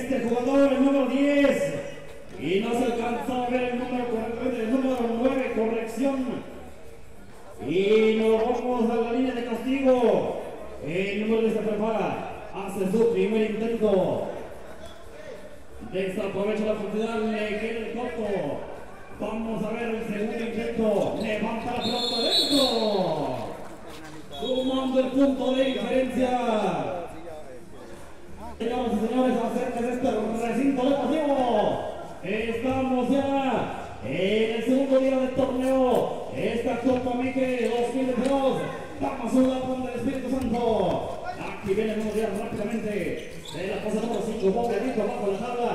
este jugador, el número 10, y no se alcanzó a ver el número 9, corrección. Y nos vamos a la línea de castigo. El número 10 se prepara, hace su primer intento. Desaprovecha la oportunidad, le queda el corto. Vamos a ver el segundo intento. Levanta la pelota dentro. Sumando el punto de diferencia. Señoras y señores, acerca de este recinto deportivo. Estamos ya en el segundo día del torneo. Esta Copa Mique 2022. Vamos a jugar con el Espíritu Santo. Aquí viene el número 10 rápidamente. De la cosa número 5, Bobedito bajo la tabla.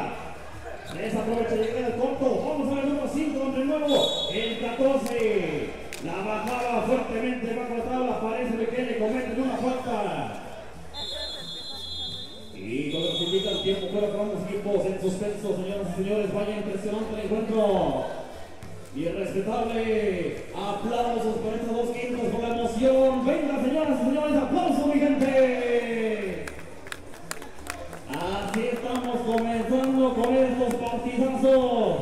Desaprovecha y llega el corto. Vamos a ver el número 5, hombre nuevo. El 14. La bajaba fuertemente bajo la tabla. Parece que le cometen una falta. Y cuando se indica el tiempo fuera para ambos equipos en suspenso, señoras y señores, vaya impresionante el encuentro. Irrespetable. Aplausos por estos dos quintos, por la emoción. Venga, señoras y señores, aplausos, mi gente. Así estamos comenzando con estos partidazos.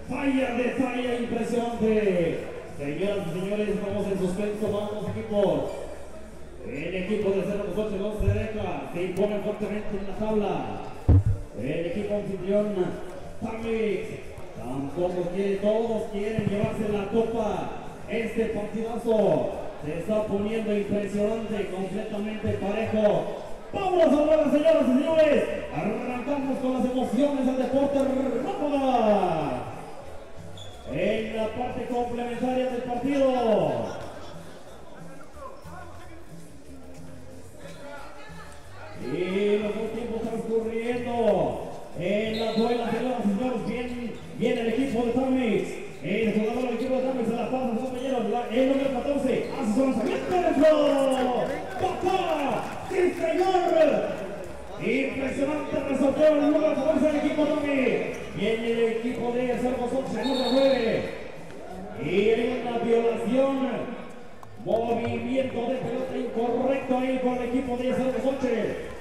Falla impresionante. Señoras y señores, vamos en suspenso, vamos equipos. El equipo de Cerro Cosoche no se deja, se impone fuertemente en la tabla. El equipo anfitrión, Tamix, tampoco quiere, todos quieren llevarse la copa. Este partidazo se está poniendo impresionante, completamente parejo. Vamos a hablar, señoras y señores. Arrancamos con las emociones del deporte rápida. En la parte complementaria del partido. Y los dos tiempos transcurriendo en la duela, señoras y señores. Viene el equipo de Tamix. El jugador del equipo de Tamix se la pasa a sus compañeros. El número 14 hace su lanzamiento dentro. ¡Papá! ¡Sí, señor! Impresionante resorteo el número 14 del equipo de Tamix. Viene el equipo de Cerro Cosoche, el número 9. Y hay una violación. Movimiento de pelota incorrecto ahí por el equipo de Cerro Cosoche.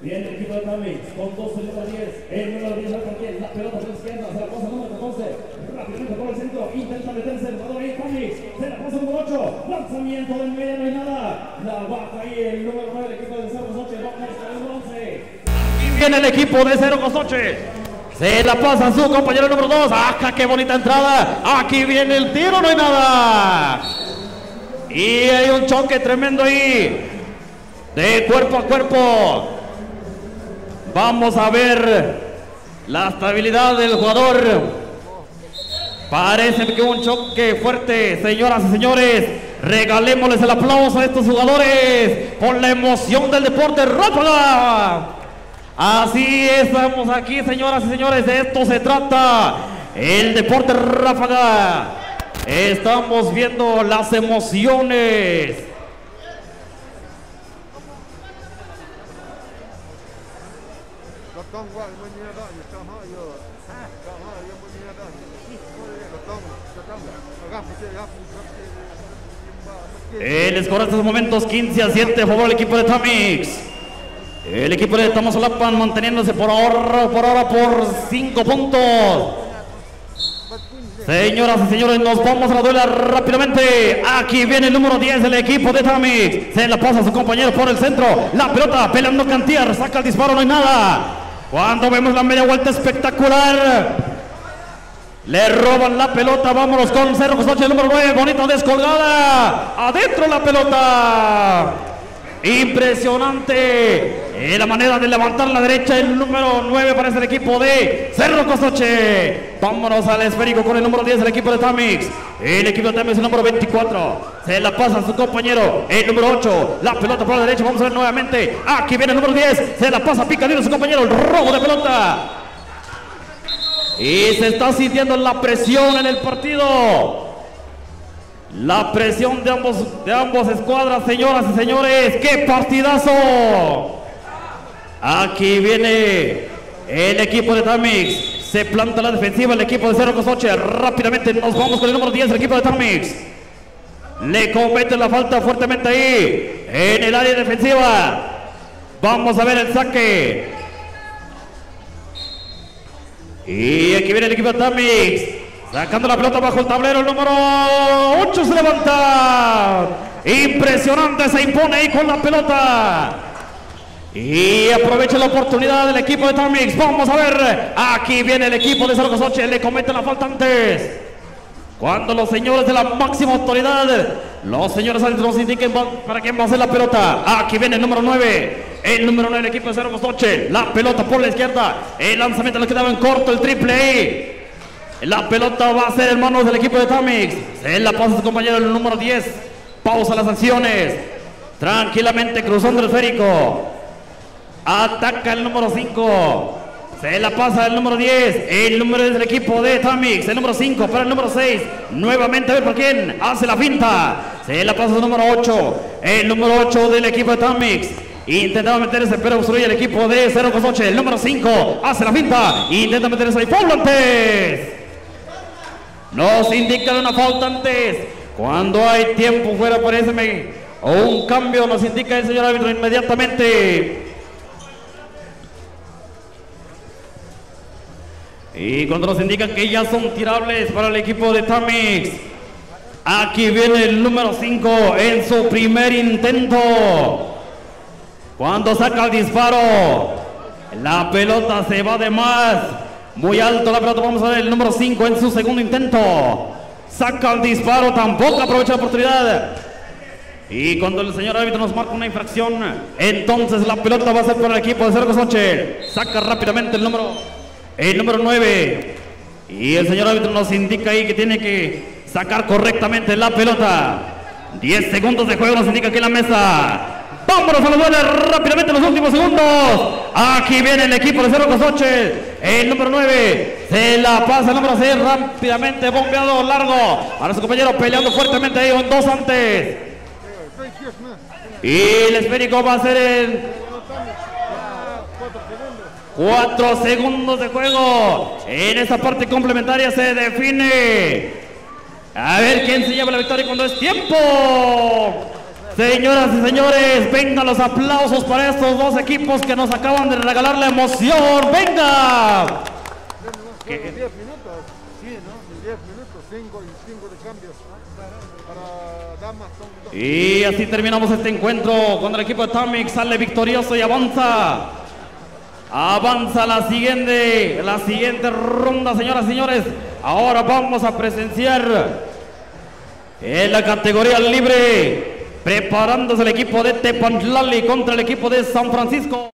Viene el equipo de Tamix con 12, el número 10. El número 10 va por 10. La pelota por la izquierda. Se la pasa el número 14. Rápidamente por el centro. Intenta meterse el jugador ahí. Tamix. Se la pasa el número 8. Lanzamiento del medio. No hay nada. La baja ahí el número 9 del equipo de Cerro Cosoche. Vamos con el número 11. Aquí viene el equipo de Cerro Cosoche. Se la pasa a su compañero número 2. ¡Ajá, qué bonita entrada! Aquí viene el tiro. No hay nada. Y hay un choque tremendo ahí. De cuerpo a cuerpo. Vamos a ver la estabilidad del jugador. Parece que un choque fuerte, señoras y señores. Regalémosles el aplauso a estos jugadores por la emoción del deporte rápida. Así estamos aquí, señoras y señores. De esto se trata el deporte ráfaga. Estamos viendo las emociones. El score en estos momentos 15-7 a favor del equipo de Tamix. El equipo de Tamazulapan manteniéndose por ahora por 5 puntos. Señoras y señores, nos vamos a la duela rápidamente. Aquí viene el número 10 del equipo de Tamix. Se la pasa a su compañero por el centro. La pelota peleando Cantier. Saca el disparo, no hay nada. Cuando vemos la media vuelta espectacular. Le roban la pelota. Vámonos con Cerro Cosoche, el número 9. Bonito descolgada. Adentro la pelota. Impresionante la manera de levantar la derecha. El número 9 para el equipo de Cerro Cosoche. Vámonos al esférico con el número 10 del equipo de Tamix. El equipo de Tamix, el número 24. Se la pasa a su compañero, el número 8. La pelota por la derecha. Vamos a ver nuevamente. Aquí viene el número 10. Se la pasa picadito a su compañero. El robo de pelota. Y se está sintiendo la presión en el partido. La presión de ambos escuadras, señoras y señores. ¡Qué partidazo! Aquí viene el equipo de Tamix. Se planta la defensiva el equipo de Cerro Cosoche. Rápidamente nos vamos con el número 10 del equipo de Tamix. Le comete la falta fuertemente ahí en el área defensiva. Vamos a ver el saque. Y aquí viene el equipo de Tamix, sacando la pelota bajo el tablero, el número 8 se levanta. Impresionante, se impone ahí con la pelota. Y aprovecha la oportunidad del equipo de Tamix. Vamos a ver, aquí viene el equipo de Cerro Cozoche, le cometen la falta antes. Cuando los señores de la máxima autoridad, los señores árbitros nos indiquen para quién va a hacer la pelota. Aquí viene el número 9. El número 9 del equipo de Cerro Cozoche. La pelota por la izquierda. El lanzamiento le quedaba en corto, el triple ahí. La pelota va a ser en manos del equipo de Tamix. Se la pasa a su compañero el número 10. Pausa las acciones. Tranquilamente cruzando el esférico. Ataca el número 5. Se la pasa el número 10. El número del equipo de Tamix. El número 5 para el número 6. Nuevamente a ver por quién. Hace la finta. Se la pasa el número 8. El número 8 del equipo de Tamix. Intentaba meterse, pero obstruye el equipo de Cerro Cozoche. El número 5 hace la finta. Intenta meterse ahí. ¡Falta antes! Nos indican una falta antes. Cuando hay tiempo fuera, parece o un cambio, nos indica el señor árbitro inmediatamente. Y cuando nos indican que ya son tirables para el equipo de Tamix. Aquí viene el número 5 en su primer intento. Cuando saca el disparo, la pelota se va de más. Muy alto la pelota, vamos a ver el número 5 en su segundo intento. Saca el disparo, tampoco aprovecha la oportunidad. Y cuando el señor árbitro nos marca una infracción, entonces la pelota va a ser para el equipo de Cerro Cozoche. Saca rápidamente el número 9. Y el señor árbitro nos indica ahí que tiene que sacar correctamente la pelota. 10 segundos de juego nos indica aquí en la mesa. Vámonos a los duelos rápidamente en los últimos segundos. Aquí viene el equipo de Cerro Cozoche. El número 9 se la pasa el número 6 rápidamente, bombeado largo. Ahora su compañero peleando fuertemente ahí con 2 antes. Y el esférico va a ser en 4 segundos de juego. En esta parte complementaria se define. A ver quién se lleva la victoria cuando es tiempo. Señoras y señores, vengan los aplausos para estos dos equipos que nos acaban de regalar la emoción. ¡Venga! 10 minutos, sí, ¿no? 10 minutos, 5 de cambios para damas. Y así terminamos este encuentro cuando el equipo de Tamix sale victorioso y avanza. Avanza la siguiente ronda, señoras y señores. Ahora vamos a presenciar en la categoría libre, preparándose el equipo de Tepantlali contra el equipo de San Francisco.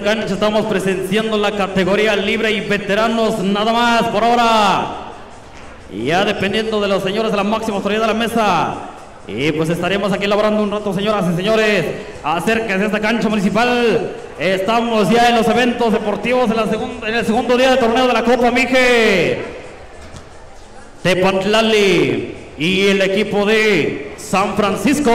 cancha estamos presenciando la categoría libre y veteranos nada más por ahora. Y ya dependiendo de los señores de la máxima autoridad de la mesa. Y pues estaremos aquí elaborando un rato, señoras y señores. Acérquense a esta cancha municipal. Estamos ya en los eventos deportivos en el segundo día de torneo de la Copa Mije. Tepantlali y el equipo de San Francisco.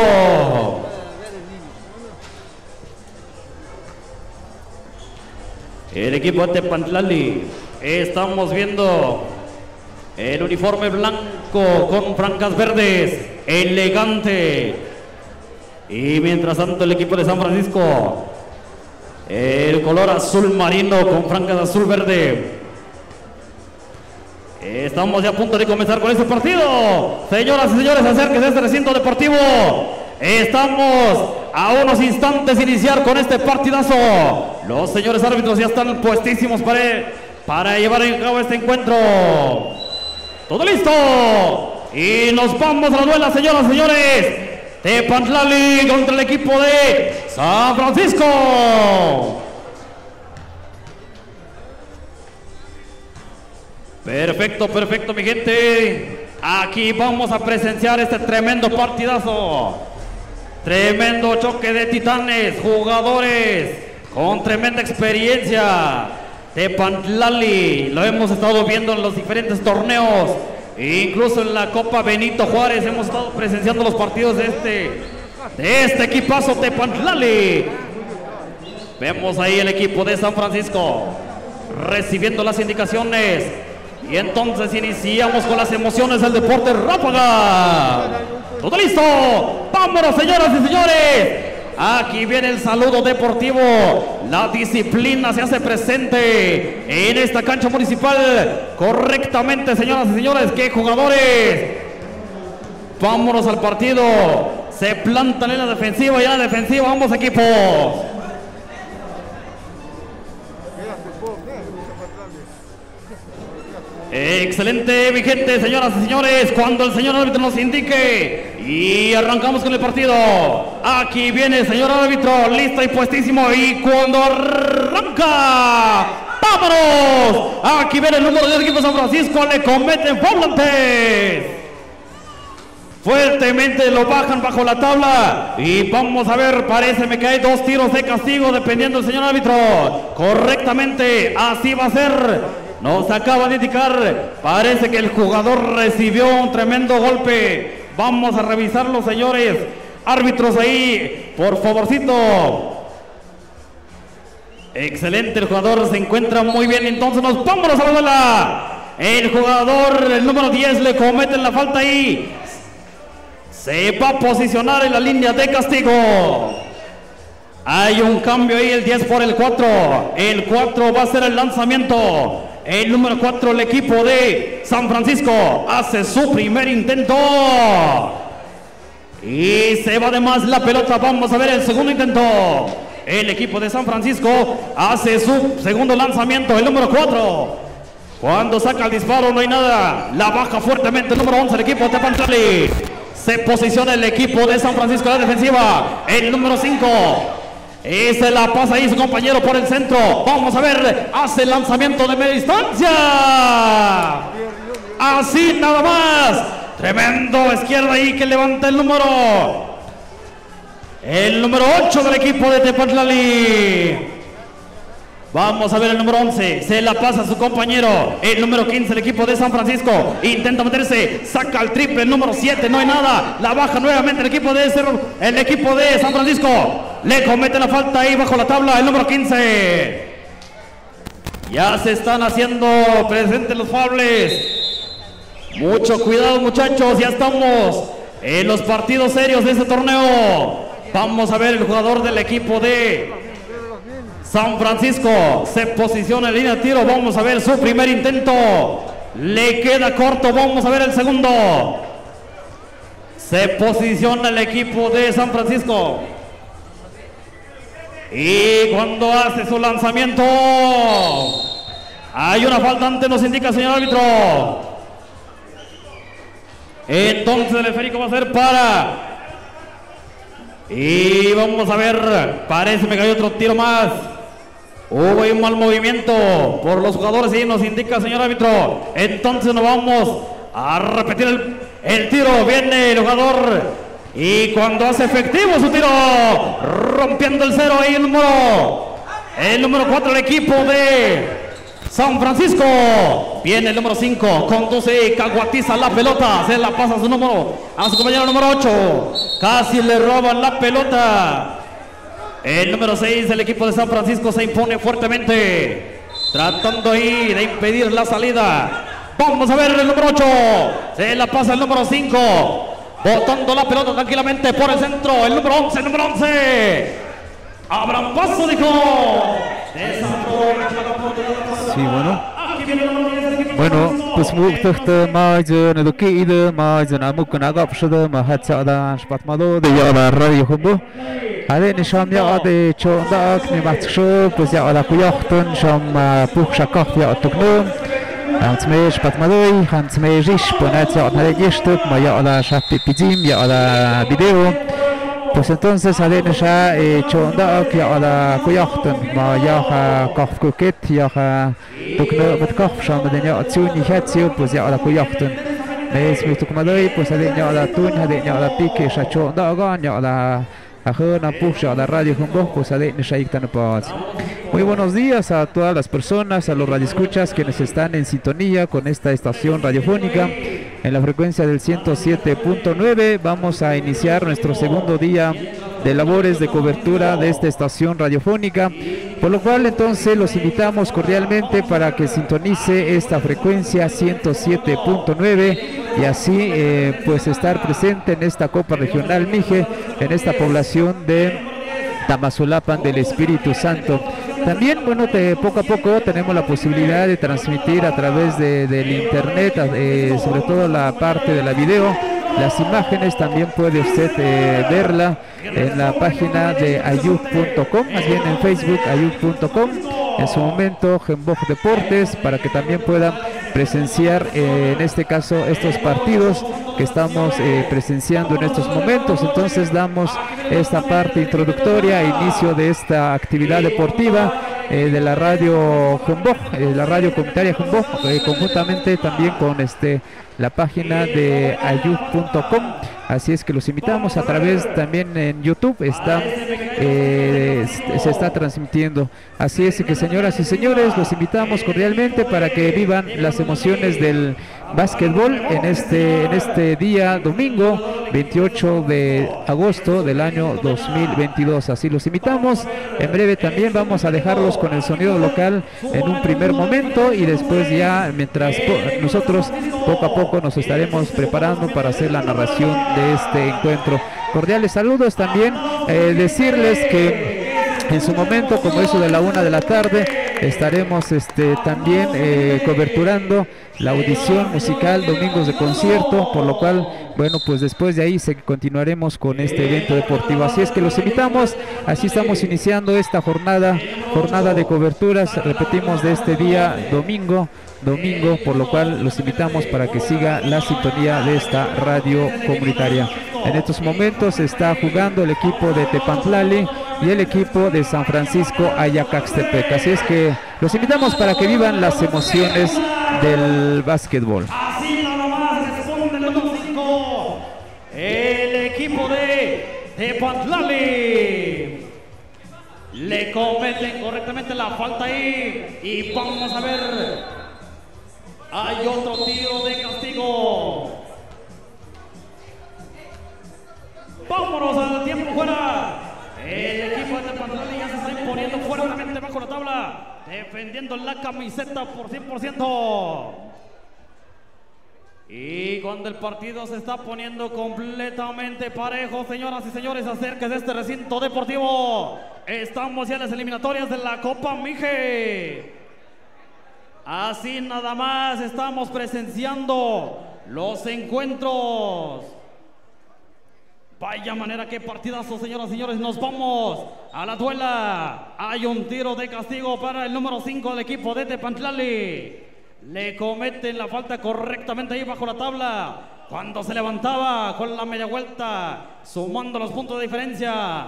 El equipo de Tepantlali. Estamos viendo el uniforme blanco con franjas verdes, elegante. Y mientras tanto el equipo de San Francisco, el color azul marino con franjas azul verde. Estamos ya a punto de comenzar con este partido. Señoras y señores, acérquense a este recinto deportivo. Estamos a unos instantes de iniciar con este partidazo. Los señores árbitros ya están puestísimos para llevar a cabo este encuentro. Todo listo. Y nos vamos a la duela, señoras y señores. Tepantlali contra el equipo de San Francisco. Perfecto, perfecto, mi gente. Aquí vamos a presenciar este tremendo partidazo. Tremendo choque de titanes, jugadores con tremenda experiencia. Tepantlali, lo hemos estado viendo en los diferentes torneos, incluso en la Copa Benito Juárez hemos estado presenciando los partidos de este equipazo Tepantlali. Vemos ahí el equipo de San Francisco recibiendo las indicaciones. Y entonces iniciamos con las emociones del deporte ráfaga. ¡Todo listo! ¡Vámonos, señoras y señores! Aquí viene el saludo deportivo. La disciplina se hace presente en esta cancha municipal. Correctamente, señoras y señores. ¡Qué jugadores! Vámonos al partido. Se plantan en la defensiva y en la defensiva. ¡Vamos, equipos! Excelente, mi gente, señoras y señores. Cuando el señor árbitro nos indique, y arrancamos con el partido. Aquí viene el señor árbitro, listo y puestísimo. Y cuando arranca, ¡vámonos! Aquí viene el número del equipo San Francisco. Le cometen volantes. Fuertemente lo bajan bajo la tabla. Y vamos a ver, parece que hay 2 tiros de castigo, dependiendo del señor árbitro. Correctamente, así va a ser. Nos acaba de indicar, parece que el jugador recibió un tremendo golpe. Vamos a revisarlo, señores árbitros ahí, por favorcito. Excelente, el jugador se encuentra muy bien, entonces nos vamos a la bola. El jugador, el número 10, le cometen la falta ahí. Se va a posicionar en la línea de castigo. Hay un cambio ahí, el 10 por el 4. El 4 va a ser el lanzamiento. El número 4, el equipo de San Francisco, hace su primer intento. Y se va de más la pelota. Vamos a ver el segundo intento. El equipo de San Francisco hace su segundo lanzamiento. El número 4. Cuando saca el disparo no hay nada. La baja fuertemente el número 11, el equipo de Tepantlali. Se posiciona el equipo de San Francisco en la defensiva. El número 5. Y se la pasa ahí su compañero por el centro. Vamos a ver, hace el lanzamiento de media distancia. Así nada más. Tremendo izquierda ahí que levanta el número 8 del equipo de Tepantlali. Vamos a ver el número 11, se la pasa a su compañero. El número 15, el equipo de San Francisco, intenta meterse, saca el triple. El número 7, no hay nada. La baja nuevamente el equipo de San Francisco. Le comete la falta ahí bajo la tabla, el número 15. Ya se están haciendo presentes los fables. Mucho cuidado, muchachos, ya estamos en los partidos serios de este torneo. Vamos a ver el jugador del equipo de San Francisco se posiciona en línea de tiro. Vamos a ver su primer intento. Le queda corto. Vamos a ver el segundo. Se posiciona el equipo de San Francisco. Y cuando hace su lanzamiento, hay una falta antes, nos indica el señor árbitro. Entonces el esférico va a ser para. Y vamos a ver, parece que hay otro tiro más. Hubo un mal movimiento por los jugadores y nos indica el señor árbitro. Entonces nos vamos a repetir el tiro. Viene el jugador y cuando hace efectivo su tiro, rompiendo el cero ahí el número 4 del equipo de San Francisco. Viene el número 5, conduce y caguatiza la pelota, se la pasa a su compañero número 8, casi le roban la pelota. El número 6 del equipo de San Francisco se impone fuertemente, tratando ahí de impedir la salida. Vamos a ver el número 8, se la pasa el número 5, botando la pelota tranquilamente por el centro. El número 11, abran paso, dijo. Sí, bueno, pues muchas más de que ide más de nada que nada pues de más hasta spatmado de ya la radio humbo. Hade nisham ya de chonda ni matcho pues ya la kuyachtun sham puxa kafia tuknum. Hansme spatmado hansme rish ponat ya na yestuk ma ya la shapi pidim ya la video. Pues entonces adene ya chonda que a la kuyachten ma ya kaf kuket ya tukno mit kaf sham de ya tsuni hatsio pues ya a la kuyachten mes mi tukmadoi pues adene ya la tun adene ya la pique ya chonda gan ya la ajena puxa la radio humbo pues adene ya iktan pas. Muy buenos días a todas las personas, a los radioescuchas quienes están en sintonía con esta estación radiofónica en la frecuencia del 107.9. Vamos a iniciar nuestro segundo día de labores de cobertura de esta estación radiofónica, por lo cual entonces los invitamos cordialmente para que sintonice esta frecuencia 107.9 y así pues estar presente en esta Copa Regional Mije, en esta población de Tamazulapan del Espíritu Santo. También, bueno, poco a poco tenemos la posibilidad de transmitir a través del internet, sobre todo la parte de la video, las imágenes. También puede usted verla en la página de ayub.com, más bien en Facebook ayub.com, en su momento Gemboj Deportes, para que también puedan presenciar en este caso estos partidos que estamos presenciando en estos momentos. Entonces damos esta parte introductoria, inicio de esta actividad deportiva de la radio Gemboj, la radio comunitaria Gemboj, conjuntamente también con la página de ayub.com. Así es que los invitamos a través también en YouTube, se está transmitiendo. Así es que, señoras y señores, los invitamos cordialmente para que vivan las emociones del básquetbol en este día domingo 28 de agosto del año 2022. Así los invitamos. En breve también vamos a dejarlos con el sonido local en un primer momento y después ya, mientras nosotros poco a poco nos estaremos preparando para hacer la narración de este encuentro. Cordiales saludos también, decirles que en su momento, como eso de la 1 de la tarde, estaremos también coberturando la audición musical Domingos de Concierto, por lo cual, bueno, pues después de ahí continuaremos con este evento deportivo. Así es que los invitamos, así estamos iniciando esta jornada de coberturas, repetimos, de este día domingo, por lo cual los invitamos para que siga la sintonía de esta radio comunitaria. En estos momentos está jugando el equipo de Tepantlali y el equipo de San Francisco Ayacaxtepec. Así es que los invitamos para que vivan las emociones del básquetbol. Así nada más responde el número 5, el equipo de Tepantlali. Le cometen correctamente la falta ahí y vamos a ver. Hay otro tiro de castigo. Vámonos al tiempo fuera. El equipo de Tepantlali ya se está imponiendo fuertemente bajo la tabla, defendiendo la camiseta por 100%. Y cuando el partido se está poniendo completamente parejo, señoras y señores, acérquense de este recinto deportivo. Estamos ya en las eliminatorias de la Copa Mije. Así nada más estamos presenciando los encuentros. Vaya manera, qué partidazo, señoras y señores. Nos vamos a la duela. Hay un tiro de castigo para el número 5 del equipo de Tepantlali. Le cometen la falta correctamente ahí bajo la tabla, cuando se levantaba con la media vuelta, sumando los puntos de diferencia.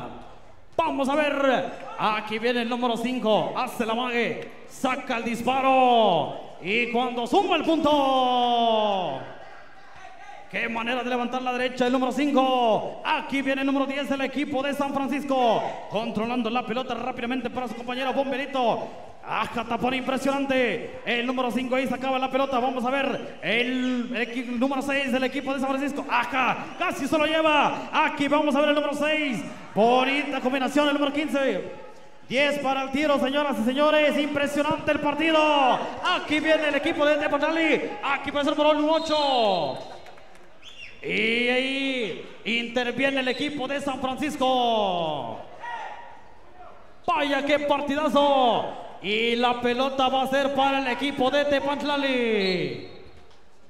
Vamos a ver. Aquí viene el número 5. Hace la mague. Saca el disparo. Y cuando suma el punto. Qué manera de levantar la derecha el número 5. Aquí viene el número 10 del equipo de San Francisco. Controlando la pelota rápidamente para su compañero Bomberito. Ajá, tapón impresionante. El número 5 ahí sacaba la pelota. Vamos a ver el número 6 del equipo de San Francisco. Ajá, casi se lo lleva. Aquí vamos a ver el número 6. Bonita combinación el número 15. 10 para el tiro, señoras y señores. Impresionante el partido. Aquí viene el equipo de Tepoztlali. Aquí puede ser el número 8. Y ahí interviene el equipo de San Francisco. Vaya qué partidazo. Y la pelota va a ser para el equipo de Tepoztlali.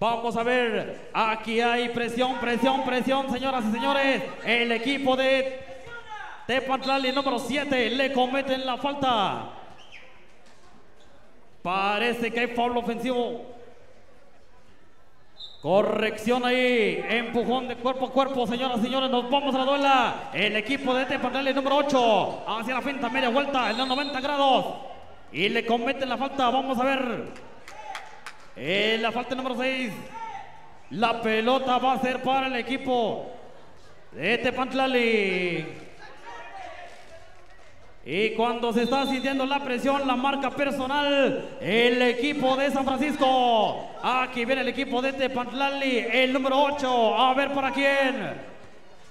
Vamos a ver. Aquí hay presión, señoras y señores. El equipo de Tepoztlali, número 7, le cometen la falta. Parece que hay foul ofensivo. Corrección ahí, empujón de cuerpo a cuerpo, señoras y señores, nos vamos a la duela. El equipo de Tepoztlali, número 8, hacia la finta, media vuelta, en los 90 grados. Y le cometen la falta, vamos a ver. La falta número 6. La pelota va a ser para el equipo de Tepoztlali. Y cuando se está sintiendo la presión, la marca personal, el equipo de San Francisco. Aquí viene el equipo de Tepoztlali, el número 8. A ver para quién.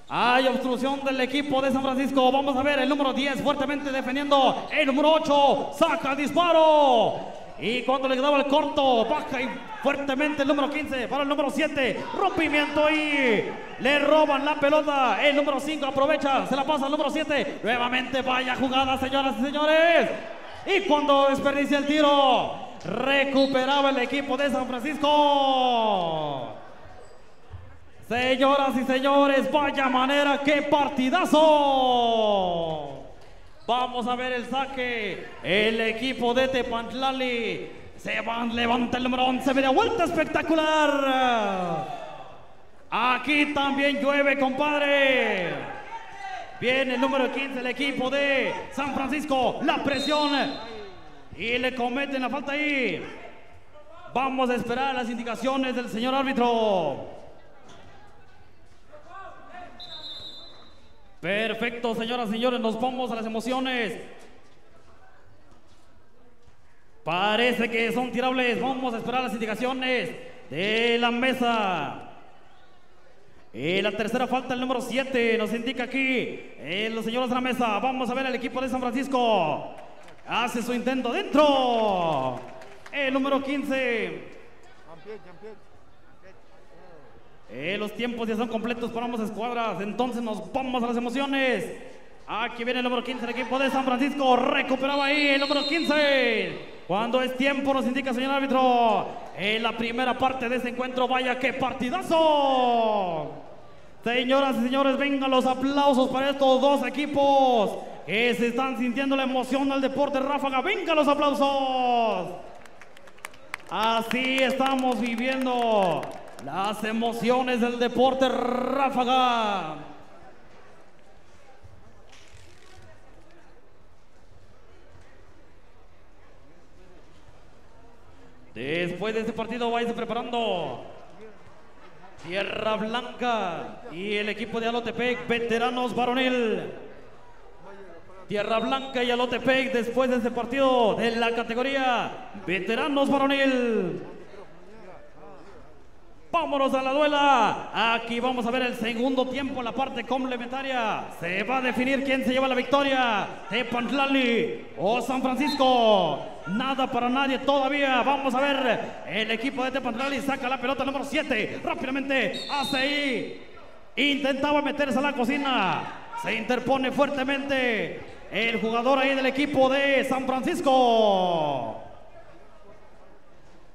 Hay obstrucción del equipo de San Francisco. Vamos a ver el número 10 fuertemente defendiendo. El número 8 saca el disparo. Y cuando le quedaba el corto, baja y fuertemente el número 15 para el número 7. Rompimiento y le roban la pelota. El número 5 aprovecha, se la pasa al número 7. Nuevamente vaya jugada, señoras y señores. Y cuando desperdicia el tiro, recuperaba el equipo de San Francisco. Señoras y señores, vaya manera, qué partidazo. Vamos a ver el saque. El equipo de Tepoztlali levanta el número 11. Media vuelta espectacular. Aquí también llueve, compadre. Viene el número 15, el equipo de San Francisco. La presión. Y le cometen la falta ahí. Vamos a esperar las indicaciones del señor árbitro. Perfecto, señoras y señores, nos vamos a las emociones. Parece que son tirables. Vamos a esperar las indicaciones de la mesa. La tercera falta, el número 7, nos indica aquí los señores de la mesa. Vamos a ver al equipo de San Francisco. Hace su intento dentro. El número 15. Los tiempos ya son completos para ambas escuadras. Entonces nos vamos a las emociones. Aquí viene el número 15, el equipo de San Francisco. Recuperaba ahí el número 15. Cuando es tiempo, nos indica el señor árbitro. En la primera parte de este encuentro, vaya qué partidazo. Señoras y señores, vengan los aplausos para estos dos equipos que se están sintiendo la emoción del deporte ráfaga. Vengan los aplausos. Así estamos viviendo las emociones del deporte ráfaga. Después de este partido, váyase preparando. Tierra Blanca y el equipo de Alotepec, veteranos varonil. Tierra Blanca y Alotepec, después de este partido de la categoría veteranos varonil. Vámonos a la duela. Aquí vamos a ver el segundo tiempo, la parte complementaria. Se va a definir quién se lleva la victoria. Tepoztlali o San Francisco. Nada para nadie todavía. Vamos a ver. El equipo de Tepoztlali saca la pelota número 7. Rápidamente hace ahí. Intentaba meterse a la cocina. Se interpone fuertemente el jugador ahí del equipo de San Francisco.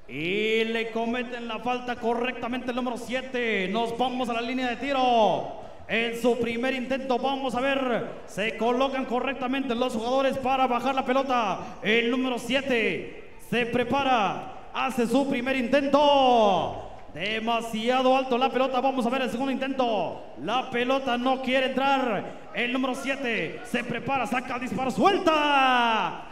Y le cometen la falta correctamente el número 7. Nos vamos a la línea de tiro. En su primer intento, vamos a ver. Se colocan correctamente los jugadores para bajar la pelota. El número 7 se prepara. Hace su primer intento. Demasiado alto la pelota. Vamos a ver el segundo intento. La pelota no quiere entrar. El número 7 se prepara, saca el disparo, suelta.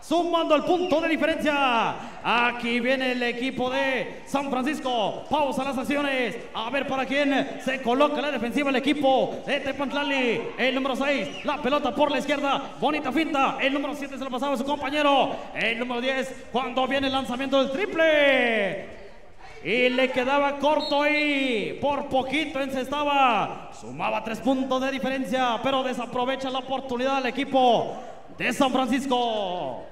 Sumando el punto de diferencia. Aquí viene el equipo de San Francisco. Pausa las acciones. A ver para quién se coloca la defensiva el equipo de Tepantlali. El número 6. La pelota por la izquierda. Bonita finta. El número 7 se lo pasaba a su compañero. El número 10. Cuando viene el lanzamiento del triple. Y le quedaba corto ahí. Por poquito encestaba. Sumaba 3 puntos de diferencia. Pero desaprovecha la oportunidad el equipo de San Francisco.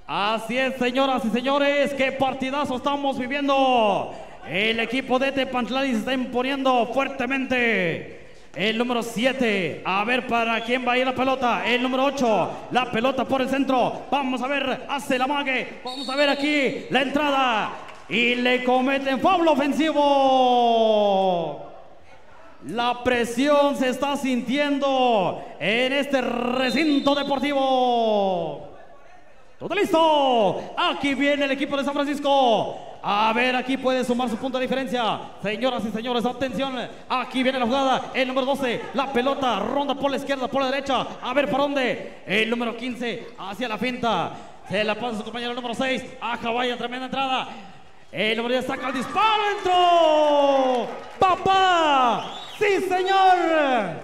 Así es, señoras y señores, qué partidazo estamos viviendo. El equipo de Tepantlali se está imponiendo fuertemente. El número 7, a ver para quién va a ir la pelota. El número 8, la pelota por el centro. Vamos a ver, hace la mague. Vamos a ver aquí la entrada. Y le cometen foul ofensivo. La presión se está sintiendo en este recinto deportivo. Todo listo. Aquí viene el equipo de San Francisco. A ver, aquí puede sumar su punto de diferencia. Señoras y señores, atención. Aquí viene la jugada. El número 12. La pelota ronda por la izquierda, por la derecha. A ver para dónde. El número 15 hacia la finta. Se la pasa a su compañero el número 6. Aja, vaya, tremenda entrada. El número 10 saca el disparo. ¡Entró! ¡Papá! ¡Sí, señor!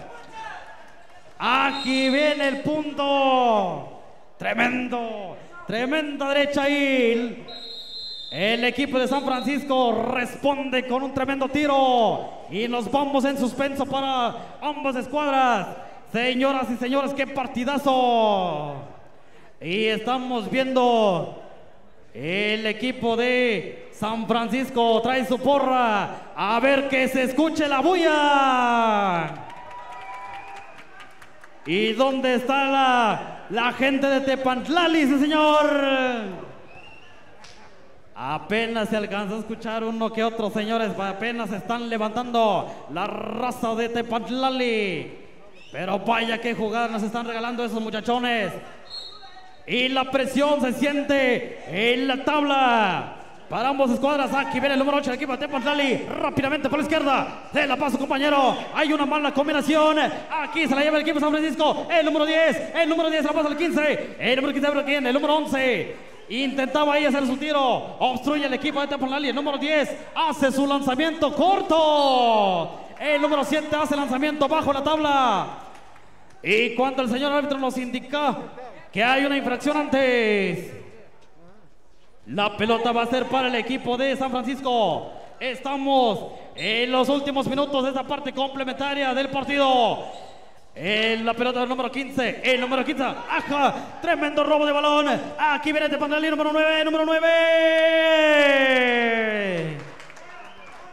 Aquí viene el punto. Tremendo. Tremenda derecha ahí. El equipo de San Francisco responde con un tremendo tiro. Y nos vamos en suspenso para ambas escuadras. Señoras y señores, qué partidazo. Y estamos viendo el equipo de San Francisco trae su porra. A ver que se escuche la bulla. ¿Y dónde está la gente de Tepantlali, sí, señor? Apenas se alcanza a escuchar uno que otro, señores. Apenas se están levantando la raza de Tepantlali. Pero vaya que jugadas nos están regalando esos muchachones. Y la presión se siente en la tabla para ambas escuadras. Aquí viene el número 8 del equipo de Tepantlali. Rápidamente por la izquierda. Se la pasa, compañero. Hay una mala combinación. Aquí se la lleva el equipo de San Francisco. El número 10. El número 10 se la pasa al 15. El número 15 abre quién. El número 11. Intentaba ahí hacer su tiro. Obstruye el equipo de Tepantlali. El número 10 hace su lanzamiento corto. El número 7 hace lanzamiento bajo la tabla. Y cuando el señor árbitro nos indica que hay una infracción antes, la pelota va a ser para el equipo de San Francisco. Estamos en los últimos minutos de esta parte complementaria del partido. La pelota del número 15. El número 15. ¡Ajá! Tremendo robo de balón. Aquí viene Tepantlali, número 9. Número 9.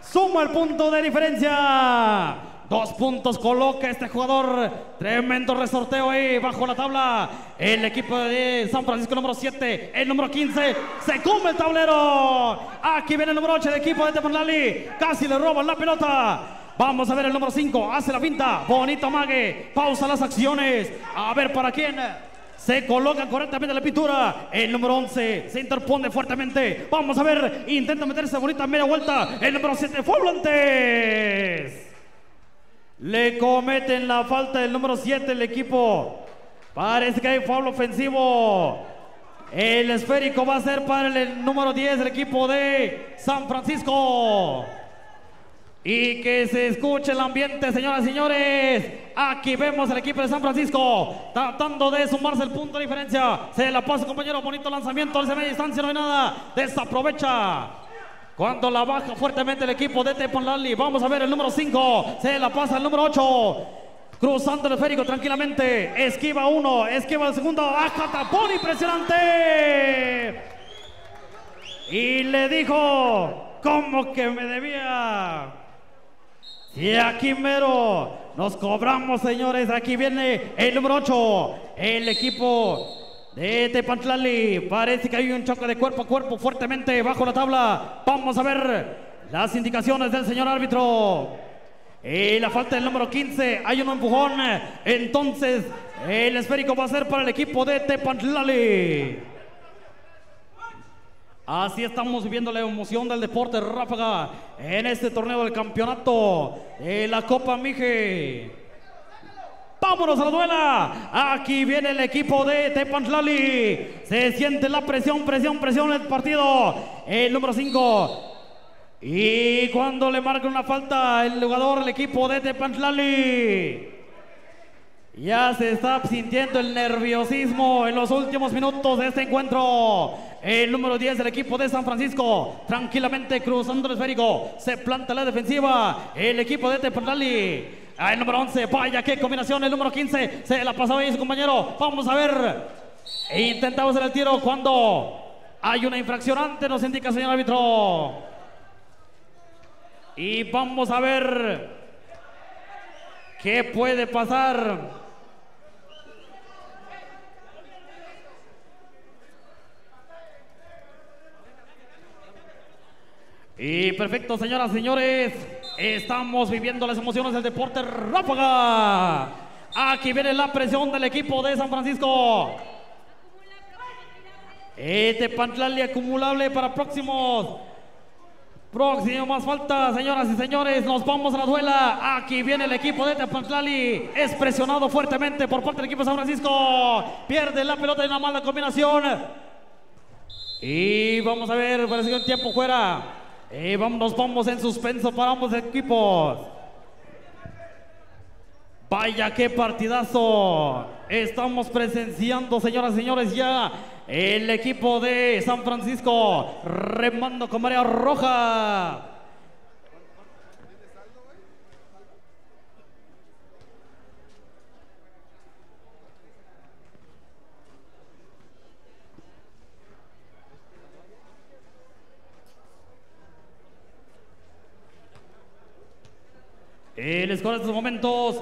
Suma el punto de diferencia. 2 puntos coloca este jugador. Tremendo resorteo ahí bajo la tabla. El equipo de San Francisco, número 7. El número 15. Se come el tablero. Aquí viene el número 8 del equipo de Tepantlali. Casi le roban la pelota. Vamos a ver el número 5. Hace la finta. Bonito mague. Pausa las acciones. A ver para quién. Se coloca correctamente la pintura. El número 11 se interpone fuertemente. Vamos a ver. Intenta meterse bonita media vuelta. El número 7 fue Volantes. Le cometen la falta del número 7 el equipo. Parece que hay foul ofensivo. El esférico va a ser para el número 10 del equipo de San Francisco. Y que se escuche el ambiente, señoras y señores. Aquí vemos al equipo de San Francisco tratando de sumarse el punto de diferencia. Se la pasa, compañero. Bonito lanzamiento. Desde media distancia no hay nada. Desaprovecha. Cuando la baja fuertemente el equipo de Tepantlali. Vamos a ver el número 5. Se la pasa el número 8. Cruzando el esférico tranquilamente. Esquiva uno. Esquiva el segundo. ¡Aja, tapón impresionante! Y le dijo: ¿cómo que me debía? Y aquí mero nos cobramos, señores. Aquí viene el número 8. El equipo de Tepantlali. Parece que hay un choque de cuerpo a cuerpo fuertemente bajo la tabla. Vamos a ver las indicaciones del señor árbitro. Y la falta del número 15. Hay un empujón. Entonces el esférico va a ser para el equipo de Tepantlali. Así estamos viviendo la emoción del deporte Ráfaga en este torneo del campeonato de la Copa Mije. Vámonos a la duela. Aquí viene el equipo de Tepantlali. Se siente la presión en el partido. El número 5. Y cuando le marca una falta el jugador, el equipo de Tepantlali, ya se está sintiendo el nerviosismo en los últimos minutos de este encuentro. El número 10 del equipo de San Francisco, tranquilamente cruzando el esférico, se planta la defensiva. El equipo de Tepantlali. El número 11, vaya qué combinación. El número 15 se la pasaba ahí su compañero. Vamos a ver. Intentamos hacer el tiro cuando hay una infracción antes, nos indica el señor árbitro. Y vamos a ver qué puede pasar. Y perfecto, señoras y señores, estamos viviendo las emociones del deporte Ráfaga. Aquí viene la presión del equipo de San Francisco. Tepantlali acumulable para próximo más falta, señoras y señores. Nos vamos a la duela. Aquí viene el equipo de Tepantlali. Es presionado fuertemente por parte del equipo de San Francisco. Pierde la pelota y una mala combinación. Y vamos a ver, parece que un tiempo fuera. Nos vamos en suspenso para ambos equipos. Vaya qué partidazo estamos presenciando, señoras y señores. Ya el equipo de San Francisco remando con marea roja. El score en estos momentos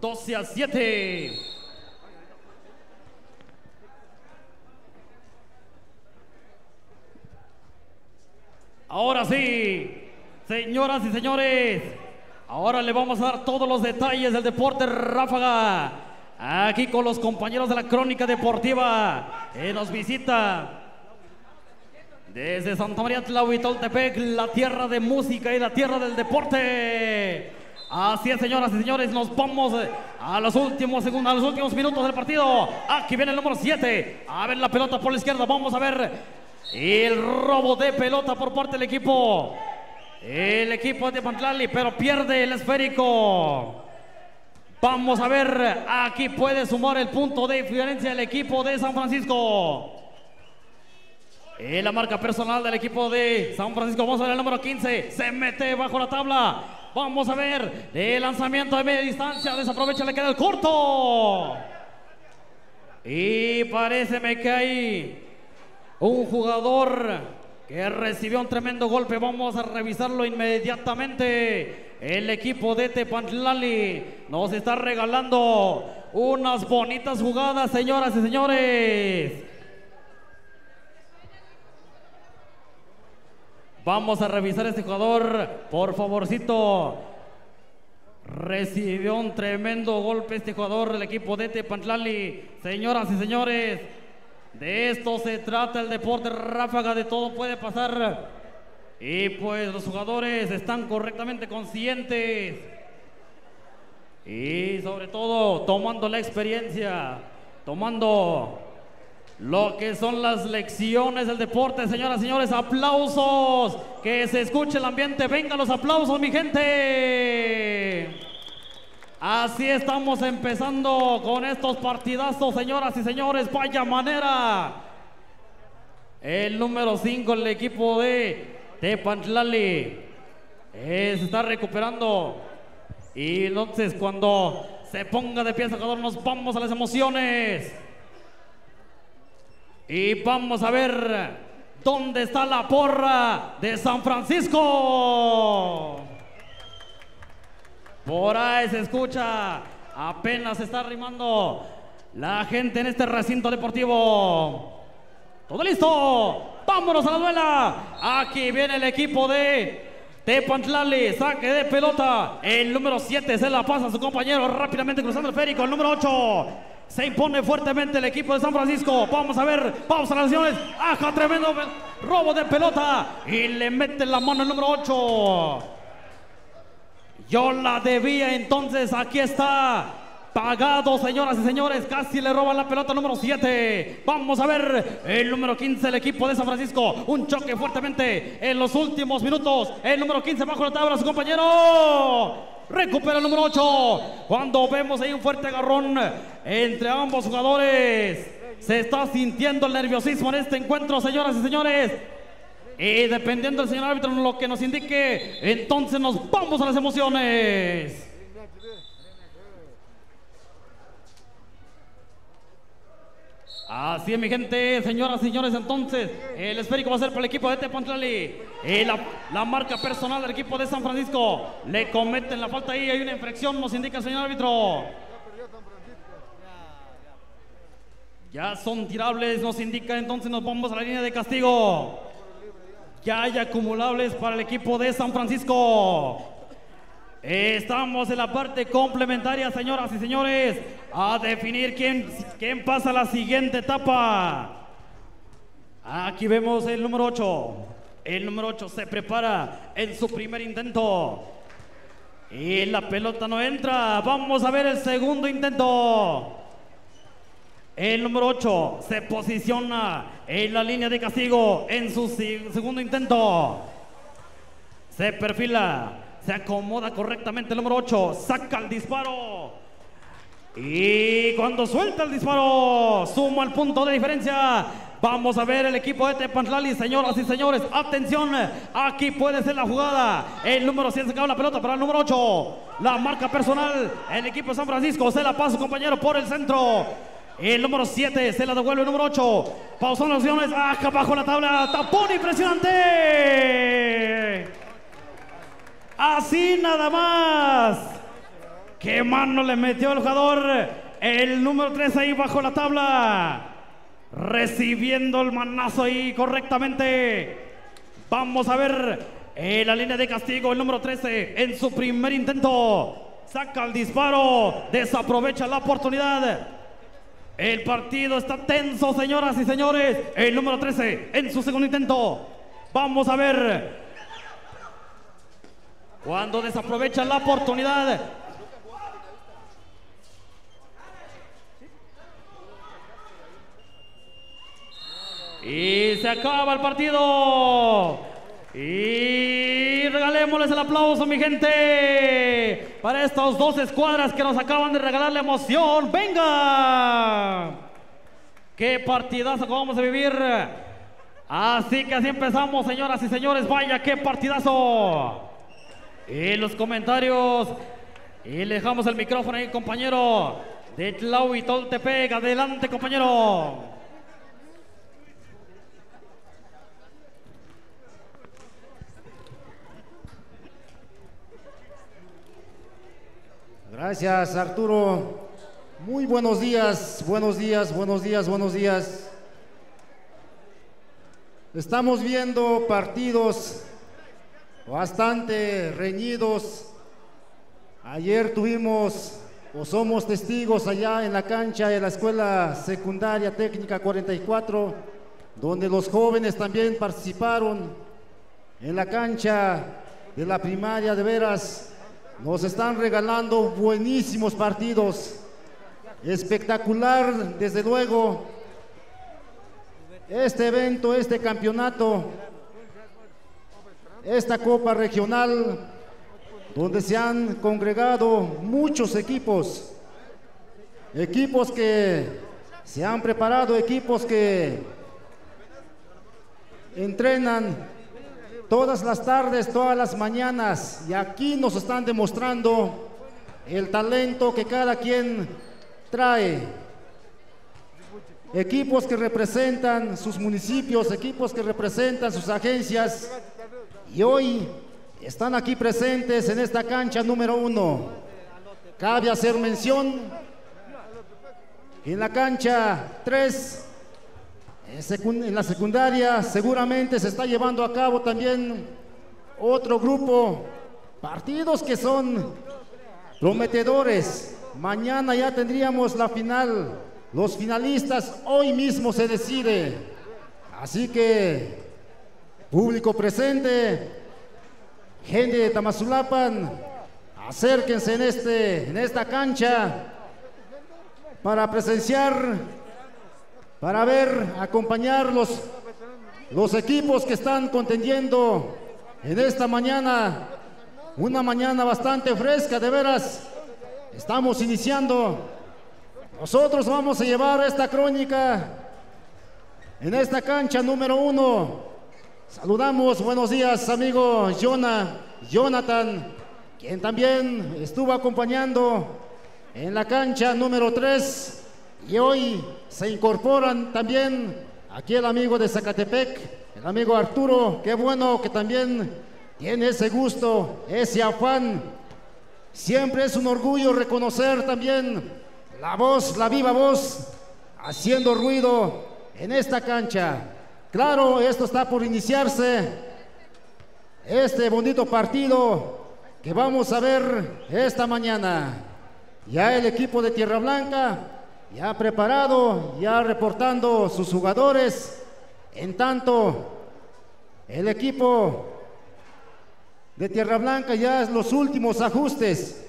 12-7. Ahora sí, señoras y señores, ahora le vamos a dar todos los detalles del deporte Ráfaga. Aquí con los compañeros de la Crónica Deportiva que nos visita desde Santa María Tlahuitoltepec, la tierra de música y la tierra del deporte. Así es, señoras y señores, nos vamos a los últimos segundos, a los últimos minutos del partido. Aquí viene el número 7. A ver la pelota por la izquierda. Vamos a ver el robo de pelota por parte del equipo. El equipo de Tepantlali, pero pierde el esférico. Vamos a ver, aquí puede sumar el punto de diferencia el equipo de San Francisco. La marca personal del equipo de San Francisco. Vamos a ver el número 15. Se mete bajo la tabla. Vamos a ver el lanzamiento de media distancia. Desaprovecha, le queda el corto. Y paréceme que hay un jugador que recibió un tremendo golpe. Vamos a revisarlo inmediatamente. El equipo de Tepantlali nos está regalando unas bonitas jugadas, señoras y señores. Vamos a revisar este jugador, por favorcito. Recibió un tremendo golpe este jugador del equipo de Tepantlali. Señoras y señores, de esto se trata el deporte Ráfaga, de todo puede pasar. Y pues los jugadores están correctamente conscientes. Y sobre todo tomando la experiencia, tomando lo que son las lecciones del deporte. Señoras y señores, aplausos, que se escuche el ambiente. Vengan los aplausos, mi gente. Así estamos empezando con estos partidazos, señoras y señores. Vaya manera. El número 5, el equipo de Tepantlali, se está recuperando. Y entonces cuando se ponga de pie el jugador, nos vamos a las emociones. Y vamos a ver dónde está la porra de San Francisco. Por ahí se escucha, apenas se está arrimando la gente en este recinto deportivo. Todo listo, vámonos a la duela. Aquí viene el equipo de Tepantlali, saque de pelota. El número 7 se la pasa a su compañero rápidamente cruzando el esférico. El número 8 Se impone fuertemente el equipo de San Francisco. Vamos a ver, pausa las acciones. Aja, tremendo robo de pelota. Y le mete la mano el número 8. Yo la debía, entonces aquí está. Pagado, señoras y señores. Casi le roban la pelota número 7. Vamos a ver el número 15, el equipo de San Francisco. Un choque fuertemente en los últimos minutos. El número 15 bajo la tabla, su compañero. Recupera el número 8. Cuando vemos ahí un fuerte agarrón entre ambos jugadores. Se está sintiendo el nerviosismo en este encuentro, señoras y señores. Y dependiendo del señor árbitro lo que nos indique, entonces nos vamos a las emociones. Así es, mi gente, señoras y señores, entonces el esférico va a ser para el equipo de Tepoztlán. La marca personal del equipo de San Francisco. Le cometen la falta ahí, hay una infracción, nos indica el señor árbitro. Ya son tirables, nos indica, entonces nos vamos a la línea de castigo. Ya hay acumulables para el equipo de San Francisco. Estamos en la parte complementaria, señoras y señores, a definir quién pasa a la siguiente etapa. Aquí vemos el número 8. El número 8 se prepara en su primer intento. Y la pelota no entra. Vamos a ver el segundo intento. El número 8 se posiciona en la línea de castigo en su segundo intento. Se perfila. Se acomoda correctamente el número 8. Saca el disparo. Y cuando suelta el disparo, suma el punto de diferencia. Vamos a ver el equipo de Tepoztlán, señoras y señores. Atención, aquí puede ser la jugada. El número 100 sacaba la pelota para el número 8. La marca personal, el equipo de San Francisco. Se la pasa su compañero por el centro. El número 7 se la devuelve el número 8. Pausó las opciones. Acá bajo la tabla. Tapón impresionante. Así nada más. Qué mano le metió el jugador. El número 3 ahí bajo la tabla. Recibiendo el manazo ahí correctamente. Vamos a ver la línea de castigo. El número 13 en su primer intento. Saca el disparo. Desaprovecha la oportunidad. El partido está tenso, señoras y señores. El número 13 en su segundo intento. Vamos a ver. Cuando desaprovecha la oportunidad. Y se acaba el partido. Y regalémosles el aplauso, mi gente, para estas dos escuadras que nos acaban de regalar la emoción. ¡Venga! ¡Qué partidazo que vamos a vivir! Así que así empezamos, señoras y señores. ¡Vaya, qué partidazo! Y los comentarios. Y le dejamos el micrófono ahí, compañero de Tlahuitoltepec. Adelante, compañero. Gracias, Arturo. Muy buenos días, buenos días, buenos días, buenos días. Estamos viendo partidos bastante reñidos. Ayer tuvimos o somos testigos allá en la cancha de la Escuela Secundaria Técnica 44, donde los jóvenes también participaron. En la cancha de la primaria, de veras, nos están regalando buenísimos partidos. Espectacular, desde luego, este evento, este campeonato, esta Copa Regional, donde se han congregado muchos equipos que se han preparado, equipos que entrenan todas las tardes, todas las mañanas, y aquí nos están demostrando el talento que cada quien trae. Equipos que representan sus municipios, equipos que representan sus agencias, y hoy están aquí presentes en esta cancha número 1. Cabe hacer mención que en la cancha 3, en la secundaria, seguramente se está llevando a cabo también otro grupo, partidos que son prometedores, mañana ya tendríamos la final. Los finalistas hoy mismo se decide. Así que, público presente, gente de Tamazulapan, acérquense en esta cancha para presenciar, para ver, acompañar los equipos que están contendiendo en esta mañana, una mañana bastante fresca, de veras. Estamos iniciando. Nosotros vamos a llevar esta crónica en esta cancha número 1. Saludamos, buenos días, amigo Jonathan, quien también estuvo acompañando en la cancha número 3. Y hoy se incorporan también aquí el amigo de Zacatepec, el amigo Arturo. Qué bueno que también tiene ese gusto, ese afán. Siempre es un orgullo reconocer también la voz, la viva voz, haciendo ruido en esta cancha. Claro, esto está por iniciarse, este bonito partido que vamos a ver esta mañana. Ya el equipo de Tierra Blanca, ya preparado, ya reportando sus jugadores. En tanto, el equipo de Tierra Blanca ya es los últimos ajustes.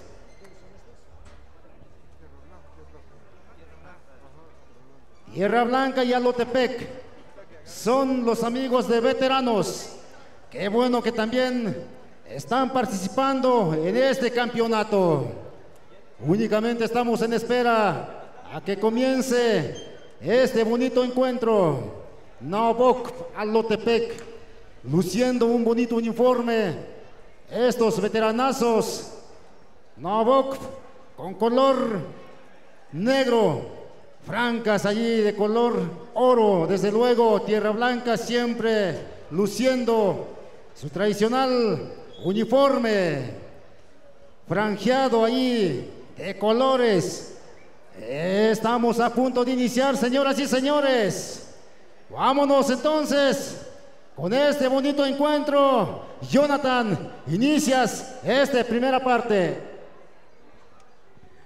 Tierra Blanca y Alotepec son los amigos de veteranos. Qué bueno que también están participando en este campeonato. Únicamente estamos en espera a que comience este bonito encuentro. Naobok, Alotepec, luciendo un bonito uniforme. Estos veteranazos, Naobok con color negro, francas allí de color oro. Desde luego Tierra Blanca siempre luciendo su tradicional uniforme franjeado allí de colores. Estamos a punto de iniciar, señoras y señores. Vámonos entonces con este bonito encuentro. Jonathan, inicias esta primera parte.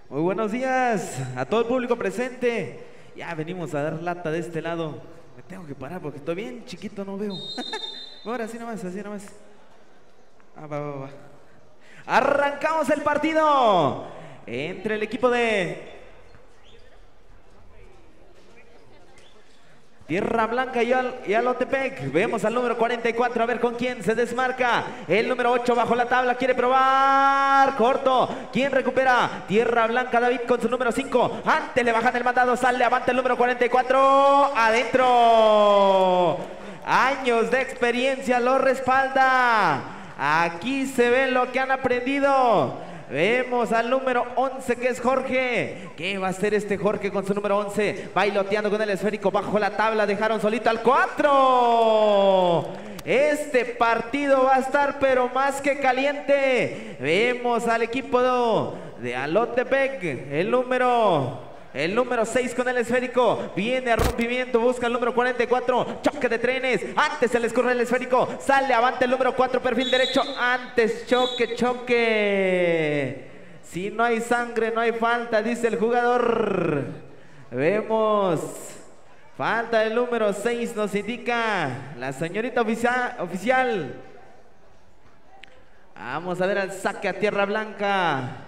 Muy buenos días a todo el público presente. Ya venimos a dar lata de este lado. Me tengo que parar porque estoy bien chiquito, no veo. Ahora así nomás, así nomás. Va. Arrancamos el partido entre el equipo de Tierra Blanca y Alotepec. Vemos al número 44, a ver con quién se desmarca. El número 8 bajo la tabla, quiere probar. Corto. ¿Quién recupera? Tierra Blanca, David con su número 5. Antes le bajan el mandado, sale avante el número 44. Adentro. Años de experiencia lo respalda. Aquí se ve lo que han aprendido. Vemos al número 11 que es Jorge. ¿Qué va a hacer este Jorge con su número 11? Bailoteando con el esférico bajo la tabla. Dejaron solito al 4. Este partido va a estar pero más que caliente. Vemos al equipo de Alotepec. El número 6 con el esférico. Viene a rompimiento, busca el número 44. Choque de trenes. Antes se le escurre el esférico. Sale avante el número 4, perfil derecho. Antes choque. Si no hay sangre, no hay falta, dice el jugador. Vemos. Falta el número 6, nos indica la señorita oficial. Vamos a ver al saque a Tierra Blanca.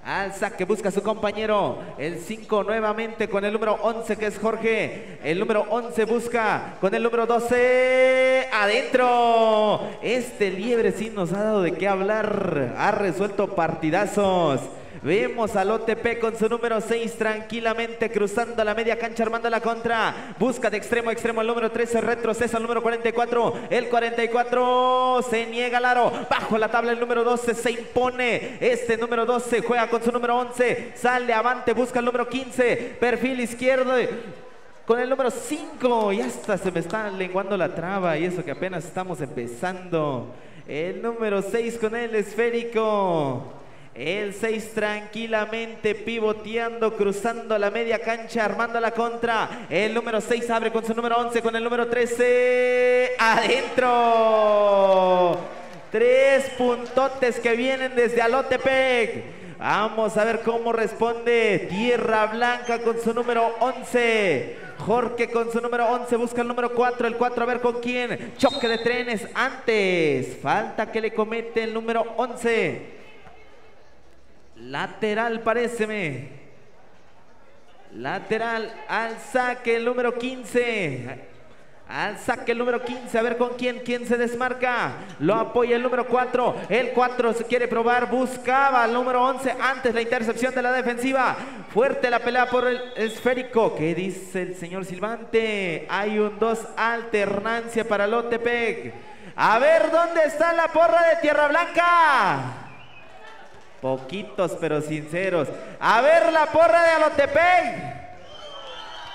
Al saque busca a su compañero. El 5 nuevamente con el número 11 que es Jorge. El número 11 busca con el número 12. Adentro. Este liebre sí nos ha dado de qué hablar. Ha resuelto partidazos. Vemos al OTP con su número 6 tranquilamente cruzando la media cancha, armando la contra. Busca de extremo a extremo el número 13, retrocesa al número 44. El 44 se niega al aro. Bajo la tabla el número 12 se impone. Este número 12 juega con su número 11. Sale avante, busca el número 15. Perfil izquierdo con el número 5. Y hasta se me está lenguando la traba. Y eso que apenas estamos empezando. El número 6 con el esférico. El 6 tranquilamente pivoteando, cruzando la media cancha, armando la contra. El número 6 abre con su número 11, con el número 13. ¡Adentro! 3 puntotes que vienen desde Alotepec. Vamos a ver cómo responde Tierra Blanca con su número 11. Jorge con su número 11 busca el número 4. El 4 a ver con quién. Choque de trenes antes. Falta que le comete el número 11. Lateral paréceme. Lateral al saque el número 15. Al saque el número 15, a ver con quién se desmarca. Lo apoya el número 4. El 4 se quiere probar, buscaba al número 11 antes la intercepción de la defensiva. Fuerte la pelea por el esférico. ¿Qué dice el señor Silvante? Hay un 2, alternancia para Lotepec. A ver dónde está la porra de Tierra Blanca. Poquitos pero sinceros. A ver la porra de Alotepec.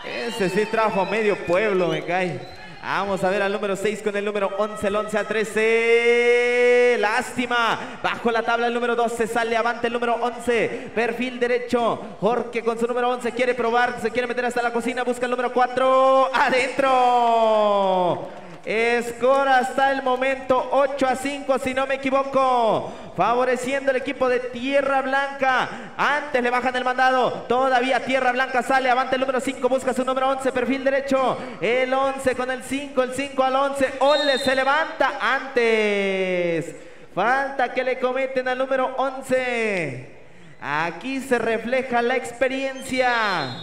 Ese sí trajo medio pueblo, me cae. Vamos a ver al número 6 con el número 11, el 11 a 13. Lástima. Bajo la tabla el número 12, sale avante el número 11. Perfil derecho. Jorge con su número 11 quiere probar, se quiere meter hasta la cocina, busca el número 4. ¡Adentro! Score hasta el momento 8-5 si no me equivoco, favoreciendo el equipo de Tierra Blanca. Antes le bajan el mandado, todavía Tierra Blanca sale, avante el número 5, busca su número 11, perfil derecho, el 11 con el 5 al 11, Ole se levanta antes, falta que le cometen al número 11. Aquí se refleja la experiencia,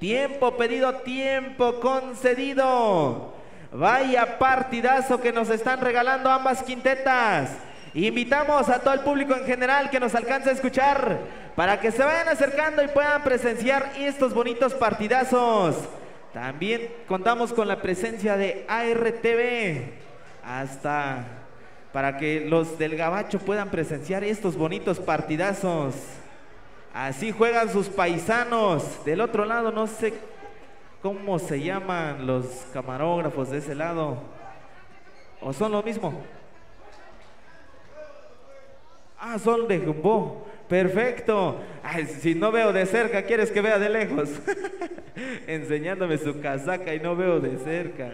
tiempo pedido, tiempo concedido. Vaya partidazo que nos están regalando ambas quintetas. Invitamos a todo el público en general que nos alcance a escuchar para que se vayan acercando y puedan presenciar estos bonitos partidazos. También contamos con la presencia de ARTV hasta para que los del Gabacho puedan presenciar estos bonitos partidazos. Así juegan sus paisanos. Del otro lado no sé ¿cómo se llaman los camarógrafos de ese lado? ¿O son lo mismo? Ah, son de Jumbo. Perfecto. Ay, si no veo de cerca, ¿quieres que vea de lejos? Enseñándome su casaca y no veo de cerca.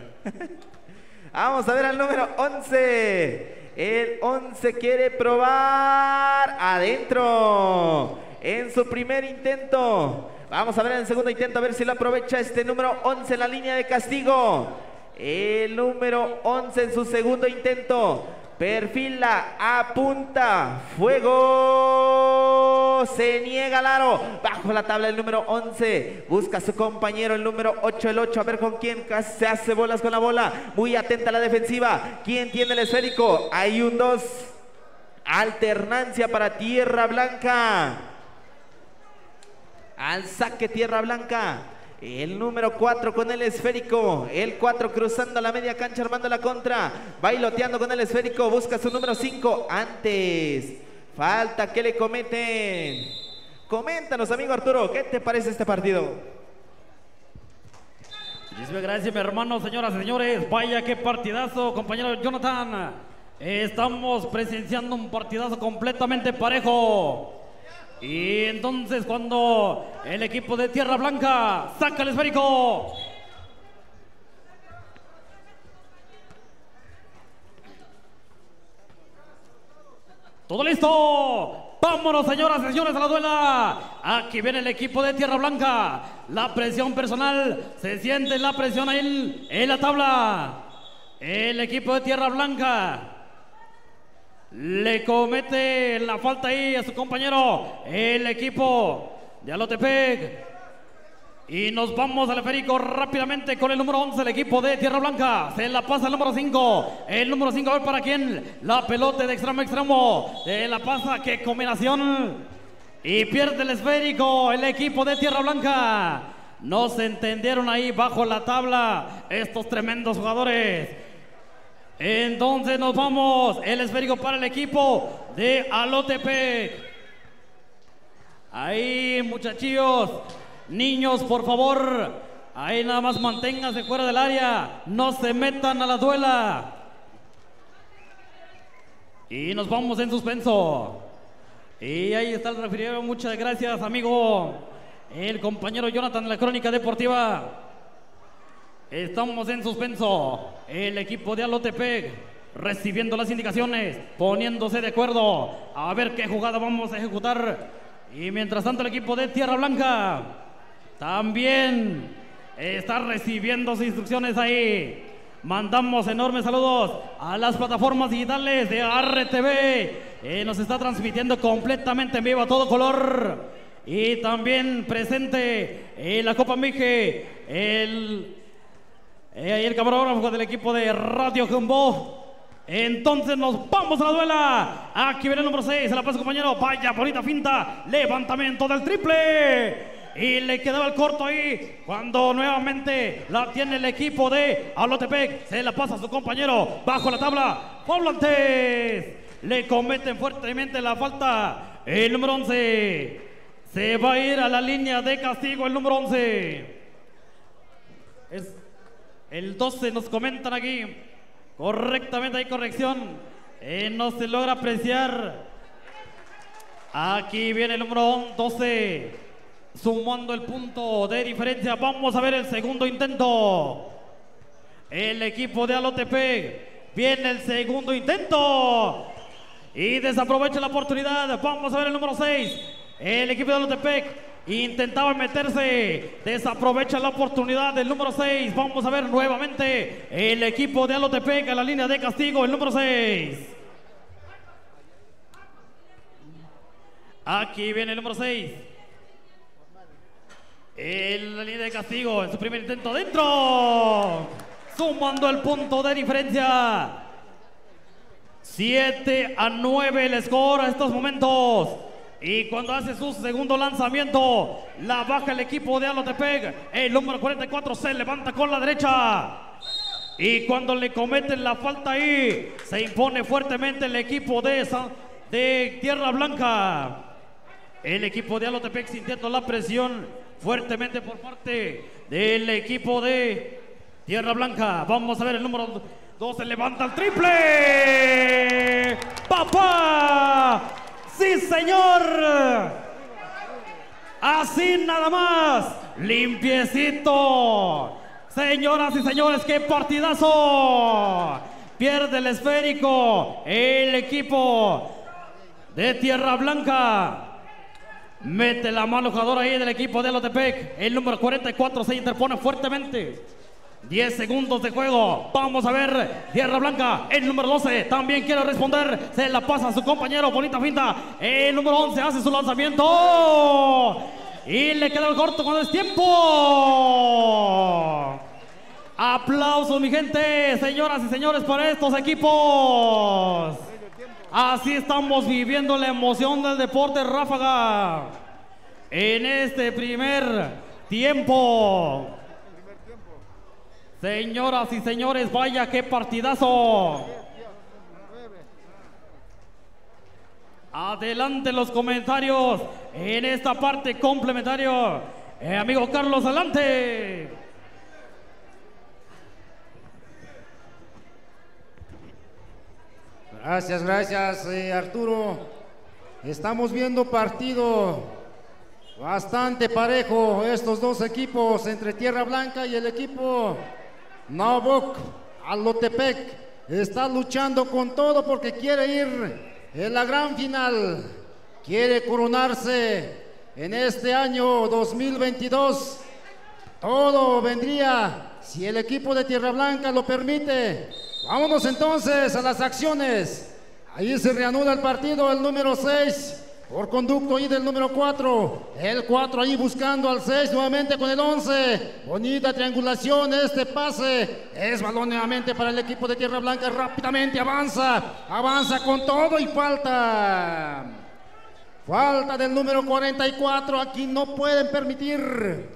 Vamos a ver al número 11. El 11 quiere probar adentro. En su primer intento. Vamos a ver en el segundo intento, a ver si lo aprovecha este número 11 en la línea de castigo. El número 11 en su segundo intento. Perfila, apunta, fuego. Se niega al aro. Bajo la tabla el número 11. Busca a su compañero el número 8, el 8. A ver con quién se hace bolas con la bola. Muy atenta a la defensiva. ¿Quién tiene el esférico? Hay un 2. Alternancia para Tierra Blanca. Al saque Tierra Blanca. El número 4 con el esférico. El 4 cruzando la media cancha armando la contra. Bailoteando con el esférico. Busca su número 5. Antes. Falta que le cometen. Coméntanos, amigo Arturo, ¿qué te parece este partido? Muchísimas gracias, mi hermano, señoras y señores. Vaya qué partidazo, compañero Jonathan. Estamos presenciando un partidazo completamente parejo. Y entonces cuando el equipo de Tierra Blanca saca el esférico, todo listo, vámonos señoras y señores a la duela. Aquí viene el equipo de Tierra Blanca, la presión personal, se siente la presión ahí en la tabla. El equipo de Tierra Blanca le comete la falta ahí a su compañero, el equipo de Alotepec. Y nos vamos al esférico rápidamente con el número 11, el equipo de Tierra Blanca. Se la pasa el número 5. El número 5, a ver para quién. La pelota de extremo a extremo. Se la pasa, qué combinación. Y pierde el esférico el equipo de Tierra Blanca. No se entendieron ahí bajo la tabla estos tremendos jugadores. Entonces nos vamos, el esférico para el equipo de Alotepec. Ahí muchachillos, niños por favor, ahí nada más manténganse fuera del área, no se metan a la duela. Y nos vamos en suspenso. Y ahí está el refrigerio, muchas gracias amigo, el compañero Jonathan de la Crónica Deportiva. Estamos en suspenso. El equipo de Alotepec recibiendo las indicaciones, poniéndose de acuerdo a ver qué jugada vamos a ejecutar. Y mientras tanto el equipo de Tierra Blanca también está recibiendo sus instrucciones ahí. Mandamos enormes saludos a las plataformas digitales de RTV. Nos está transmitiendo completamente en vivo a todo color. Y también presente en la Copa Mije el camarógrafo del equipo de Radio Jumbo. Entonces nos vamos a la duela. Aquí viene el número 6, se la pasa compañero. Vaya bonita finta, levantamiento del triple. Y le quedaba el corto ahí cuando nuevamente la tiene el equipo de Alotepec. Se la pasa a su compañero bajo la tabla. Poblantes le cometen fuertemente la falta. El número 11 se va a ir a la línea de castigo. El número 11 es el 12, nos comentan aquí. Correctamente, hay corrección. No se logra apreciar. Aquí viene el número 12. Sumando el punto de diferencia. Vamos a ver el segundo intento. El equipo de Alotepec. Viene el segundo intento. Y desaprovecha la oportunidad. Vamos a ver el número 6. El equipo de Alotepec intentaba meterse. Desaprovecha la oportunidad del número 6. Vamos a ver nuevamente el equipo de Alotepec a la línea de castigo. El número 6. Aquí viene el número 6. En la línea de castigo, en su primer intento, dentro, sumando el punto de diferencia. 7-9 el score a estos momentos. Y cuando hace su segundo lanzamiento, la baja el equipo de Alotepec. El número 44 se levanta con la derecha. Y cuando le cometen la falta ahí, se impone fuertemente el equipo de Tierra Blanca. El equipo de Alotepec sintiendo la presión fuertemente por parte del equipo de Tierra Blanca. Vamos a ver el número 2, se levanta el triple. ¡Papá! ¡Sí, señor! Así nada más, limpiecito. Señoras y señores, ¡qué partidazo! Pierde el esférico el equipo de Tierra Blanca. Mete la mano jugador ahí del equipo de Alotepec. El número 44 se interpone fuertemente. 10 segundos de juego. Vamos a ver Tierra Blanca. El número 12 también quiere responder. Se la pasa a su compañero. Bonita finta. El número 11 hace su lanzamiento. Y le queda el corto cuando es tiempo. Aplausos, mi gente. Señoras y señores, para estos equipos. Así estamos viviendo la emoción del deporte ráfaga en este primer tiempo. Señoras y señores, vaya qué partidazo. Adelante los comentarios en esta parte complementario. Amigo Carlos, adelante. Gracias, Arturo. Estamos viendo partido bastante parejo, estos dos equipos entre Tierra Blanca y el equipo Naoboc. Alotepec está luchando con todo porque quiere ir en la gran final, quiere coronarse en este año 2022. Todo vendría si el equipo de Tierra Blanca lo permite. Vámonos entonces a las acciones. Ahí se reanuda el partido, el número 6 por conducto ahí del número 4. El 4 ahí buscando al 6 nuevamente con el 11. Bonita triangulación, este pase. Es balón nuevamente para el equipo de Tierra Blanca. Rápidamente avanza con todo y falta. Falta del número 44. Aquí no pueden permitir.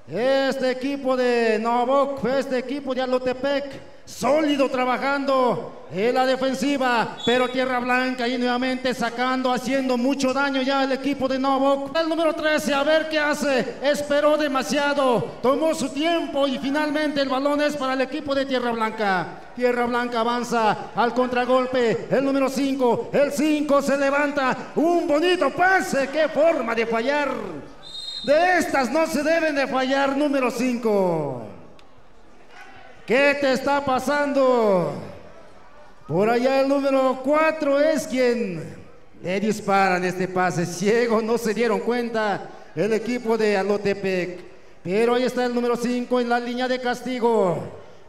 Este equipo de Naoboc, este equipo de Alotepec, sólido trabajando en la defensiva, pero Tierra Blanca ahí nuevamente sacando, haciendo mucho daño ya el equipo de Naoboc. El número 13, a ver qué hace, esperó demasiado, tomó su tiempo y finalmente el balón es para el equipo de Tierra Blanca. Tierra Blanca avanza al contragolpe, el número 5, el 5 se levanta, un bonito pase, qué forma de fallar. De estas no se deben de fallar, número 5. ¿Qué te está pasando? Por allá el número 4 es quien le disparan este pase ciego. No se dieron cuenta el equipo de Alotepec. Pero ahí está el número 5 en la línea de castigo.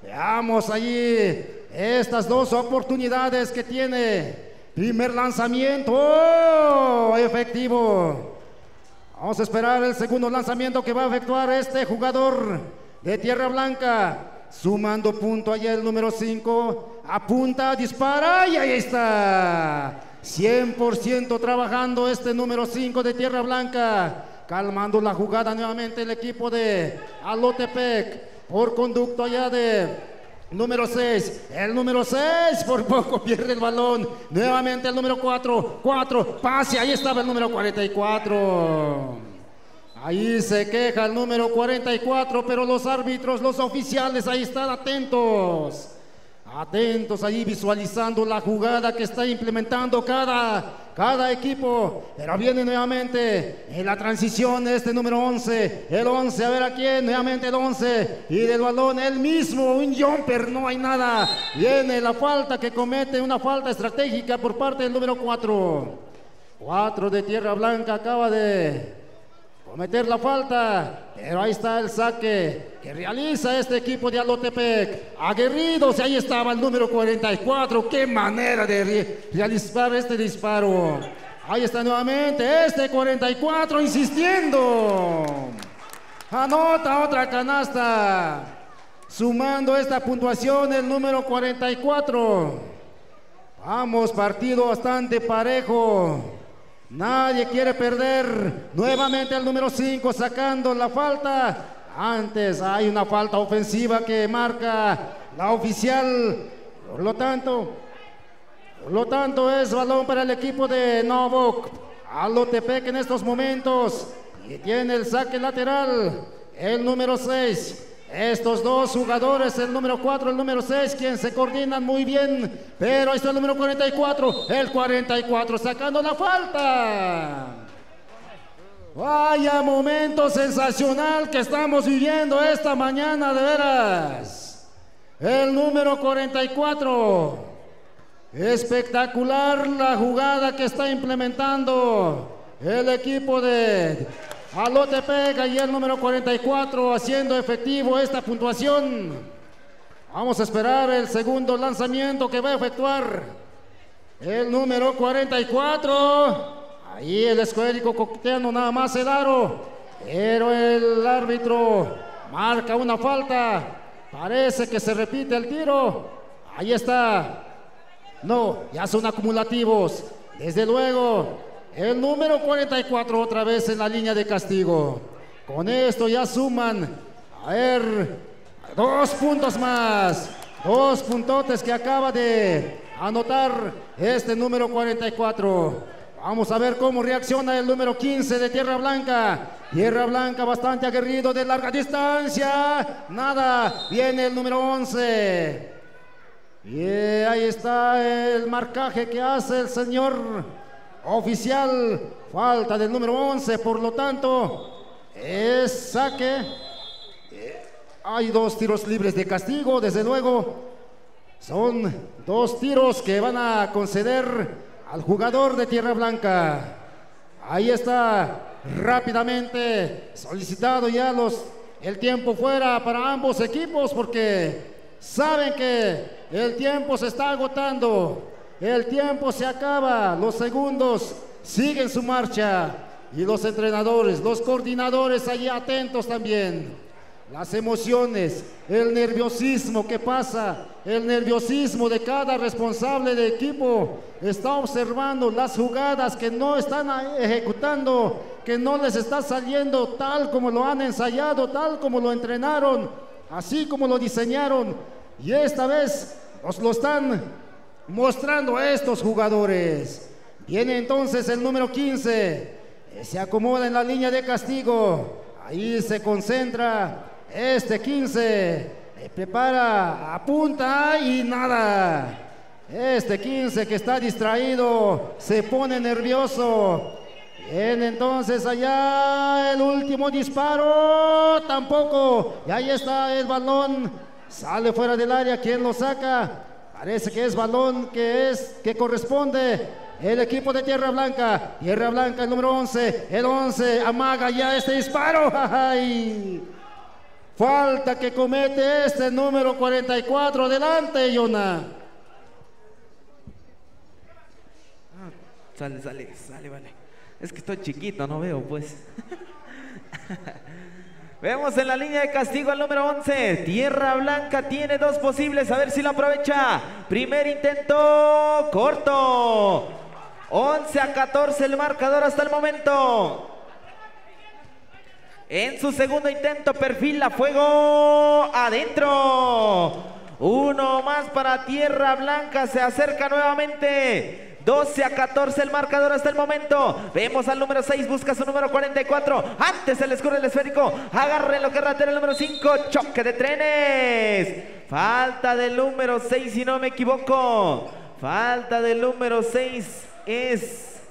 Veamos allí estas dos oportunidades que tiene. Primer lanzamiento. ¡Oh! Efectivo. Vamos a esperar el segundo lanzamiento que va a efectuar este jugador de Tierra Blanca. Sumando punto allá el número 5. Apunta, dispara y ahí está. 100% trabajando este número 5 de Tierra Blanca. Calmando la jugada nuevamente el equipo de Alotepec. Por conducto allá de número 6, el número 6 por poco pierde el balón. Nuevamente el número 4, pase, ahí estaba el número 44. Ahí se queja el número 44, pero los árbitros, los oficiales, ahí están atentos. Atentos ahí visualizando la jugada que está implementando cada equipo. Pero viene nuevamente en la transición este número 11. El 11, a ver a quién, nuevamente el 11. Y del balón el mismo, un jumper, no hay nada. Viene la falta que comete, una falta estratégica por parte del número 4. 4 de Tierra Blanca acaba de cometer la falta, pero ahí está el saque que realiza este equipo de Alotepec. Aguerridos, ahí estaba el número 44. Qué manera de realizar este disparo. Ahí está nuevamente este 44 insistiendo. Anota otra canasta, sumando esta puntuación el número 44. Vamos, partido bastante parejo. Nadie quiere perder. Nuevamente el número 5 sacando la falta. Antes hay una falta ofensiva que marca la oficial. Por lo tanto es balón para el equipo de Novok. Alotepec en estos momentos. Y tiene el saque lateral el número 6. Estos dos jugadores, el número 4, el número 6, quien se coordinan muy bien. Pero ahí está el número 44, el 44 sacando la falta. Vaya momento sensacional que estamos viviendo esta mañana, de veras. El número 44. Espectacular la jugada que está implementando el equipo de Alotepec y el número 44 haciendo efectivo esta puntuación. Vamos a esperar el segundo lanzamiento que va a efectuar el número 44. Ahí el escuérico coqueteando nada más el aro, pero el árbitro marca una falta. Parece que se repite el tiro. Ahí está. No, ya son acumulativos. Desde luego. El número 44 otra vez en la línea de castigo. Con esto ya suman, a ver, 2 puntos más. 2 puntotes que acaba de anotar este número 44. Vamos a ver cómo reacciona el número 15 de Tierra Blanca. Tierra Blanca bastante aguerrido de larga distancia. Nada, viene el número 11. Y ahí está el marcaje que hace el señor oficial. Falta del número 11, por lo tanto es saque. Hay 2 tiros libres de castigo, desde luego. Son 2 tiros que van a conceder al jugador de Tierra Blanca. Ahí está rápidamente solicitado ya el tiempo fuera para ambos equipos, porque saben que el tiempo se está agotando. El tiempo se acaba, los segundos siguen su marcha y los entrenadores, los coordinadores allí atentos también. Las emociones, el nerviosismo que pasa, el nerviosismo de cada responsable de equipo está observando las jugadas que no están ejecutando, que no les está saliendo tal como lo han ensayado, tal como lo entrenaron, así como lo diseñaron, y esta vez nos lo están mostrando a estos jugadores. Viene entonces el número 15, se acomoda en la línea de castigo. Ahí se concentra este 15, prepara, apunta y nada. Este 15 que está distraído se pone nervioso. Viene entonces allá el último disparo, tampoco. Y ahí está el balón, sale fuera del área. ¿Quién lo saca? Parece que es balón que corresponde el equipo de Tierra Blanca. Tierra Blanca, el número 11. El 11 amaga ya este disparo. ¡Ay! Falta que comete este número 44. Adelante, Yona. Sale, vale. Es que estoy chiquito, no veo, pues. Vemos en la línea de castigo al número 11. Tierra Blanca tiene dos posibles, a ver si lo aprovecha. Primer intento, corto. 11-14 el marcador hasta el momento. En su segundo intento, perfila fuego adentro. Uno más para Tierra Blanca, se acerca nuevamente. 12-14 el marcador hasta el momento. Vemos al número 6, busca su número 44. Antes se le escurre el esférico. Agarre lo que ratera el número 5. Choque de trenes. Falta del número 6, si no me equivoco. Falta del número 6 es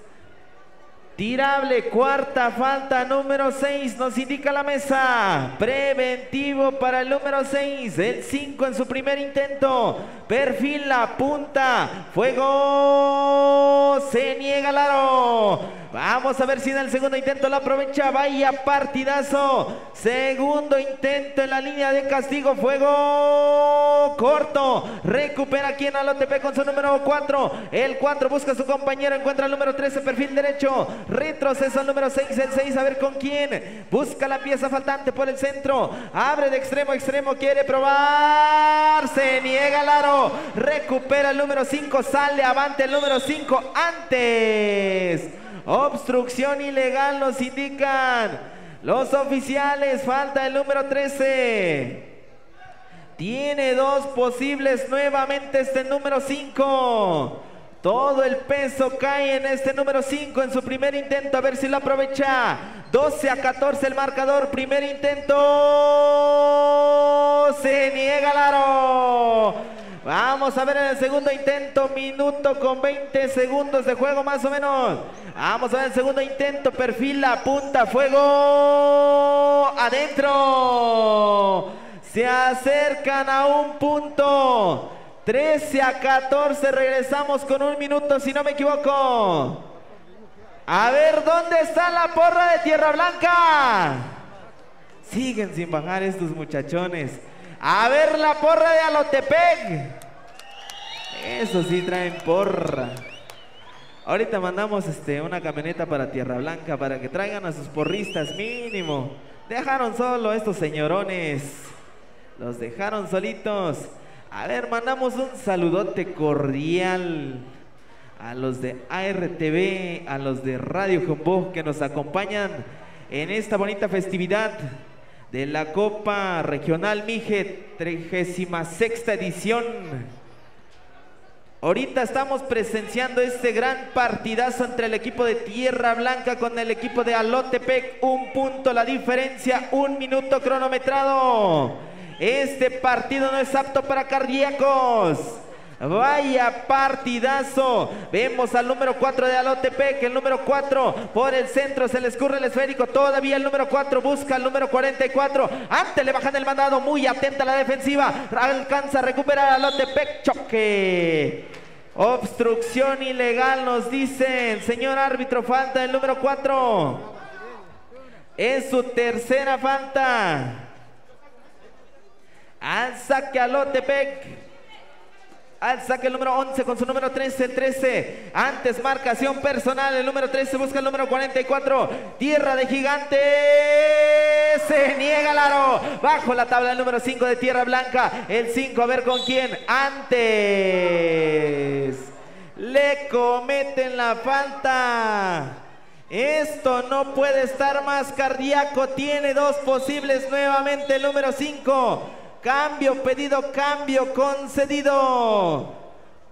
tirable. Cuarta falta, número 6, nos indica la mesa. Preventivo para el número 6. El 5 en su primer intento. Perfila, punta, fuego. Se niega el aro. Vamos a ver si en el segundo intento lo aprovecha. Vaya partidazo. Segundo intento en la línea de castigo. Fuego corto. Recupera aquí en Alotepec con su número 4. El 4 busca a su compañero. Encuentra el número 13, perfil derecho. Retrocesa al número 6. El 6 a ver con quién. Busca la pieza faltante por el centro. Abre de extremo a extremo. Quiere probar. Se niega el aro. Recupera el número 5. Sale avante el número 5 antes. Obstrucción ilegal nos indican los oficiales. Falta el número 13. Tiene dos posibles nuevamente este número 5. Todo el peso cae en este número 5 en su primer intento. A ver si lo aprovecha. 12-14 el marcador. Primer intento. Se niega el aro. Vamos a ver en el segundo intento. Minuto con 20 segundos de juego más o menos. Vamos a ver el segundo intento. Perfila, punta, fuego. Adentro. Se acercan a un punto. 13-14. Regresamos con un minuto si no me equivoco. A ver dónde está la porra de Tierra Blanca. Siguen sin bajar estos muchachones. A ver la porra de Alotepec. Eso sí traen porra. Ahorita mandamos una camioneta para Tierra Blanca para que traigan a sus porristas mínimo. Dejaron solo estos señorones. Los dejaron solitos. A ver, mandamos un saludote cordial a los de ARTV, a los de Radio Jumbo que nos acompañan en esta bonita festividad de la Copa Regional Mije, 36ª edición. Ahorita estamos presenciando este gran partidazo entre el equipo de Tierra Blanca con el equipo de Alotepec. Un punto la diferencia, un minuto cronometrado. Este partido no es apto para cardíacos. Vaya partidazo. Vemos al número 4 de Alotepec. El número 4 por el centro. Se le escurre el esférico. Todavía el número 4 busca al número 44. Antes le bajan el mandado. Muy atenta la defensiva. Alcanza a recuperar a Alotepec. Choque. Obstrucción ilegal nos dicen. Señor árbitro, falta el número 4. Es su tercera falta. Al saque Alotepec. Al saque el número 11 con su número 13, el 13. Antes marcación personal, el número 13 busca el número 44. Tierra de Gigantes. Se niega el aro. Bajo la tabla el número 5 de Tierra Blanca. El 5, a ver con quién. Antes. Le cometen la falta. Esto no puede estar más cardíaco. Tiene dos posibles nuevamente el número 5. Cambio pedido, cambio concedido.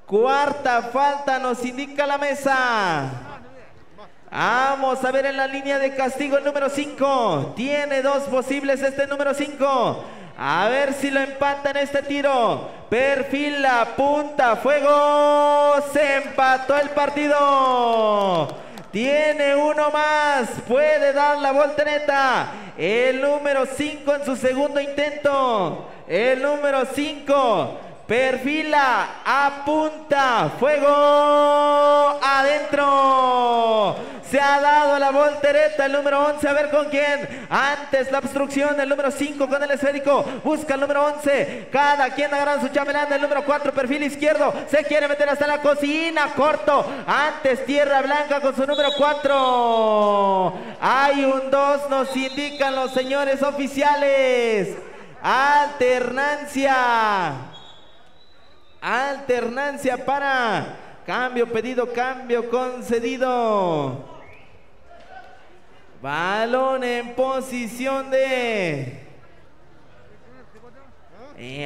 Cuarta falta nos indica la mesa. Vamos a ver en la línea de castigo el número 5. Tiene dos posibles este número 5. A ver si lo empata en este tiro. Perfila, punta, fuego. Se empató el partido. Tiene uno más. Puede dar la voltereta. El número 5 en su segundo intento. El número 5 perfila, apunta, fuego, adentro. Se ha dado la voltereta el número 11, a ver con quién. Antes la obstrucción, el número 5 con el esférico. Busca el número 11. Cada quien agarra su chambelán. El número 4, perfil izquierdo. Se quiere meter hasta la cocina. Corto. Antes Tierra Blanca con su número 4. Hay un 2, nos indican los señores oficiales. Alternancia. Alternancia para cambio pedido, cambio concedido. Balón en posición de...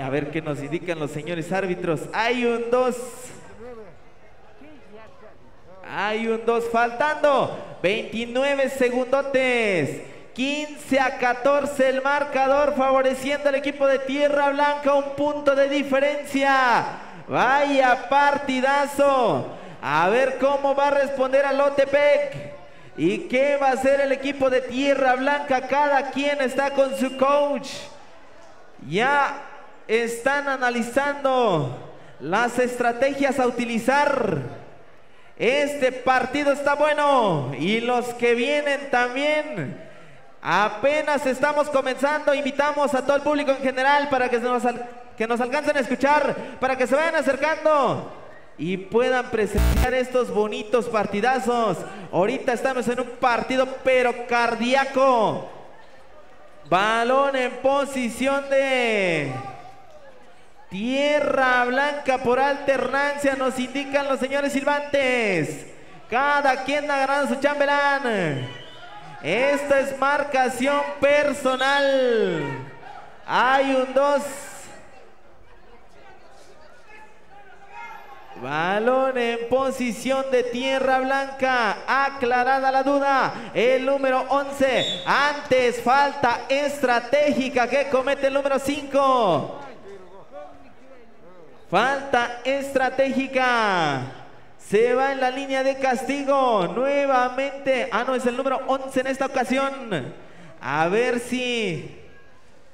a ver qué nos indican los señores árbitros. Hay un 2. Hay un 2 faltando 29 segundotes. 15-14 el marcador, favoreciendo al equipo de Tierra Blanca, un punto de diferencia. Vaya partidazo. A ver cómo va a responder al Lotepec. ¿Y qué va a hacer el equipo de Tierra Blanca? Cada quien está con su coach. Ya están analizando las estrategias a utilizar. Este partido está bueno y los que vienen también. Apenas estamos comenzando. Invitamos a todo el público en general para que nos alcancen a escuchar, para que se vayan acercando y puedan presenciar estos bonitos partidazos. Ahorita estamos en un partido pero cardíaco. Balón en posición de Tierra Blanca por alternancia, nos indican los señores silbantes. Cada quien agarrando su chambelán. Esta es marcación personal. Hay un 2. Balón en posición de Tierra Blanca. Aclarada la duda. El número 11. Antes falta estratégica que comete el número 5. Falta estratégica. Se va en la línea de castigo. Nuevamente. No, es el número 11 en esta ocasión. A ver si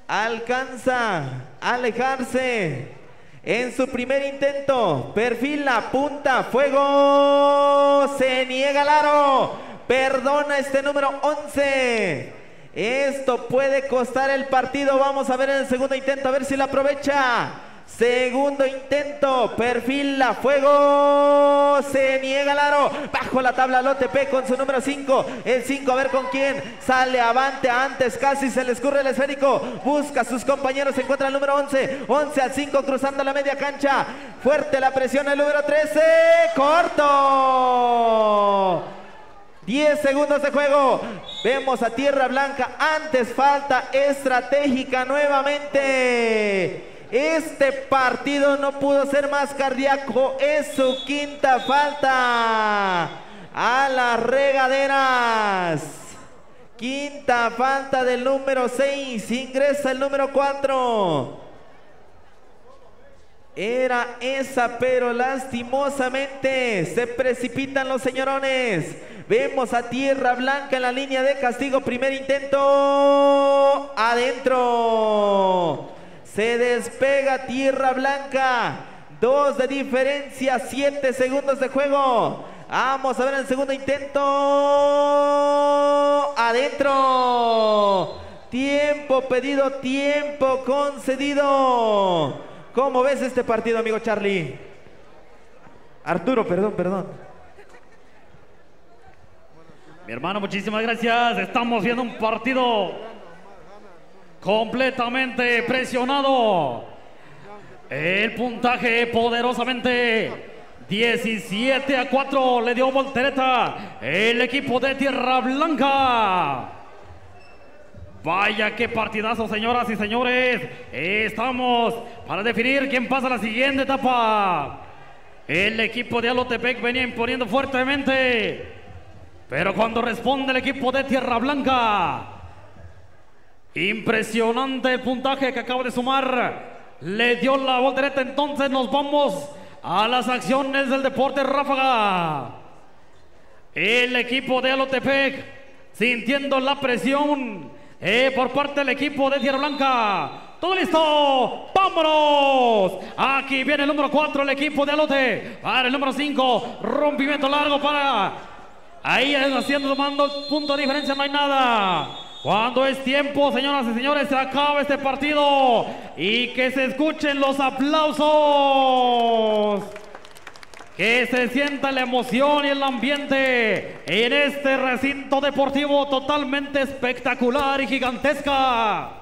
alcanza a alejarse. En su primer intento, perfila, punta, fuego, se niega el aro, perdona este número 11. Esto puede costar el partido. Vamos a ver en el segundo intento, a ver si la aprovecha. Segundo intento, perfila, fuego, se niega el aro, bajo la tabla Lotepec con su número 5, el 5, a ver con quién, sale avante, antes casi se le escurre el esférico, busca a sus compañeros, se encuentra el número 11, 11 al 5 cruzando la media cancha, fuerte la presión el número 13, corto. 10 segundos de juego. Vemos a Tierra Blanca, antes falta estratégica nuevamente. Este partido no pudo ser más cardíaco. Es su quinta falta a las regaderas. Quinta falta del número 6. Ingresa el número 4. Era esa, pero lastimosamente se precipitan los señorones. Vemos a Tierra Blanca en la línea de castigo. Primer intento. Adentro. Se despega Tierra Blanca. 2 de diferencia, 7 segundos de juego. Vamos a ver el segundo intento. Adentro. Tiempo pedido, tiempo concedido. ¿Cómo ves este partido, amigo Charlie? Arturo, perdón. Mi hermano, muchísimas gracias. Estamos viendo un partido completamente presionado. El puntaje poderosamente 17-4 le dio voltereta el equipo de Tierra Blanca. Vaya qué partidazo, señoras y señores. Estamos para definir quién pasa a la siguiente etapa. El equipo de Alotepec venía imponiendo fuertemente, pero cuando responde el equipo de Tierra Blanca, impresionante el puntaje que acaba de sumar, le dio la voltereta. Entonces nos vamos a las acciones del deporte ráfaga. El equipo de Alotepec sintiendo la presión por parte del equipo de Tierra Blanca. Todo listo. ¡Vámonos! Aquí viene el número 4, el equipo de Alote. Para el número 5, rompimiento largo para... Ahí haciendo, tomando punto de diferencia, no hay nada. Cuando es tiempo, señoras y señores, se acaba este partido. Y que se escuchen los aplausos. Que se sienta la emoción y el ambiente en este recinto deportivo totalmente espectacular y gigantesca.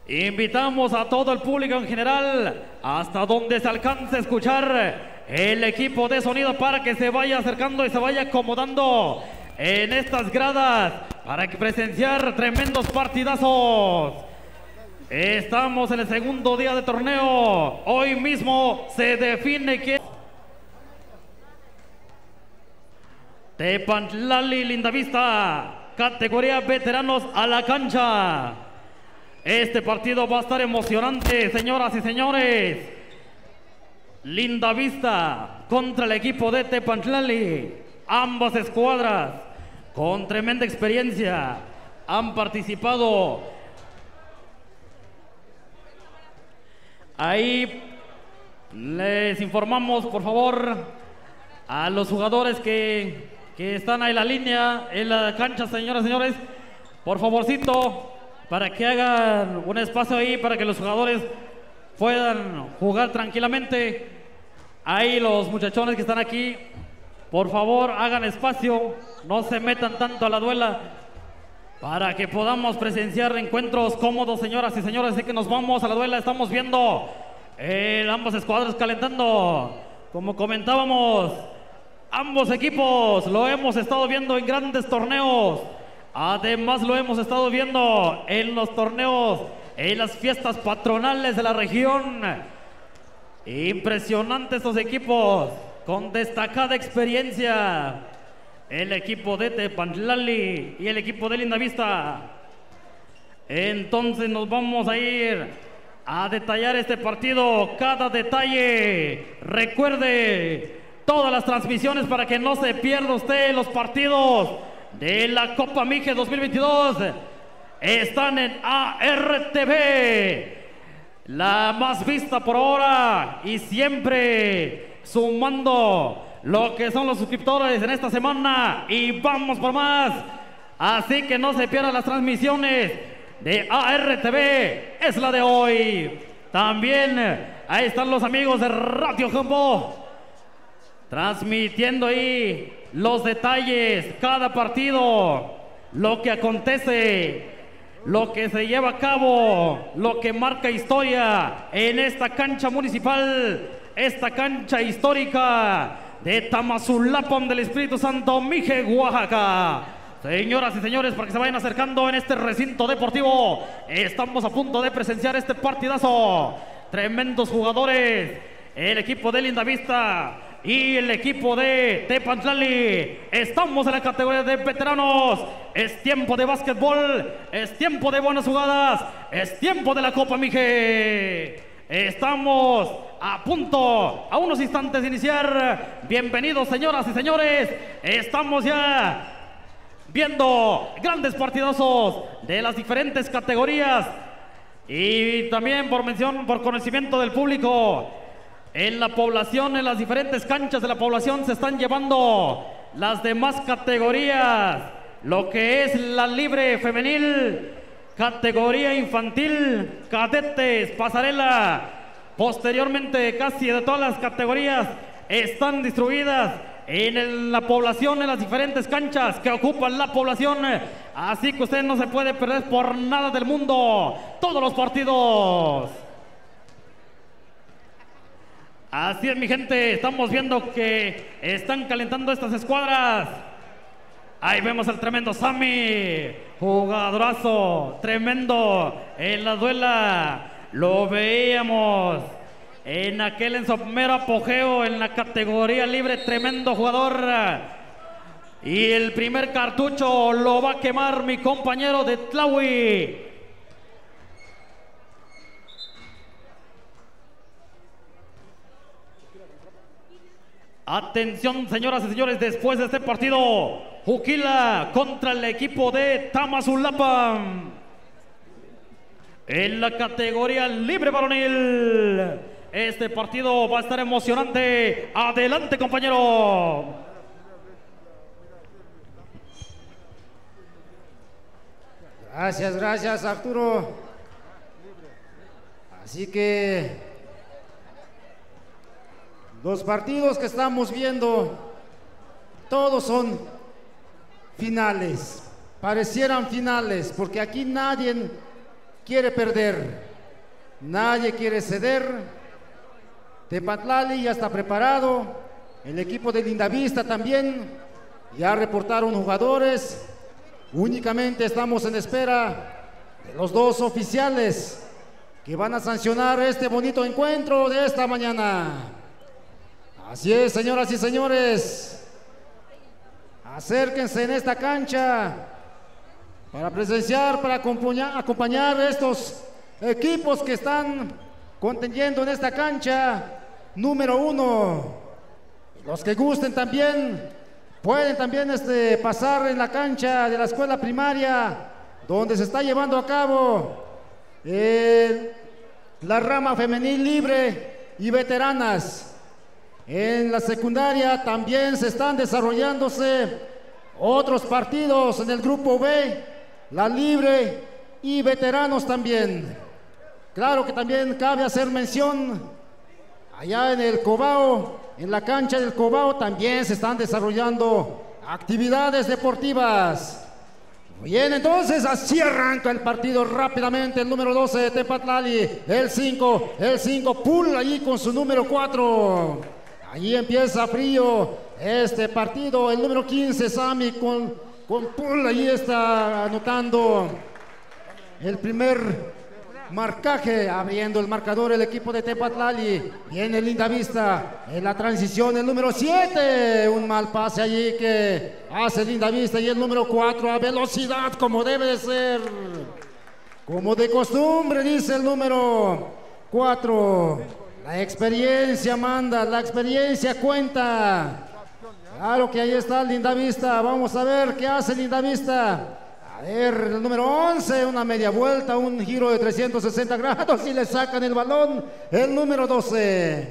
Invitamos a todo el público en general, hasta donde se alcance a escuchar el equipo de sonido, para que se vaya acercando y se vaya acomodando en estas gradas para presenciar tremendos partidazos. Estamos en el segundo día de torneo. Hoy mismo se define quién... Tepantlali Lindavista, categoría veteranos a la cancha. Este partido va a estar emocionante, señoras y señores. Lindavista contra el equipo de Tepantlali. Ambas escuadras con tremenda experiencia han participado. Ahí les informamos, por favor, a los jugadores que están ahí en la línea, en la cancha, señoras y señores, por favorcito, para que hagan un espacio ahí para que los jugadores puedan jugar tranquilamente. Ahí los muchachones que están aquí, por favor, hagan espacio, no se metan tanto a la duela, para que podamos presenciar encuentros cómodos, señoras y señores. Así que nos vamos a la duela. Estamos viendo ambas escuadras calentando. Como comentábamos, ambos equipos lo hemos estado viendo en grandes torneos. Además lo hemos estado viendo en los torneos, en las fiestas patronales de la región. Impresionantes estos equipos con destacada experiencia. El equipo de Tepantlali y el equipo de Lindavista. Entonces nos vamos a ir a detallar este partido, cada detalle. Recuerde todas las transmisiones para que no se pierda usted los partidos de la Copa Mije 2022. Están en ARTV, la más vista por ahora, y siempre sumando lo que son los suscriptores en esta semana, y vamos por más. Así que no se pierdan las transmisiones de ARTV, es la de hoy. También ahí están los amigos de Radio Jumbo, transmitiendo ahí los detalles, cada partido, lo que acontece, lo que se lleva a cabo, lo que marca historia en esta cancha municipal, esta cancha histórica de Tamazulapan del Espíritu Santo, Mije, Oaxaca. Señoras y señores, para que se vayan acercando en este recinto deportivo, estamos a punto de presenciar este partidazo. Tremendos jugadores, el equipo de Lindavista y el equipo de Tepantlali. Estamos en la categoría de veteranos. Es tiempo de básquetbol, es tiempo de buenas jugadas, es tiempo de la Copa Mije. Estamos a punto, a unos instantes de iniciar. Bienvenidos, señoras y señores. Estamos ya viendo grandes partidazos de las diferentes categorías, y también por mención, por conocimiento del público, en la población, en las diferentes canchas de la población se están llevando las demás categorías, lo que es la libre femenil, categoría infantil, cadetes, pasarela. Posteriormente, casi de todas las categorías están distribuidas en la población, en las diferentes canchas que ocupan la población. Así que usted no se puede perder por nada del mundo todos los partidos. Así es, mi gente, estamos viendo que están calentando estas escuadras. Ahí vemos al tremendo Sammy, jugadorazo, tremendo en la duela. Lo veíamos en aquel en su mero apogeo en la categoría libre, tremendo jugador. Y el primer cartucho lo va a quemar mi compañero de Tlahui. Atención, señoras y señores, después de este partido, Juquila contra el equipo de Tamazulapan. en la categoría libre varonil. Este partido va a estar emocionante. Adelante, compañero. Gracias, Arturo. Así que los partidos que estamos viendo, todos son finales. Parecieran finales, porque aquí nadie quiere perder, nadie quiere ceder. Tepatlali ya está preparado, el equipo de Lindavista también, ya reportaron jugadores. Únicamente estamos en espera de los dos oficiales que van a sancionar este bonito encuentro de esta mañana. Así es, señoras y señores, acérquense en esta cancha para presenciar, para acompañar estos equipos que están contendiendo en esta cancha número 1. Los que gusten también pueden también pasar en la cancha de la escuela primaria donde se está llevando a cabo la rama femenil libre y veteranas. En la secundaria también se están desarrollándose otros partidos en el grupo B, la libre y veteranos también. Claro que también cabe hacer mención allá en el Cobao, en la cancha del Cobao también se están desarrollando actividades deportivas. Bien, entonces así arranca el partido rápidamente. El número 12 de Tepatlali, el 5, Pul allí con su número 4. Allí empieza frío este partido. El número 15, Sami con Pul, allí está anotando el primer marcaje, abriendo el marcador el equipo de Tepatlali. Viene Lindavista en la transición, el número 7, un mal pase allí que hace Lindavista, y el número 4 a velocidad como debe de ser, como de costumbre, dice el número 4. La experiencia manda, la experiencia cuenta. Claro que ahí está Lindavista. Vamos a ver qué hace Lindavista. A ver, el número 11, una media vuelta, un giro de 360 grados y le sacan el balón. El número 12.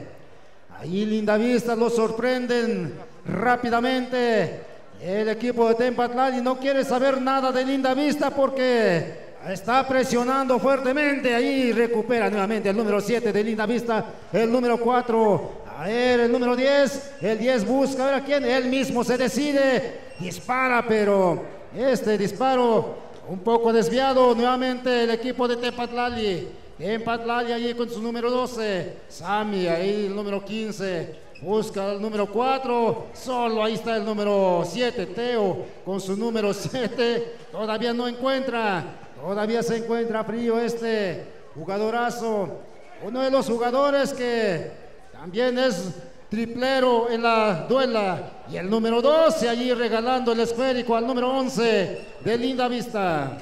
Ahí Lindavista lo sorprenden rápidamente. El equipo de Tepatlali no quiere saber nada de Lindavista porque está presionando fuertemente. Ahí recupera nuevamente el número 7 de Lindavista. El número 4. A ver, el número 10. El 10 busca a ver a quién. Él mismo se decide. Dispara, pero este disparo un poco desviado. Nuevamente el equipo de Tepatlali. Tepatlali allí con su número 12. Sami ahí el número 15. Busca el número 4. Solo ahí está el número 7. Teo con su número 7. Todavía no encuentra. Todavía se encuentra frío este jugadorazo. Uno de los jugadores que también es triplero en la duela. Y el número 12 allí regalando el esférico al número 11 de Lindavista.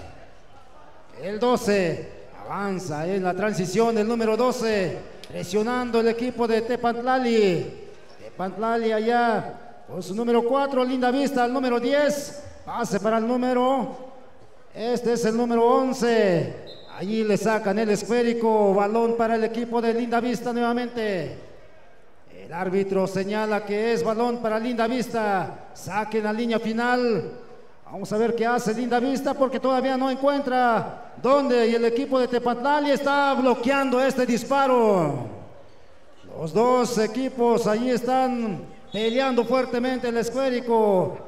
El 12 avanza en la transición. El número 12 presionando el equipo de Tepatlali. Tepatlali allá con su número 4. Lindavista al número 10. Pase para el número... Este es el número 11. Allí le sacan el esférico. Balón para el equipo de Lindavista nuevamente. El árbitro señala que es balón para Lindavista. Saquen la línea final. Vamos a ver qué hace Lindavista porque todavía no encuentra dónde. Y el equipo de Tepatlali está bloqueando este disparo. Los dos equipos allí están peleando fuertemente el esférico.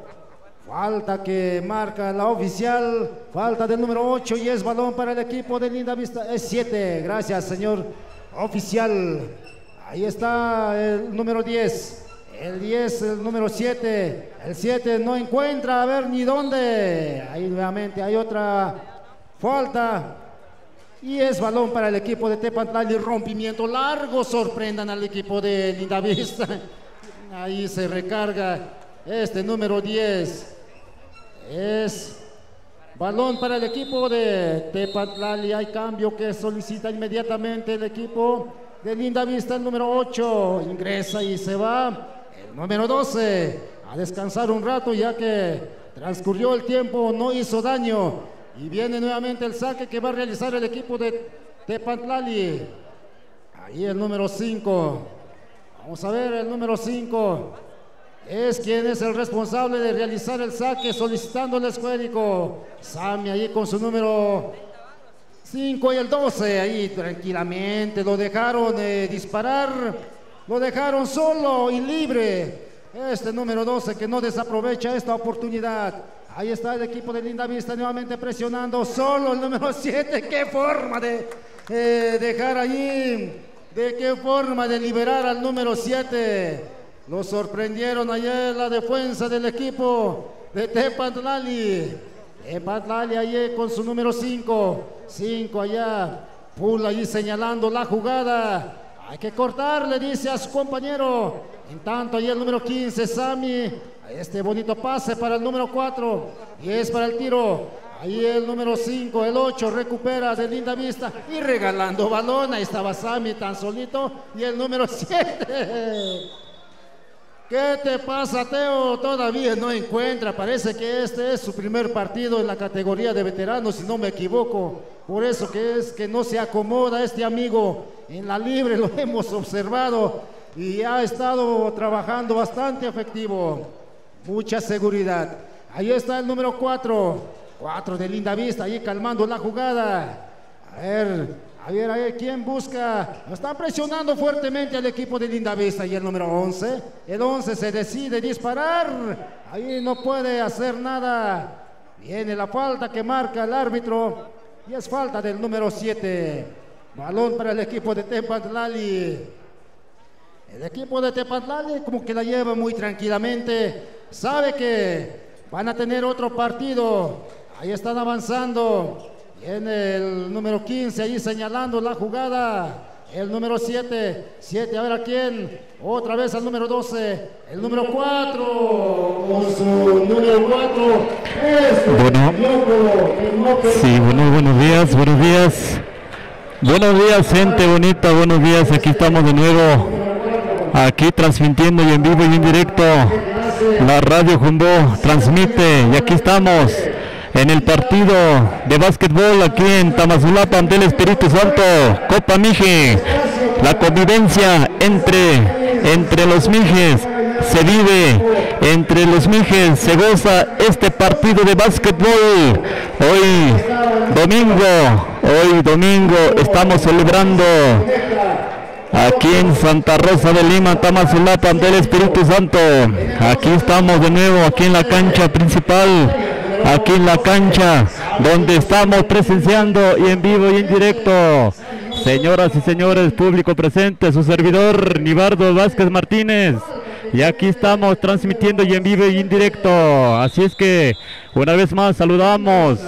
Falta que marca la oficial, falta del número 8 y es balón para el equipo de Lindavista. Es 7, gracias señor oficial. Ahí está el número 10, el 10, el número 7, el 7 no encuentra, a ver ni dónde. Ahí nuevamente hay otra falta y es balón para el equipo de Tepatlali. Rompimiento largo, sorprendan al equipo de Lindavista. Ahí se recarga este número 10. Es balón para el equipo de Tepatlali. Hay cambio que solicita inmediatamente el equipo de Lindavista. El número 8 ingresa y se va. El número 12 a descansar un rato ya que transcurrió el tiempo, no hizo daño. Y viene nuevamente el saque que va a realizar el equipo de Tepantlali. Ahí el número 5. Vamos a ver el número 5. Es quien es el responsable de realizar el saque solicitando el esférico. Sami ahí con su número 5 y el 12. Ahí tranquilamente lo dejaron disparar. Lo dejaron solo y libre. Este número 12 que no desaprovecha esta oportunidad. Ahí está el equipo de Lindavista nuevamente presionando. Solo el número 7. Qué forma de dejar allí. De qué forma de liberar al número 7. Lo sorprendieron ayer la defensa del equipo de Tepantlali. Tepantlali allí con su número 5. 5 allá. Pula allí señalando la jugada. Hay que cortar, le dice a su compañero. En tanto, ahí el número 15, Sami. Este bonito pase para el número 4. Y es para el tiro. Ahí el número 5, el 8, recupera de Lindavista. Y regalando balón. Ahí estaba Sami tan solito. Y el número 7. ¿Qué te pasa, Teo? Todavía no encuentra. Parece que este es su primer partido en la categoría de veteranos, si no me equivoco. Por eso que es que no se acomoda este amigo. En la libre lo hemos observado y ha estado trabajando bastante efectivo. Mucha seguridad. Ahí está el número 4. 4 de Lindavista, ahí calmando la jugada. A ver, ¿quién busca? Están presionando fuertemente al equipo de Lindavista. Y el número 11. El 11 se decide disparar. Ahí no puede hacer nada. Viene la falta que marca el árbitro. Y es falta del número 7. Balón para el equipo de Tepantlali. El equipo de Tepantlali como que la lleva muy tranquilamente. Sabe que van a tener otro partido. Ahí están avanzando. Viene el número 15 ahí señalando la jugada. El número 7. 7, a ver a quién. Otra vez al número 12. El número 4. Con su número 4. Bueno. Sí, bueno, buenos días, buenos días. Buenos días, gente bonita, buenos días. Aquí estamos de nuevo. Aquí transmitiendo y en vivo y en directo. La Radio Jumbo transmite y aquí estamos en el partido de básquetbol aquí en Tamazulapan del Espíritu Santo, Copa Mije. La convivencia entre los Mijes se vive, entre los Mijes se goza este partido de básquetbol. Hoy domingo estamos celebrando aquí en Santa Rosa de Lima, Tamazulapan del Espíritu Santo. Aquí estamos de nuevo, aquí en la cancha principal. Aquí en la cancha donde estamos presenciando y en vivo y en directo. Señoras y señores, público presente, su servidor Nibardo Vázquez Martínez. Y aquí estamos transmitiendo y en vivo y en directo. Así es que una vez más saludamos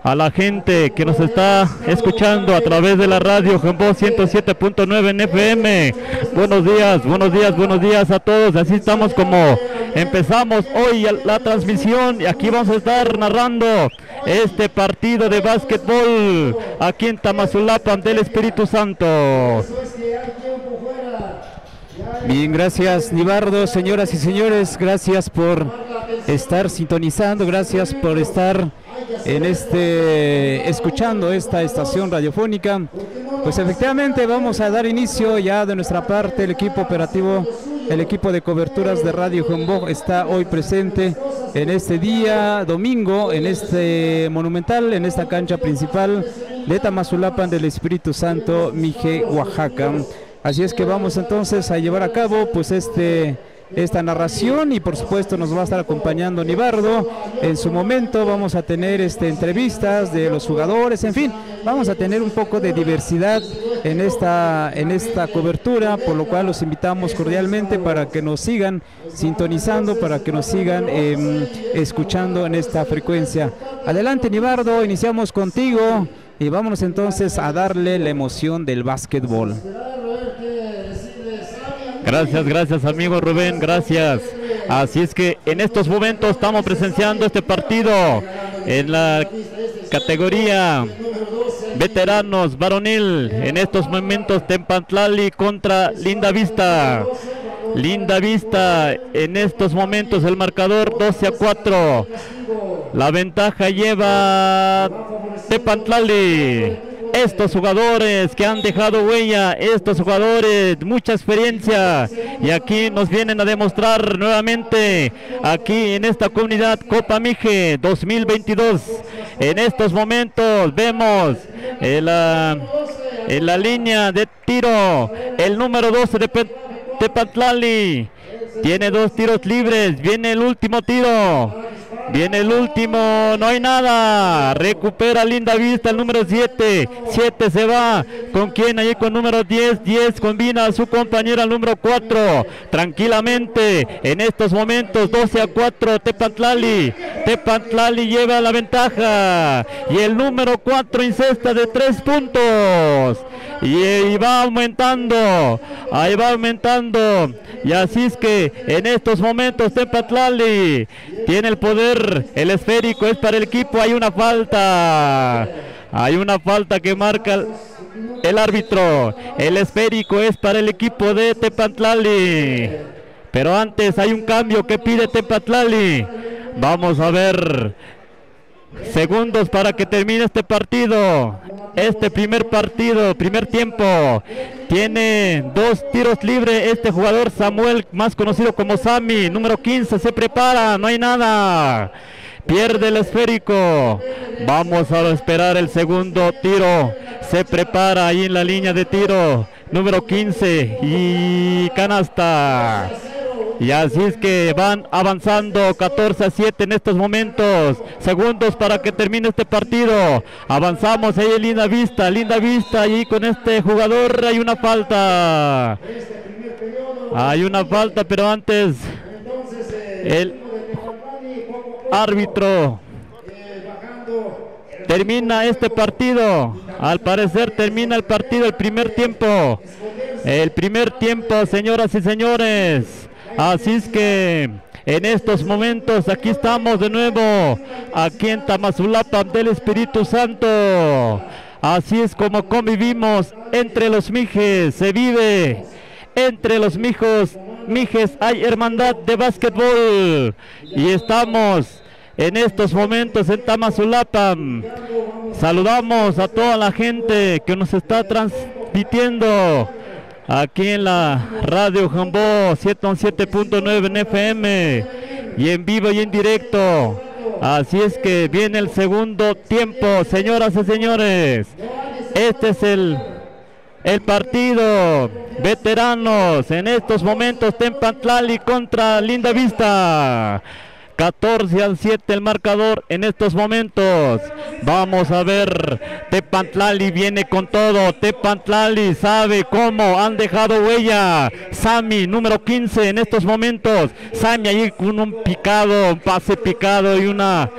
a la gente que nos está escuchando a través de la radio Jumbo 107.9 en FM. Buenos días a todos. Así estamos como empezamos hoy la transmisión y aquí vamos a estar narrando este partido de básquetbol aquí en Tamazulapan del Espíritu Santo. Bien, gracias Nibardo, señoras y señores, gracias por estar sintonizando, gracias por estar escuchando esta estación radiofónica. Pues efectivamente vamos a dar inicio ya de nuestra parte. El equipo operativo, el equipo de coberturas de Radio Jumbo está hoy presente en este día domingo, en este monumental, en esta cancha principal de Tamazulapan del Espíritu Santo, Mije, Oaxaca. Así es que vamos entonces a llevar a cabo pues esta narración y por supuesto nos va a estar acompañando Nibardo. En su momento vamos a tener entrevistas de los jugadores, en fin, vamos a tener un poco de diversidad en esta cobertura, por lo cual los invitamos cordialmente para que nos sigan sintonizando, para que nos sigan escuchando en esta frecuencia. Adelante Nibardo, iniciamos contigo y vámonos entonces a darle la emoción del básquetbol. Gracias amigo Rubén, gracias. Así es que en estos momentos estamos presenciando este partido en la categoría veteranos varonil. En estos momentos Tepantlali contra Lindavista. Lindavista en estos momentos el marcador 12-4. La ventaja lleva Tepantlali. estos jugadores que han dejado huella, estos jugadores, mucha experiencia, y aquí nos vienen a demostrar nuevamente, aquí en esta comunidad Copa Mije 2022. En estos momentos vemos en la línea de tiro el número 12 de Tepatlali, tiene 2 tiros libres, viene el último tiro. Viene el último, no hay nada. Recupera Linda Vista el número 7. 7 se va. ¿Con quién? Ahí con número 10. 10 combina a su compañera el número 4. Tranquilamente en estos momentos 12-4 Tepatlali. Tepatlali lleva la ventaja. Y el número 4 incesta de 3 puntos. Y va aumentando. Ahí va aumentando. Y así es que en estos momentos Tepatlali tiene el poder. El esférico es para el equipo. Hay una falta. Hay una falta que marca el árbitro. El esférico es para el equipo de Tepatlali. Pero antes hay un cambio que pide Tepatlali. Vamos a ver. Segundos para que termine este partido. Este primer partido, primer tiempo. Tiene 2 tiros libres este jugador Samuel, más conocido como Sammy. Número 15 se prepara, no hay nada. Pierde el esférico. Vamos a esperar el segundo tiro. Se prepara ahí en la línea de tiro. Número 15 y canasta. Y así es que van avanzando 14-7 en estos momentos. Segundos para que termine este partido. Avanzamos ahí en Linda Vista. Linda Vista y con este jugador hay una falta. Hay una falta, pero antes el árbitro termina este partido. Al parecer termina el partido, el primer tiempo. El primer tiempo, señoras y señores. Así es que en estos momentos aquí estamos de nuevo, aquí en Tamazulapa del Espíritu Santo. Así es como convivimos entre los mijes, se vive entre los mijes, hay hermandad de básquetbol. Y estamos en estos momentos en Tamazulapa. Saludamos a toda la gente que nos está transmitiendo aquí en la radio Jambó 7.9 en FM y en vivo y en directo. Así es que viene el segundo tiempo, señoras y señores. Este es el partido. Veteranos en estos momentos Tepatlali contra Linda Vista. 14-7 el marcador en estos momentos. Vamos a ver. Tepatlali viene con todo. Tepatlali sabe cómo han dejado huella. Sammy, número 15 en estos momentos. Sammy ahí con un picado, un pase picado y una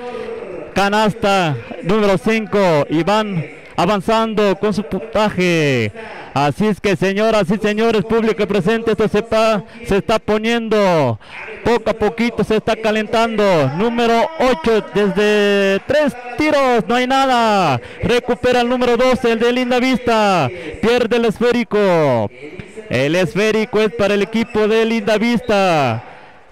canasta. Número 5. Y van avanzando con su puntaje. Así es que, señoras y señores, público presente, esto se está poniendo poco a poquito, se está calentando. Número 8 desde 3 tiros, no hay nada. Recupera el número 12, el de Linda Vista. Pierde el esférico. El esférico es para el equipo de Linda Vista.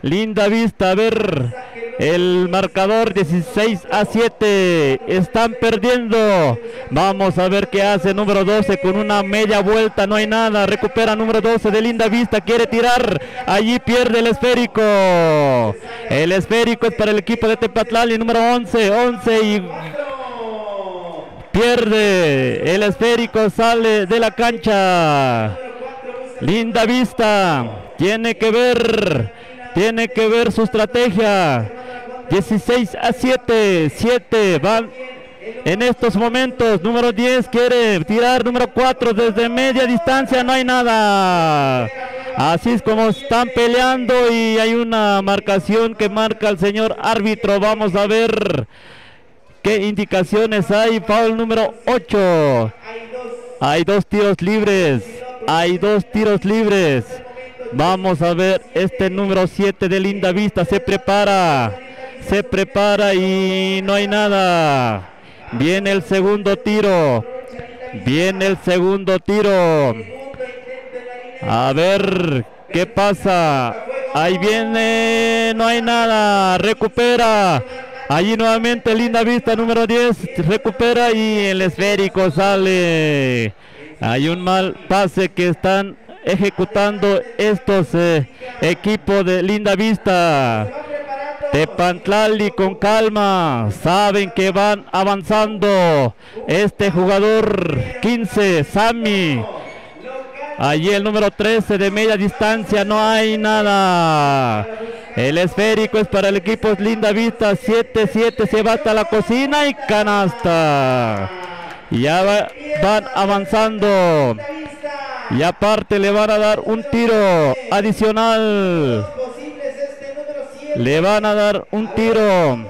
Linda Vista, a ver, el marcador 16-7, están perdiendo. Vamos a ver qué hace número 12 con una media vuelta, no hay nada. Recupera número 12 de Linda Vista, quiere tirar, allí pierde el esférico. El esférico es para el equipo de Tepatlali, número 11 y pierde el esférico, sale de la cancha. Linda Vista tiene que ver su estrategia. 16-7 van en estos momentos. Número 10 quiere tirar, número 4 desde media distancia, no hay nada. Así es como están peleando y hay una marcación que marca el señor árbitro. Vamos a ver qué indicaciones hay. Foul número 8. Hay 2 tiros libres. Vamos a ver este número 7 de Linda Vista, se prepara y no hay nada. Viene el segundo tiro. A ver qué pasa. Ahí viene, no hay nada. Recupera Allí nuevamente Linda Vista, número 10, recupera y el esférico sale. Hay un mal pase que están ejecutando estos equipos de Linda Vista. Tepantlali con calma, saben que van avanzando. Este jugador 15, Sammy. Allí el número 13 de media distancia, no hay nada. El esférico es para el equipo Linda Vista, 7-7, se va hasta la cocina y canasta. Ya van avanzando. Y aparte le van a dar un tiro adicional. Le van a dar un tiro.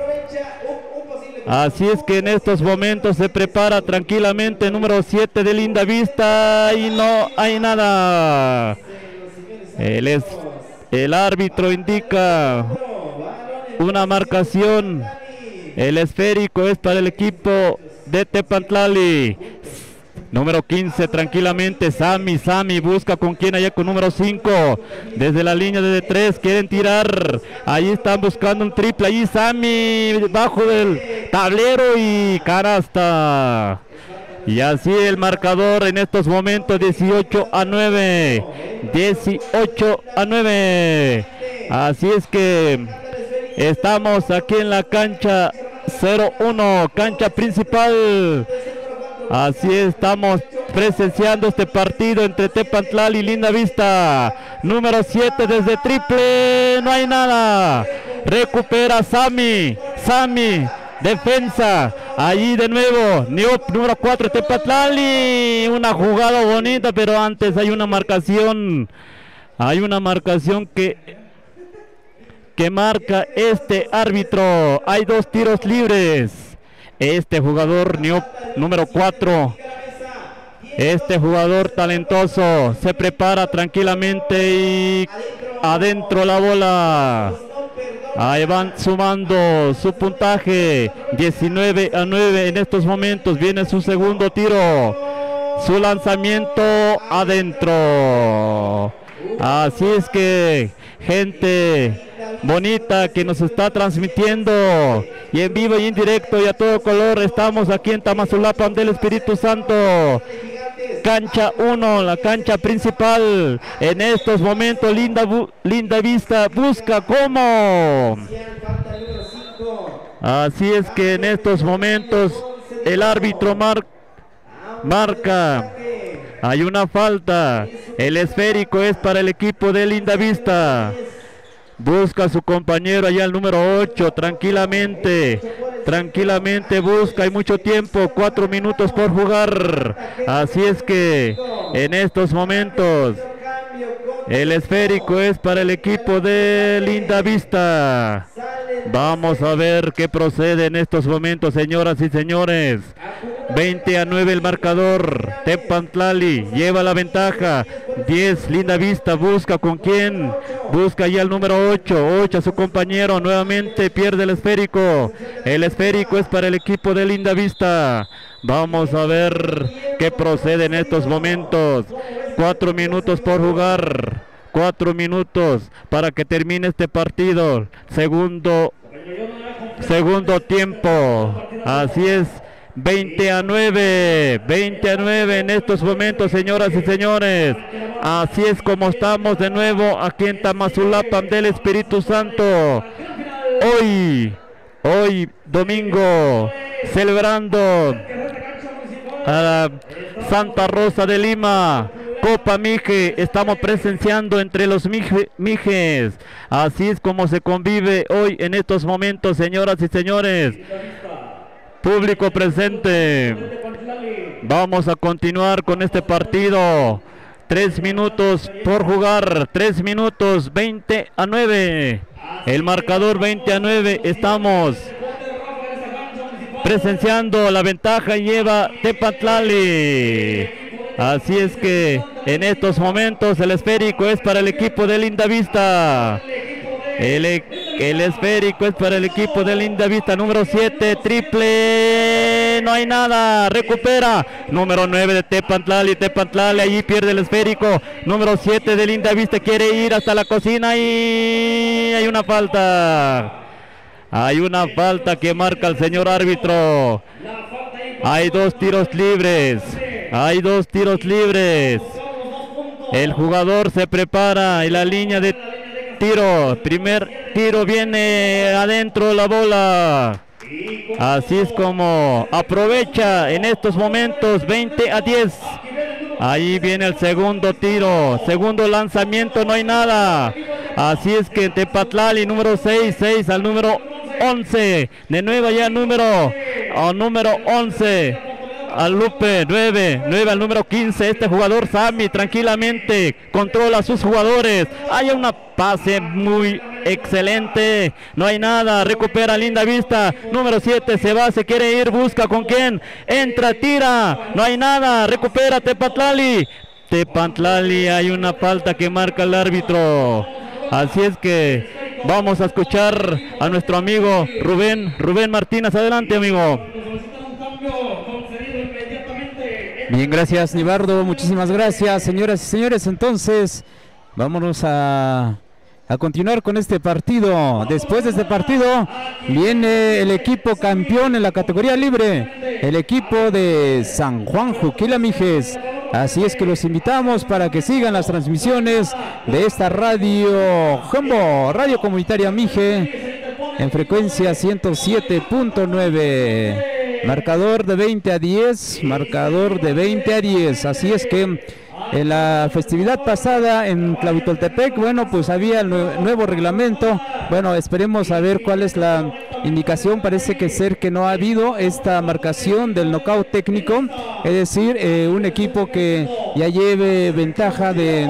Así es que en estos momentos se prepara tranquilamente el número 7 de Linda Vista y no hay nada. El árbitro indica una marcación. El esférico es para el equipo de Tepantlali. Número 15, tranquilamente, Sammy busca con quién allá con número 5. Desde la línea de 3, quieren tirar. Ahí están buscando un triple. Ahí Sammy, bajo del tablero y canasta. Y así el marcador en estos momentos, 18-9. 18-9. Así es que estamos aquí en la cancha 01, cancha principal. Así estamos presenciando este partido entre Tepantlali y Linda Vista. Número 7 desde triple, no hay nada. Recupera Sammy, defensa. Allí de nuevo, número 4 Tepantlali. Una jugada bonita, pero antes hay una marcación. Hay una marcación que marca este árbitro. Hay 2 tiros libres. Este jugador número 4, este jugador talentoso, se prepara tranquilamente y adentro la bola. Ahí van sumando su puntaje, 19-9 en estos momentos. Viene su segundo tiro, su lanzamiento adentro. Así es que gente bonita que nos está transmitiendo y en vivo y en directo y a todo color, estamos aquí en Tamazulapan del Espíritu Santo, cancha 1, la cancha principal. En estos momentos Linda Vista busca cómo. Así es que en estos momentos el árbitro marca. Hay una falta. El esférico es para el equipo de Linda Vista. Busca a su compañero allá el número 8, tranquilamente busca, hay mucho tiempo, 4 minutos por jugar. Así es que en estos momentos el esférico es para el equipo de Linda Vista. Vamos a ver qué procede en estos momentos, señoras y señores. 20-9 el marcador. Tepantlali lleva la ventaja. 10 Linda Vista, busca con quién. Busca ya el número 8 a su compañero. Nuevamente pierde el esférico. El esférico es para el equipo de Linda Vista. Vamos a ver qué procede en estos momentos. 4 minutos por jugar. 4 minutos para que termine este partido. Segundo tiempo. Así es. 20-9 en estos momentos, señoras y señores. Así es como estamos de nuevo aquí en Tamazulapan del Espíritu Santo. Hoy domingo, celebrando a Santa Rosa de Lima, Copa Mije. Estamos presenciando entre los Mijes. Así es como se convive hoy en estos momentos, señoras y señores. Público presente, vamos a continuar con este partido. 3 minutos por jugar, 3 minutos, 20-9. El marcador 20-9, estamos presenciando la ventaja, lleva Tepantlali. Así es que en estos momentos el esférico es para el equipo de Linda Vista. El esférico es para el equipo de Linda Vista, número 7, triple, no hay nada, recupera, número 9 de Tepantlali, allí pierde el esférico, número 7 de Linda Vista, quiere ir hasta la cocina y hay una falta. Hay una falta que marca el señor árbitro. Hay 2 tiros libres. Hay 2 tiros libres. El jugador se prepara en la línea de tiro. Primer tiro viene adentro la bola. Así es como aprovecha en estos momentos 20-10. Ahí viene el segundo tiro. Segundo lanzamiento, no hay nada. Así es que Tepatlali número 6 al número 11. De nuevo ya número 11. Al Lupe, 9 al número 15. Este jugador Sammy tranquilamente controla a sus jugadores. Hay una pase muy excelente. No hay nada. Recupera Linda Vista. Número 7 se va, se quiere ir. Busca con quién. Entra, tira. No hay nada. Recupera Tepatlali. Tepatlali, hay una falta que marca el árbitro. Así es que vamos a escuchar a nuestro amigo Rubén Martínez. Adelante, amigo. Bien, gracias, Nibardo, muchísimas gracias, señoras y señores. Entonces, vámonos a continuar con este partido. Después de este partido, viene el equipo campeón en la categoría libre, el equipo de San Juan Juquila Mijes. Así es que los invitamos para que sigan las transmisiones de esta radio Jumbo, Radio Comunitaria Mije, en frecuencia 107.9. Marcador de 20-10, marcador de 20-10. Así es que en la festividad pasada en Tlahuitoltepec, bueno, pues había el nuevo reglamento. Bueno, esperemos a ver cuál es la indicación. Parece que ser que no ha habido esta marcación del knockout técnico, es decir, un equipo que ya lleve ventaja de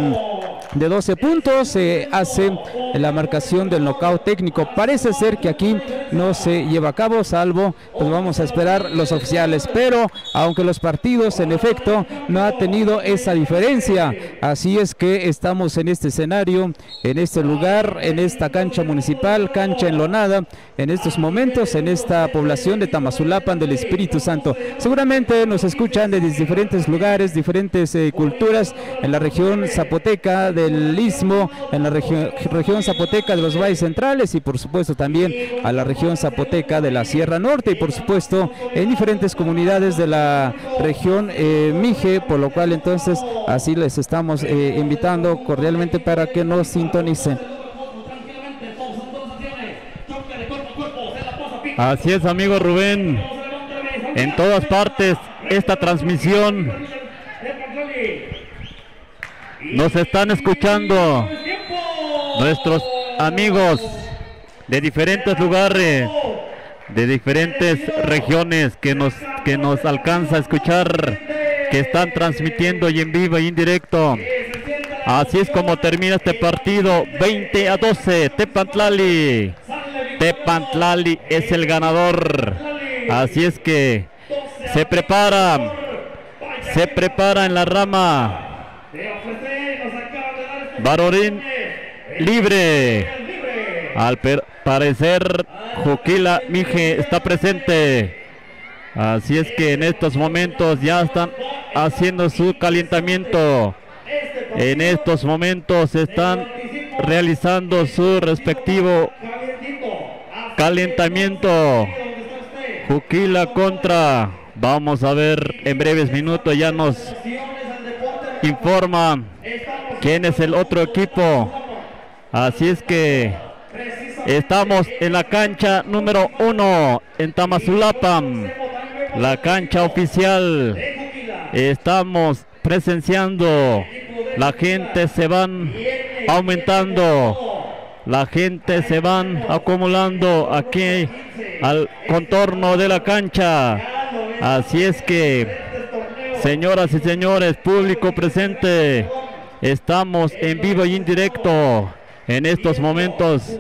12 puntos, se hace la marcación del knockout técnico. Parece ser que aquí no se lleva a cabo, salvo, pues vamos a esperar los oficiales, pero aunque los partidos en efecto no ha tenido esa diferencia, así es que estamos en este escenario, en este lugar, en esta cancha municipal, cancha enlonada, en estos momentos, en esta población de Tamazulapan del Espíritu Santo. Seguramente nos escuchan desde diferentes lugares, diferentes culturas, en la región zapoteca del Istmo, en la región zapoteca de los valles centrales y por supuesto también a la región zapoteca de la Sierra Norte y por supuesto en diferentes comunidades de la región Mije, por lo cual entonces así les estamos invitando cordialmente para que nos sintonicen. Así es, amigo Rubén, en todas partes esta transmisión nos están escuchando nuestros amigos de diferentes lugares, de diferentes regiones que nos alcanza a escuchar, que están transmitiendo y en vivo y en directo. Así es como termina este partido, 20-12, Tepatlali es el ganador. Así es que se prepara en la rama varonil libre. Al parecer Juquila Mije está presente. Así es que en estos momentos ya están haciendo su calentamiento. En estos momentos están realizando su respectivo calentamiento. Juquila contra, vamos a ver en breves minutos, ya nos informa quién es el otro equipo. Así es que estamos en la cancha número 1 en Tamazulapan, la cancha oficial. Estamos presenciando, la gente se van aumentando, la gente se van acumulando aquí al contorno de la cancha. Así es que, señoras y señores, público presente, estamos en vivo y en directo en estos momentos.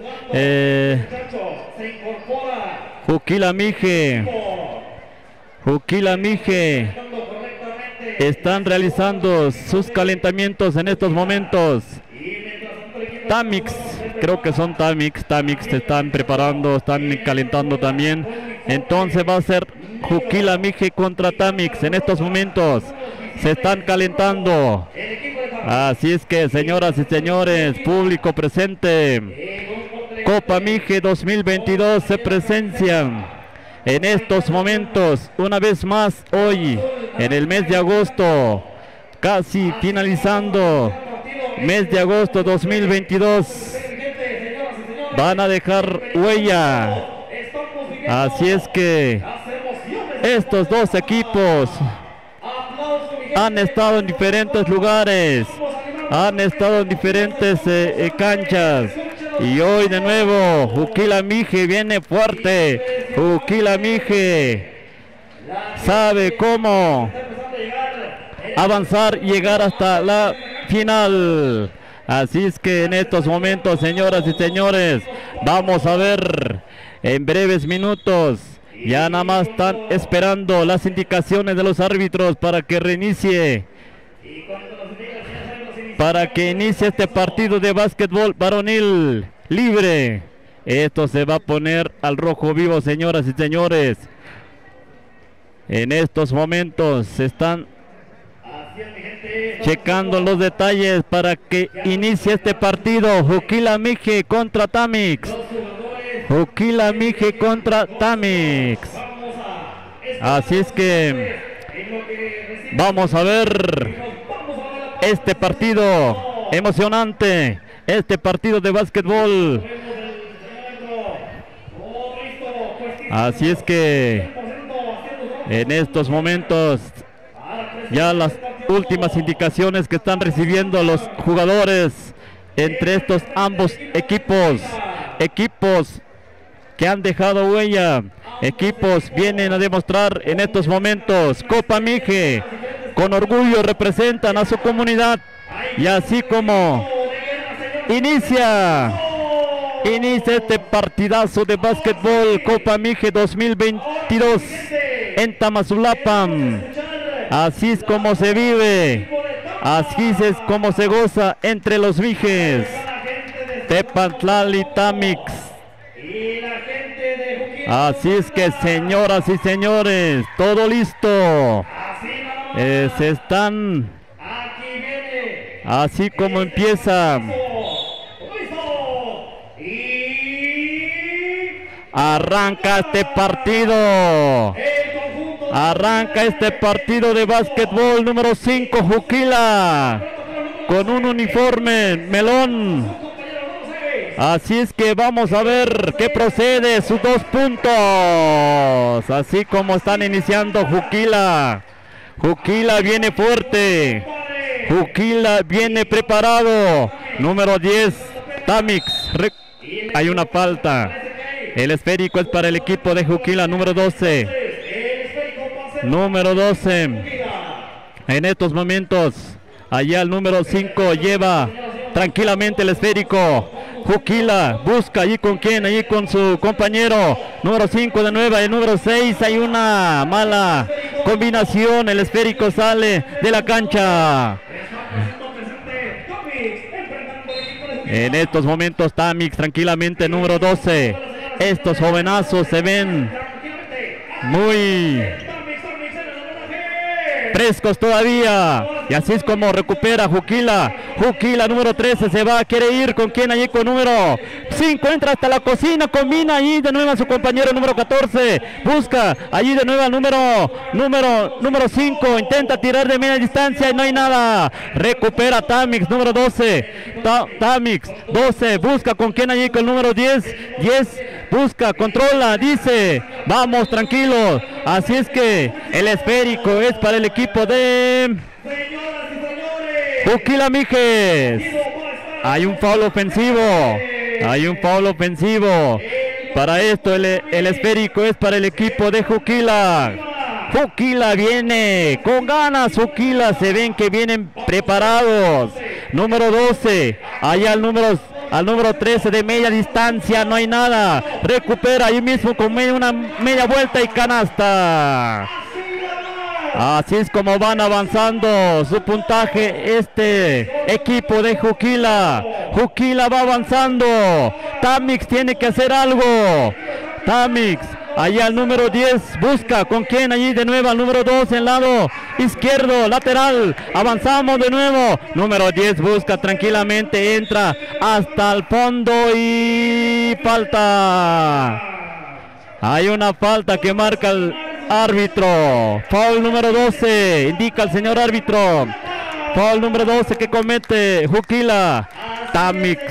Juquila Mije están realizando sus calentamientos en estos momentos. Tamix, creo que son Tamix se están preparando, están calentando también. Entonces va a ser Juquila Mije contra Tamix en estos momentos. Se están calentando. Así es que, señoras y señores, público presente, Copa Mije 2022 se presencian en estos momentos, una vez más hoy, en el mes de agosto, casi finalizando, mes de agosto 2022, van a dejar huella. Así es que estos dos equipos han estado en diferentes lugares, han estado en diferentes canchas. Y hoy de nuevo Juquila Mije viene fuerte. Juquila Mije sabe cómo avanzar y llegar hasta la final. Así es que en estos momentos, señoras y señores, vamos a ver en breves minutos. Ya nada más están esperando las indicaciones de los árbitros para que reinicie, para que inicie este partido de básquetbol varonil libre. Esto se va a poner al rojo vivo, señoras y señores. En estos momentos se están checando los detalles para que inicie este partido. Juquila Mije contra Tamix. Juquila Mije contra Tamix. Así es que vamos a ver este partido emocionante, este partido de básquetbol. Así es que en estos momentos ya las últimas indicaciones que están recibiendo los jugadores entre estos ambos equipos que han dejado huella, equipos vienen a demostrar en estos momentos. Copa Mije con orgullo representan a su comunidad, y así como inicia este partidazo de básquetbol Copa Mije 2022 en Tamazulapan. Así es como se vive, así es como se goza entre los Mijes, Tepantlal y Tamix. Así es que, señoras y señores, todo listo. Se están, así como empieza, arranca este partido. Arranca este partido de básquetbol número 5, Juquila, con un uniforme melón. Así es que vamos a ver qué procede, sus 2 puntos. Así como están iniciando Juquila. Juquila viene fuerte. Juquila viene preparado. Número 10, Tamix. Hay una falta. El esférico es para el equipo de Juquila, número 12. Número 12. En estos momentos, allá el número 5 lleva tranquilamente el esférico. Juquila busca allí con quién, allí con su compañero. Número 5 de nueva, el número 6. Hay una mala combinación. El esférico sale de la cancha. En estos momentos Tamix tranquilamente, número 12. Estos jovenazos se ven muy frescos todavía, y así es como recupera Juquila. Juquila número 13 se va, quiere ir con quien allí, con número 5, entra hasta la cocina, combina allí de nuevo a su compañero número 14, busca allí de nuevo al número 5, intenta tirar de media distancia y no hay nada, recupera Tamix número 12, Tamix 12, busca con quien allí, con el número 10, busca, controla, dice, vamos tranquilos. Así es que el esférico es para el equipo de Juquila Mijes. Hay un foul ofensivo. Para esto el esférico es para el equipo de Juquila. Juquila viene con ganas. Juquila se ven que vienen preparados. Número 12. Allá al número 13 de media distancia, no hay nada. Recupera ahí mismo con una media vuelta y canasta. Así es como van avanzando su puntaje este equipo de Juquila. Juquila va avanzando. Tamix tiene que hacer algo. Tamix Allá el número 10 busca con quién allí de nuevo al número 2 en lado izquierdo, lateral. Avanzamos de nuevo. Número 10 busca tranquilamente, entra hasta el fondo y falta. Hay una falta que marca el árbitro. Foul número 12, indica el señor árbitro. Foul número 12 que comete Juquila. Tamix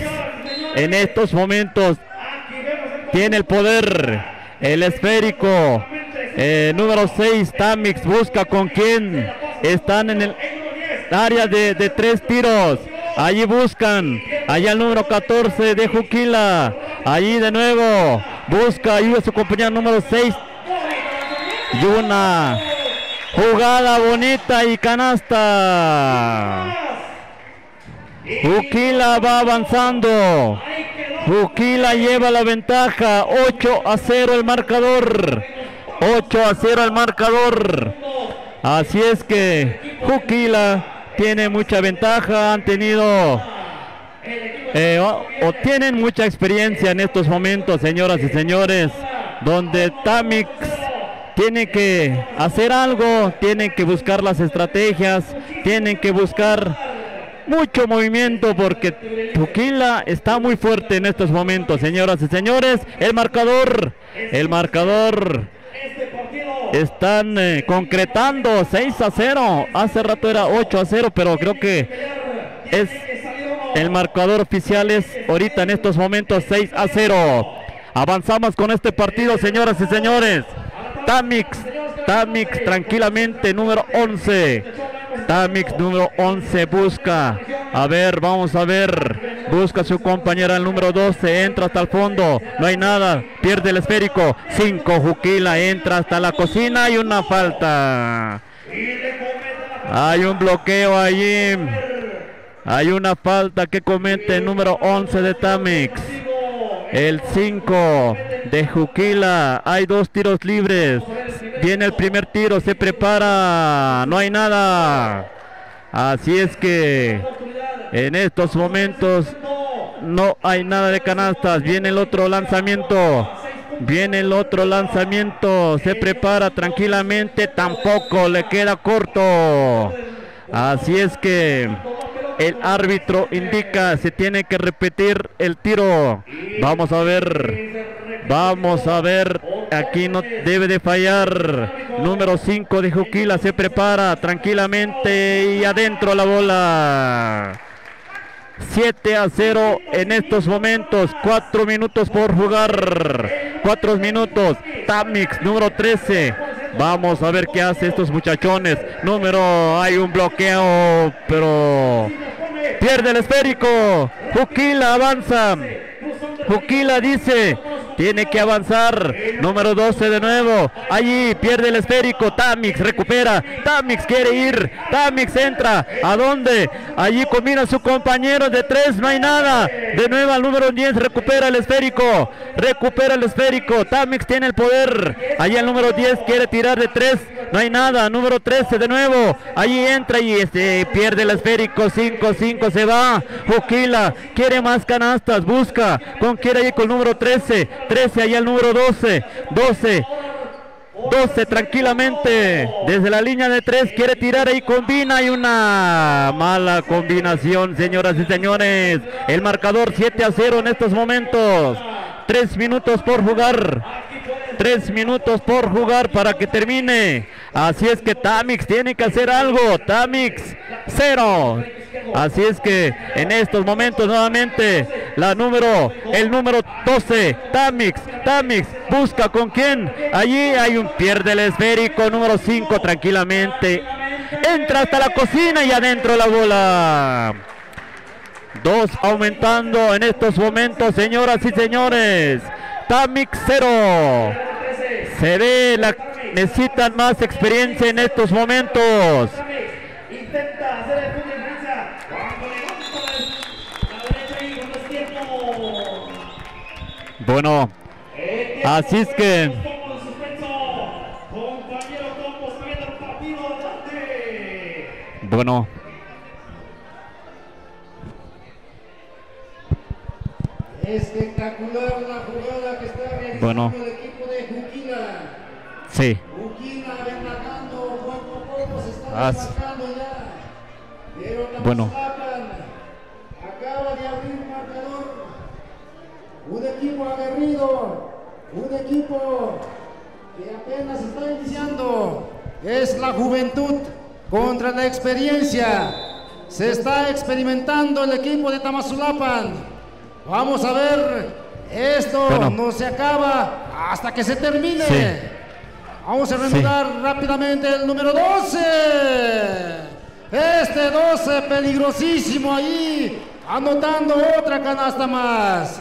en estos momentos tiene el poder. El esférico, número 6, Tamix busca con quién. Están en el área de 3 tiros. Allí buscan, allá el número 14 de Juquila. Allí de nuevo, busca, ayuda a su compañero número 6. Y una jugada bonita y canasta. Juquila va avanzando. Juquila lleva la ventaja, 8-0 el marcador. 8-0 el marcador. Así es que Juquila tiene mucha ventaja, han tenido o tienen mucha experiencia en estos momentos, señoras y señores, donde Tamix tiene que hacer algo, tienen que buscar las estrategias, tienen que buscar mucho movimiento porque Juquila está muy fuerte en estos momentos, señoras y señores. El marcador están concretando 6-0. Hace rato era 8-0, pero creo que es el marcador oficial es ahorita en estos momentos 6-0. Avanzamos con este partido, señoras y señores. Tamix tranquilamente, número 11. Tamix número 11 busca, a ver, vamos a ver, busca a su compañera el número 12, entra hasta el fondo, no hay nada, pierde el esférico. 5, Juquila entra hasta la cocina y una falta. Hay un bloqueo allí, hay una falta que comete el número 11 de Tamix. El 5 de Juquila, hay 2 tiros libres. Viene el primer tiro, se prepara, no hay nada. Así es que en estos momentos no hay nada de canastas. Viene el otro lanzamiento. Se prepara tranquilamente, tampoco, le queda corto. Así es que el árbitro indica, se tiene que repetir el tiro. Vamos a ver, aquí no debe de fallar. Número 5 de Juquila se prepara tranquilamente y adentro la bola. 7-0 en estos momentos, 4 minutos por jugar. 4 minutos. Tamix, número 13. Vamos a ver qué hace estos muchachones. Hay un bloqueo, pero pierde el esférico. Juquila avanza. Juquila dice, tiene que avanzar. Número 12 de nuevo. Allí pierde el esférico. Tamix recupera. Tamix quiere ir. Tamix entra. ¿A dónde? Allí combina su compañero de 3. No hay nada. De nuevo al número 10. Recupera el esférico. Tamix tiene el poder. Allí el número 10 quiere tirar de 3. No hay nada. Número 13 de nuevo. Allí entra y pierde el esférico. 5-5 se va. Juquila quiere más canastas. Busca. Quiere ir con el número 13. 13 allá el número 12. 12 tranquilamente desde la línea de 3 quiere tirar ahí, combina y una mala combinación, señoras y señores. El marcador 7-0 en estos momentos. 3 minutos por jugar. 3 minutos por jugar para que termine. Así es que Tamix tiene que hacer algo. Tamix 0. Así es que en estos momentos nuevamente el número 12, Tamix busca con quién. Allí pierde el esférico. Número 5 tranquilamente entra hasta la cocina y adentro la bola. 2 aumentando en estos momentos, señoras y señores. Tamix 0. Se ve, necesitan más experiencia en estos momentos. Bueno, así es que Espectacular la jugada que está realizando el equipo de Juquila. Sí. Juquila aventajando poco a poco, se está acercando ya. Pero Tamazulapan acaba de abrir un marcador. Un equipo aguerrido, un equipo que apenas está iniciando. Es la juventud contra la experiencia. Se está experimentando el equipo de Tamazulapan. Vamos a ver, esto no se acaba hasta que se termine. Sí. Vamos a reanudar rápidamente el número 12. Este 12 peligrosísimo ahí, anotando otra canasta más.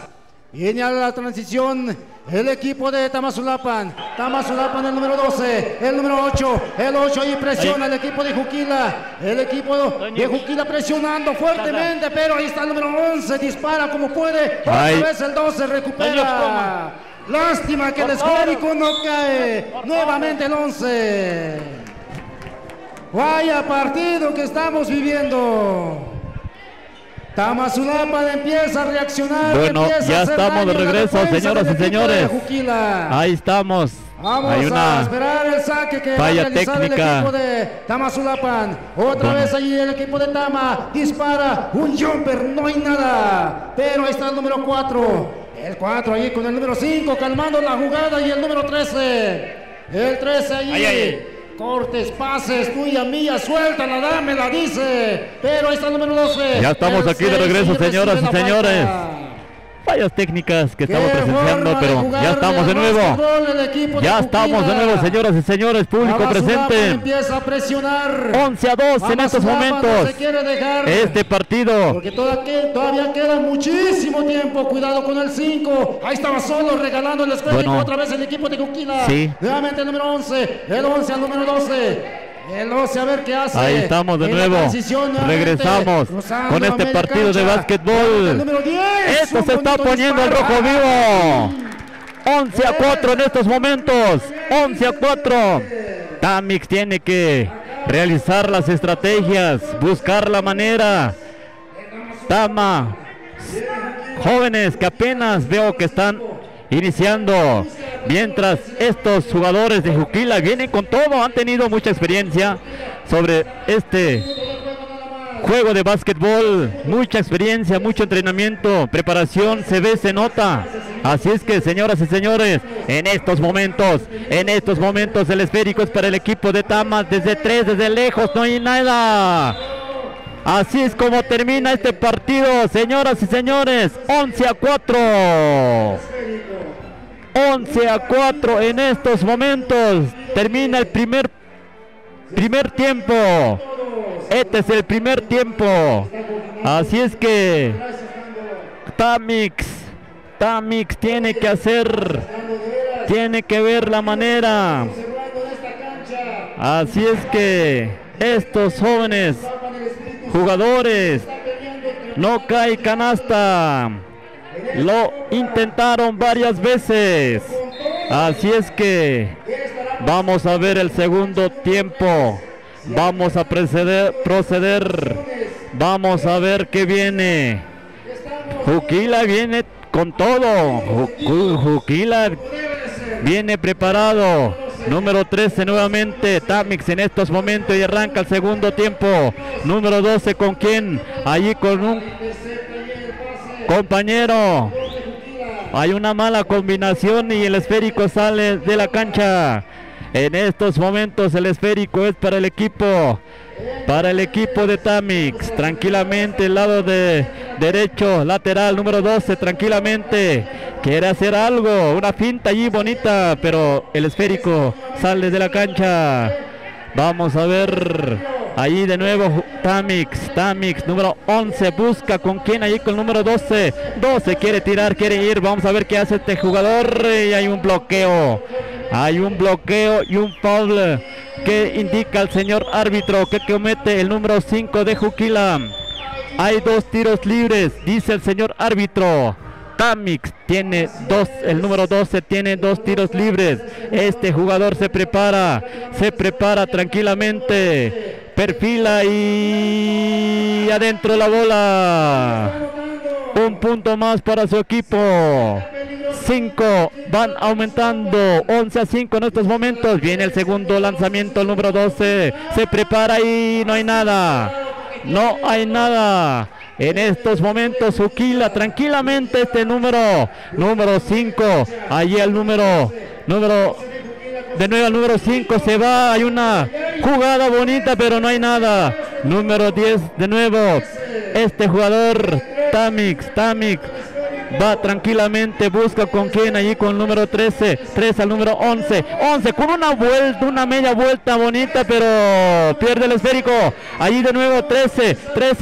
Viene a la transición el equipo de Tamazulapan. Tamazulapan el número 12, el número 8, el 8 ahí presiona el equipo de Juquila. El equipo de Juquila presionando fuertemente, pero ahí está el número 11, dispara como puede. Otra vez el 12 recupera. Lástima que el esférico no cae. Nuevamente el 11. Vaya partido que estamos viviendo. Tamazulapan empieza a reaccionar. Bueno, ya estamos de regreso, señoras y señores. Ahí estamos. Vamos a esperar el saque que va a realizar el equipo de Tamazulapan. Otra vez allí el equipo de Tama dispara un jumper, no hay nada. Pero ahí está el número 4. El 4 allí con el número 5 calmando la jugada y el número 13. El 13 allí. Cortes, pases, tuya, mía, suéltala, dámela, dice. Pero ahí está el número 12. Ya estamos aquí de regreso, señoras y señores. Fallas técnicas que estamos presenciando, pero ya estamos de nuevo. Ya estamos de nuevo, señoras y señores, público presente. Empieza a presionar. 11-2 en estos momentos. Este partido. Porque todavía queda muchísimo tiempo. Cuidado con el 5. Ahí estaba solo regalando el esférico. Otra vez el equipo de Juquila. Sí. Nuevamente el número 11. El 11 al número 12. El 12 a ver qué hace. Ahí estamos de nuevo. Regresamos con este partido de básquetbol. Esto se está poniendo el rojo vivo. 11-4 en estos momentos. 11-4. Tamix tiene que realizar las estrategias, buscar la manera. Tama, jóvenes que apenas veo que están iniciando, mientras estos jugadores de Juquila vienen con todo, han tenido mucha experiencia sobre este juego de básquetbol, mucha experiencia, mucho entrenamiento, preparación, se ve, se nota. Así es que, señoras y señores, en estos momentos el esférico es para el equipo de Tama. Desde 3, desde lejos, no hay nada. Así es como termina este partido, señoras y señores. 11-4. 11-4 en estos momentos. Termina el primer tiempo. Este es el primer tiempo. Así es que Tamix tiene que ver la manera. Así es que estos jóvenes jugadores no cae canasta. Lo intentaron varias veces. Así es que vamos a ver el segundo tiempo. Vamos a proceder. Vamos a ver qué viene. Juquila viene con todo. Juquila viene preparado. Número 13 nuevamente Tamix en estos momentos y arranca el segundo tiempo. Número 12 con quién, allí con un compañero. Hay una mala combinación y el esférico sale de la cancha. En estos momentos el esférico es para el equipo de Tamix. Tranquilamente el lado de derecho, lateral número 12, tranquilamente quiere hacer algo, una finta allí bonita, pero el esférico sale de la cancha. Vamos a ver ahí de nuevo Tamix número 11, busca con quién, allí con el número 12 quiere tirar, quiere ir. Vamos a ver qué hace este jugador y hay un bloqueo y un foul que indica el señor árbitro que comete el número 5 de Juquila. Hay 2 tiros libres, dice el señor árbitro. Tamix tiene 2, el número 12 tiene 2 tiros libres. Este jugador se prepara tranquilamente, perfila y adentro la bola. Un punto más para su equipo. 5 van aumentando, 11-5 en estos momentos. Viene el segundo lanzamiento, el número 12 se prepara y no hay nada, no hay nada en estos momentos. Juquila tranquilamente este número 5, allí el número de nuevo el número 5 se va, hay una jugada bonita pero no hay nada. Número 10 de nuevo, este jugador Tamix va tranquilamente, busca con quién, allí con el número 13 al número 11 con una vuelta, una media vuelta bonita, pero pierde el esférico. Allí de nuevo 13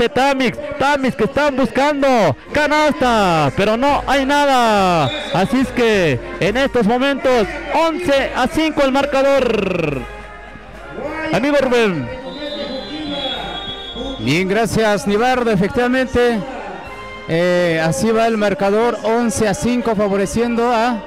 Tamix que están buscando canasta, pero no hay nada. Así es que en estos momentos 11-5 el marcador. Amigo Rubén. Bien, gracias Nibardo, efectivamente. Así va el marcador, 11-5 favoreciendo a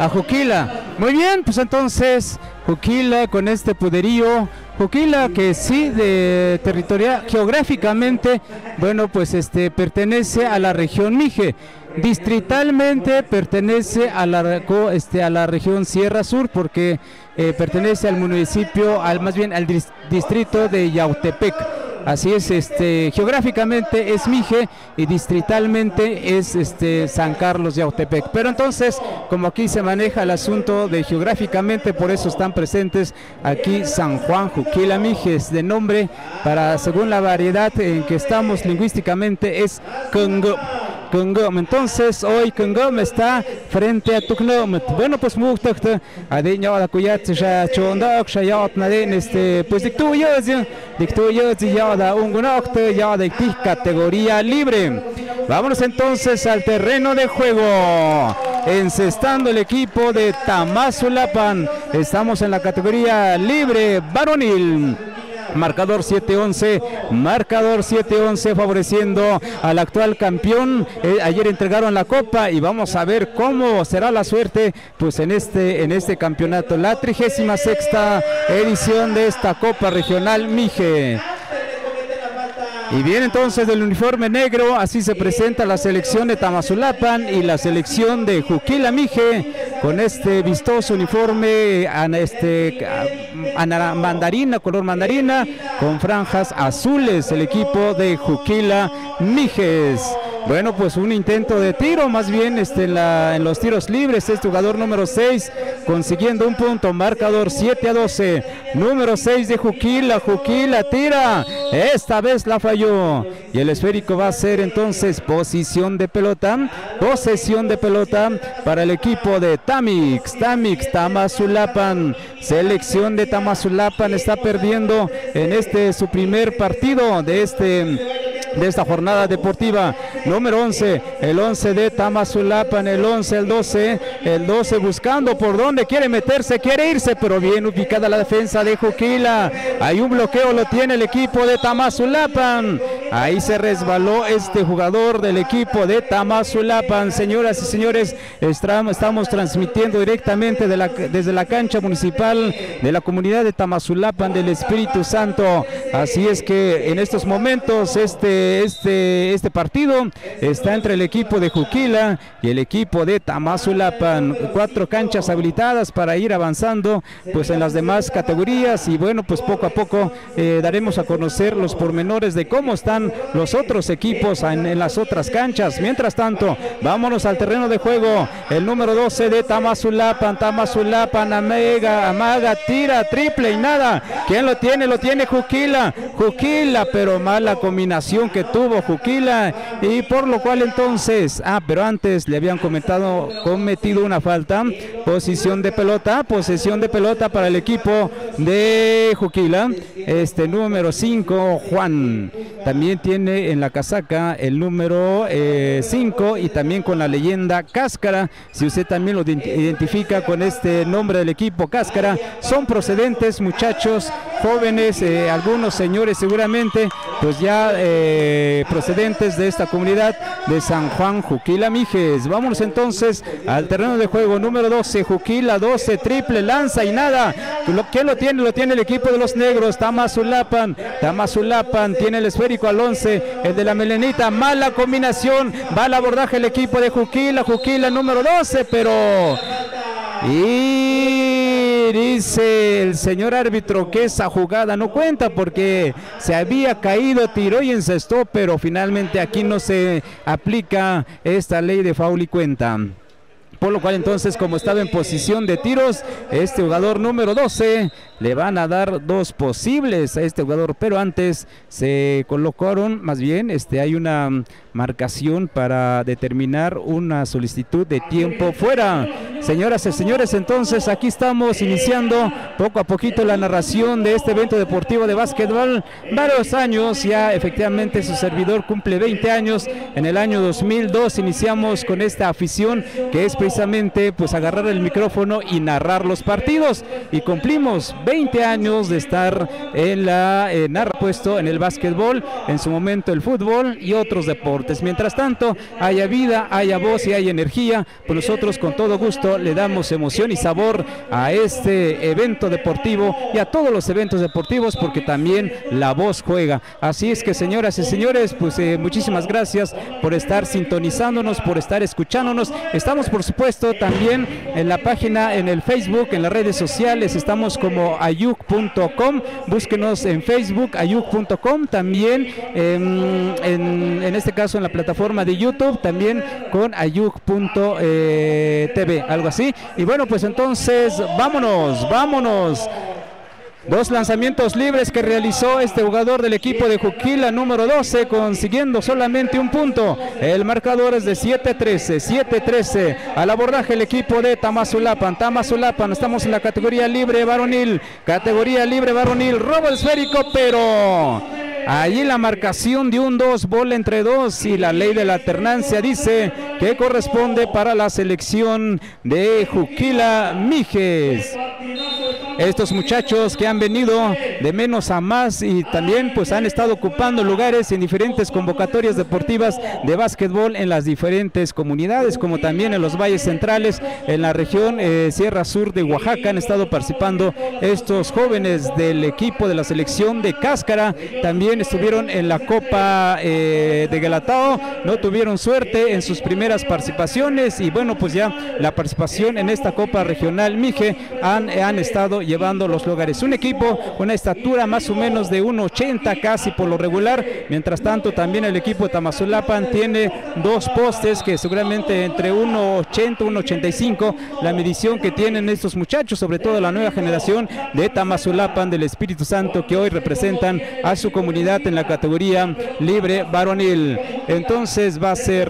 Juquila. Muy bien, pues entonces Juquila con este poderío. Juquila que sí, de territorial, geográficamente, bueno, pues pertenece a la región Mije. Distritalmente pertenece a la región Sierra Sur, porque pertenece al municipio, más bien al distrito de Yautepec. Así es, geográficamente es Mije y distritalmente es San Carlos de Yautepec. Pero entonces, como aquí se maneja el asunto de geográficamente, por eso están presentes aquí San Juan, Juquila, Mijes, de nombre, según la variedad en que estamos lingüísticamente, es Congo. Entonces hoy Kungom está frente a Tuknom. Bueno, pues pues categoría libre. Vámonos entonces al terreno de juego. Encestando el equipo de Tamazulapan. Estamos en la categoría libre varonil. Marcador 7-11 favoreciendo al actual campeón. Ayer entregaron la copa y vamos a ver cómo será la suerte pues en este campeonato, la 36ª edición de esta Copa Regional Mije. Y bien, entonces del uniforme negro, así se presenta la selección de Tamazulapan y la selección de Juquila Mije, con este vistoso uniforme mandarina, color mandarina, con franjas azules, el equipo de Juquila Mijes. Bueno, pues un intento de tiro, más bien en los tiros libres, este jugador número 6 consiguiendo un punto, marcador 7-12, número 6 de Juquila tira, esta vez la falló, y el esférico va a ser entonces posesión de pelota para el equipo de Tamazulapan. Selección de Tamazulapan está perdiendo en su primer partido de esta jornada deportiva. Número 11, el 11 de Tamazulapan, el 11, el 12 buscando por dónde quiere meterse, quiere irse, pero bien ubicada la defensa de Juquila. Hay un bloqueo, lo tiene el equipo de Tamazulapan. Ahí se resbaló este jugador del equipo de Tamazulapan. Señoras y señores, estamos transmitiendo directamente desde la cancha municipal de la comunidad de Tamazulapan del Espíritu Santo. Así es que en estos momentos este partido está entre el equipo de Juquila y el equipo de Tamazulapan. 4 canchas habilitadas para ir avanzando pues en las demás categorías, y bueno, pues poco a poco daremos a conocer los pormenores de cómo están los otros equipos en las otras canchas. Mientras tanto, vámonos al terreno de juego. El número 12 de Tamazulapan, amaga, tira, triple y nada. ¿Quién lo tiene? Lo tiene Juquila, pero mala combinación que tuvo Juquila, y por lo cual entonces, pero antes le habían cometido una falta. Posesión de pelota para el equipo de Juquila. Número 5, Juan, también tiene en la casaca el número 5 y también con la leyenda Cáscara. Si usted también lo identifica con este nombre del equipo Cáscara, son procedentes, muchachos jóvenes, algunos señores seguramente, pues ya procedentes de esta comunidad de San Juan, Juquila Mijes. Vámonos entonces al terreno de juego. Número 12, Juquila, 12, triple, lanza y nada. ¿Quién lo tiene? Lo tiene el equipo de los negros, Tamazulapan tiene el esférico. esférico al 11, el de la melenita. Mala combinación, va al abordaje el equipo de Juquila, Juquila número 12, pero... Y dice el señor árbitro que esa jugada no cuenta porque se había caído, tiró y encestó, pero finalmente aquí no se aplica esta ley de foul y cuenta. Por lo cual entonces, como estaba en posición de tiros, este jugador número 12 le van a dar 2 posibles a este jugador, pero antes se colocaron, más bien hay una marcación para determinar una solicitud de tiempo fuera. Señoras y señores, entonces aquí estamos iniciando poco a poquito la narración de este evento deportivo de básquetbol. Varios años ya, efectivamente su servidor cumple 20 años. En el año 2002 iniciamos con esta afición que es precisamente pues agarrar el micrófono y narrar los partidos, y cumplimos 20 años de estar en la puesto en el básquetbol, en su momento el fútbol y otros deportes. Mientras tanto haya vida, haya voz y haya energía, pues nosotros con todo gusto le damos emoción y sabor a este evento deportivo y a todos los eventos deportivos, porque también la voz juega. Así es que, señoras y señores, pues muchísimas gracias por estar sintonizándonos, por estar escuchándonos. Estamos por supuesto también en la página, en el Facebook, en las redes sociales, estamos como ayuc.com, búsquenos en Facebook, ayuc.com, también en este caso en la plataforma de YouTube, también con ayuc.tv, algo así. Y bueno, pues entonces vámonos. 2 lanzamientos libres que realizó este jugador del equipo de Juquila, número 12, consiguiendo solamente un punto. El marcador es de 7-13. Al abordaje el equipo de Tamazulapan. Estamos en la categoría libre varonil. Robo esférico, pero allí la marcación de un 2, bola entre 2, y la ley de la alternancia dice que corresponde para la selección de Juquila Mijes. Estos muchachos que han venido de menos a más y también pues han estado ocupando lugares en diferentes convocatorias deportivas de básquetbol en las diferentes comunidades, como también en los valles centrales, en la región Sierra Sur de Oaxaca, han estado participando estos jóvenes del equipo de la selección de Cáscara. También estuvieron en la Copa de Guelatao, no tuvieron suerte en sus primeras participaciones, y bueno, pues ya la participación en esta Copa Regional Mije han estado llevando los lugares. Un equipo con una estatura más o menos de 1.80 casi por lo regular. Mientras tanto, también el equipo de Tamazulapan tiene 2 postes que seguramente entre 1.80 1.85, la medición que tienen estos muchachos, sobre todo la nueva generación de Tamazulapan del Espíritu Santo, que hoy representan a su comunidad en la categoría libre varonil. Entonces va a ser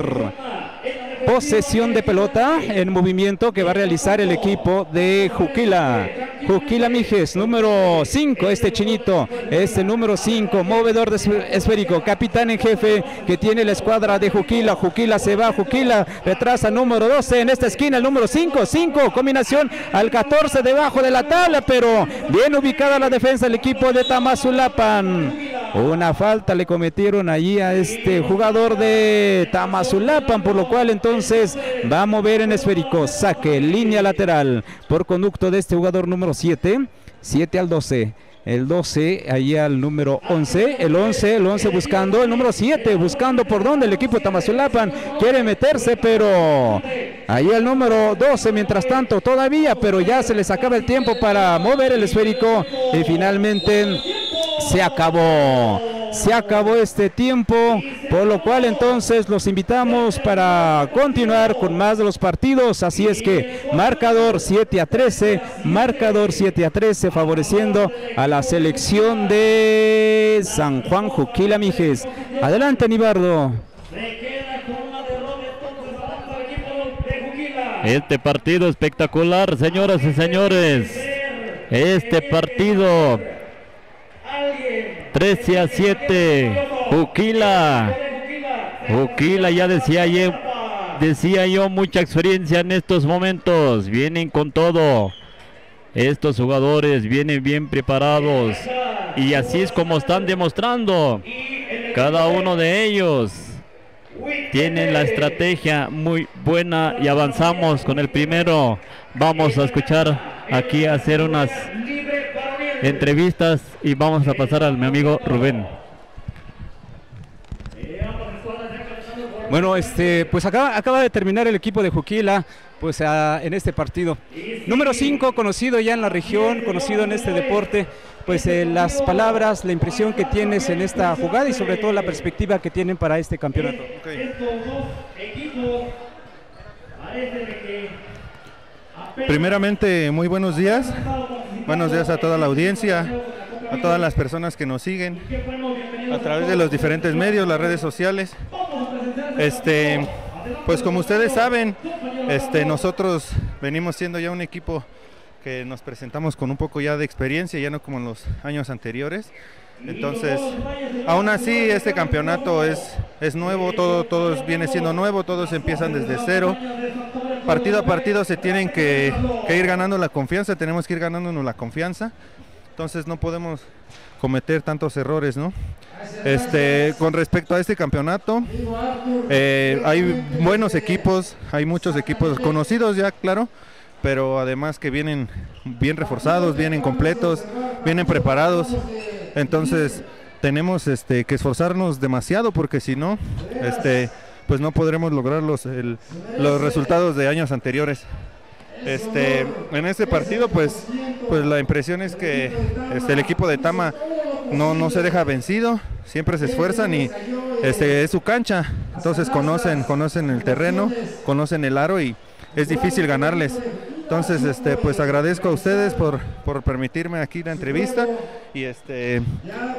posesión de pelota en movimiento que va a realizar el equipo de Juquila Mijes, número 5, chinito, número 5, movedor de esférico, capitán en jefe que tiene la escuadra de Juquila. Juquila se va, Juquila retrasa, número 12 en esta esquina, el número 5, combinación al 14 debajo de la tabla, pero bien ubicada la defensa del equipo de Tamazulapan. Una falta le cometieron allí a este jugador de Tamazulapan, por lo cual entonces va a mover en esférico, saque, línea lateral por conducto de este jugador número 7 al 12. El 12 allí al número 11, el 11 buscando, el número 7 buscando por donde el equipo de Tamazulapan quiere meterse, pero ahí el número 12 mientras tanto todavía, pero ya se les acaba el tiempo para mover el esférico y finalmente se acabó este tiempo, por lo cual entonces los invitamos para continuar con más de los partidos. Así es que marcador 7-13, favoreciendo a la selección de San Juan Juquila Mijes. Adelante, Nibardo. Este partido espectacular, señoras y señores. Este partido 13-7, Juquila, ya decía yo, mucha experiencia en estos momentos, vienen con todo, estos jugadores vienen bien preparados y así es como están demostrando, cada uno de ellos tienen la estrategia muy buena y avanzamos con el primero. Vamos a escuchar aquí, a hacer unas entrevistas y vamos a pasar al mi amigo Rubén. Bueno, pues acaba de terminar el equipo de Juquila, pues en este partido. Número 5, conocido ya en la región, conocido en este deporte, pues las palabras, la impresión que tienes en esta jugada y sobre todo la perspectiva que tienen para este campeonato. Okay. Primeramente, muy buenos días. Buenos días a toda la audiencia, a todas las personas que nos siguen a través de los diferentes medios, las redes sociales. Pues como ustedes saben, nosotros venimos siendo ya un equipo que nos presentamos con un poco ya de experiencia, ya no como en los años anteriores. Entonces, aún así, este campeonato es nuevo, todo viene siendo nuevo, todos empiezan desde cero. Partido a partido se tienen que ir ganando la confianza, tenemos que ir ganándonos la confianza. Entonces no podemos cometer tantos errores, ¿no? Con respecto a este campeonato, hay buenos equipos, hay muchos equipos conocidos ya, claro, pero además que vienen bien reforzados, vienen completos, vienen preparados. Entonces tenemos que esforzarnos demasiado, porque si no, pues no podremos lograr los resultados de años anteriores. En este partido pues la impresión es que el equipo de Tama no se deja vencido, siempre se esfuerzan y es su cancha, entonces conocen el terreno, conocen el aro y es difícil ganarles. Entonces pues agradezco a ustedes por permitirme aquí la entrevista y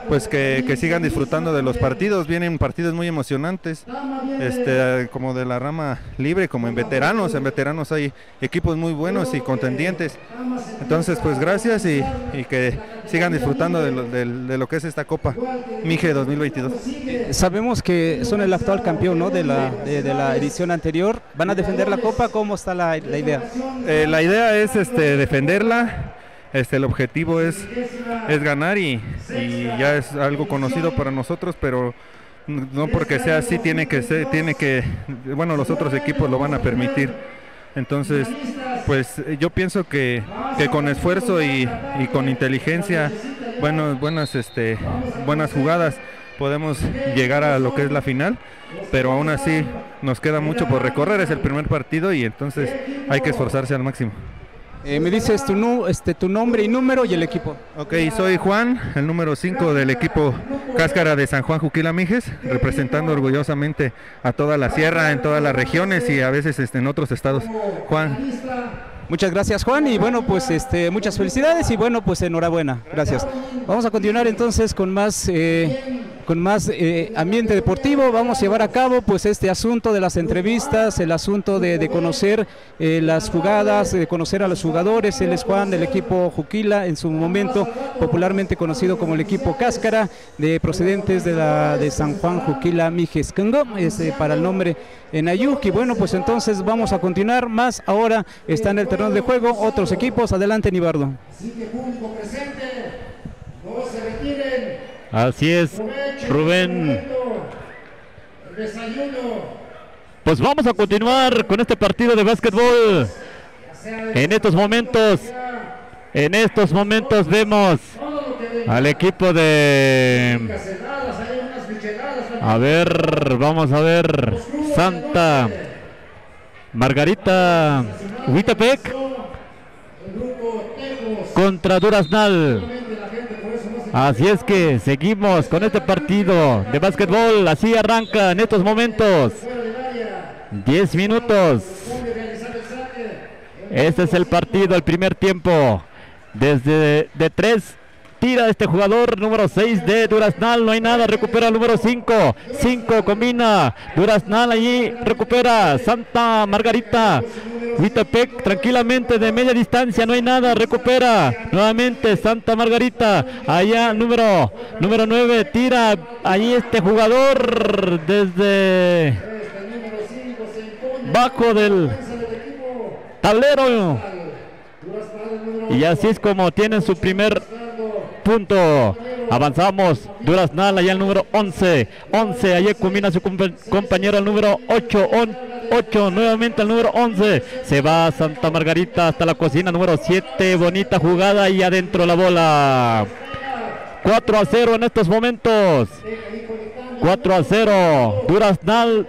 pues que sigan disfrutando de los partidos. Vienen partidos muy emocionantes, como de la rama libre, como en veteranos hay equipos muy buenos y contendientes. Entonces pues gracias y que sigan disfrutando de lo que es esta Copa Mije 2022. Sabemos que son el actual campeón, ¿no? de la edición anterior. ¿Van a defender la Copa? ¿Cómo está la idea? La idea es defenderla. El objetivo es ganar y ya es algo conocido para nosotros, pero no porque sea así bueno, los otros equipos lo van a permitir. Entonces pues yo pienso que con esfuerzo y con inteligencia, buenas jugadas, podemos llegar a lo que es la final, pero aún así nos queda mucho por recorrer. Es el primer partido y entonces hay que esforzarse al máximo. Me dices tu nombre y número y el equipo. Ok, soy Juan, el número 5 del equipo Cáscara de San Juan Juquila Mijes, representando orgullosamente a toda la sierra, en todas las regiones y a veces en otros estados. Juan. Muchas gracias, Juan, y bueno, pues muchas felicidades y bueno, pues enhorabuena. Gracias. Vamos a continuar entonces con más ambiente deportivo. Vamos a llevar a cabo pues este asunto de las entrevistas, el asunto de conocer las jugadas, de conocer a los jugadores. Él es Juan del equipo Juquila, en su momento popularmente conocido como el equipo Cáscara, de procedentes de San Juan Juquila Mijes Congo, para el nombre en Ayuk. Y bueno, pues entonces vamos a continuar más. Ahora está en el terreno de juego otros equipos. Adelante, Nibardo. Así es, Rubén. Pues vamos a continuar con este partido de básquetbol. En estos momentos vemos al equipo de... vamos a ver, Santa Margarita Huitepec contra Duraznal. Así es que seguimos con este partido de básquetbol. Así arranca en estos momentos. 10 minutos. Este es el partido, el primer tiempo. Desde de 3 tira este jugador número 6 de Duraznal. No hay nada, recupera el número 5. 5 combina. Duraznal allí recupera. Santa Margarita Huitepec tranquilamente de media distancia, no hay nada, recupera nuevamente Santa Margarita. Allá número 9 tira ahí este jugador desde bajo del tablero. Y así es como tienen su primer punto. Avanzamos. Duraznal allá el número 11. Allí combina su compañero el número 8, nuevamente el número 11. Se va Santa Margarita hasta la cocina, número 7. Bonita jugada y adentro la bola. 4-0 en estos momentos. 4-0. Duraznal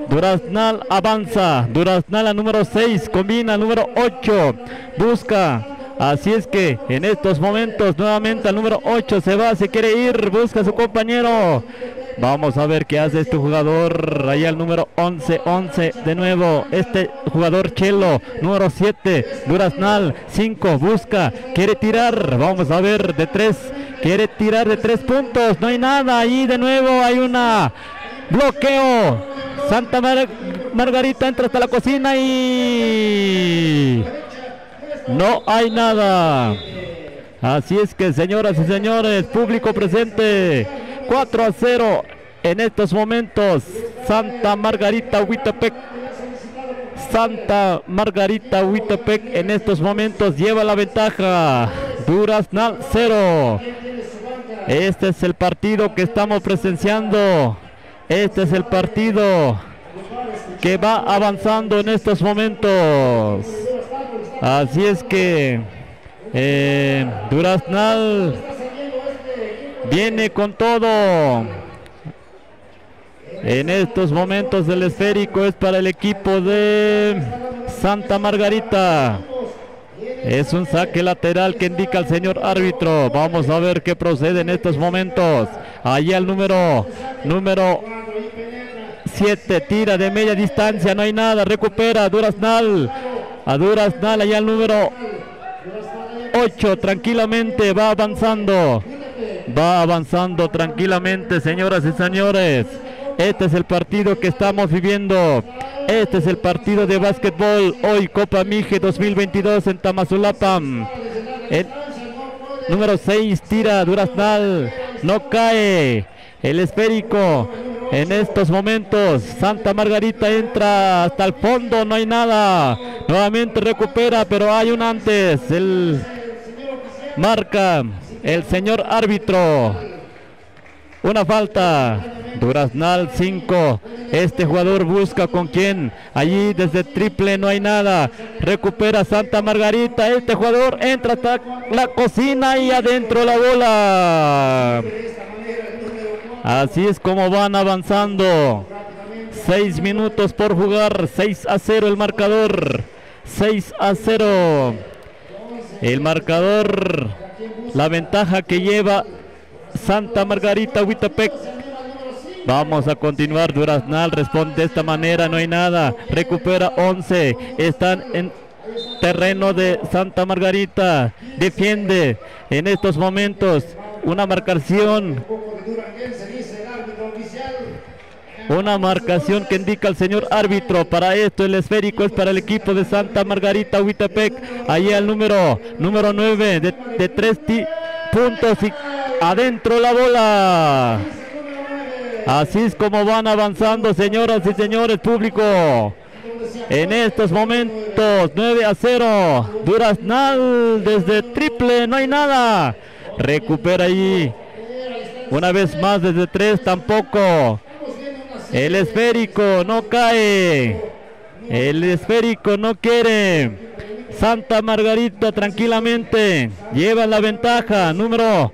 Duraznal avanza. Duraznal a número 6. Combina número 8. Busca. Así es que en estos momentos nuevamente al número 8 se va, se quiere ir, busca a su compañero. Vamos a ver qué hace este jugador. Ahí al número 11 de nuevo. Este jugador Chelo. Número 7. Duraznal. 5. Busca. Quiere tirar. Vamos a ver de 3. Quiere tirar de 3 puntos. No hay nada. Ahí de nuevo hay una bloqueo. Santa Margarita entra hasta la cocina y no hay nada. Así es que, señoras y señores, público presente, 4-0 en estos momentos. Santa Margarita Huitepec. Santa Margarita Huitepec en estos momentos lleva la ventaja. Duraznal 0. Este es el partido que estamos presenciando. Este es el partido que va avanzando en estos momentos. Así es que Duraznal viene con todo. En estos momentos el esférico es para el equipo de Santa Margarita. Es un saque lateral que indica el señor árbitro. Vamos a ver qué procede en estos momentos. Allí al número 7, tira de media distancia, no hay nada, recupera Duraznal. A Duraznal, allá al número 8, tranquilamente va avanzando. Va avanzando tranquilamente, señoras y señores. Este es el partido que estamos viviendo. Este es el partido de básquetbol. Hoy Copa Mije 2022 en Tamazulapan. El número 6 tira Duraznal. No cae. El esférico. En estos momentos Santa Margarita entra hasta el fondo. No hay nada. Nuevamente recupera, pero hay un antes. El marca el señor árbitro. Una falta. Duraznal 5. Este jugador busca con quién. Allí desde triple no hay nada. Recupera Santa Margarita. Este jugador entra hasta la cocina y adentro la bola. Así es como van avanzando. 6 minutos por jugar. 6-0 el marcador. 6-0 el marcador. La ventaja que lleva Santa Margarita Huitepec. Vamos a continuar. Duraznal responde de esta manera, no hay nada. Recupera 11. Están en terreno de Santa Margarita. Defiende en estos momentos. Una marcación. Una marcación que indica el señor árbitro. Para esto el esférico es para el equipo de Santa Margarita Huitepec. Ahí al número 9 de 3 puntos y adentro la bola. Así es como van avanzando, señoras y señores, público. En estos momentos 9-0. Duraznal desde triple, no hay nada. Recupera ahí. Una vez más desde 3 tampoco. El esférico no cae. El esférico no quiere. Santa Margarita tranquilamente lleva la ventaja. Número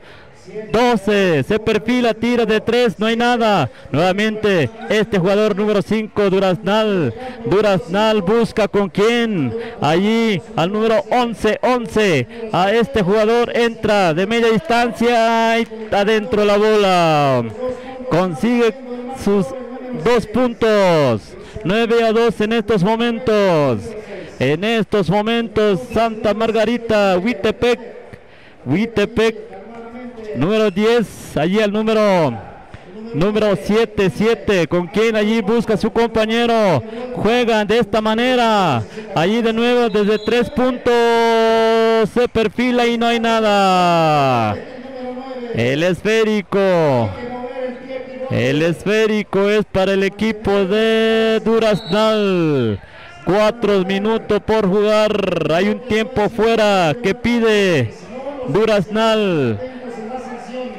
12, se perfila, tira de 3, no hay nada. Nuevamente este jugador número 5, Duraznal. Duraznal busca con quién. Allí al número 11. A este jugador entra de media distancia y adentro la bola. Consigue sus 2 puntos. 9-2 en estos momentos. En estos momentos Santa Margarita Huitepec. Número 10, allí al número 7, con quien allí busca a su compañero. Juegan de esta manera. Allí de nuevo desde 3 puntos. Se perfila y no hay nada. El esférico es para el equipo de Duraznal. 4 minutos por jugar. Hay un tiempo fuera que pide Duraznal.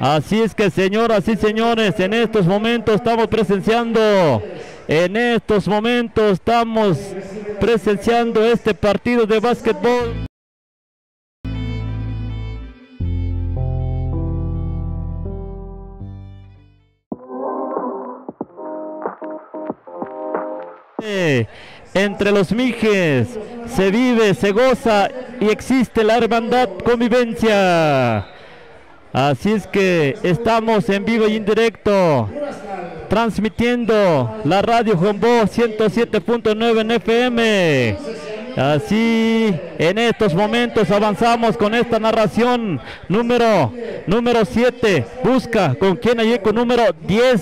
Así es que, señoras y señores, en estos momentos estamos presenciando este partido de básquetbol. entre los Mijes, se vive, se goza y existe la hermandad, convivencia. Así es que estamos en vivo y en directo, transmitiendo la radio Jombó 107.9 en FM. Así, en estos momentos avanzamos con esta narración. Número 7, busca con quien allí con número 10,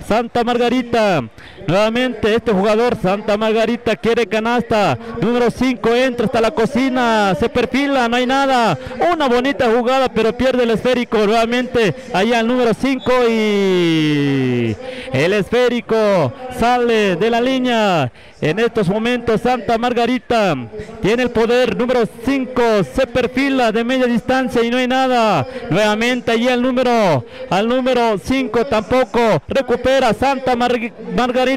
Santa Margarita. Nuevamente este jugador, Santa Margarita, quiere canasta. Número 5 entra hasta la cocina, se perfila, no hay nada. Una bonita jugada, pero pierde el esférico. Nuevamente allá el número 5 y el esférico sale de la línea. En estos momentos Santa Margarita tiene el poder. Número 5 se perfila de media distancia y no hay nada. Nuevamente allí al número 5 tampoco. Recupera Santa Margarita.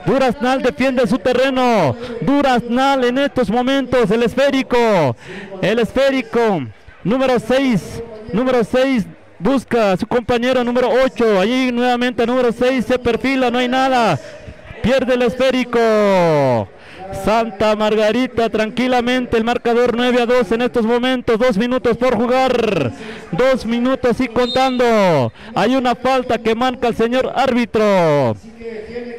Duraznal defiende su terreno. Duraznal en estos momentos. El esférico. Número 6 busca a su compañero número 8. Allí nuevamente número 6 se perfila, no hay nada. Pierde el esférico. Santa Margarita tranquilamente, el marcador 9-2 en estos momentos. 2 minutos por jugar, 2 minutos y contando. Hay una falta que marca el señor árbitro.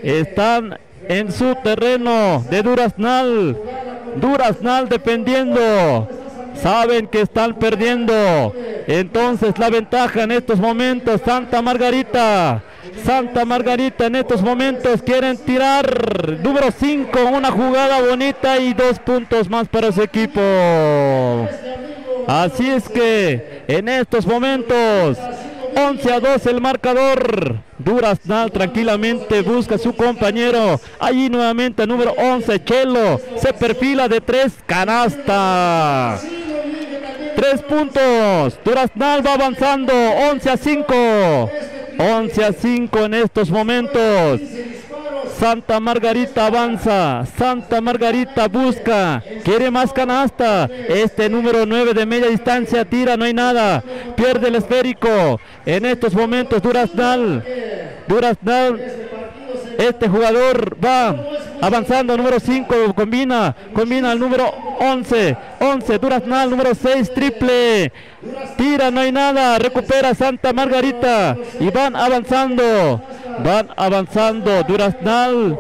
Están en su terreno de Duraznal. Duraznal defendiendo. Saben que están perdiendo. Entonces la ventaja en estos momentos, Santa Margarita en estos momentos quieren tirar. Número 5, una jugada bonita y 2 puntos más para su equipo. Así es que en estos momentos 11-2 el marcador. Duraznal tranquilamente busca a su compañero. Allí nuevamente número 11, Chelo, se perfila de 3, canasta. 3 puntos. Duraznal va avanzando. 11-5. 11-5 en estos momentos. Santa Margarita avanza. Santa Margarita busca. Quiere más canasta. Este número 9 de media distancia tira, no hay nada. Pierde el esférico. En estos momentos Duraznal. Este jugador va avanzando. Número 5 combina al número 11. Duraznal, número 6, triple. Tira, no hay nada. Recupera Santa Margarita. Y van avanzando. Duraznal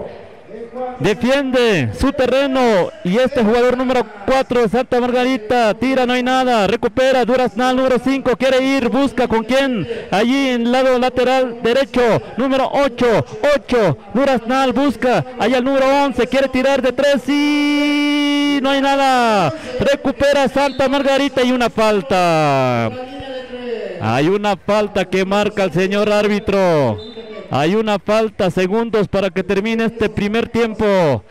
defiende su terreno. Y este jugador número 4, Santa Margarita, tira, no hay nada. Recupera Duraznal, número 5, quiere ir, busca con quién. Allí en el lado lateral derecho, número 8. Duraznal busca. Allá el número 11, quiere tirar de 3 y no hay nada. Recupera Santa Margarita y una falta. Hay una falta que marca el señor árbitro. Hay una falta, segundos para que termine este primer tiempo.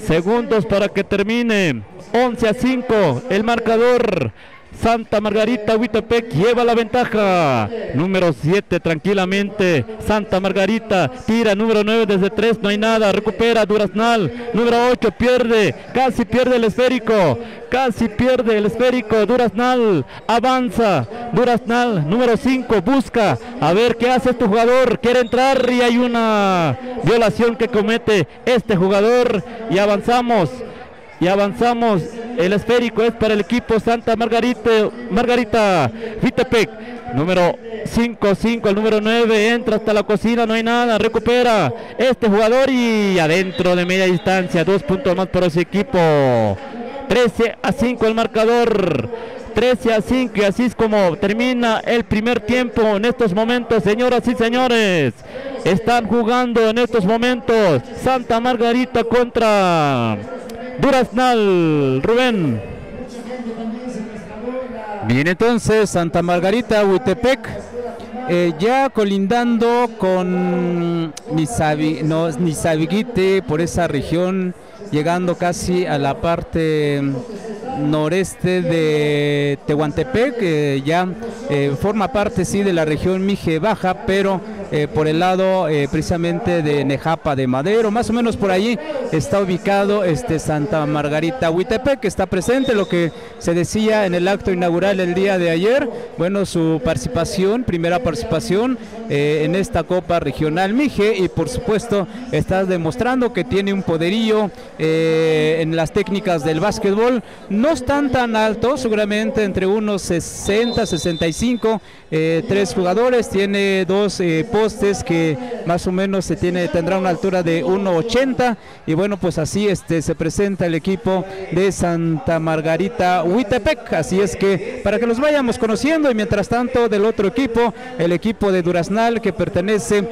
Segundos para que termine. 11-5 el marcador. Santa Margarita, Huitepec lleva la ventaja. Número 7 tranquilamente. Santa Margarita tira, número 9 desde 3, no hay nada. Recupera Duraznal. Número 8 pierde, casi pierde el esférico. Duraznal avanza. Duraznal, número 5, busca. A ver qué hace este jugador. Quiere entrar y hay una violación que comete este jugador. Y avanzamos. El esférico es para el equipo Santa Margarita. Huitepec, número 5, el número 9 entra hasta la cocina, no hay nada. Recupera este jugador y adentro de media distancia. 2 puntos más para ese equipo. 13-5 el marcador. 13-5, y así es como termina el primer tiempo en estos momentos, señoras y señores. Están jugando en estos momentos Santa Margarita contra Duraznal. Rubén. Bien, entonces Santa Margarita, Huitepec, ya colindando con Nizabiguite por esa región, llegando casi a la parte noreste de Tehuantepec, que ya forma parte sí de la región Mije Baja, pero por el lado precisamente de Nejapa de Madero, más o menos por allí está ubicado Santa Margarita Huitepec, que está presente, lo que se decía en el acto inaugural el día de ayer, bueno, su participación, primera participación en esta Copa Regional Mije, y por supuesto está demostrando que tiene un poderío en las técnicas del básquetbol. No están tan altos, seguramente entre unos 60, 65, 3 jugadores, tiene 2 postes que más o menos tendrá una altura de 1.80, y bueno, pues así se presenta el equipo de Santa Margarita Huitepec. Así es que para que los vayamos conociendo, y mientras tanto del otro equipo, el equipo de Duraznal, que pertenece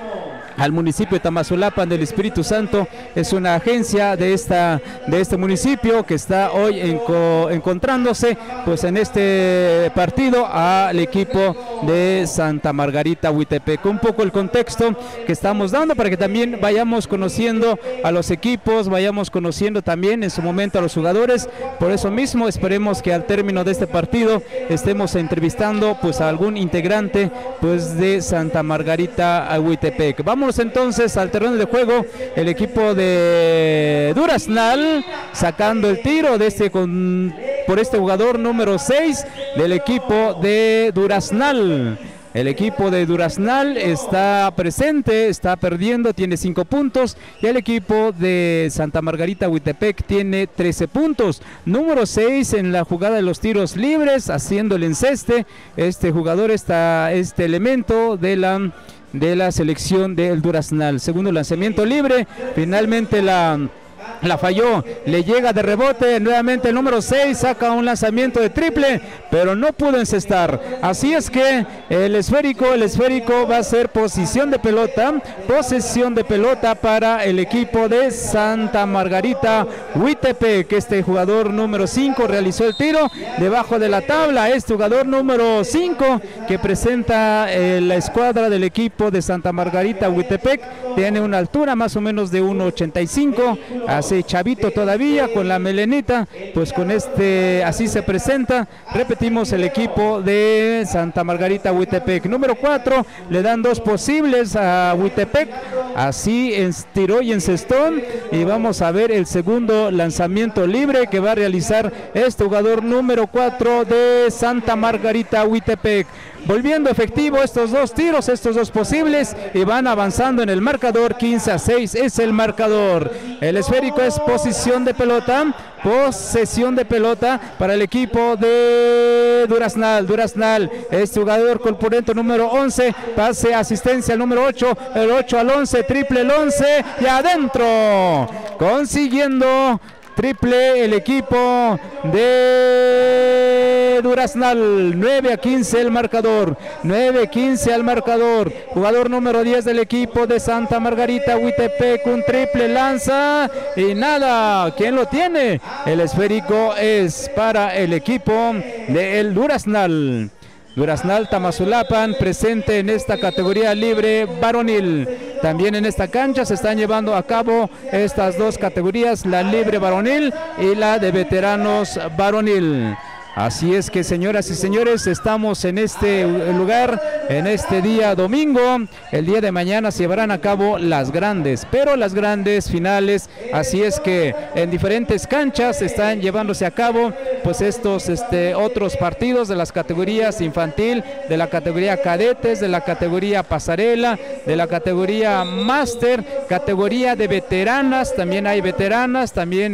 al municipio de Tamazulapan del Espíritu Santo, es una agencia de este municipio que está hoy encontrándose pues en este partido al equipo de Santa Margarita Huitepec. Un poco el contexto que estamos dando para que también vayamos conociendo a los equipos, vayamos conociendo también en su momento a los jugadores. Por eso mismo esperemos que al término de este partido estemos entrevistando pues a algún integrante pues de Santa Margarita Huitepec. Vamos entonces al terreno de juego. El equipo de Duraznal sacando el tiro de por este jugador número 6 del equipo de Duraznal. El equipo de Duraznal está presente, está perdiendo, tiene 5 puntos, y el equipo de Santa Margarita Huitepec tiene 13 puntos. Número 6 en la jugada de los tiros libres, haciendo el enceste. Este jugador está, este elemento de la selección del Duraznal. Segundo lanzamiento libre, finalmente la falló, le llega de rebote, nuevamente el número 6 saca un lanzamiento de triple, pero no pudo encestar. Así es que el esférico va a ser posesión de pelota para el equipo de Santa Margarita Huitepec. Este jugador número 5 realizó el tiro debajo de la tabla. Este jugador número 5 que presenta la escuadra del equipo de Santa Margarita Huitepec tiene una altura más o menos de 1.85, hace chavito todavía, con la melenita, pues con así se presenta. Repetimos, el equipo de Santa Margarita Huitepec. Número 4, le dan 2 posibles a Huitepec, así tiró y encestó, y vamos a ver el segundo lanzamiento libre que va a realizar este jugador número 4 de Santa Margarita Huitepec. Volviendo efectivo estos 2 tiros, estos 2 posibles, y van avanzando en el marcador. 15-6 es el marcador. El esférico es posesión de pelota para el equipo de Duraznal. Este jugador corpulento número 11, pase, asistencia al número 8, el 8 al 11, triple el 11 y adentro, consiguiendo triple el equipo de Duraznal. 9-15 el marcador, 9-15 al marcador. Jugador número 10 del equipo de Santa Margarita Huitepec, un triple, lanza y nada. ¿Quién lo tiene? El esférico es para el equipo del Duraznal. Duraznal Tamazulapan presente en esta categoría libre varonil. También en esta cancha se están llevando a cabo estas 2 categorías, la libre varonil y la de veteranos varonil. Así es que, señoras y señores, estamos en este lugar, en este día domingo. El día de mañana se llevarán a cabo las grandes finales. Así es que en diferentes canchas están llevándose a cabo pues estos otros partidos de las categorías infantil, de la categoría cadetes, de la categoría pasarela, de la categoría máster, categoría de veteranas. También hay veteranas, también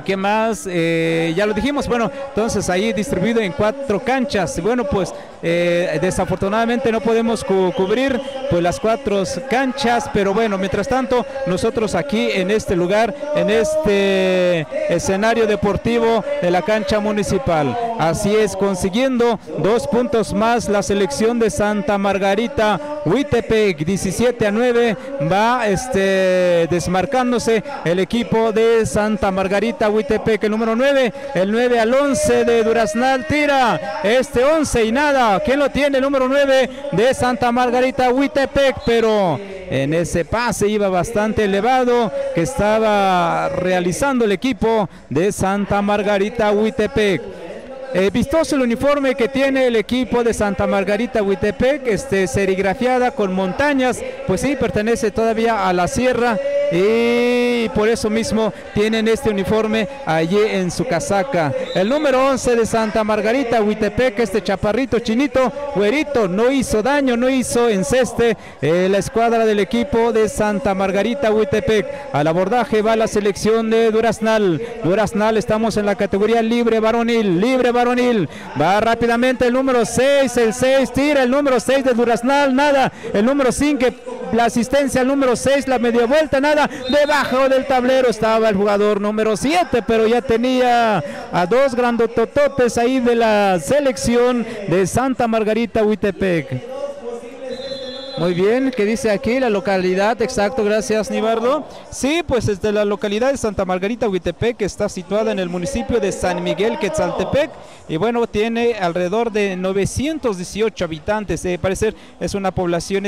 ¿qué más? Ya lo dijimos. Bueno, entonces ahí distribuido en 4 canchas. Bueno, pues desafortunadamente no podemos cubrir pues las 4 canchas, pero bueno, mientras tanto nosotros aquí en este lugar, en este escenario deportivo de la cancha municipal, así es, consiguiendo 2 puntos más la selección de Santa Margarita Huitepec. 17-9 va desmarcándose el equipo de Santa Margarita Huitepec. El número 9, el 9 al 11 de Duraznal, tira 11 y nada. ¿Quién lo tiene? El número 9 de Santa Margarita Huitepec, pero en ese pase iba bastante elevado que estaba realizando el equipo de Santa Margarita Huitepec. Vistoso el uniforme que tiene el equipo de Santa Margarita Huitepec, serigrafiada con montañas, pues sí, pertenece todavía a la sierra y por eso mismo tienen este uniforme allí en su casaca. El número 11 de Santa Margarita Huitepec, este chaparrito chinito, güerito, no hizo daño, no hizo enceste la escuadra del equipo de Santa Margarita Huitepec. Al abordaje va la selección de Duraznal. Duraznal, estamos en la categoría libre varonil, va rápidamente el número 6, el 6 tira, el número 6 de Duraznal, nada, el número 5, la asistencia al número 6, la media vuelta, nada, debajo del tablero estaba el jugador número 7, pero ya tenía a dos grandotototes ahí de la selección de Santa Margarita Huitepec. Muy bien, ¿qué dice aquí la localidad? Exacto, gracias Nibardo. Sí, pues desde la localidad de Santa Margarita Huitepec, que está situada en el municipio de San Miguel Quetzaltepec, y bueno, tiene alrededor de 918 habitantes. Parecer es una población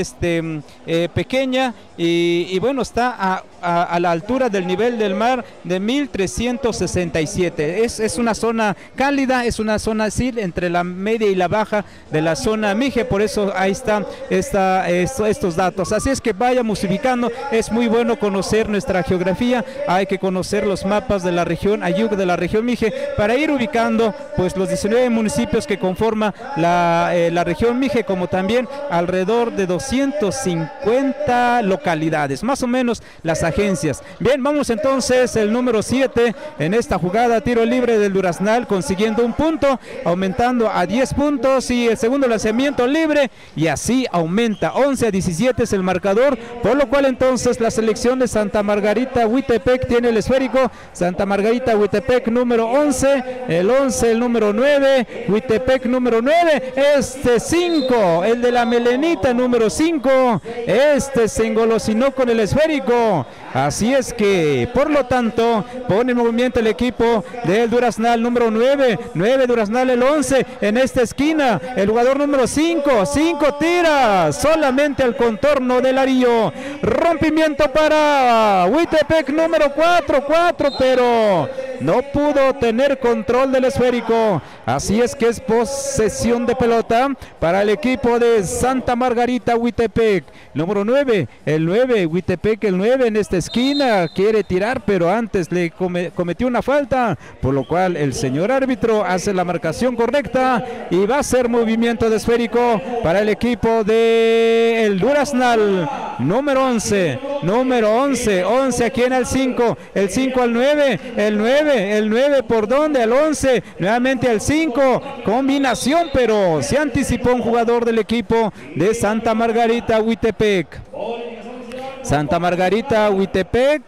pequeña y bueno, está a la altura del nivel del mar de 1367. Es una zona cálida, es una zona así entre la media y la baja de la zona Mije, por eso ahí está estos datos. Así es que vayamos ubicando, es muy bueno conocer nuestra geografía, hay que conocer los mapas de la región Ayuc, de la región Mije, para ir ubicando pues los 19 municipios que conforman la región Mije, como también alrededor de 250 localidades, más o menos las agencias. Bien, vamos entonces el número 7 en esta jugada, tiro libre del Duraznal, consiguiendo un punto, aumentando a 10 puntos, y el segundo lanzamiento libre, y así aumenta 11-17 es el marcador, por lo cual entonces la selección de Santa Margarita Huitepec tiene el esférico. Santa Margarita Huitepec número 11, el 11 el número 9, Huitepec número 9, 5, el de la melenita número 5, se engolosinó con el esférico. Así es que, por lo tanto, pone en movimiento el equipo del Duraznal número 9, Duraznal el 11, en esta esquina, el jugador número 5 tira, solamente al contorno del arillo, rompimiento para Huitepec número 4, pero no pudo tener control del esférico. Así es que es posesión de pelota para el equipo de Santa Margarita Huitepec. Número 9, el 9, Huitepec el 9 en esta esquina, quiere tirar, pero antes le cometió una falta, por lo cual el señor árbitro hace la marcación correcta y va a ser movimiento de esférico para el equipo de el Duraznal. Número 11, 11 aquí en el 5, el 5 al 9, el 9 por donde, al 11, nuevamente al 5, combinación, pero se anticipó un jugador del equipo de Santa Margarita Huitepec. Santa Margarita Huitepec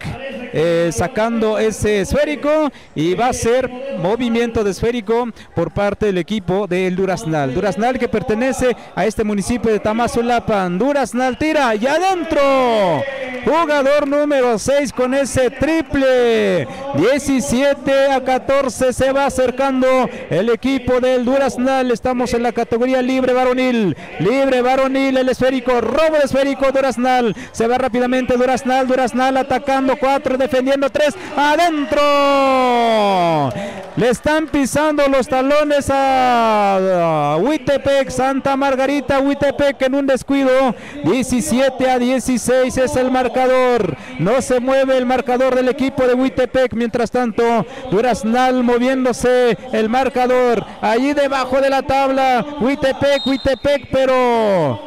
sacando ese esférico, y va a ser movimiento de esférico por parte del equipo del Duraznal. Duraznal, que pertenece a este municipio de Tamazulapan. Duraznal tira y adentro. Jugador número 6 con ese triple. 17-14 se va acercando el equipo del Duraznal. Estamos en la categoría libre varonil. El esférico, robo de esférico. Duraznal se va rápidamente. Duraznal atacando 4, defendiendo 3, adentro. Le están pisando los talones a Huitepec. Santa Margarita Huitepec en un descuido. 17-16 es el marcador. No se mueve el marcador del equipo de Huitepec. Mientras tanto, Duraznal moviéndose el marcador. Allí debajo de la tabla, Huitepec, pero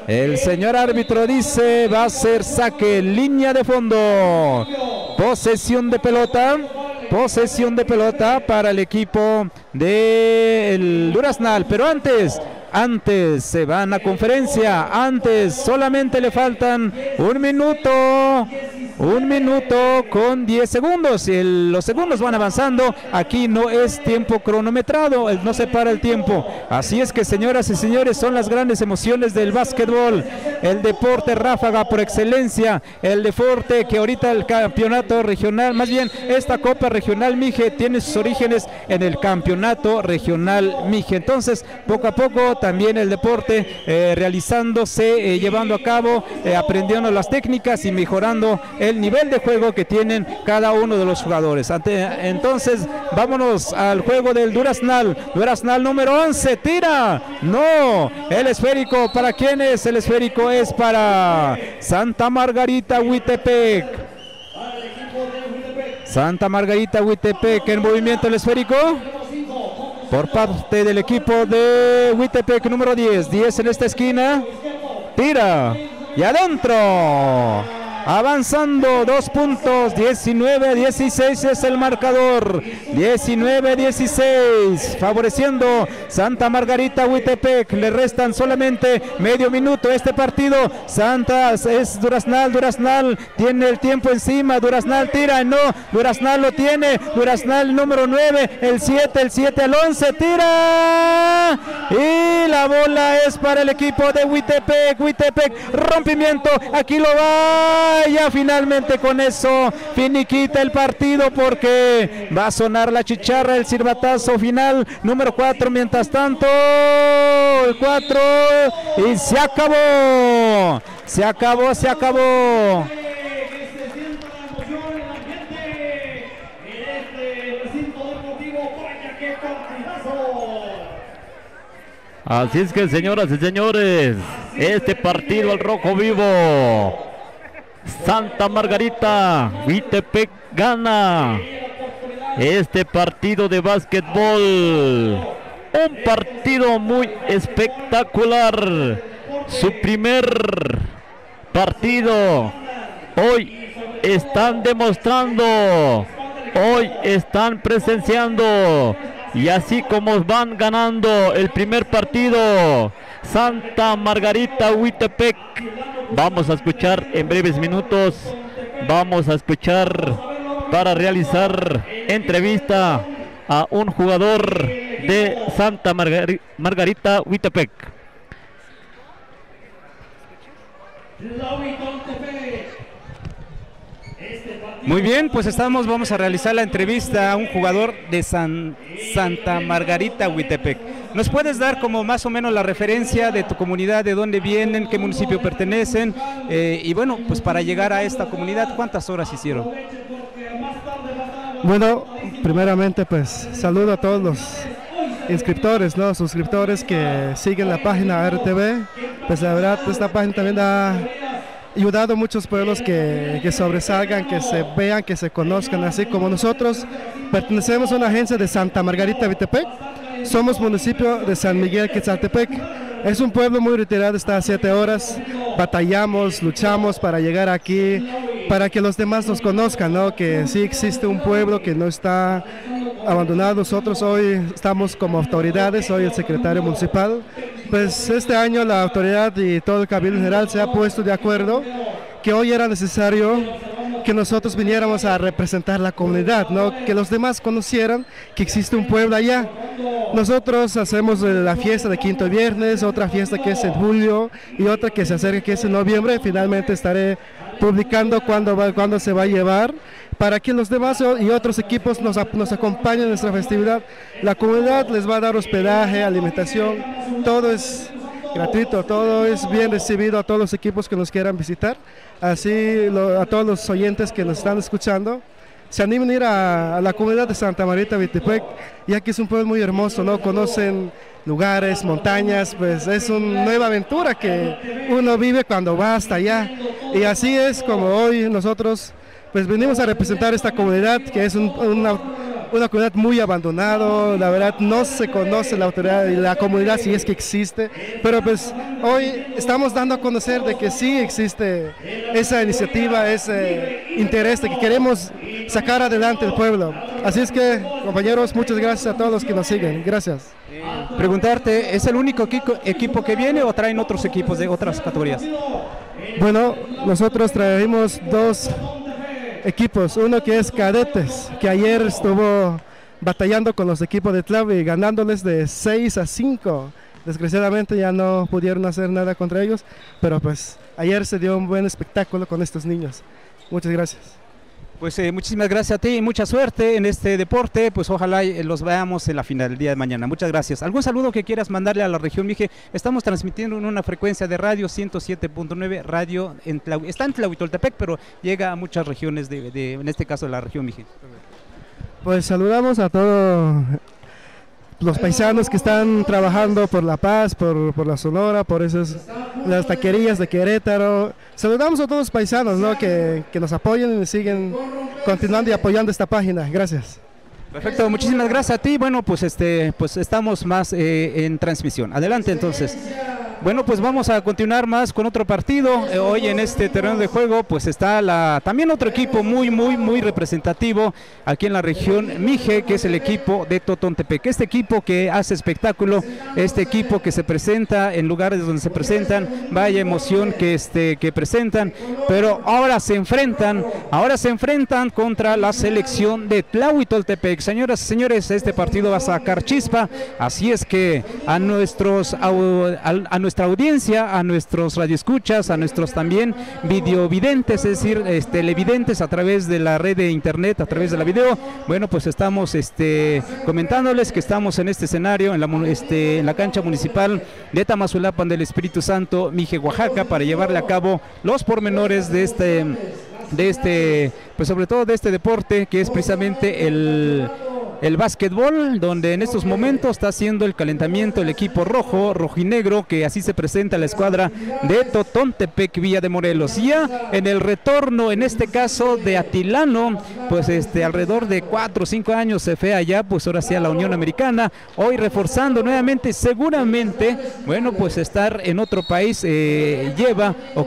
el señor árbitro dice va a ser saque, línea de fondo. Posesión de pelota para el equipo del Duraznal, pero antes se van a conferencia, solamente le faltan un minuto con 10 segundos, y los segundos van avanzando. Aquí no es tiempo cronometrado, no se para el tiempo. Así es que, señoras y señores, son las grandes emociones del básquetbol, el deporte ráfaga por excelencia, el deporte que ahorita el campeonato regional, más bien esta Copa Regional Mije, tiene sus orígenes en el campeonato regional Mije. Entonces, poco a poco también el deporte realizándose, llevando a cabo, aprendiendo las técnicas y mejorando el nivel de juego que tienen cada uno de los jugadores. Entonces, vámonos al juego del Duraznal. Duraznal número 11, tira. No, el esférico, ¿para quién es? El esférico es para Santa Margarita Huitepec. Santa Margarita Huitepec, en movimiento el esférico por parte del equipo de Huitepec, número 10. 10 en esta esquina, tira y adentro. Avanzando 2 puntos, 19-16 es el marcador, 19-16, favoreciendo Santa Margarita Huitepec. Le restan solamente medio minuto a este partido. Es Duraznal tiene el tiempo encima. Duraznal tira, no, Duraznal lo tiene. Duraznal número 9, el 7 al 11, tira y la bola es para el equipo de Huitepec. Rompimiento, aquí lo va. Ya finalmente con eso finiquita el partido, porque va a sonar la chicharra, el silbatazo final, número 4. Mientras tanto, el 4 y se acabó. Así es que, señoras y señores, este partido al rojo vivo. Santa Margarita Huitepec gana este partido de básquetbol. Un partido muy espectacular. Su primer partido. Hoy están demostrando, hoy están presenciando, y así como van ganando el primer partido Santa Margarita Huitepec, vamos a escuchar en breves minutos, para realizar entrevista a un jugador de Santa Margarita Huitepec. Muy bien, pues vamos a realizar la entrevista a un jugador de Santa Margarita Huitepec. ¿Nos puedes dar como más o menos la referencia de tu comunidad, de dónde vienen, qué municipio pertenecen? Y bueno, pues para llegar a esta comunidad, ¿cuántas horas hicieron? Bueno, primeramente pues saludo a todos los inscriptores, ¿no? Suscriptores que siguen la página RTV. Pues la verdad, esta página también ha ayudado a muchos pueblos que sobresalgan, que se vean, que se conozcan, así como nosotros. Pertenecemos a una agencia de Santa Margarita Huitepec. Somos municipio de San Miguel Quetzaltepec. Es un pueblo muy retirado, está a 7 horas. Batallamos, luchamos para llegar aquí, para que los demás nos conozcan, ¿no? Que sí existe un pueblo que no está abandonado. Nosotros hoy estamos como autoridades, soy el secretario municipal. Pues este año la autoridad y todo el cabildo general se ha puesto de acuerdo que hoy era necesario que nosotros viniéramos a representar la comunidad, ¿no? Que los demás conocieran que existe un pueblo allá. Nosotros hacemos la fiesta de quinto viernes, otra fiesta que es en julio y otra que se acerca que es en noviembre. Finalmente estaré publicando cuándo se va a llevar, para que los demás y otros equipos nos acompañen en nuestra festividad. La comunidad les va a dar hospedaje, alimentación, todo es gratuito, todo es bien recibido a todos los equipos que nos quieran visitar. Así a todos los oyentes que nos están escuchando, se animen a ir a la comunidad de Santa Margarita Huitepec, ya que es un pueblo muy hermoso, ¿no? Conocen lugares, montañas, pues es una nueva aventura que uno vive cuando va hasta allá. Y así es como hoy nosotros pues venimos a representar esta comunidad, que es una comunidad muy abandonada. La verdad no se conoce la autoridad y la comunidad si es que existe, pero pues hoy estamos dando a conocer de que sí existe esa iniciativa, ese interés de que queremos sacar adelante el pueblo. Así es que, compañeros, muchas gracias a todos los que nos siguen. Gracias. Preguntarte, ¿es el único equipo que viene o traen otros equipos de otras categorías? Bueno, nosotros traemos 2 equipos, uno que es cadetes, que ayer estuvo batallando con los equipos de Tlavi, ganándoles de 6-5. Desgraciadamente ya no pudieron hacer nada contra ellos, pero pues ayer se dio un buen espectáculo con estos niños. Muchas gracias. Pues muchísimas gracias a ti y mucha suerte en este deporte, pues ojalá los veamos en la final el día de mañana. Muchas gracias. ¿Algún saludo que quieras mandarle a la región Mije? Estamos transmitiendo en una frecuencia de radio 107.9, radio está en Tlahuitoltepec, pero llega a muchas regiones en este caso de la región Mije. Pues saludamos a todos los paisanos que están trabajando por La Paz, por la Sonora, por las taquerías de Querétaro. Saludamos a todos los paisanos, ¿no? que nos apoyen y siguen continuando y apoyando esta página. Gracias. Perfecto, muchísimas gracias a ti. Bueno, pues estamos más en transmisión. Adelante entonces. Bueno, pues vamos a continuar más con otro partido. Hoy en este terreno de juego pues está también otro equipo muy representativo aquí en la región Mije, que es el equipo de Totontepec. Este equipo que hace espectáculo, este equipo que se presenta en lugares donde se presentan, vaya emoción que presentan, pero ahora se enfrentan contra la selección de Tlahuitoltepec. Señoras y señores, este partido va a sacar chispa, así es que a nuestra audiencia, a nuestros radioescuchas, a nuestros también videovidentes, es decir, televidentes a través de la red de internet, a través de la video, bueno, pues estamos comentándoles que estamos en este escenario, en la cancha municipal de Tamazulapan del Espíritu Santo, Mije, Oaxaca, para llevarle a cabo los pormenores de pues sobre todo de este deporte, que es precisamente el básquetbol, donde en estos momentos está haciendo el calentamiento el equipo rojinegro, que así se presenta la escuadra de Totontepec, Villa de Morelos. Y ya en el retorno, en este caso de Atilano, pues alrededor de 4 o 5 años se fue allá, pues ahora sí a la Unión Americana, hoy reforzando nuevamente, seguramente, bueno, pues estar en otro país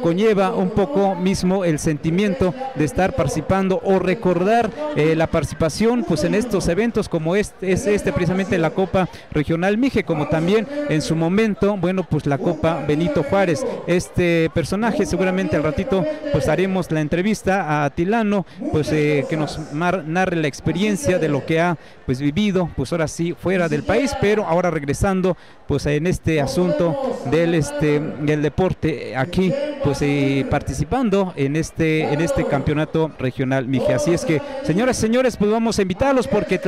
conlleva un poco mismo el sentimiento de estar participando o recordar la participación pues en estos eventos como es precisamente la Copa Regional Mije, como también en su momento, bueno, pues la Copa Benito Juárez. Este personaje seguramente al ratito pues haremos la entrevista a Atilano, pues que nos narre la experiencia de lo que ha pues vivido, pues ahora sí fuera del país, pero ahora regresando pues en este asunto del deporte aquí, pues participando en este campeonato regional Mije. Así es que, señoras y señores, pues vamos a invitarlos porque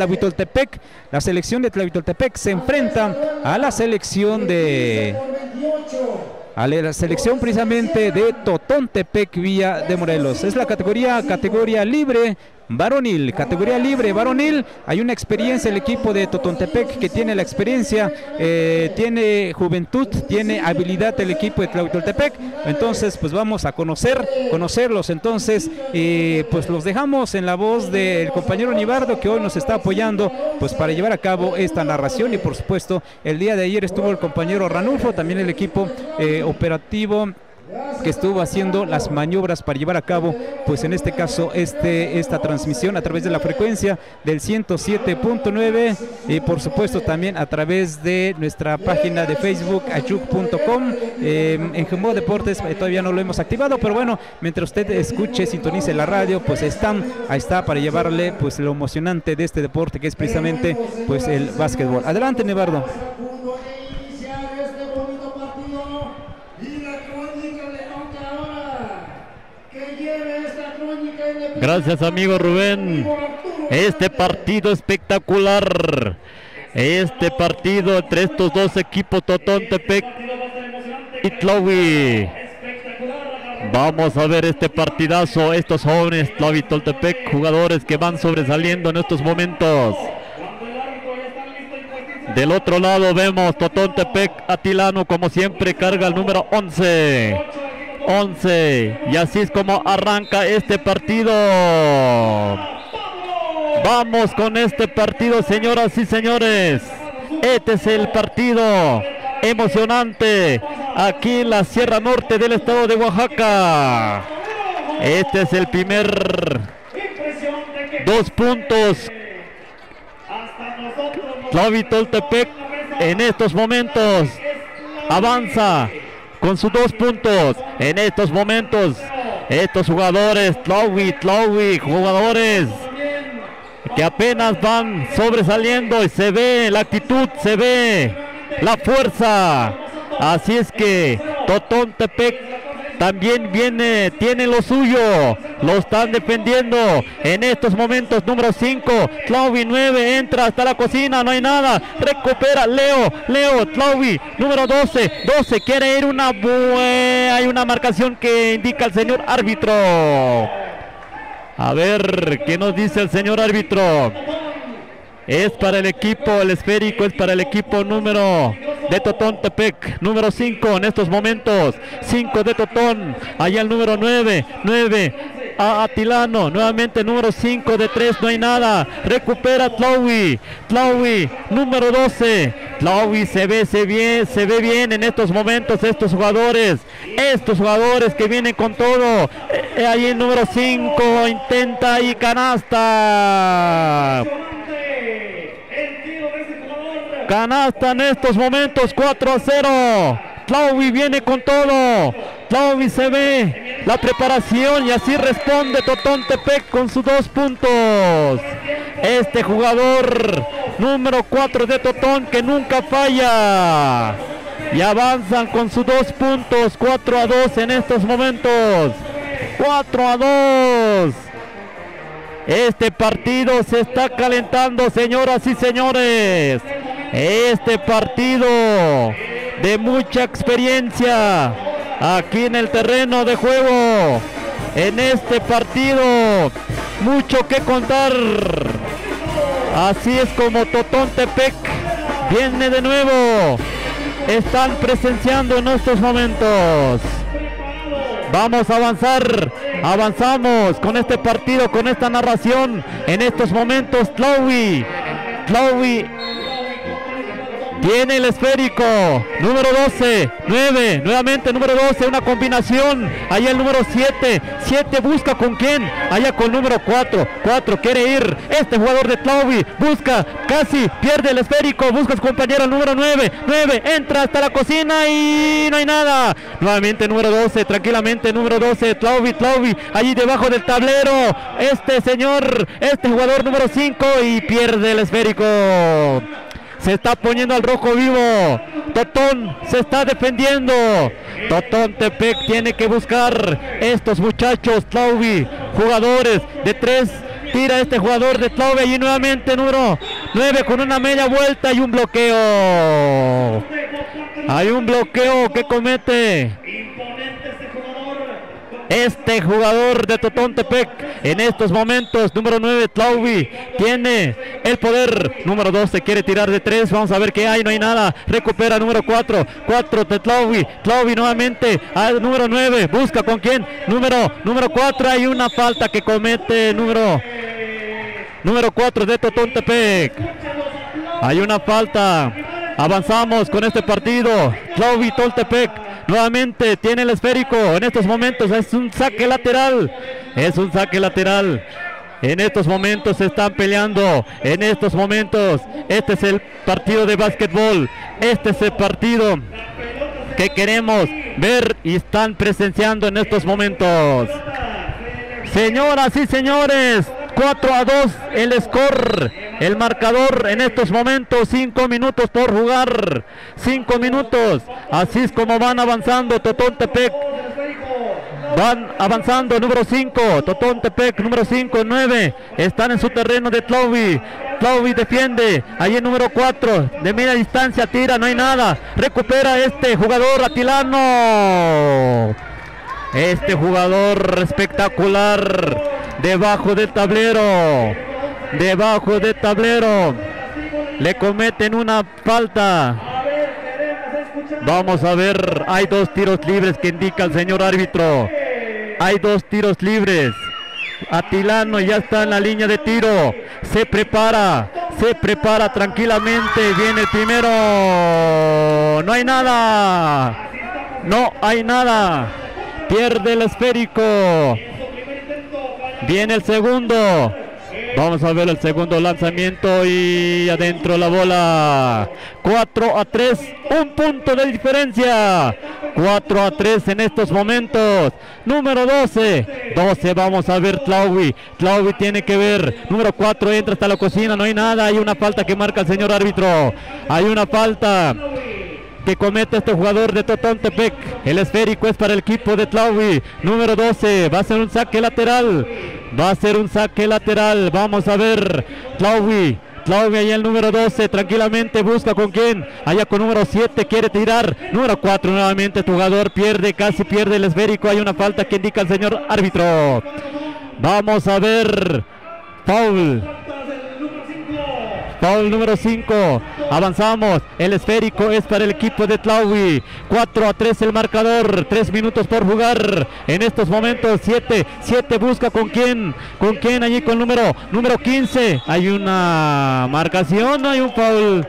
la selección de Tlahuitoltepec se enfrenta a la selección precisamente de Totontepec, Villa de Morelos. Es la categoría libre varonil, hay una experiencia el equipo de Totontepec que tiene la experiencia, tiene juventud, tiene habilidad el equipo de Tlahuitoltepec, entonces pues vamos a conocerlos, entonces pues los dejamos en la voz del compañero Nibardo, que hoy nos está apoyando pues para llevar a cabo esta narración, y por supuesto el día de ayer estuvo el compañero Ranulfo, también el equipo operativo que estuvo haciendo las maniobras para llevar a cabo, pues en este caso esta transmisión a través de la frecuencia del 107.9 y por supuesto también a través de nuestra página de Facebook, ayuc.com. En Gembo Deportes todavía no lo hemos activado, pero bueno, mientras usted escuche, sintonice la radio, pues ahí está para llevarle pues lo emocionante de este deporte, que es precisamente pues el básquetbol. Adelante, Nevardo. Gracias, amigo Rubén. Este partido espectacular, este partido entre estos dos equipos, Totontepec y Tlahui. Vamos a ver este partidazo, estos jóvenes Tlahuitoltepec, jugadores que van sobresaliendo en estos momentos. Del otro lado vemos Totontepec, Atilano, como siempre carga el número 11, y así es como arranca este partido. Vamos con este partido, señoras y señores. Este es el partido emocionante aquí en la Sierra Norte del estado de Oaxaca. Este es el primer 2 puntos. Tlahuitoltepec en estos momentos avanza con sus 2 puntos. En estos momentos estos jugadores Tlahui, jugadores que apenas van sobresaliendo, y se ve la actitud, se ve la fuerza. Así es que Totontepec también tiene lo suyo, lo están defendiendo en estos momentos. Número 5, Tlauvi 9, entra hasta la cocina, no hay nada, recupera Leo, Tlauvi, número 12, quiere ir hay una marcación que indica el señor árbitro. A ver, ¿qué nos dice el señor árbitro? Es para el equipo, el esférico es para el equipo número de Totontepec, número 5 en estos momentos, 5 de Totón, allá el número 9 a Atilano, nuevamente número 5 de 3, no hay nada, recupera Tlauvi, número 12, Tlauvi se ve bien en estos momentos, estos jugadores que vienen con todo, ahí el número 5 intenta y canasta. Canasta en estos momentos, 4-0. Tlauvi viene con todo. Tlauvi se ve la preparación y así responde Totontepec con sus 2 puntos. Este jugador número 4 de Totón que nunca falla. Y avanzan con sus 2 puntos, 4-2 en estos momentos. 4-2. Este partido se está calentando, señoras y señores. Este partido de mucha experiencia aquí en el terreno de juego. En este partido mucho que contar. Así es como Totontepec viene de nuevo. Están presenciando en estos momentos. Vamos a avanzar. Avanzamos con este partido, con esta narración. En estos momentos Tlauvi tiene el esférico, número 12, 9, nuevamente número 12, una combinación, ahí el número 7, busca con quién, allá con número 4, quiere ir, este jugador de Tlauvi, busca, casi, pierde el esférico, busca a su compañero, el número 9, entra hasta la cocina y no hay nada, nuevamente número 12, tranquilamente número 12, Tlauvi, allí debajo del tablero, este jugador número 5 y pierde el esférico. Se está poniendo al rojo vivo. Totón se está defendiendo. Totontepec tiene que buscar estos muchachos. Tlauvi, jugadores de 3. Tira este jugador de Tlauvi. Y nuevamente número 9 con una media vuelta y un bloqueo. Hay un bloqueo que comete este jugador de Totontepec en estos momentos. Número 9, Tlauvi tiene el poder. Número 12 quiere tirar de 3. Vamos a ver qué hay. No hay nada. Recupera número 4 de Tlauvi. Tlauvi nuevamente al número 9. Busca con quién. Número 4. Hay una falta que comete número 4 de Totontepec. Hay una falta. Avanzamos con este partido. Tlauvi, Totontepec. Nuevamente tiene el esférico en estos momentos, es un saque lateral, en estos momentos se están peleando, en estos momentos, este es el partido de básquetbol, este es el partido que queremos ver y están presenciando en estos momentos. Señoras y señores, 4-2 el score, el marcador en estos momentos, 5 minutos por jugar, 5 minutos, así es como van avanzando Totontepec, van avanzando número 5, Totontepec, número 5, 9, están en su terreno de Tlauvi defiende, ahí el número 4, de media distancia tira, no hay nada, recupera este jugador Atilano, este jugador espectacular, debajo del tablero, le cometen una falta. Vamos a ver, hay 2 tiros libres que indica el señor árbitro, hay 2 tiros libres. Atilano ya está en la línea de tiro, se prepara tranquilamente, viene el primero, no hay nada, pierde el esférico. Viene el segundo. Vamos a ver el segundo lanzamiento y adentro la bola. 4-3, un punto de diferencia. 4-3 en estos momentos. Número 12, vamos a ver Tlauvi tiene que ver. Número 4 entra hasta la cocina, no hay nada. Hay una falta que marca el señor árbitro. Hay una falta que comete este jugador de Totontepec. El esférico es para el equipo de Tlaui. Número 12, va a ser un saque lateral. Va a ser un saque lateral. Vamos a ver. Tlaui allá el número 12, tranquilamente busca con quién. Allá con número 7, quiere tirar. Número 4, nuevamente tu jugador pierde, casi pierde el esférico. Hay una falta que indica el señor árbitro. Vamos a ver. Foul número 5. Avanzamos. El esférico es para el equipo de Tlaui. 4-3 el marcador. 3 minutos por jugar. En estos momentos 7 busca con quién. ¿Con quién? Allí con número 15. Hay una marcación. Hay un foul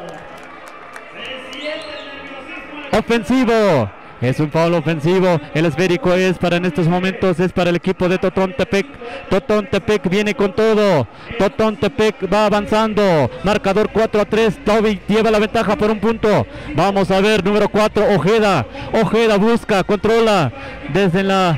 ofensivo. Es un foul ofensivo. El esférico es para en estos momentos, es para el equipo de Totontepec. Totontepec viene con todo. Totontepec va avanzando. Marcador 4-3. Tlaui lleva la ventaja por un punto. Vamos a ver, número 4, Ojeda. Ojeda busca, controla desde la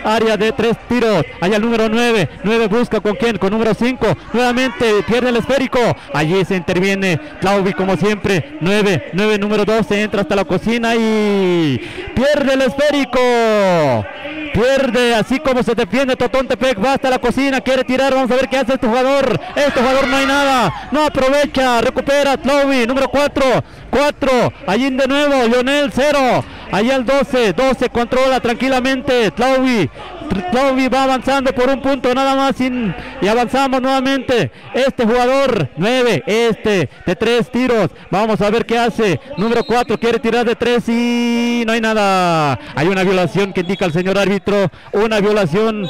área de 3 tiros. Allá el número 9. 9 busca con quién, con número 5. Nuevamente pierde el esférico. Allí se interviene Tlaui como siempre. 9 número 12 entra hasta la cocina y pierde el esférico. Pierde, así como se defiende Totontepec, va hasta la cocina, quiere tirar, vamos a ver qué hace este jugador. Este jugador no hay nada, no aprovecha, recupera Tlaui, número 4, allí de nuevo, Lionel 0, allá el 12 controla tranquilamente, Tlaui va avanzando por un punto nada más y avanzamos nuevamente. Este jugador 9, de 3 tiros, vamos a ver qué hace. Número 4 quiere tirar de 3 y no hay nada. Hay una violación que indica el señor árbitro, una violación.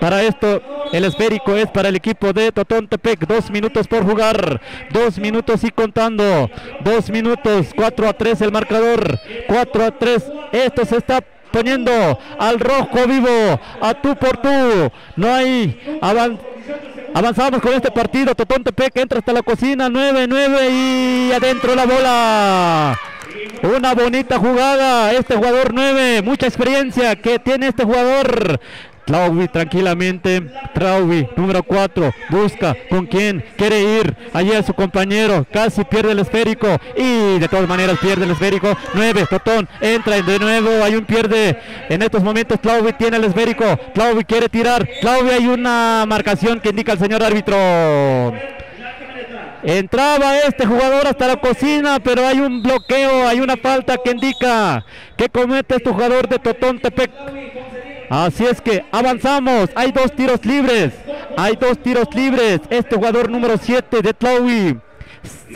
Para esto el esférico es para el equipo de Totontepec. 2 minutos por jugar, 2 minutos y contando, 2 minutos, 4-3 el marcador, 4-3. Esto se está poniendo al rojo vivo, a tú por tú. No hay avanzamos con este partido. Totontepec entra hasta la cocina, 9 y adentro la bola. Una bonita jugada, este jugador 9, mucha experiencia que tiene este jugador. Tlaui tranquilamente, Tlaui número 4, busca con quién, quiere ir, allí a su compañero, casi pierde el esférico y de todas maneras pierde el esférico. 9, Totón, entra de nuevo, hay un pierde, en estos momentos Tlaui tiene el esférico, Tlaui quiere tirar, Tlaui hay una marcación que indica el señor árbitro. Entraba este jugador hasta la cocina, pero hay un bloqueo, hay una falta que indica que comete este jugador de Totontepec. Así es que avanzamos, hay 2 tiros libres, este jugador número 7 de Tlaui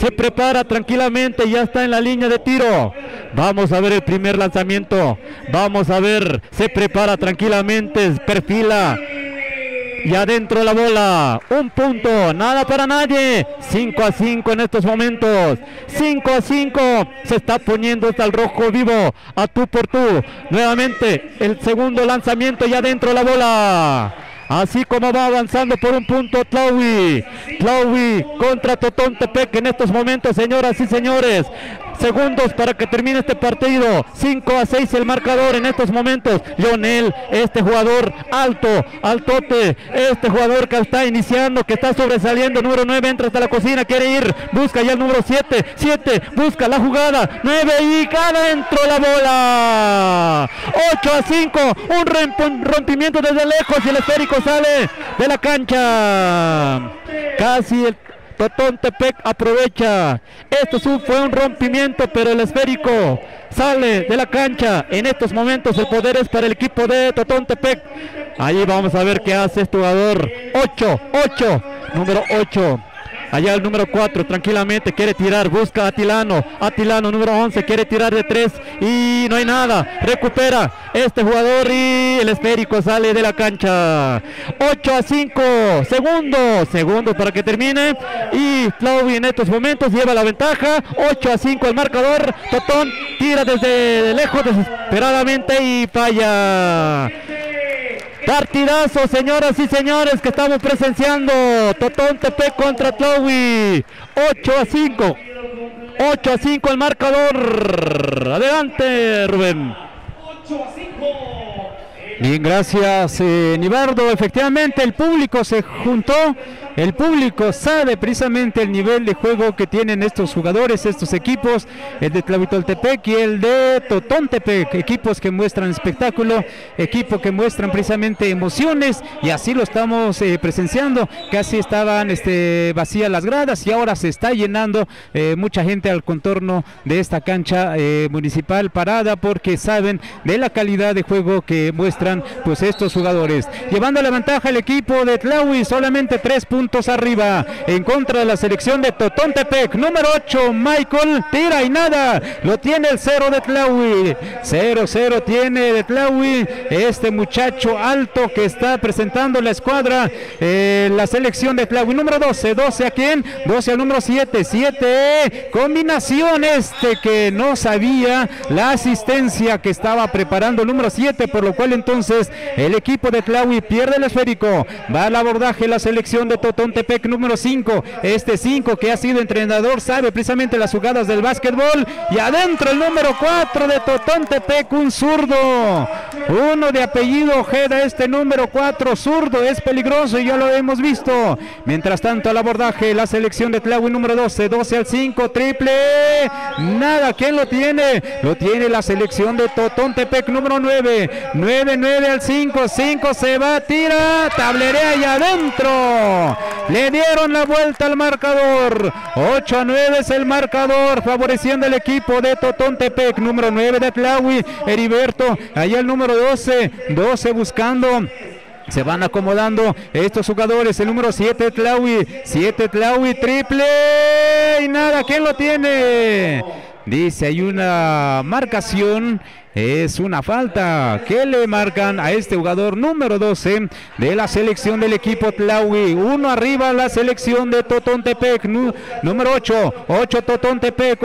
se prepara tranquilamente, ya está en la línea de tiro. Vamos a ver el primer lanzamiento, vamos a ver, se prepara tranquilamente, perfila. Y adentro la bola, un punto, nada para nadie. 5-5 en estos momentos, 5-5, se está poniendo hasta el rojo vivo, a tú por tú. Nuevamente el segundo lanzamiento y adentro la bola. Así como va avanzando por un punto Tlaui contra Totontepec en estos momentos, señoras y señores. Segundos para que termine este partido. 5-6 el marcador en estos momentos. Lionel, este jugador altote, este jugador que está iniciando, que está sobresaliendo. Número 9 entra hasta la cocina, quiere ir, busca ya el número 7, busca la jugada, 9 y gana dentro la bola. 8-5, un rompimiento desde lejos y el esférico sale de la cancha. Casi el Totontepec aprovecha. Esto fue un rompimiento, pero el esférico sale de la cancha. En estos momentos el poder es para el equipo de Totontepec. Ahí vamos a ver qué hace este jugador. 8, número 8. Allá el número 4 tranquilamente quiere tirar, busca a Atilano número 11 quiere tirar de 3 y no hay nada, recupera este jugador y el esférico sale de la cancha. 8-5, segundos para que termine y Tlaui en estos momentos lleva la ventaja. 8-5 el marcador. Totón tira desde lejos desesperadamente y falla. Partidazo, señoras y señores, que estamos presenciando. Totontepec contra Tlaui. 8-5 el marcador. Adelante, Rubén. 8-5. Bien, gracias Nibardo. Efectivamente el público se juntó, el público sabe precisamente el nivel de juego que tienen estos jugadores, estos equipos, el de Tlahuitoltepec y el de Totontepec, equipos que muestran espectáculo, equipos que muestran precisamente emociones, y así lo estamos presenciando. Casi estaban vacías las gradas y ahora se está llenando mucha gente al contorno de esta cancha municipal parada, porque saben de la calidad de juego que muestran pues estos jugadores, llevando la ventaja el equipo de Tlahui, solamente 3 puntos arriba en contra de la selección de Totontepec. Número 8, Michael, tira y nada, lo tiene el 0 de Tlahui, 0-0 tiene de Tlahui, este muchacho alto que está presentando la escuadra, la selección de Tlahui. Número 12 ¿a quién? 12 al número 7, combinación que no sabía la asistencia que estaba preparando el número 7, por lo cual entonces el equipo de Tlahui pierde el esférico. Va al abordaje la selección de Totontepec. Número 5, 5 que ha sido entrenador, sabe precisamente las jugadas del básquetbol, y adentro el número 4 de Totontepec, un zurdo, uno de apellido Ojeda, número 4 zurdo, es peligroso y ya lo hemos visto. Mientras tanto al abordaje la selección de Tlahui. Número 12 al 5, triple, nada. ¿Quién lo tiene? Lo tiene la selección de Totontepec. Número 9 al 5 se va, tira, tablerea y adentro. Le dieron la vuelta al marcador. 8-9 es el marcador, favoreciendo el equipo de Totontepec. Número 9 de Tlahui, Heriberto. Allá el número 12 buscando. Se van acomodando estos jugadores. El número 7 Tlahui, triple y nada. ¿Quién lo tiene? Dice, hay una marcación. Es una falta que le marcan a este jugador número 12 de la selección del equipo Tlahui. Uno arriba la selección de Totontepec. Número 8 Totontepec,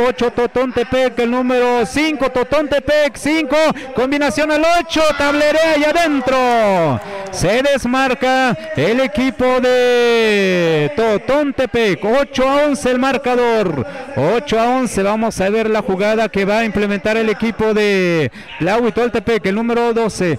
el número 5 Totontepec, 5, combinación al 8, tablerea y adentro. Se desmarca el equipo de Totontepec. 8-11 el marcador. 8-11. Vamos a ver la jugada que va a implementar el equipo de Tlahuitoltepec. El número 12,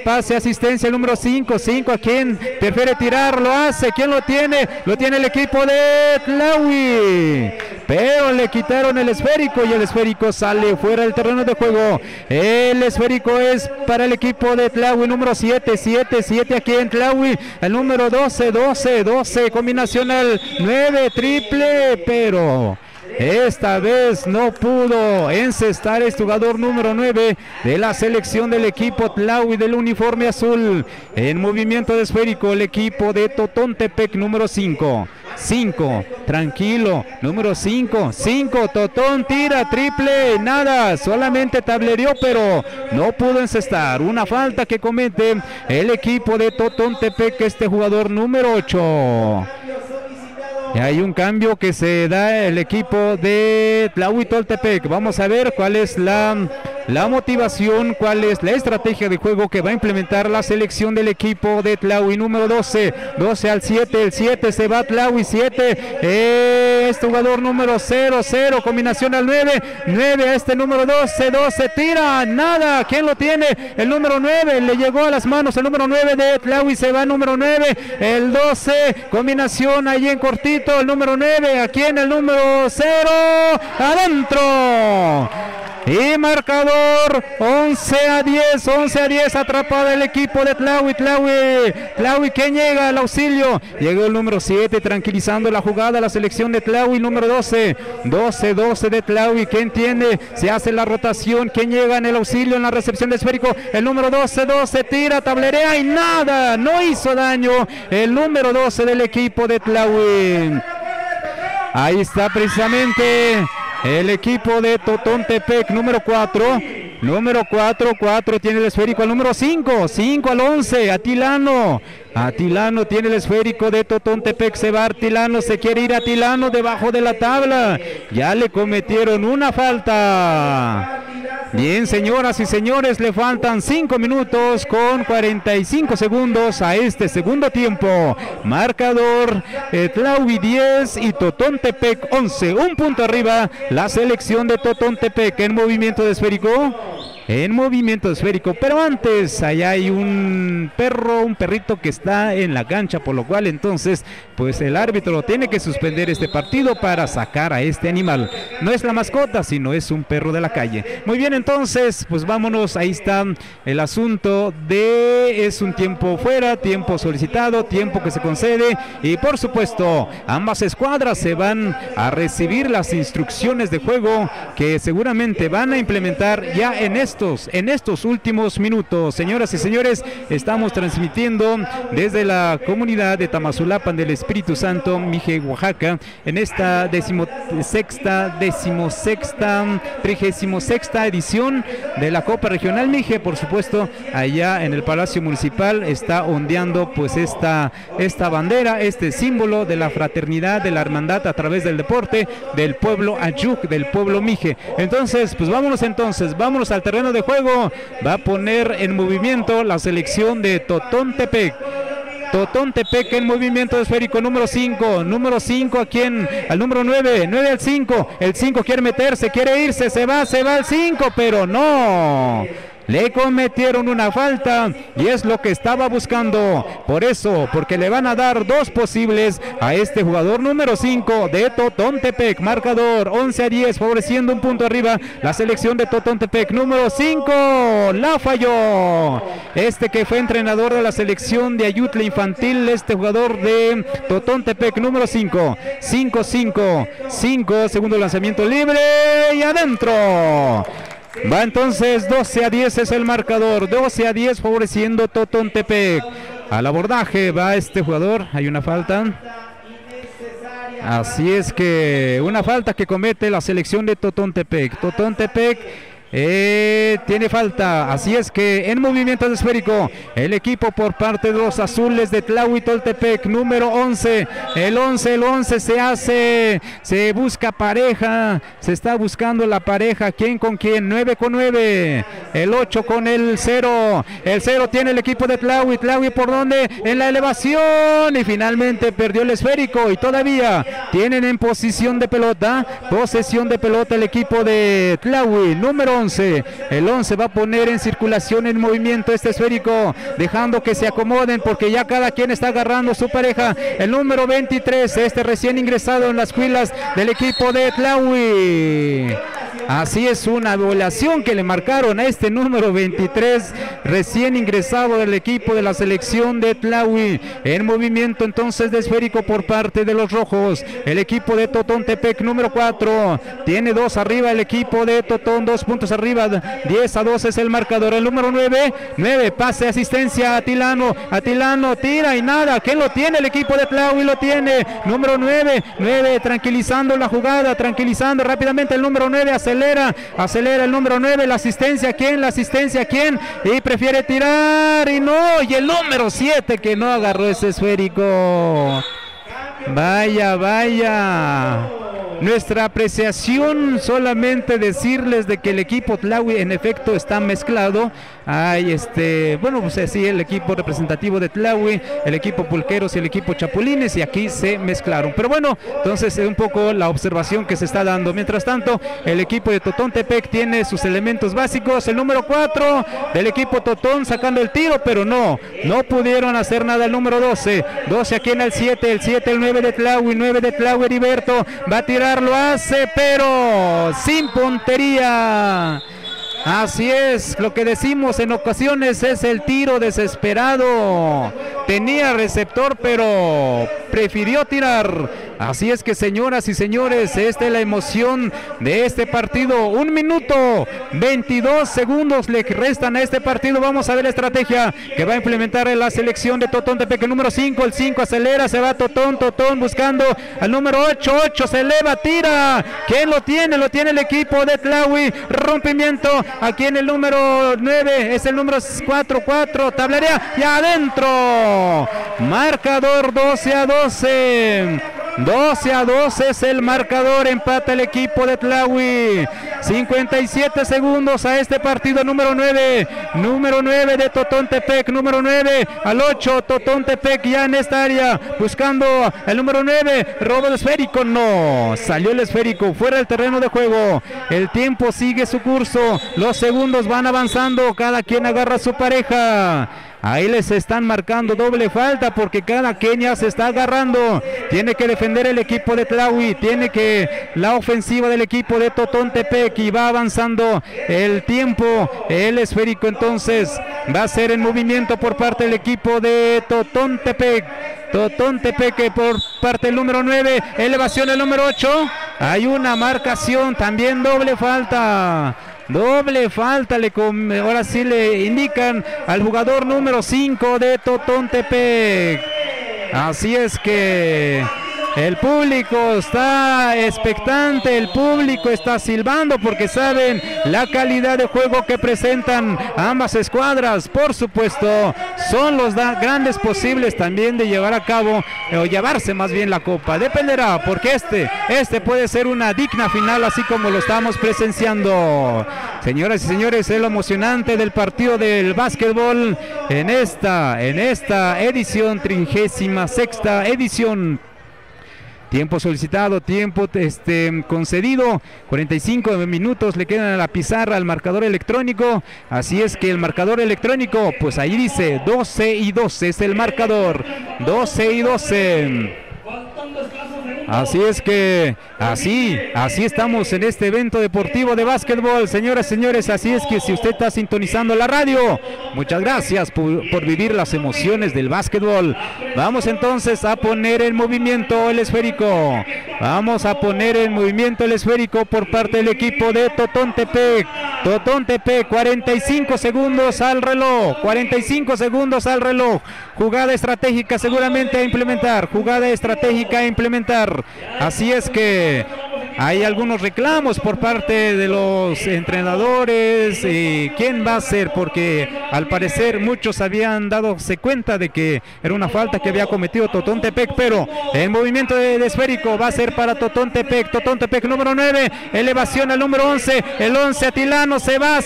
pase, asistencia. El número 5 a quien prefiere tirar, lo hace. ¿Quién lo tiene? Lo tiene el equipo de Tlahui, pero le quitaron el esférico y el esférico sale fuera del terreno de juego. El esférico es para el equipo de Tlahui. Número 7 aquí en Tlahui. El número 12, combinación al 9, triple, pero esta vez no pudo encestar este jugador número 9 de la selección del equipo Tlahui del uniforme azul. En movimiento de esférico el equipo de Totontepec. Número 5, tranquilo. Número 5, Totón tira, triple, nada, solamente tablereó, pero no pudo encestar. Una falta que comete el equipo de Totontepec, este jugador número 8. Y hay un cambio que se da el equipo de Tlahuitoltepec. Vamos a ver cuál es la motivación, cuál es la estrategia de juego que va a implementar la selección del equipo de Tlahui. Número 12 al 7, el 7 se va Tlahui, 7, este jugador número 0, combinación al 9 a este número 12, tira, nada. ¿Quién lo tiene? El número 9, le llegó a las manos el número 9 de Tlahui, se va número 9, el 12, combinación allí en cortito, el número 9, aquí en el número 0, adentro. Y marcador 11-10, atrapada el equipo de Tlahui. Tlahui que llega al auxilio. Llegó el número 7 tranquilizando la jugada, la selección de Tlahui. Número 12 de Tlahui, que entiende, se hace la rotación. ¿Quién llega en el auxilio en la recepción de esférico? El número 12, tira, tablerea y nada, no hizo daño el número 12 del equipo de Tlahui. Ahí está precisamente el equipo de Totontepec. Número 4 tiene el esférico al número 5 al 11, Atilano tiene el esférico de Totontepec, se va Atilano, se quiere ir Atilano debajo de la tabla, ya le cometieron una falta. Bien, señoras y señores, le faltan 5 minutos con 45 segundos a este segundo tiempo. Marcador, Tlahui 10 y Totontepec 11. Un punto arriba la selección de Totontepec en movimiento de esférico. en movimiento esférico. Pero antes, allá hay un perrito que está en la cancha, por lo cual entonces pues el árbitro tiene que suspender este partido para sacar a este animal. No es la mascota, sino es un perro de la calle. Muy bien, entonces pues vámonos. Ahí está el asunto de es un tiempo fuera, tiempo solicitado, tiempo que se concede, y por supuesto ambas escuadras se van a recibir las instrucciones de juego que seguramente van a implementar ya en estos últimos minutos. Señoras y señores, estamos transmitiendo desde la comunidad de Tamazulapan del Espíritu Santo, Mije, Oaxaca, en esta 36ª edición de la Copa Regional Mije. Por supuesto, allá en el Palacio Municipal está ondeando pues esta bandera, este símbolo de la fraternidad, de la hermandad a través del deporte del pueblo Ayuk, del pueblo Mije. Entonces, pues vámonos al terreno de juego. Va a poner en movimiento la selección de Totontepec. Totontepec en movimiento esférico, número 5 ¿a quién? Al número 9 al 5, el 5 quiere meterse, quiere irse, se va al 5, pero no. Le cometieron una falta y es lo que estaba buscando. Por eso, porque le van a dar 2 posibles a este jugador número 5 de Totontepec. Marcador 11-10, favoreciendo un punto arriba la selección de Totontepec. Número 5, la falló. Este que fue entrenador de la selección de Ayutla Infantil, este jugador de Totontepec, número 5. 5, segundo lanzamiento libre y adentro. Va entonces 12-10 es el marcador, 12-10 favoreciendo Totontepec. Al abordaje va este jugador, hay una falta. Así es que una falta que comete la selección de Totontepec. Totontepec tiene falta, así es que en movimiento esférico el equipo por parte de los azules de Tlahuitoltepec, número 11, el 11 se busca pareja, se está buscando la pareja, ¿quién con quién? 9 con 9, el 8 con el 0 tiene el equipo de Tlahui por donde, en la elevación, y finalmente perdió el esférico y todavía tienen en posesión de pelota el equipo de Tlahui, número 11. El 11 va a poner en circulación, en movimiento este esférico, dejando que se acomoden porque ya cada quien está agarrando su pareja. El número 23, este recién ingresado en las filas del equipo de Tlahui. Así es, una violación que le marcaron a este número 23, recién ingresado del equipo de la selección de Tlahui. En movimiento entonces de esférico por parte de los rojos. El equipo de Totontepec, número 4, tiene 2 arriba el equipo de Totón, 2 puntos arriba, 10-2 es el marcador. El número 9, pase, asistencia a Tilano, tira y nada. ¿Quién lo tiene? El equipo de Tlahui lo tiene. Número 9, tranquilizando la jugada, tranquilizando rápidamente el número 9, acelera el número 9, la asistencia, ¿quién? Y prefiere tirar y no, y el número 7 que no agarró ese esférico. Vaya. Nuestra apreciación, solamente decirles de que el equipo Tlahui en efecto está mezclado. Hay sí, el equipo representativo de Tlahui, el equipo Pulqueros y el equipo Chapulines, y aquí se mezclaron. Pero bueno, entonces es un poco la observación que se está dando. Mientras tanto, el equipo de Totontepec tiene sus elementos básicos. El número 4 del equipo Totón sacando el tiro, pero no pudieron hacer nada. El número 12 aquí en el 7, el 9 de Tlahui, Heriberto va a tirar, lo hace, pero sin puntería. Así es, lo que decimos en ocasiones es el tiro desesperado. Tenía receptor, pero prefirió tirar. Así es que, señoras y señores, esta es la emoción de este partido. 1 minuto 22 segundos le restan a este partido. Vamos a ver la estrategia que va a implementar en la selección de Totontepec. El número 5, el 5 acelera, se va Totón buscando al número 8 se eleva, tira. ¿Quién lo tiene? Lo tiene el equipo de Tlahui. Rompimiento aquí en el número 9, es el número 4, tablarea y adentro. Marcador 12-12. 12-2 es el marcador, empata el equipo de Tlahui. 57 segundos a este partido. Número 9 de Totontepec, número 9 al 8, Totontepec ya en esta área, buscando el número 9, robo el esférico, no, salió el esférico, fuera del terreno de juego. El tiempo sigue su curso, los segundos van avanzando, cada quien agarra a su pareja. Ahí les están marcando doble falta porque cada quien ya se está agarrando. Tiene que defender el equipo de Tlahui, tiene que la ofensiva del equipo de Totontepec, y va avanzando el tiempo. El esférico entonces va a ser en movimiento por parte del equipo de Totontepec. Totontepec por parte del número 9, elevación el número 8. Hay una marcación, también doble falta. Doble falta, ahora sí le indican al jugador número 5 de Totontepec. Así es que el público está expectante, el público está silbando porque saben la calidad de juego que presentan ambas escuadras. Por supuesto, son los grandes posibles también de llevar a cabo, o llevarse más bien la copa. Dependerá, porque este puede ser una digna final, así como lo estamos presenciando. Señoras y señores, es lo emocionante del partido del básquetbol en esta edición, 36ª edición. Tiempo solicitado, tiempo concedido, 45 minutos le quedan a la pizarra al marcador electrónico. Así es que el marcador electrónico, pues ahí dice 12-12 es el marcador, 12-12. Así es que así estamos en este evento deportivo de básquetbol, señoras y señores. Así es que si usted está sintonizando la radio, muchas gracias por vivir las emociones del básquetbol. Vamos entonces a poner en movimiento el esférico. Vamos a poner en movimiento el esférico por parte del equipo de Totontepec. Totontepec, 45 segundos al reloj. 45 segundos al reloj. Jugada estratégica seguramente a implementar. Jugada estratégica a implementar. Así es que hay algunos reclamos por parte de los entrenadores. ¿Quién va a ser? Porque al parecer muchos habían dado cuenta de que era una falta que había cometido Totontepec, pero el movimiento de esférico va a ser para Totontepec. Totontepec número 9, elevación al número 11, el 11 Atilano, se va,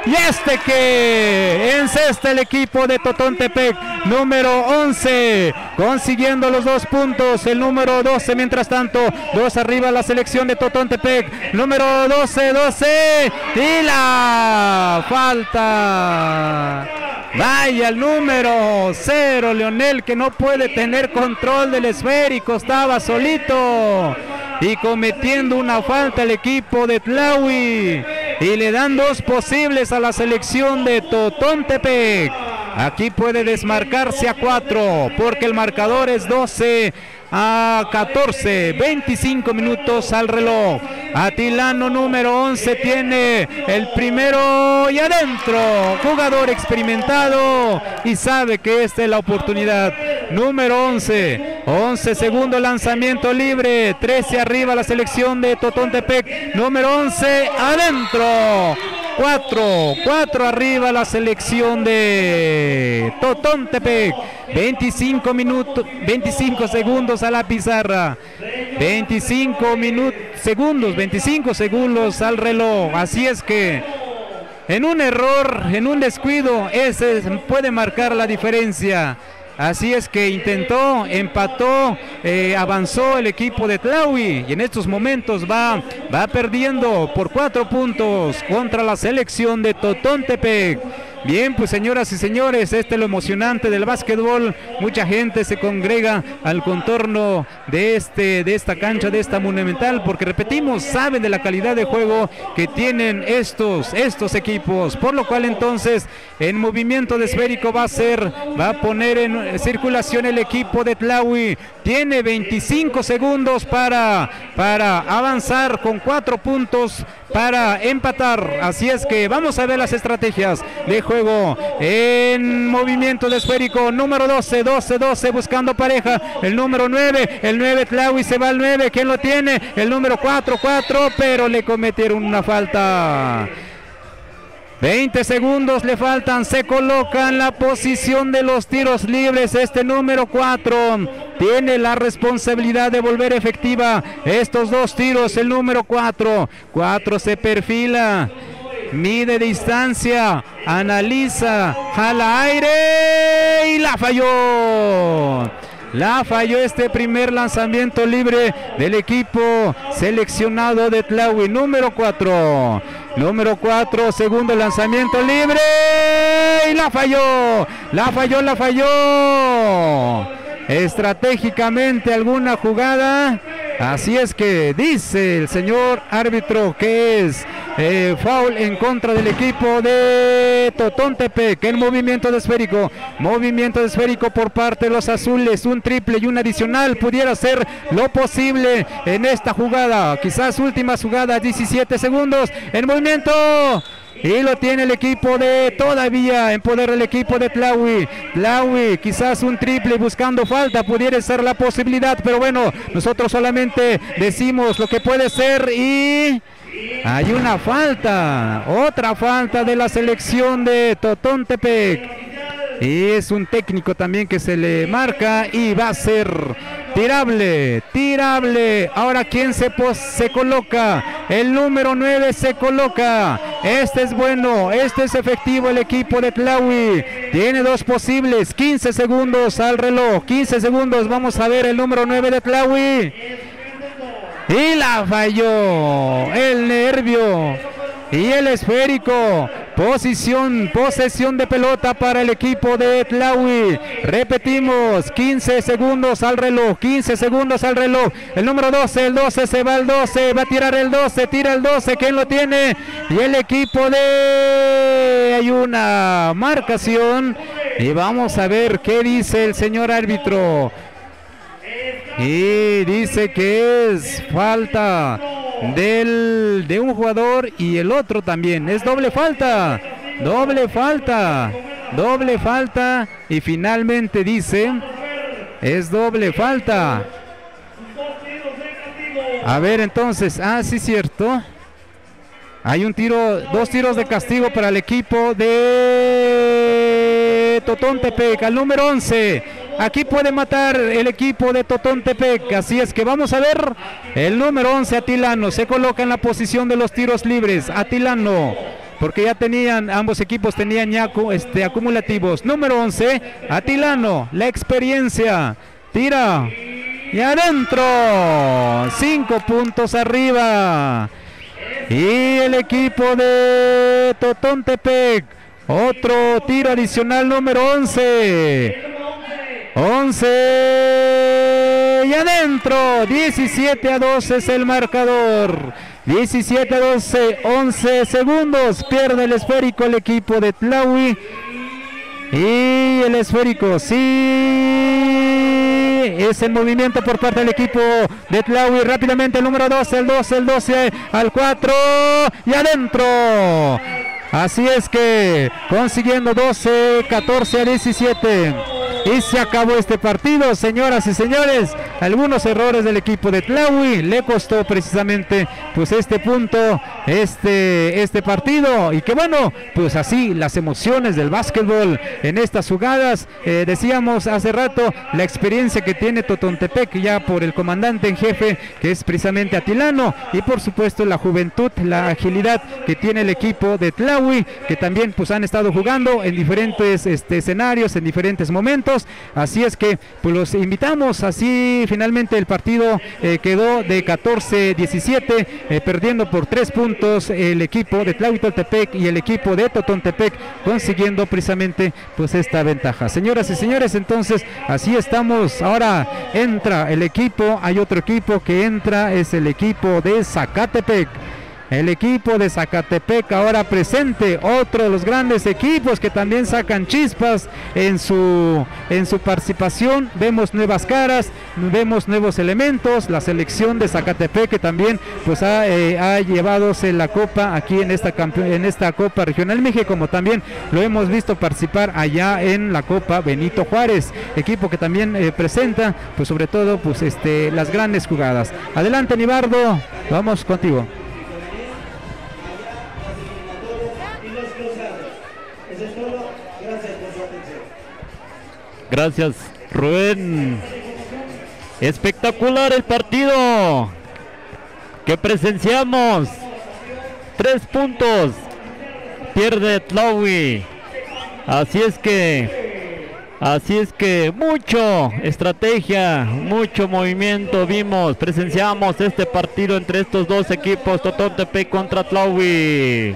y que encesta el equipo de Totontepec, número 11, consiguiendo los 2 puntos, el número 12, mientras tanto, 2 arriba la selección de Totontepec, número 12, y la falta. Vaya, el número 0, Leonel, que no puede tener control del esférico, estaba solito y cometiendo una falta el equipo de Tlahui, y le dan 2 posibles a la selección de Totontepec. Aquí puede desmarcarse a 4 porque el marcador es 12-14, 25 minutos al reloj. Atilano número 11 tiene el primero y adentro, jugador experimentado y sabe que esta es la oportunidad. Número 11, segundo lanzamiento libre, 13 arriba la selección de Totontepec, número 11 adentro. 4 arriba la selección de Totontepec. 25 segundos a la pizarra. 25 segundos al reloj. Así es que en un error, en un descuido, ese puede marcar la diferencia. Así es que intentó, empató, avanzó el equipo de Tlahui y en estos momentos va perdiendo por 4 puntos contra la selección de Totontepec. Bien, pues señoras y señores, este es lo emocionante del básquetbol. Mucha gente se congrega al contorno de esta cancha, de esta Monumental, porque repetimos, saben de la calidad de juego que tienen estos equipos, por lo cual entonces en movimiento de esférico va a poner en circulación el equipo de Tlahui. Tiene 25 segundos para avanzar con 4 puntos para empatar. Así es que vamos a ver las estrategias de juego en movimiento de esférico. Número 12 buscando pareja. El número 9, el 9 Tlahui, se va al 9. ¿Quién lo tiene? El número 4, pero le cometieron una falta. 20 segundos le faltan, se coloca en la posición de los tiros libres. Este número 4 tiene la responsabilidad de volver efectiva estos dos tiros. El número 4 se perfila, mide distancia, analiza, jala aire y la falló. La falló este primer lanzamiento libre del equipo seleccionado de Tlahui. Número 4, segundo lanzamiento libre y la falló. La falló. Estratégicamente alguna jugada. Así es que dice el señor árbitro que es foul en contra del equipo de Totontepec. El movimiento de esférico por parte de los azules. Un triple y un adicional pudiera ser lo posible en esta jugada. Quizás última jugada, 17 segundos. El movimiento. Y lo tiene el equipo de todavía en poder del equipo de Tlahui. Quizás un triple buscando falta, pudiera ser la posibilidad, pero bueno, nosotros solamente decimos lo que puede ser y hay una falta, otra falta de la selección de Totontepec. Y es un técnico también que se le marca y va a ser tirable. Ahora ¿quién se coloca? El número 9 se coloca. Este es bueno, este es efectivo el equipo de Tlahui. Tiene dos posibles, 15 segundos al reloj, 15 segundos. Vamos a ver el número 9 de Tlahui. Y la falló. El nervio y el esférico. Posesión de pelota para el equipo de Tlahui. Repetimos, 15 segundos al reloj, 15 segundos al reloj. El número 12, el 12 se va al 12, va a tirar el 12, tira el 12, ¿quién lo tiene? Y el equipo de... Hay una marcación y vamos a ver qué dice el señor árbitro. Y dice que es falta de un jugador y el otro también. Es doble falta y finalmente dice es doble falta. A ver entonces, sí, cierto. Hay dos tiros de castigo para el equipo de Totontepec, al número 11. Aquí puede matar el equipo de Totontepec, así es que vamos a ver. El número 11, Atilano, se coloca en la posición de los tiros libres. Atilano, porque ya ambos equipos tenían ya acumulativos. Número 11, Atilano, la experiencia, tira y adentro, 5 puntos arriba. Y el equipo de Totontepec, otro tiro adicional, número 11 y adentro. 17-12 es el marcador. 17-12, 11 segundos. Pierde el esférico el equipo de Tlahui. Y el esférico sí es el movimiento por parte del equipo de Tlahui. Rápidamente el número 12, el 12 al 4 y adentro. Así es que consiguiendo 12, 14 a 17. Y se acabó este partido, señoras y señores. Algunos errores del equipo de Tlahui le costó precisamente pues este punto, este partido. Y que bueno, pues así las emociones del básquetbol en estas jugadas. Decíamos hace rato la experiencia que tiene Totontepec ya por el comandante en jefe, que es precisamente Atilano, y por supuesto la juventud, la agilidad que tiene el equipo de Tlahui, que también pues han estado jugando en diferentes escenarios, en diferentes momentos. Así es que pues los invitamos. Así finalmente el partido quedó de 14-17, perdiendo por 3 puntos el equipo de Tlahuitoltepec y el equipo de Totontepec consiguiendo precisamente pues esta ventaja. Señoras y señores, entonces así estamos. Ahora entra el equipo, hay otro equipo que entra, es el equipo de Zacatepec. El equipo de Zacatepec ahora presente, otro de los grandes equipos que también sacan chispas en su participación. Vemos nuevas caras, vemos nuevos elementos. La selección de Zacatepec que también pues ha llevadose la copa aquí en esta Copa Regional Mije, como también lo hemos visto participar allá en la Copa Benito Juárez. Equipo que también presenta pues sobre todo pues las grandes jugadas. Adelante, Nibardo, vamos contigo. Gracias, Rubén. Espectacular el partido que presenciamos. 3 puntos pierde Tlahui. Así es que mucho estrategia, mucho movimiento vimos, presenciamos este partido entre estos dos equipos, Totontepec contra Tlahui.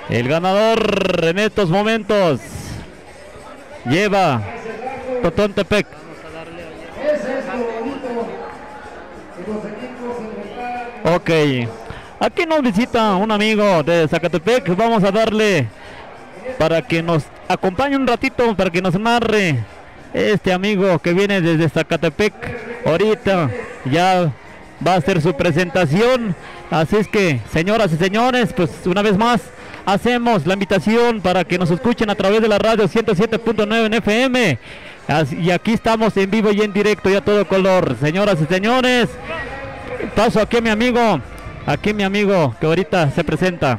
El ganador en estos momentos lleva Totontepec. Ok, aquí nos visita un amigo de Zacatepec, vamos a darle para que nos acompañe un ratito, para que nos narre este amigo que viene desde Zacatepec. Ahorita ya va a hacer su presentación, así es que, señoras y señores, pues una vez más hacemos la invitación para que nos escuchen a través de la radio 107.9 en FM. Y aquí estamos en vivo y en directo y a todo color. Señoras y señores, paso aquí a mi amigo que ahorita se presenta.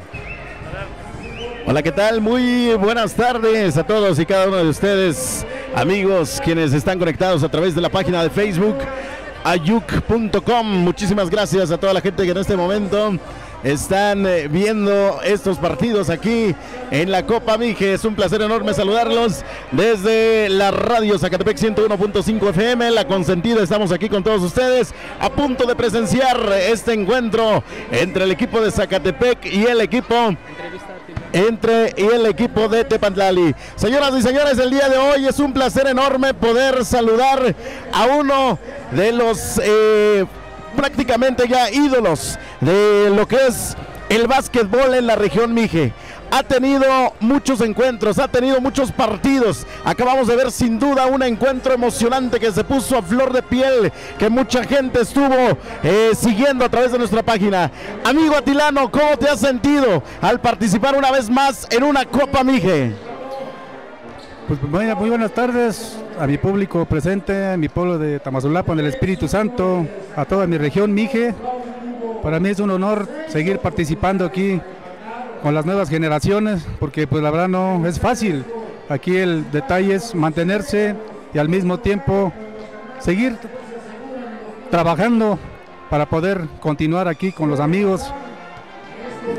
Hola, ¿qué tal? Muy buenas tardes a todos y cada uno de ustedes, amigos, quienes están conectados a través de la página de Facebook ayuc.com. Muchísimas gracias a toda la gente que en este momento están viendo estos partidos aquí en la Copa Mije. Es un placer enorme saludarlos desde la radio Zacatepec 101.5 FM, La Consentida. Estamos aquí con todos ustedes a punto de presenciar este encuentro entre el equipo de Zacatepec y el equipo de Tepantlali. Señoras y señores, el día de hoy es un placer enorme poder saludar a uno de los prácticamente ya ídolos de lo que es el básquetbol en la región Mije. Ha tenido muchos encuentros, ha tenido muchos partidos. Acabamos de ver sin duda un encuentro emocionante que se puso a flor de piel, que mucha gente estuvo siguiendo a través de nuestra página. Amigo Atilano, ¿cómo te has sentido al participar una vez más en una Copa Mije? Pues muy buenas tardes a mi público presente, a mi pueblo de Tamazulapan del Espíritu Santo, a toda mi región Mije. Para mí es un honor seguir participando aquí con las nuevas generaciones, porque pues la verdad no es fácil. Aquí el detalle es mantenerse y al mismo tiempo seguir trabajando para poder continuar aquí con los amigos.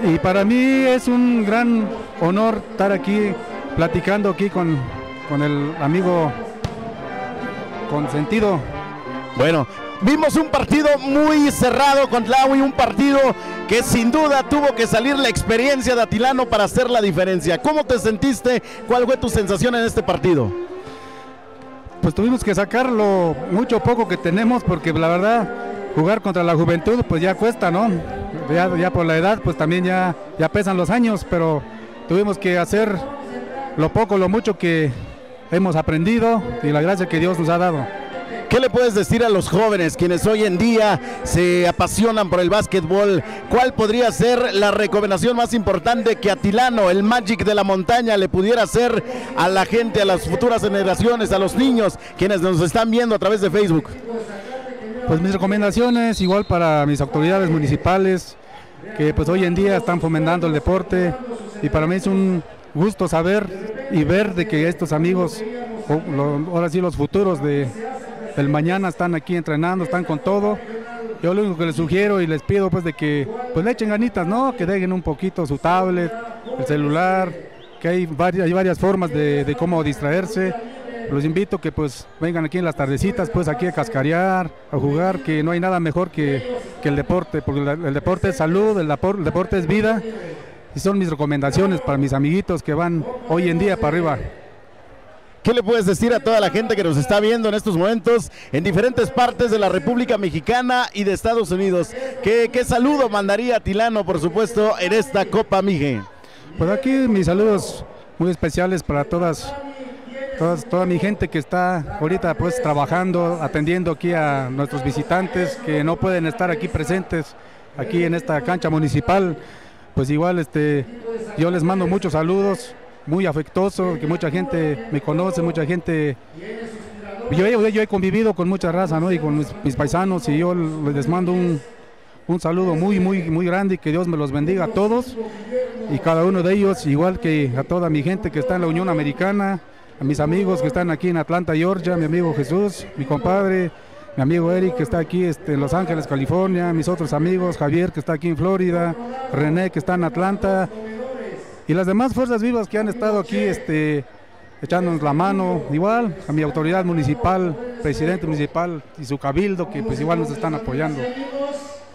Y para mí es un gran honor estar aquí platicando aquí con el amigo Consentido. Bueno, vimos un partido muy cerrado con Tlahui, un partido que sin duda tuvo que salir la experiencia de Atilano para hacer la diferencia. ¿Cómo te sentiste? ¿Cuál fue tu sensación en este partido? Pues tuvimos que sacar lo mucho poco que tenemos, porque la verdad jugar contra la juventud pues ya cuesta, ¿no? Ya por la edad pues también ya pesan los años, pero tuvimos que hacer lo poco, lo mucho que hemos aprendido y la gracia que Dios nos ha dado. ¿Qué le puedes decir a los jóvenes quienes hoy en día se apasionan por el básquetbol? ¿Cuál podría ser la recomendación más importante que Atilano, el Magic de la montaña, le pudiera hacer a la gente, a las futuras generaciones, a los niños quienes nos están viendo a través de Facebook? Pues mis recomendaciones igual para mis autoridades municipales, que pues hoy en día están fomentando el deporte, y para mí es un gusto saber y ver de que estos amigos, ahora sí los futuros del mañana, están aquí entrenando, están con todo. Yo lo único que les sugiero y les pido pues de que pues le echen ganitas, ¿no? Que dejen un poquito su tablet, el celular, que hay varias formas de cómo distraerse. Los invito que pues vengan aquí en las tardecitas, pues aquí a cascarear, a jugar, que no hay nada mejor que el deporte, porque el deporte es salud, el deporte es vida, y son mis recomendaciones para mis amiguitos que van hoy en día para arriba. ¿Qué le puedes decir a toda la gente que nos está viendo en estos momentos en diferentes partes de la República Mexicana y de Estados Unidos? ¿Qué saludo mandaría Atilano, por supuesto, en esta Copa Mije? Pues aquí mis saludos muy especiales para toda mi gente que está ahorita pues trabajando, atendiendo aquí a nuestros visitantes que no pueden estar aquí presentes aquí en esta cancha municipal. Pues igual yo les mando muchos saludos, muy afectuoso, que mucha gente me conoce, mucha gente. Yo he convivido con mucha raza, ¿no? Y con mis paisanos, y yo les mando un saludo muy grande, y que Dios me los bendiga a todos y cada uno de ellos, igual que a toda mi gente que está en la Unión Americana, a mis amigos que están aquí en Atlanta, Georgia, mi amigo Jesús, mi compadre, mi amigo Eric que está aquí en Los Ángeles, California, mis otros amigos, Javier que está aquí en Florida, René que está en Atlanta y las demás fuerzas vivas que han estado aquí echándonos la mano, igual a mi autoridad municipal, presidente municipal y su cabildo que pues igual nos están apoyando.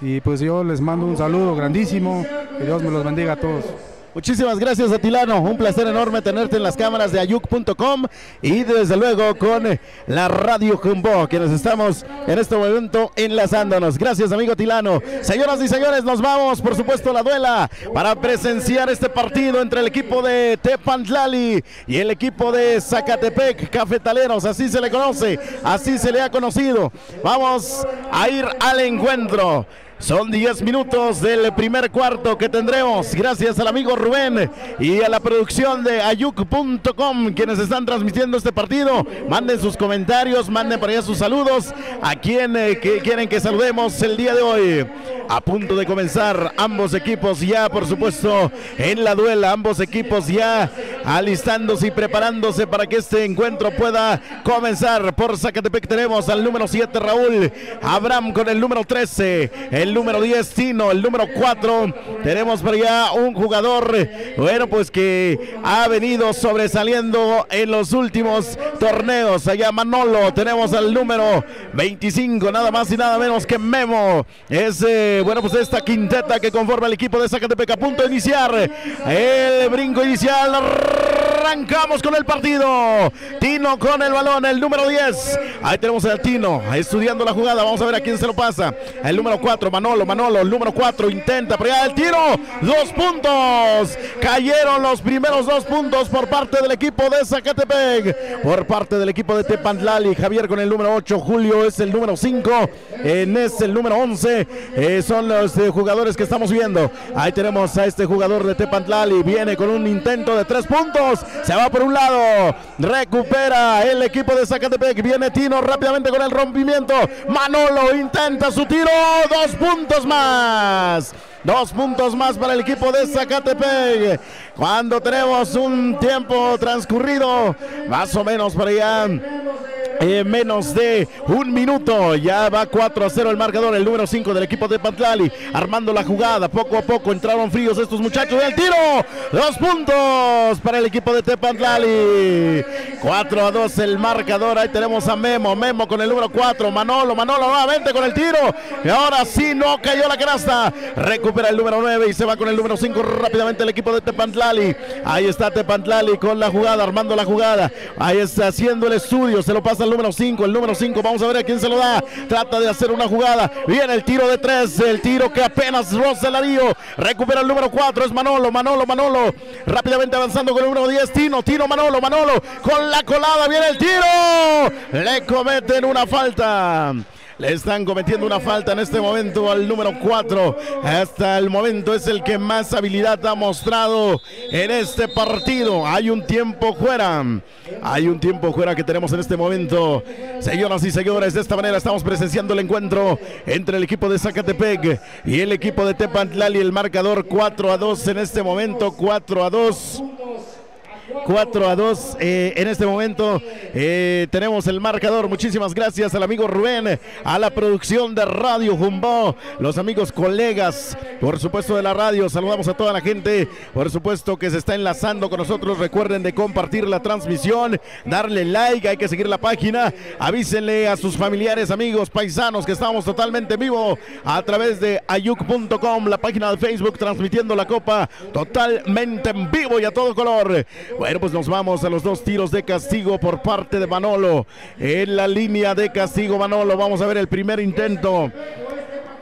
Y pues yo les mando un saludo grandísimo, que Dios me los bendiga a todos. Muchísimas gracias, Atilano, un placer enorme tenerte en las cámaras de ayuc.com y desde luego con la Radio Jumbo, quienes estamos en este momento enlazándonos. Gracias, amigo Atilano. Señoras y señores, nos vamos, por supuesto, a la duela para presenciar este partido entre el equipo de Tepantlali y el equipo de Zacatepec Cafetaleros, así se le conoce, así se le ha conocido. Vamos a ir al encuentro. Son 10 minutos del primer cuarto que tendremos, gracias al amigo Rubén y a la producción de ayuc.com, quienes están transmitiendo este partido. Manden sus comentarios, manden por allá sus saludos a quien quieren que saludemos el día de hoy. A punto de comenzar, ambos equipos ya, por supuesto, en la duela, ambos equipos ya alistándose y preparándose para que este encuentro pueda comenzar. Por Zacatepec tenemos al número 7 Raúl, Abraham con el número 13, el número 10 Tino, el número 4 tenemos por allá un jugador, bueno, pues que ha venido sobresaliendo en los últimos torneos, allá Manolo. Tenemos al número 25, nada más y nada menos que Memo. Es bueno, pues esta quinteta que conforma el equipo de Zacatepec a punto de iniciar el brinco inicial. Arrancamos con el partido. Tino con el balón, el número 10. Ahí tenemos a Tino estudiando la jugada. Vamos a ver a quién se lo pasa. El número 4, Manolo, el número 4 intenta, pero ya el tiro. 2 puntos. Cayeron los primeros 2 puntos por parte del equipo de Zacatepec. Por parte del equipo de Tepantlali. Javier con el número 8. Julio es el número 5. Es el número 11. Son los jugadores que estamos viendo. Ahí tenemos a este jugador de Tepantlali. Viene con un intento de 3 puntos. Se va por un lado. Recupera el equipo de Zacatepec. Viene Tino rápidamente con el rompimiento. Manolo intenta su tiro. 2 puntos más. 2 puntos más para el equipo de Zacatepec. Cuando tenemos un tiempo transcurrido, más o menos por allá, menos de un minuto, ya va 4-0 el marcador. El número 5 del equipo de Tepantlali armando la jugada, poco a poco entraron fríos estos muchachos. El tiro, 2 puntos para el equipo de Tepantlali. 4-2 el marcador. Ahí tenemos a Memo con el número 4, Manolo nuevamente con el tiro, y ahora sí no cayó la canasta. Recupera el número 9 y se va con el número 5 rápidamente el equipo de Tepantlali. Ahí está Tepantlali con la jugada, armando la jugada. Ahí está haciendo el estudio, se lo pasa al número 5, el número 5, vamos a ver a quién se lo da. Trata de hacer una jugada, viene el tiro de 3, el tiro que apenas roza el arío. Recupera el número 4, es Manolo, rápidamente avanzando con el número 10, Tino, Manolo, con la colada, viene el tiro, le cometen una falta. Le están cometiendo una falta en este momento al número 4. Hasta el momento es el que más habilidad ha mostrado en este partido. Hay un tiempo fuera. Hay un tiempo fuera que tenemos en este momento. Señoras y señores, de esta manera estamos presenciando el encuentro entre el equipo de Zacatepec y el equipo de Tepantlali. El marcador 4-2 en este momento. 4-2 en este momento tenemos el marcador. Muchísimas gracias al amigo Rubén, a la producción de Radio Jumbo, los amigos colegas, por supuesto, de la radio. Saludamos a toda la gente, por supuesto, que se está enlazando con nosotros. Recuerden de compartir la transmisión, darle like, hay que seguir la página, avísenle a sus familiares, amigos, paisanos que estamos totalmente en vivo a través de ayuc.com, la página de Facebook, transmitiendo la copa totalmente en vivo y a todo color. Bueno, pues nos vamos a los 2 tiros de castigo por parte de Manolo. En la línea de castigo, Manolo. Vamos a ver el primer intento.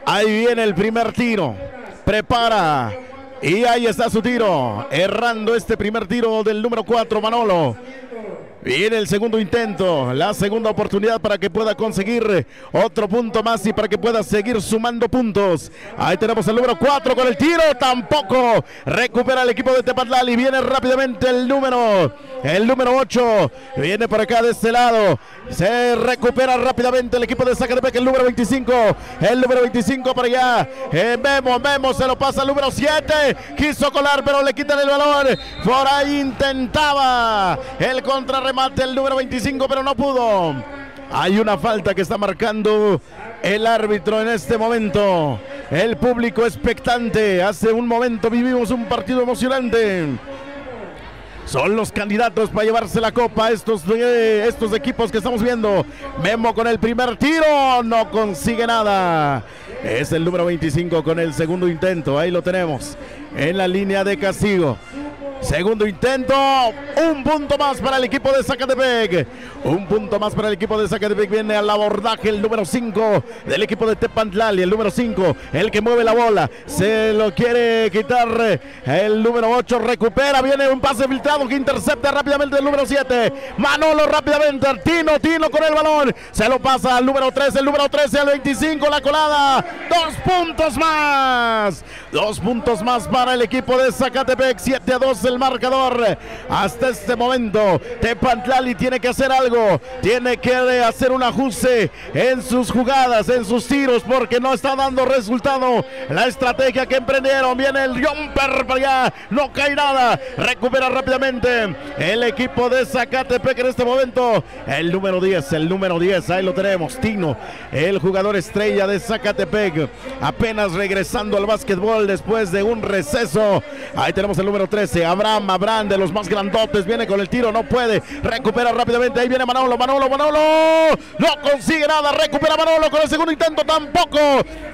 Ahí viene el primer tiro. Prepara. Y ahí está su tiro. Errando este primer tiro del número 4, Manolo. Viene el segundo intento, la segunda oportunidad para que pueda conseguir otro punto más y para que pueda seguir sumando puntos. Ahí tenemos el número 4 con el tiro, tampoco. Recupera el equipo de Tepantlali, viene rápidamente el número 8, viene por acá de este lado. Se recupera rápidamente el equipo de Zacatepec, el número 25 para allá. Memo se lo pasa al número 7, quiso colar pero le quitan el balón. Por ahí intentaba el contrarremate remate el número 25, pero no pudo. Hay una falta que está marcando el árbitro en este momento. El público expectante. Hace un momento vivimos un partido emocionante. Son los candidatos para llevarse la copa estos equipos que estamos viendo. Memo con el primer tiro, no consigue nada. Es el número 25 con el segundo intento. Ahí lo tenemos en la línea de castigo. Segundo intento, un punto más para el equipo de Zacatepec. Un punto más para el equipo de Zacatepec. Viene al abordaje el número 5 del equipo de Tepantlali. El número 5, el que mueve la bola. Se lo quiere quitar el número 8. Recupera, viene un pase filtrado que intercepta rápidamente el número 7. Manolo rápidamente. Tino con el balón. Se lo pasa al número 13. El número 13 al 25. La colada. 2 puntos más. 2 puntos más para el equipo de Zacatepec. 7-2 el marcador hasta este momento. Tepantlali tiene que hacer algo, tiene que hacer un ajuste en sus jugadas, en sus tiros, porque no está dando resultado la estrategia que emprendieron. Viene el jumper para allá, no cae nada, recupera rápidamente el equipo de Zacatepec en este momento. El número 10, ahí lo tenemos, Tino, el jugador estrella de Zacatepec, apenas regresando al básquetbol después de un receso. Ahí tenemos el número 13, Abraham de los más grandotes, viene con el tiro, no puede, recupera rápidamente, ahí viene Manolo, no consigue nada, recupera Manolo con el segundo intento, tampoco,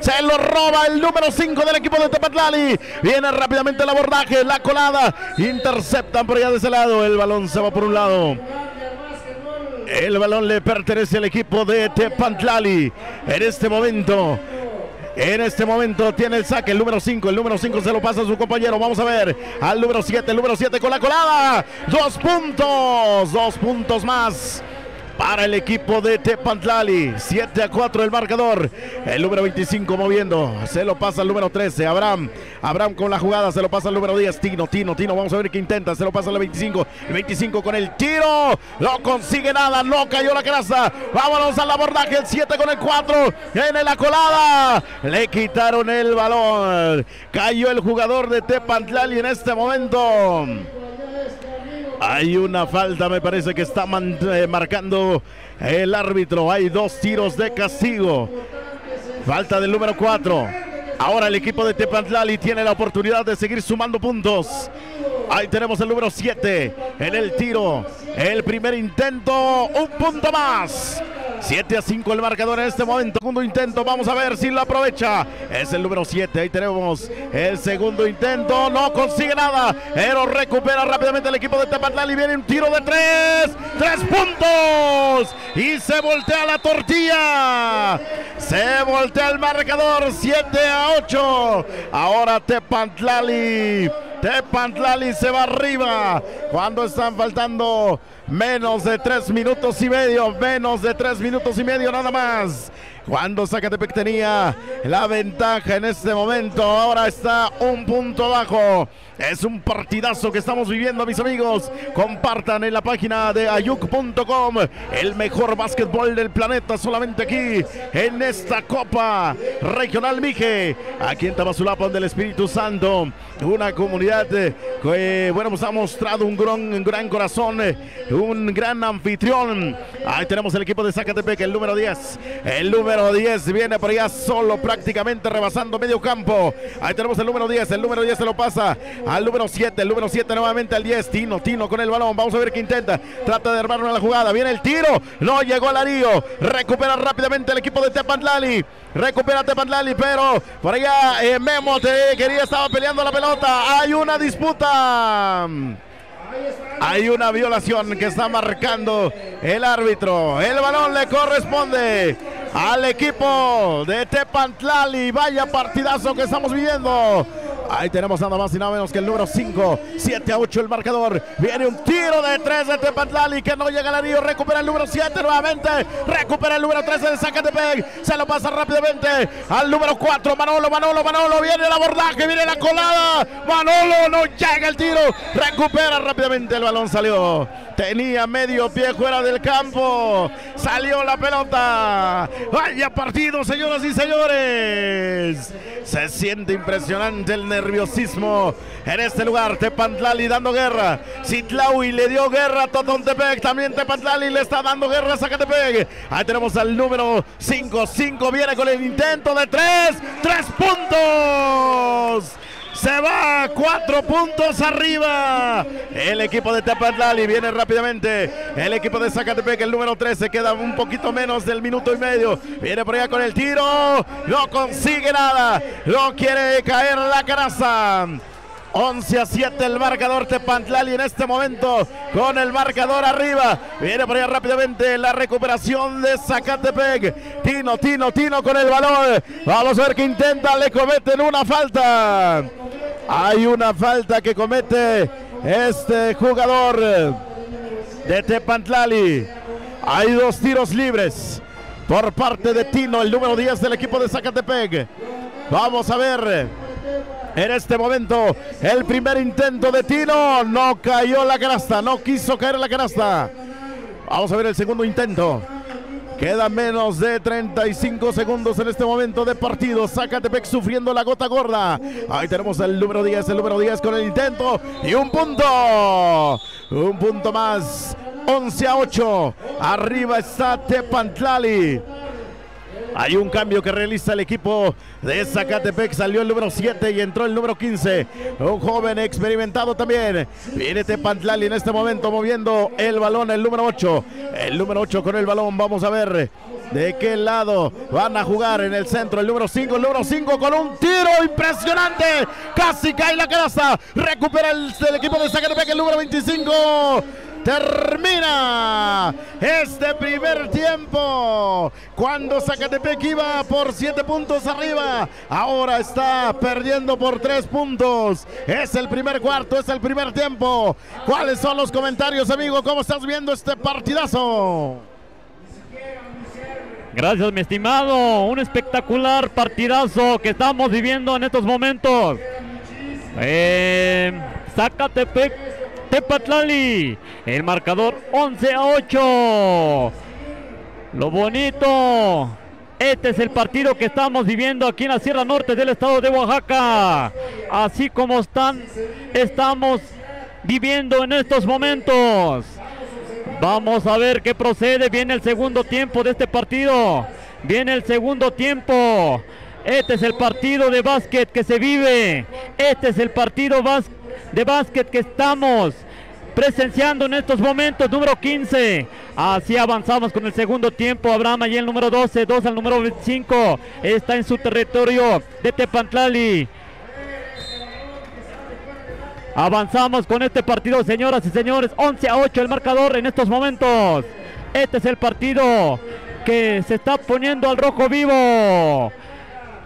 se lo roba el número 5 del equipo de Tepantlali, viene rápidamente el abordaje, la colada, interceptan por allá de ese lado, el balón se va por un lado. El balón le pertenece al equipo de Tepantlali en este momento. En este momento tiene el saque el número 5 se lo pasa a su compañero, vamos a ver al número 7 con la colada, 2 puntos más para el equipo de Tepantlali. 7-4 el marcador. El número 25 moviendo, se lo pasa al número 13, Abraham con la jugada, se lo pasa al número 10, Tino, vamos a ver qué intenta, se lo pasa al 25, el 25 con el tiro, no consigue nada, no cayó la canasta, vámonos al abordaje, el 7 con el 4, viene la colada, le quitaron el balón, cayó el jugador de Tepantlali en este momento. Hay una falta, me parece que está marcando el árbitro. Hay 2 tiros de castigo. Falta del número 4. Ahora el equipo de Tepantlali tiene la oportunidad de seguir sumando puntos. Ahí tenemos el número 7 en el tiro. El primer intento, un punto más. 7-5 el marcador en este momento. Segundo intento, vamos a ver si lo aprovecha. Es el número 7, ahí tenemos el segundo intento. No consigue nada, pero recupera rápidamente el equipo de Tepantlali. Viene un tiro de 3 puntos. Y se voltea la tortilla. Se voltea el marcador, 7-8. Ahora Tepantlali se va arriba cuando están faltando menos de 3 minutos y medio, nada más. Cuando Zacatepec tenía la ventaja en este momento, ahora está un punto abajo. Es un partidazo que estamos viviendo, mis amigos. Compartan en la página de ayuc.com. El mejor básquetbol del planeta, solamente aquí, en esta Copa Regional Mije, aquí en Tamazulapa, del Espíritu Santo. Una comunidad que, bueno, pues ha mostrado un gran corazón, un gran anfitrión. Ahí tenemos el equipo de Zacatepec, el número 10. El número 10 viene por allá solo, prácticamente rebasando medio campo. Ahí tenemos el número 10 se lo pasa al número 7, el número 7 nuevamente al 10, Tino con el balón, vamos a ver qué intenta, trata de armar la jugada, viene el tiro, no llegó al arío, recupera rápidamente el equipo de Tepantlali, pero por allá Memo estaba peleando la pelota, hay una disputa. Hay una violación que está marcando el árbitro. El balón le corresponde al equipo de Tepantlali. Vaya partidazo que estamos viviendo. Ahí tenemos nada más y nada menos que el número 5. 7-8 el marcador. Viene un tiro de 3 de Tepantlali que no llega al anillo. Recupera el número 7 nuevamente. Recupera el número 13 de Zacatepec. Se lo pasa rápidamente al número 4. Manolo. Viene el abordaje, viene la colada. Manolo, no llega el tiro. Recupera rápidamente, el balón salió. Tenía medio pie fuera del campo. Salió la pelota. Vaya partido, señoras y señores. Se siente impresionante el nervio nerviosismo en este lugar. Tepantlali dando guerra. Citlaui le dio guerra a Totontepec. También Tepantlali le está dando guerra a Zacatepec. Ahí tenemos al número 5. 5 viene con el intento de 3. 3 puntos. Se va 4 puntos arriba. El equipo de Tepantlali viene rápidamente. El equipo de Zacatepec, el número 13, queda un poquito menos del minuto y medio. Viene por allá con el tiro. No consigue nada. No quiere caer la canasta. 11-7 el marcador. Tepantlali en este momento con el marcador arriba. Viene por allá rápidamente la recuperación de Zacatepec. Tino con el balón. Vamos a ver qué intenta. Le cometen una falta. Hay una falta que comete este jugador de Tepantlali. Hay 2 tiros libres por parte de Tino, el número 10 del equipo de Zacatepec. Vamos a ver. En este momento, el primer intento de Tino. No cayó la canasta. No quiso caer la canasta. Vamos a ver el segundo intento. Queda menos de 35 segundos en este momento de partido. Zacatepec sufriendo la gota gorda. Ahí tenemos el número 10 con el intento. Y un punto. Un punto más. 11-8. Arriba está Tepantlali. Hay un cambio que realiza el equipo de Zacatepec. Salió el número 7 y entró el número 15. Un joven experimentado también. Viene Tepantlali en este momento moviendo el balón. El número 8. El número 8 con el balón. Vamos a ver de qué lado van a jugar. En el centro el número 5. El número 5 con un tiro impresionante. Casi cae la canasta. Recupera el equipo de Zacatepec. El número 25. Termina este primer tiempo cuando Zacatepec iba por 7 puntos arriba. Ahora está perdiendo por 3 puntos. Es el primer cuarto, es el primer tiempo. ¿Cuáles son los comentarios, amigo? ¿Cómo estás viendo este partidazo? Gracias, mi estimado. Un espectacular partidazo que estamos viviendo en estos momentos. Zacatepec, Tepantlali, el marcador 11-8. Lo bonito, este es el partido que estamos viviendo aquí en la Sierra Norte del estado de Oaxaca. Así como estamos viviendo en estos momentos. Vamos a ver qué procede. Viene el segundo tiempo de este partido. Viene el segundo tiempo. Este es el partido de básquet que se vive. Este es el partido de básquet que estamos presenciando en estos momentos. Número 15. Así avanzamos con el segundo tiempo. Abraham allí el número 12. 2 al número 25. Está en su territorio de Tepantlali. Avanzamos con este partido, señoras y señores. 11-8 el marcador en estos momentos. Este es el partido que se está poniendo al rojo vivo.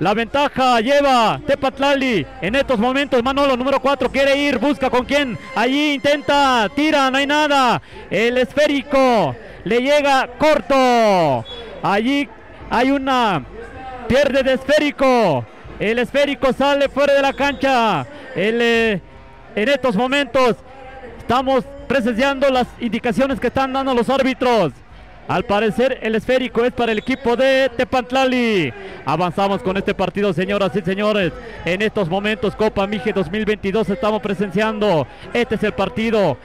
La ventaja lleva Tepantlali en estos momentos. Manolo, número 4, quiere ir, busca con quién. Allí intenta, tira, no hay nada. El esférico le llega corto. Allí hay una pierde de esférico. El esférico sale fuera de la cancha. En estos momentos estamos presenciando las indicaciones que están dando los árbitros. Al parecer el esférico es para el equipo de Tepantlali. Avanzamos con este partido, señoras y señores. En estos momentos Copa Mije 2022 estamos presenciando. Este es el partido.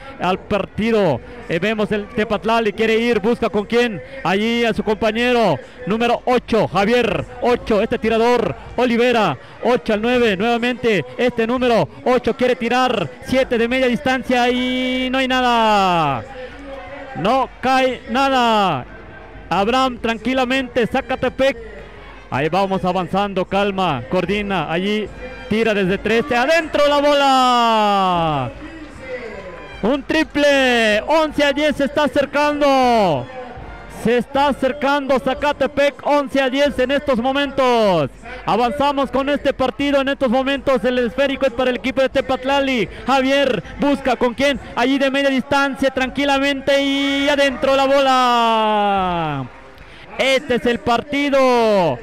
Vemos el Tepantlali, quiere ir, busca con quién. Allí a su compañero. Número 8, Javier. 8, este tirador. Olivera. 8 al 9, nuevamente. Este número 8 quiere tirar. 7 de media distancia y no hay nada. No cae nada. Abraham tranquilamente, Zacatepec. Ahí vamos avanzando, calma, coordina, allí tira desde 13, adentro la bola. Un triple, 11-10 se está acercando. Se está acercando Zacatepec, 11-10 en estos momentos. Avanzamos con este partido en estos momentos. El esférico es para el equipo de Tepantlali. Javier busca con quién. Allí de media distancia tranquilamente y adentro la bola. Este es el partido.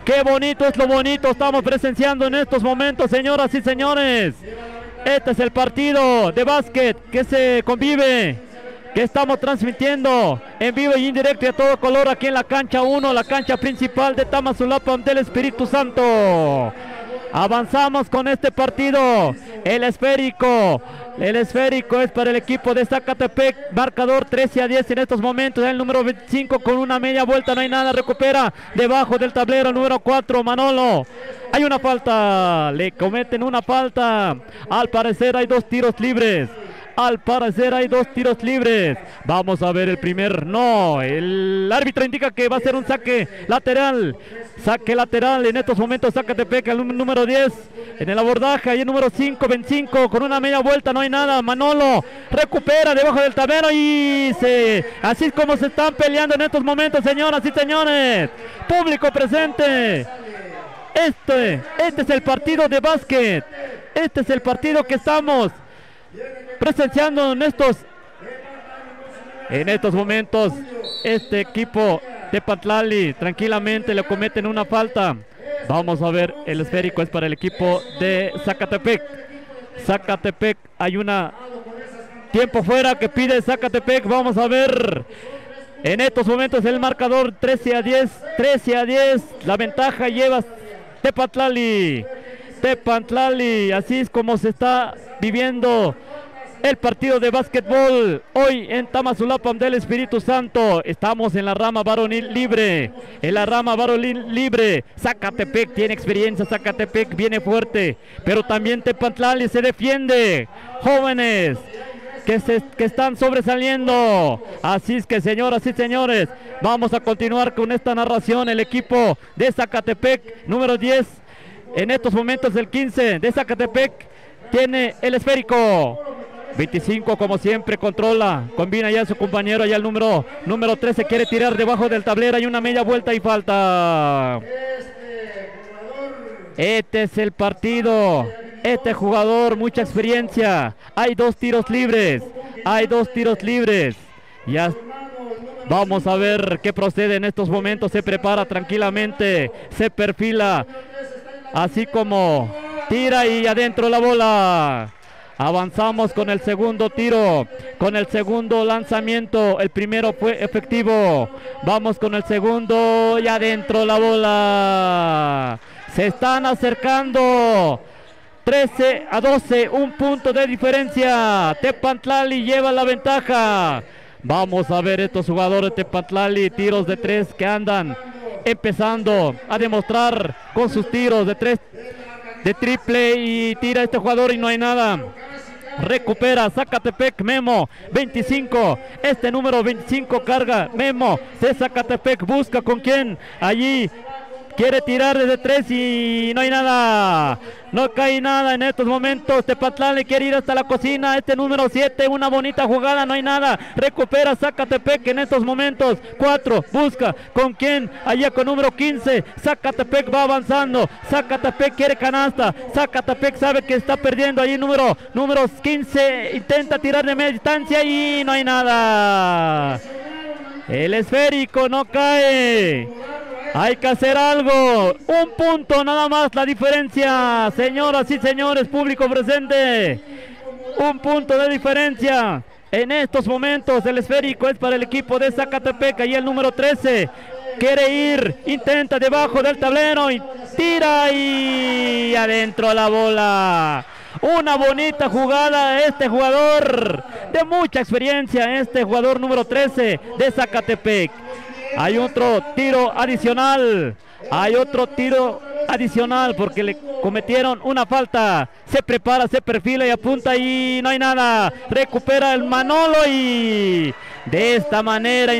Qué bonito es lo bonito. Estamos presenciando en estos momentos, señoras y señores. Este es el partido de básquet que se convive, que estamos transmitiendo en vivo y indirecto y a todo color aquí en la cancha 1, la cancha principal de Tamazulapa del Espíritu Santo. Avanzamos con este partido. El esférico es para el equipo de Zacatepec. Marcador 13-10 en estos momentos. El número 25 con una media vuelta, no hay nada. Recupera debajo del tablero el número 4, Manolo. Hay una falta. Le cometen una falta. Al parecer hay 2 tiros libres. Vamos a ver el primer. No, el árbitro indica que va a ser un saque lateral. Saque lateral en estos momentos. Zacatepec, el número 10 en el abordaje. Ahí el número 5, 25 con una media vuelta, no hay nada. Manolo recupera debajo del tablero y así es como se están peleando en estos momentos, señoras y señores. Público presente. Este es el partido de básquet. Este es el partido que estamos presenciando en estos momentos. Este equipo de Patlali tranquilamente le cometen una falta. Vamos a ver, el esférico es para el equipo de Zacatepec. Hay una tiempo fuera que pide Zacatepec. Vamos a ver en estos momentos el marcador 13-10. La ventaja lleva Tepatlali. Así es como se está viviendo el partido de básquetbol hoy en Tamazulapam del Espíritu Santo. Estamos en la rama varonil libre. Zacatepec tiene experiencia, Zacatepec viene fuerte, pero también Tepatlali se defiende. Jóvenes que están sobresaliendo. Así es que, señoras y señores, vamos a continuar con esta narración. El equipo de Zacatepec, número 10, en estos momentos el 15 de Zacatepec, tiene el esférico. 25 como siempre controla, combina ya a su compañero, allá el número 13 quiere tirar debajo del tablero, hay una media vuelta y falta. Este es el partido, este jugador, mucha experiencia, hay 2 tiros libres, ya vamos a ver qué procede en estos momentos. Se prepara tranquilamente, se perfila, así como tira y adentro la bola. Avanzamos con el segundo tiro, con el segundo lanzamiento. El primero fue efectivo. Vamos con el segundo y adentro la bola. Se están acercando. 13-12, un punto de diferencia. Tepatlali lleva la ventaja. Vamos a ver estos jugadores de Tepatlali, tiros de 3 que andan empezando a demostrar con sus tiros de 3 de triple, y tira este jugador y no hay nada. Recupera Zacatepec, Memo, 25, este número 25 carga, Memo de Zacatepec, busca con quién, allí quiere tirar desde 3 y no hay nada, no cae nada en estos momentos. Tepatlali quiere ir hasta la cocina, este número 7, una bonita jugada, no hay nada, recupera Zacatepec en estos momentos, 4, busca con quién, allá con número 15, Zacatepec va avanzando, Zacatepec quiere canasta, Zacatepec sabe que está perdiendo, allí número 15, intenta tirar de media distancia y no hay nada, el esférico no cae. Hay que hacer algo, un punto nada más la diferencia, señoras y señores, público presente, un punto de diferencia. En estos momentos el esférico es para el equipo de Zacatepec, ahí el número 13 quiere ir, intenta debajo del tablero y tira y adentro la bola. Una bonita jugada, este jugador de mucha experiencia, este jugador número 13 de Zacatepec. Hay otro tiro adicional, porque le cometieron una falta. Se prepara, se perfila y apunta y no hay nada. Recupera el Manolo y de esta manera,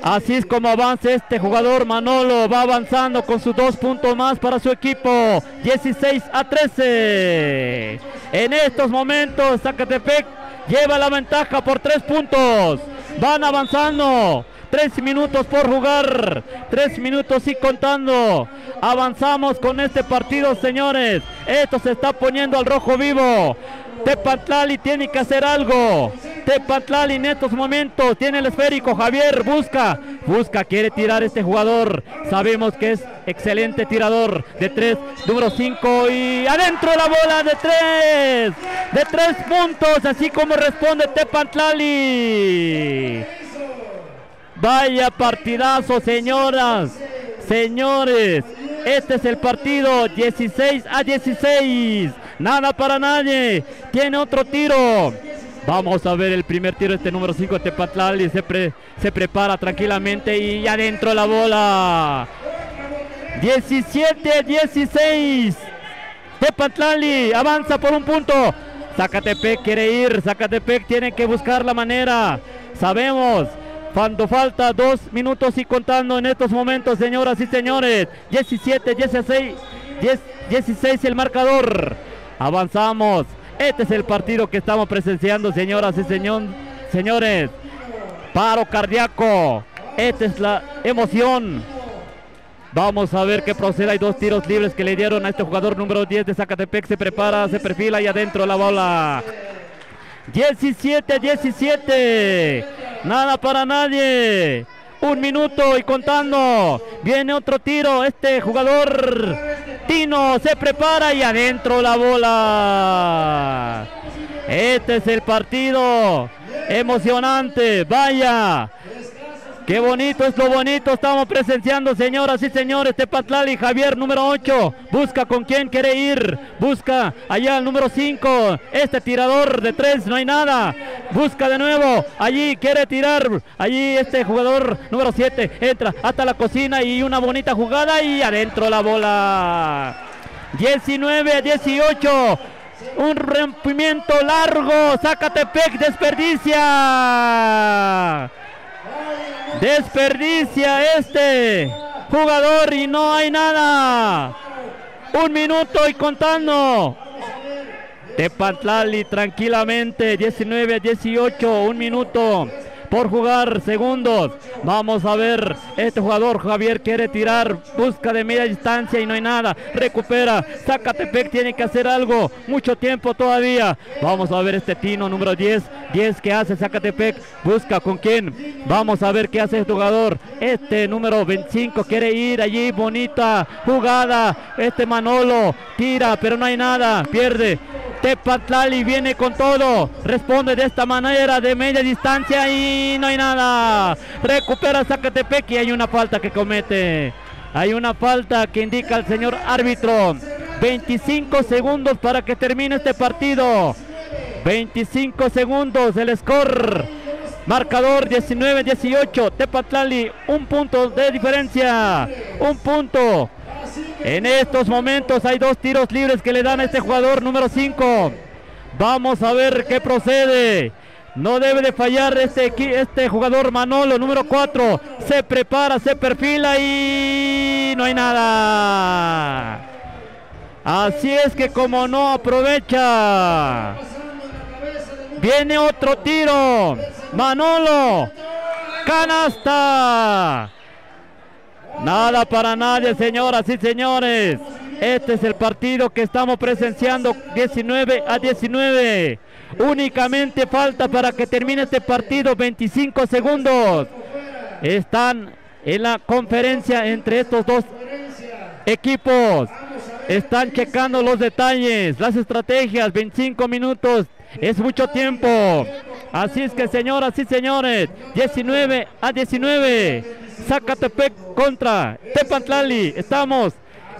así es como avanza este jugador. Manolo va avanzando con sus 2 puntos más para su equipo, 16-13. En estos momentos Zacatepec lleva la ventaja por 3 puntos. Van avanzando. 3 minutos por jugar, 3 minutos y contando. Avanzamos con este partido, señores. Esto se está poniendo al rojo vivo. Tepatlali tiene que hacer algo. Tepatlali en estos momentos tiene el esférico. Javier busca, quiere tirar este jugador. Sabemos que es excelente tirador de 3, número 5 y adentro la bola de 3 puntos, así como responde Tepatlali. Vaya partidazo, señoras, señores. Este es el partido, 16-16. Nada para nadie. Tiene otro tiro. Vamos a ver el primer tiro, este número 5, Tepatlali. Se prepara tranquilamente y adentro la bola. 17-16. Tepatlali avanza por un punto. Zacatepec quiere ir. Zacatepec tiene que buscar la manera. Sabemos cuando falta 2 minutos y contando en estos momentos, señoras y señores. 17-16 el marcador. Avanzamos. Este es el partido que estamos presenciando, señoras y señores. Paro cardíaco. Esta es la emoción. Vamos a ver qué procede. Hay 2 tiros libres que le dieron a este jugador número 10 de Zacatepec. Se prepara, se perfila y adentro la bola. 17-17. Nada para nadie. 1 minuto y contando. Viene otro tiro. Este jugador Tino se prepara y adentro la bola. Este es el partido. Emocionante. Vaya. Qué bonito es lo bonito, estamos presenciando, señoras y señores. Tepatlali, Javier, número 8, busca con quién quiere ir, busca allá el número 5, este tirador de 3, no hay nada, busca de nuevo, allí quiere tirar, allí este jugador número 7, entra hasta la cocina y una bonita jugada y adentro la bola. 19-18, un rompimiento largo, Zacatepec desperdicia este jugador y no hay nada. 1 minuto y contando. Tepatlali tranquilamente, 19-18, 1 minuto por jugar, segundos. Vamos a ver, este jugador Javier quiere tirar, busca de media distancia y no hay nada, recupera. Zacatepec tiene que hacer algo, mucho tiempo todavía. Vamos a ver este Tino número 10 que hace Zacatepec, busca con quién. Vamos a ver qué hace este jugador. Este número 25 quiere ir allí, bonita jugada. Este Manolo tira, pero no hay nada, pierde. Tepatlali viene con todo, responde de esta manera de media distancia y no hay nada. Recupera Zacatepec y hay una falta que comete. Hay una falta que indica el señor árbitro. 25 segundos para que termine este partido. 25 segundos, el score. Marcador 19-18. Tepatlali, 1 punto de diferencia. 1 punto. En estos momentos hay 2 tiros libres que le dan a este jugador número 5. Vamos a ver qué procede. No debe de fallar este jugador Manolo, número 4. Se prepara, se perfila y no hay nada. Así es que como no aprovecha. Viene otro tiro. Manolo. Canasta. Nada para nadie, señoras y señores. Este es el partido que estamos presenciando, 19-19. Únicamente falta para que termine este partido 25 segundos. Están en la conferencia entre estos 2 equipos. Están checando los detalles, las estrategias. 25 minutos es mucho tiempo. Así es que, señoras y señores, 19-19. Zacatepec contra Tepatlali. Estamos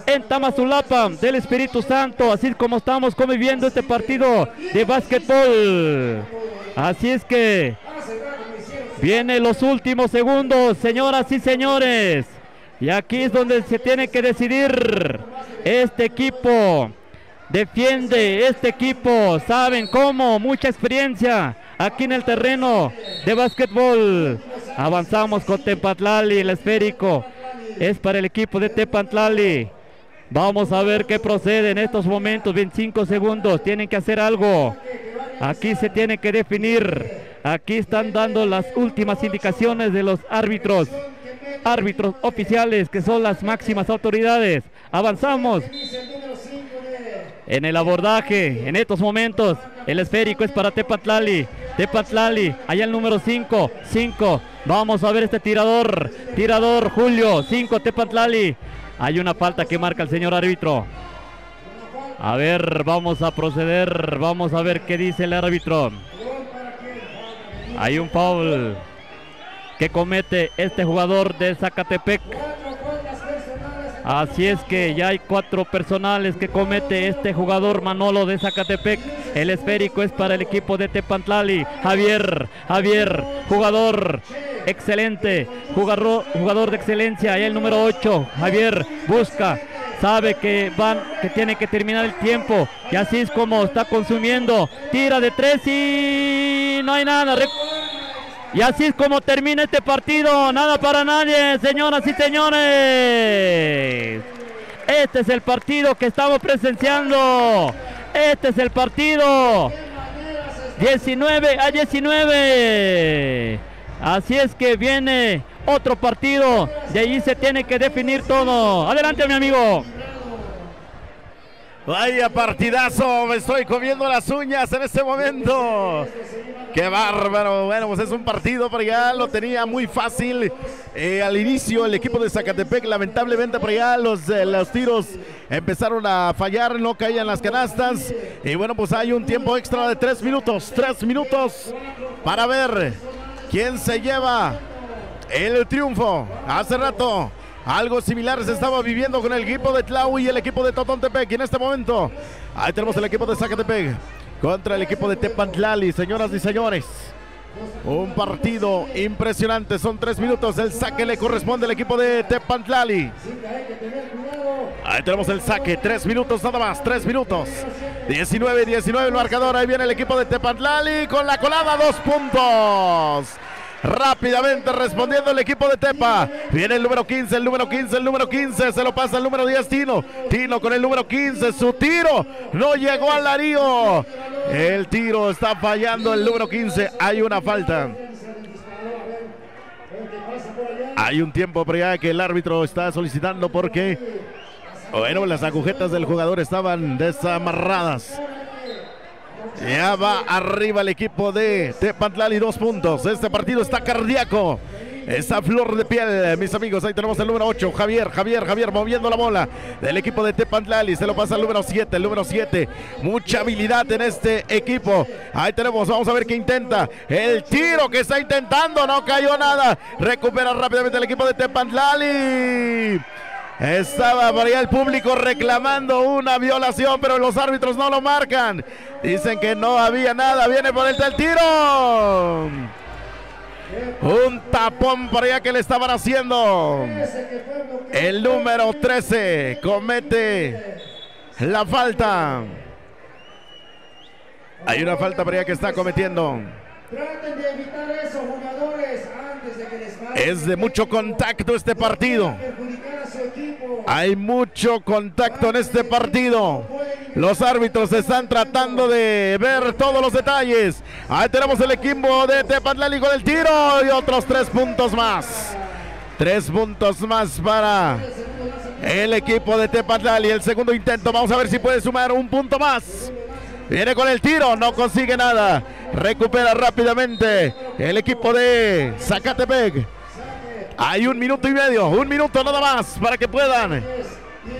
en Tamazulapa del Espíritu Santo, así como estamos conviviendo este partido de básquetbol. Así es que vienen los últimos segundos, señoras y señores, y aquí es donde se tiene que decidir. Este equipo defiende, este equipo saben cómo, mucha experiencia aquí en el terreno de básquetbol. Avanzamos con Tepatlali, el esférico es para el equipo de Tepatlali. Vamos a ver qué procede en estos momentos. 25 segundos, tienen que hacer algo. Aquí se tiene que definir. Aquí están dando las últimas indicaciones de los árbitros oficiales, que son las máximas autoridades. Avanzamos en el abordaje. En estos momentos el esférico es para Tepatlali. Tepatlali, allá el número 5. Vamos a ver este tirador Julio, 5, Tepatlali. Hay una falta que marca el señor árbitro. A ver, vamos a proceder, vamos a ver qué dice el árbitro. Hay un foul que comete este jugador de Zacatepec. Así es que ya hay 4 personales que comete este jugador Manolo de Zacatepec. El esférico es para el equipo de Tepantlali. Javier, jugador excelente, jugador de excelencia. Y el número 8, Javier, busca, sabe que tiene que terminar el tiempo. Y así es como está consumiendo. Tira de 3 y no hay nada. Y así es como termina este partido. Nada para nadie, señoras y señores. Este es el partido que estamos presenciando. Este es el partido. 19-19. Así es que viene otro partido. De allí se tiene que definir todo. Adelante, mi amigo. Vaya partidazo, me estoy comiendo las uñas en este momento. ¡Qué bárbaro! Bueno, pues es un partido, pero ya lo tenía muy fácil al inicio el equipo de Zacatepec. Lamentablemente por allá los tiros empezaron a fallar, no caían las canastas. Y bueno, pues hay un tiempo extra de 3 minutos. 3 minutos para ver quién se lleva el triunfo. Hace rato algo similar se estaba viviendo con el equipo de Tlau y el equipo de Totontepec. Y en este momento, ahí tenemos el equipo de Zacatepec contra el equipo de Tepantlali, señoras y señores. Un partido impresionante, son 3 minutos. El saque le corresponde al equipo de Tepantlali. Ahí tenemos el saque, 3 minutos nada más, 3 minutos. 19-19 el marcador, ahí viene el equipo de Tepantlali con la colada, 2 puntos. Rápidamente respondiendo el equipo de Tepa. Viene el número 15, el número 15, el número 15. Se lo pasa el número 10, Tino. Tino con el número 15. Su tiro no llegó al Darío. El tiro está fallando el número 15. Hay una falta. Hay un tiempo ya que el árbitro está solicitando porque, bueno, las agujetas del jugador estaban desamarradas. Ya va arriba el equipo de Tepantlali, 2 puntos. Este partido está cardíaco. Esa flor de piel, mis amigos. Ahí tenemos el número 8, Javier moviendo la bola del equipo de Tepantlali. Se lo pasa el número 7, el número 7. Mucha habilidad en este equipo. Ahí tenemos, vamos a ver qué intenta. El tiro que está intentando, no cayó nada. Recupera rápidamente el equipo de Tepantlali. Estaba por allá el público reclamando una violación, pero los árbitros no lo marcan. Dicen que no había nada. Viene por el tiro. Un tapón por allá que le estaban haciendo. El número 13 comete la falta. Hay una falta por allá que está cometiendo. Traten de evitar eso, jugadores, antes de que les vaya. Es de mucho contacto este partido. Hay mucho contacto en este partido. Los árbitros están tratando de ver todos los detalles. Ahí tenemos el equipo de Tepantlali con el tiro y otros 3 puntos más. 3 puntos más para el equipo de Tepantlali. El segundo intento, vamos a ver si puede sumar un punto más. Viene con el tiro, no consigue nada. Recupera rápidamente el equipo de Zacatepec. Hay 1 minuto y medio, 1 minuto nada más para que puedan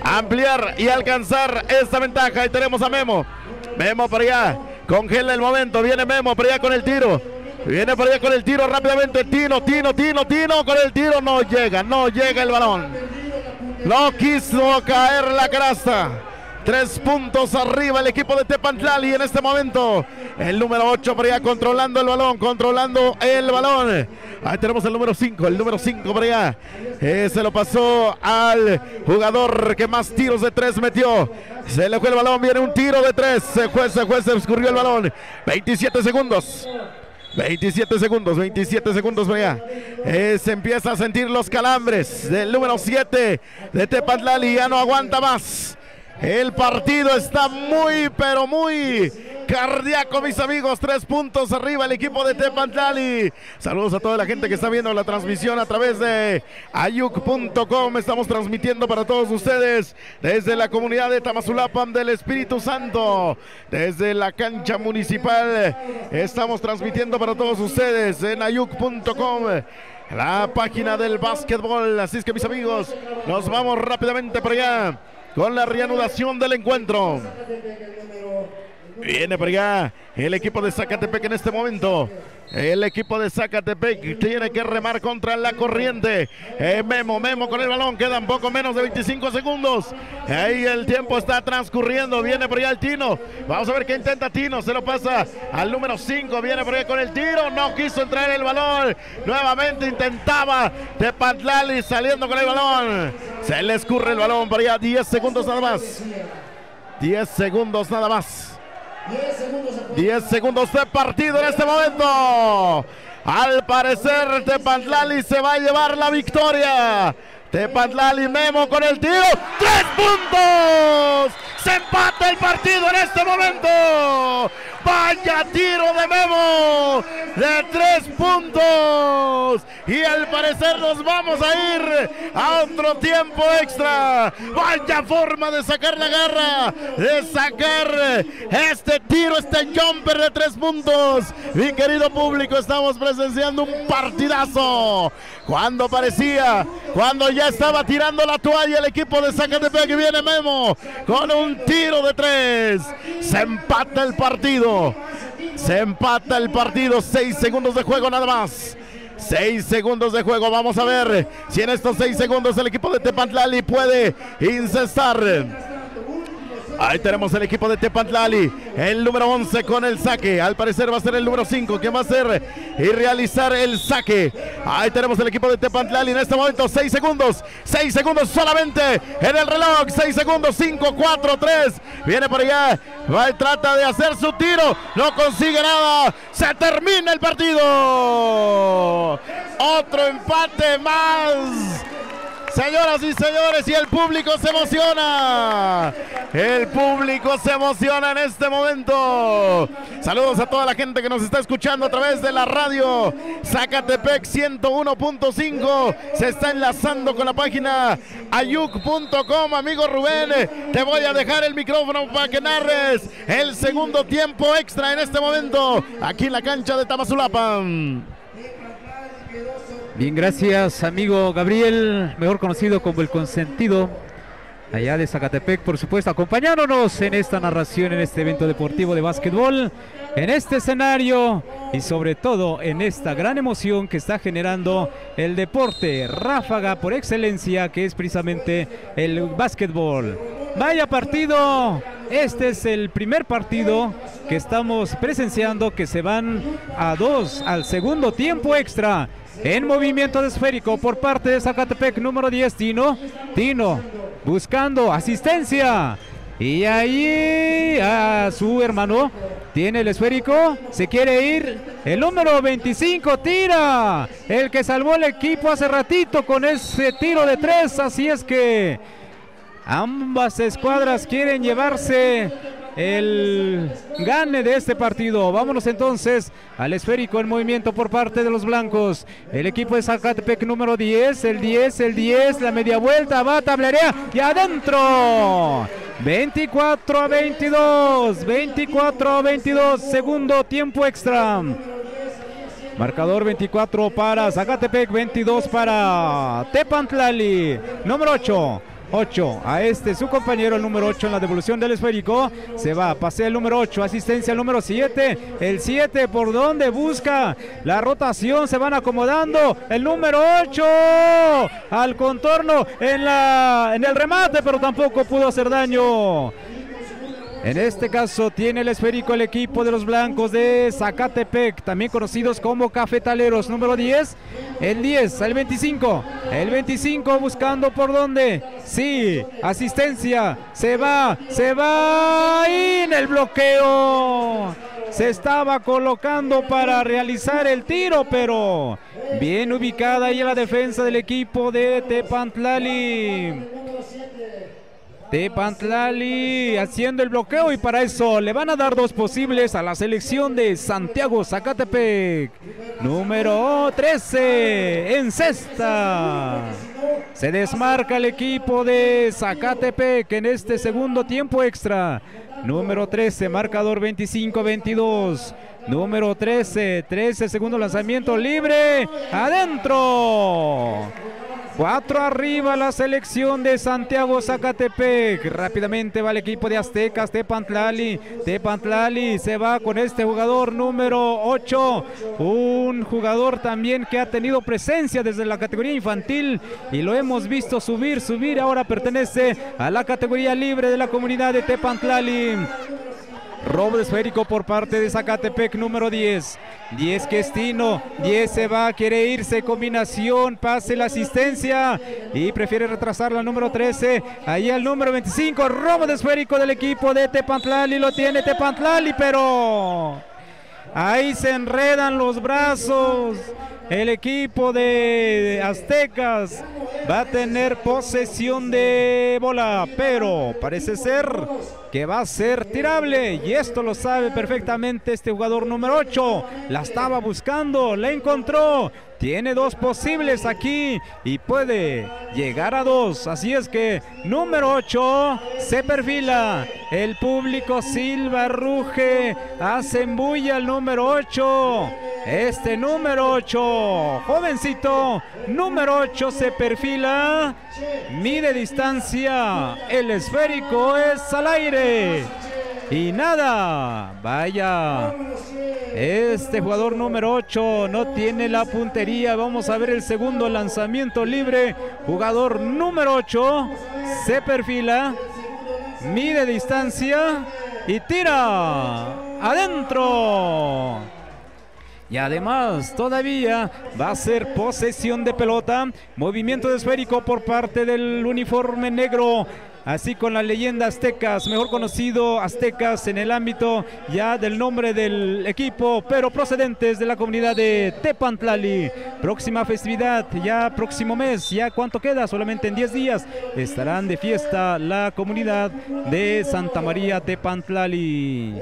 ampliar y alcanzar esta ventaja. Ahí tenemos a Memo. Memo por allá, congela el momento. Viene Memo por allá con el tiro. Viene por allá con el tiro rápidamente. Tino con el tiro. No llega el balón. No quiso caer la canasta. 3 puntos arriba el equipo de Tepantlali en este momento. El número 8 por allá controlando el balón. Ahí tenemos el número 5, por allá. Se lo pasó al jugador que más tiros de 3 metió. Se le fue el balón, viene un tiro de 3. Se escurrió el balón. 27 segundos. 27 segundos por allá. Se empieza a sentir los calambres del número 7 de Tepantlali. Ya no aguanta más. El partido está muy, pero muy cardíaco, mis amigos. 3 puntos arriba el equipo de Tepantlali. Saludos a toda la gente que está viendo la transmisión a través de ayuc.com. Estamos transmitiendo para todos ustedes desde la comunidad de Tamazulapan del Espíritu Santo. Desde la cancha municipal estamos transmitiendo para todos ustedes en ayuc.com, la página del básquetbol. Así es que, mis amigos, nos vamos rápidamente por allá con la reanudación del encuentro. Viene por allá el equipo de Zacatepec en este momento. El equipo de Zacatepec tiene que remar contra la corriente. Memo con el balón. Quedan poco menos de 25 segundos. Ahí el tiempo está transcurriendo. Viene por allá el Tino. Vamos a ver qué intenta Tino. Se lo pasa al número 5. Viene por allá con el tiro. No quiso entrar el balón. Nuevamente intentaba Tepantlali saliendo con el balón. Se le escurre el balón por allá. 10 segundos nada más. 10 segundos nada más. 10 segundos de partido en este momento. Al parecer Tepantlali se va a llevar la victoria. Tepantlali, Memo con el tiro. 3 puntos. Se empata el partido en este momento. Vaya tiro de Memo de 3 puntos. Y al parecer nos vamos a ir a otro tiempo extra. Vaya forma de sacar la garra, de sacar este tiro, este jumper de 3 puntos. Mi querido público, estamos presenciando un partidazo. Cuando parecía, cuando ya estaba tirando la toalla el equipo de Zacatepec, que viene Memo con un tiro de 3. Se empata el partido. Se empata el partido. 6 segundos de juego nada más. 6 segundos de juego. Vamos a ver si en estos 6 segundos el equipo de Tepantlali puede incestar. Ahí tenemos el equipo de Tepantlali, el número 11 con el saque. Al parecer va a ser el número 5 que va a hacer y realizar el saque. Ahí tenemos el equipo de Tepantlali en este momento. 6 segundos solamente en el reloj. 6 segundos, 5, 4, 3. Viene por allá, va y trata de hacer su tiro. No consigue nada. Se termina el partido. Otro empate más. Señoras y señores, y el público se emociona. El público se emociona en este momento. Saludos a toda la gente que nos está escuchando a través de la radio Zacatepec 101.5. Se está enlazando con la página ayuc.com. Amigo Rubén, te voy a dejar el micrófono para que narres el segundo tiempo extra en este momento aquí en la cancha de Tamazulapan. Bien, gracias amigo Gabriel, mejor conocido como el consentido, allá de Zacatepec, por supuesto, acompañándonos en esta narración, en este evento deportivo de básquetbol, en este escenario y sobre todo en esta gran emoción que está generando el deporte ráfaga por excelencia, que es precisamente el básquetbol. Vaya partido, este es el primer partido que estamos presenciando, que se van a 2 al segundo tiempo extra. En movimiento de esférico por parte de Zacatepec, número 10, Tino buscando asistencia. Y ahí a su hermano tiene el esférico, se quiere ir. El número 25 tira, el que salvó el equipo hace ratito con ese tiro de 3. Así es que ambas escuadras quieren llevarse el gane de este partido. Vámonos entonces al esférico en movimiento por parte de los blancos. El equipo de Zacatepec número 10, el 10, la media vuelta, va, tablerea y adentro. 24-22, segundo tiempo extra. Marcador 24 para Zacatepec, 22 para Tepantlali. Número 8 a su compañero, el número 8 en la devolución del esférico. Se va, pasea el número 8, asistencia al número 7. El 7 por donde busca la rotación, se van acomodando. El número 8 al contorno en el remate, pero tampoco pudo hacer daño. En este caso tiene el esférico el equipo de los blancos de Zacatepec, también conocidos como cafetaleros. Número 10, el 10, el 25 buscando por dónde. Sí, asistencia, se va y en el bloqueo. Se estaba colocando para realizar el tiro, pero bien ubicada ahí en la defensa del equipo de Tepantlali. Tepantlali haciendo el bloqueo, y para eso le van a dar 2 posibles a la selección de Santiago Zacatepec. Número 13 en cesta. Se desmarca el equipo de Zacatepec en este segundo tiempo extra. Número 13, marcador 25-22. Número 13, segundo lanzamiento libre, adentro. 4 arriba la selección de Santiago Zacatepec. Rápidamente va el equipo de Aztecas. Tepantlali se va con este jugador número 8. Un jugador también que ha tenido presencia desde la categoría infantil y lo hemos visto subir. Ahora pertenece a la categoría libre de la comunidad de Tepantlali. Robo de esférico por parte de Zacatepec, número 10. 10 Questino, 10 se va, quiere irse, combinación, pase la asistencia y prefiere retrasar la número 13. Ahí al número 25, robo de esférico del equipo de Tepantlali, lo tiene Tepantlali, pero ahí se enredan los brazos. El equipo de Aztecas va a tener posesión de bola, pero parece ser que va a ser tirable y esto lo sabe perfectamente este jugador número 8. La estaba buscando, la encontró. Tiene 2 posibles aquí y puede llegar a 2. Así es que número 8 se perfila. El público silba, ruge, hace bulla el número 8. Este número 8, jovencito, número 8 se perfila. Mide distancia. El esférico es al aire. Y nada, vaya, este jugador número 8 no tiene la puntería. Vamos a ver el segundo lanzamiento libre. Jugador número 8 se perfila, mide distancia y tira adentro. Y además todavía va a ser posesión de pelota. Movimiento de esférico por parte del uniforme negro. Así con la leyenda Aztecas, mejor conocido Aztecas en el ámbito ya del nombre del equipo, pero procedentes de la comunidad de Tepantlali. Próxima festividad, ya próximo mes, ya cuánto queda, solamente en 10 días, estarán de fiesta la comunidad de Santa María Tepantlali.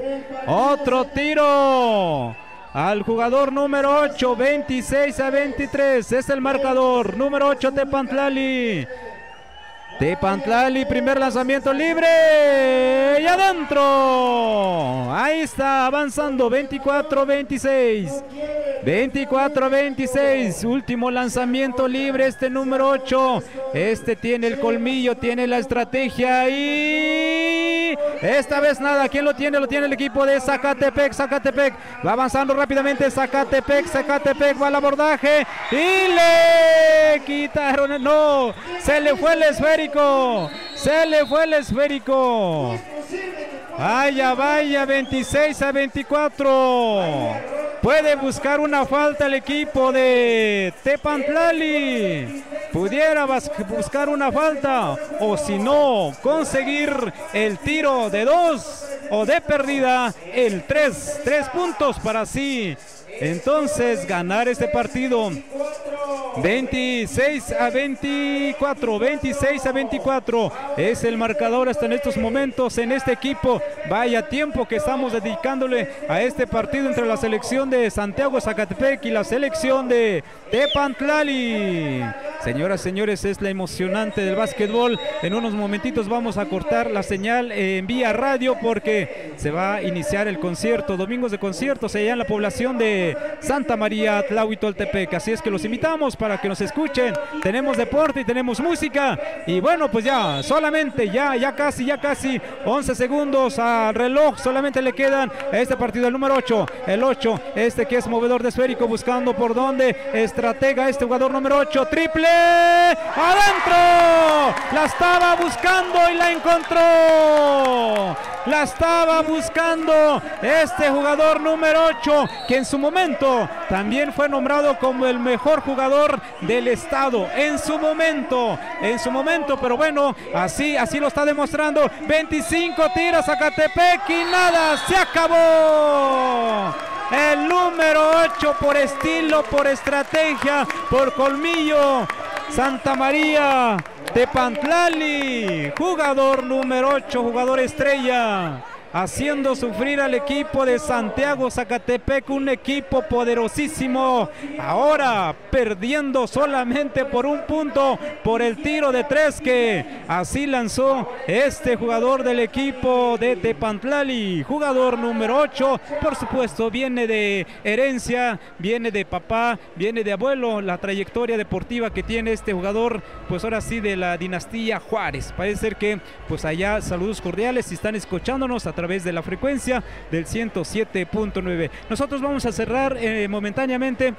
Otro tiro al jugador número 8, 26-23, es el marcador, número 8 Tepantlali. Tepantlali, primer lanzamiento libre y adentro. Ahí está, avanzando, 24-26. 24-26, último lanzamiento libre, este número 8. Este tiene el colmillo, tiene la estrategia y esta vez nada. ¿Quién lo tiene? Lo tiene el equipo de Zacatepec. Zacatepec va avanzando rápidamente. Zacatepec va al abordaje y le quitaron. No, se le fue el esférico. Se le fue el esférico. Vaya, 26-24. Puede buscar una falta el equipo de Tepantlali. Pudiera buscar una falta. O si no, conseguir el tiro de 2. O de pérdida el 3. 3 puntos para así. Entonces ganar este partido. 26-24, 26-24 es el marcador hasta en estos momentos en este equipo. Vaya tiempo que estamos dedicándole a este partido entre la selección de Santiago Zacatepec y la selección de Tepantlali. Señoras, señores, es la emocionante del básquetbol. En unos momentitos vamos a cortar la señal en vía radio porque se va a iniciar el concierto, domingos de conciertos allá en la población de Santa María Tlahuitoltepec. Así es que los invitamos para que nos escuchen. Tenemos deporte y tenemos música. Y bueno, pues ya, solamente, ya casi 11 segundos al reloj. Solamente le quedan a este partido el número 8. El 8, este que es movedor de esférico, buscando por dónde. Estratega, este jugador número 8. Triple. ¡Adentro! La estaba buscando y la encontró. La estaba buscando este jugador número 8, que en su momento también fue nombrado como el mejor jugador del estado. En su momento, pero bueno, así lo está demostrando. 25 tiros Zacatepec y nada, se acabó. El número 8 por estilo, por estrategia, por colmillo. Santa María Tepantlali, jugador número 8, jugador estrella. haciendo sufrir al equipo de Santiago Zacatepec, un equipo poderosísimo, ahora perdiendo solamente por un punto por el tiro de 3 que así lanzó este jugador del equipo de Tepantlali, jugador número 8, por supuesto viene de herencia, viene de papá, viene de abuelo, la trayectoria deportiva que tiene este jugador, pues ahora sí de la dinastía Juárez. Parece ser que pues allá saludos cordiales si están escuchándonos a través de la frecuencia del 107.9. Nosotros vamos a cerrar momentáneamente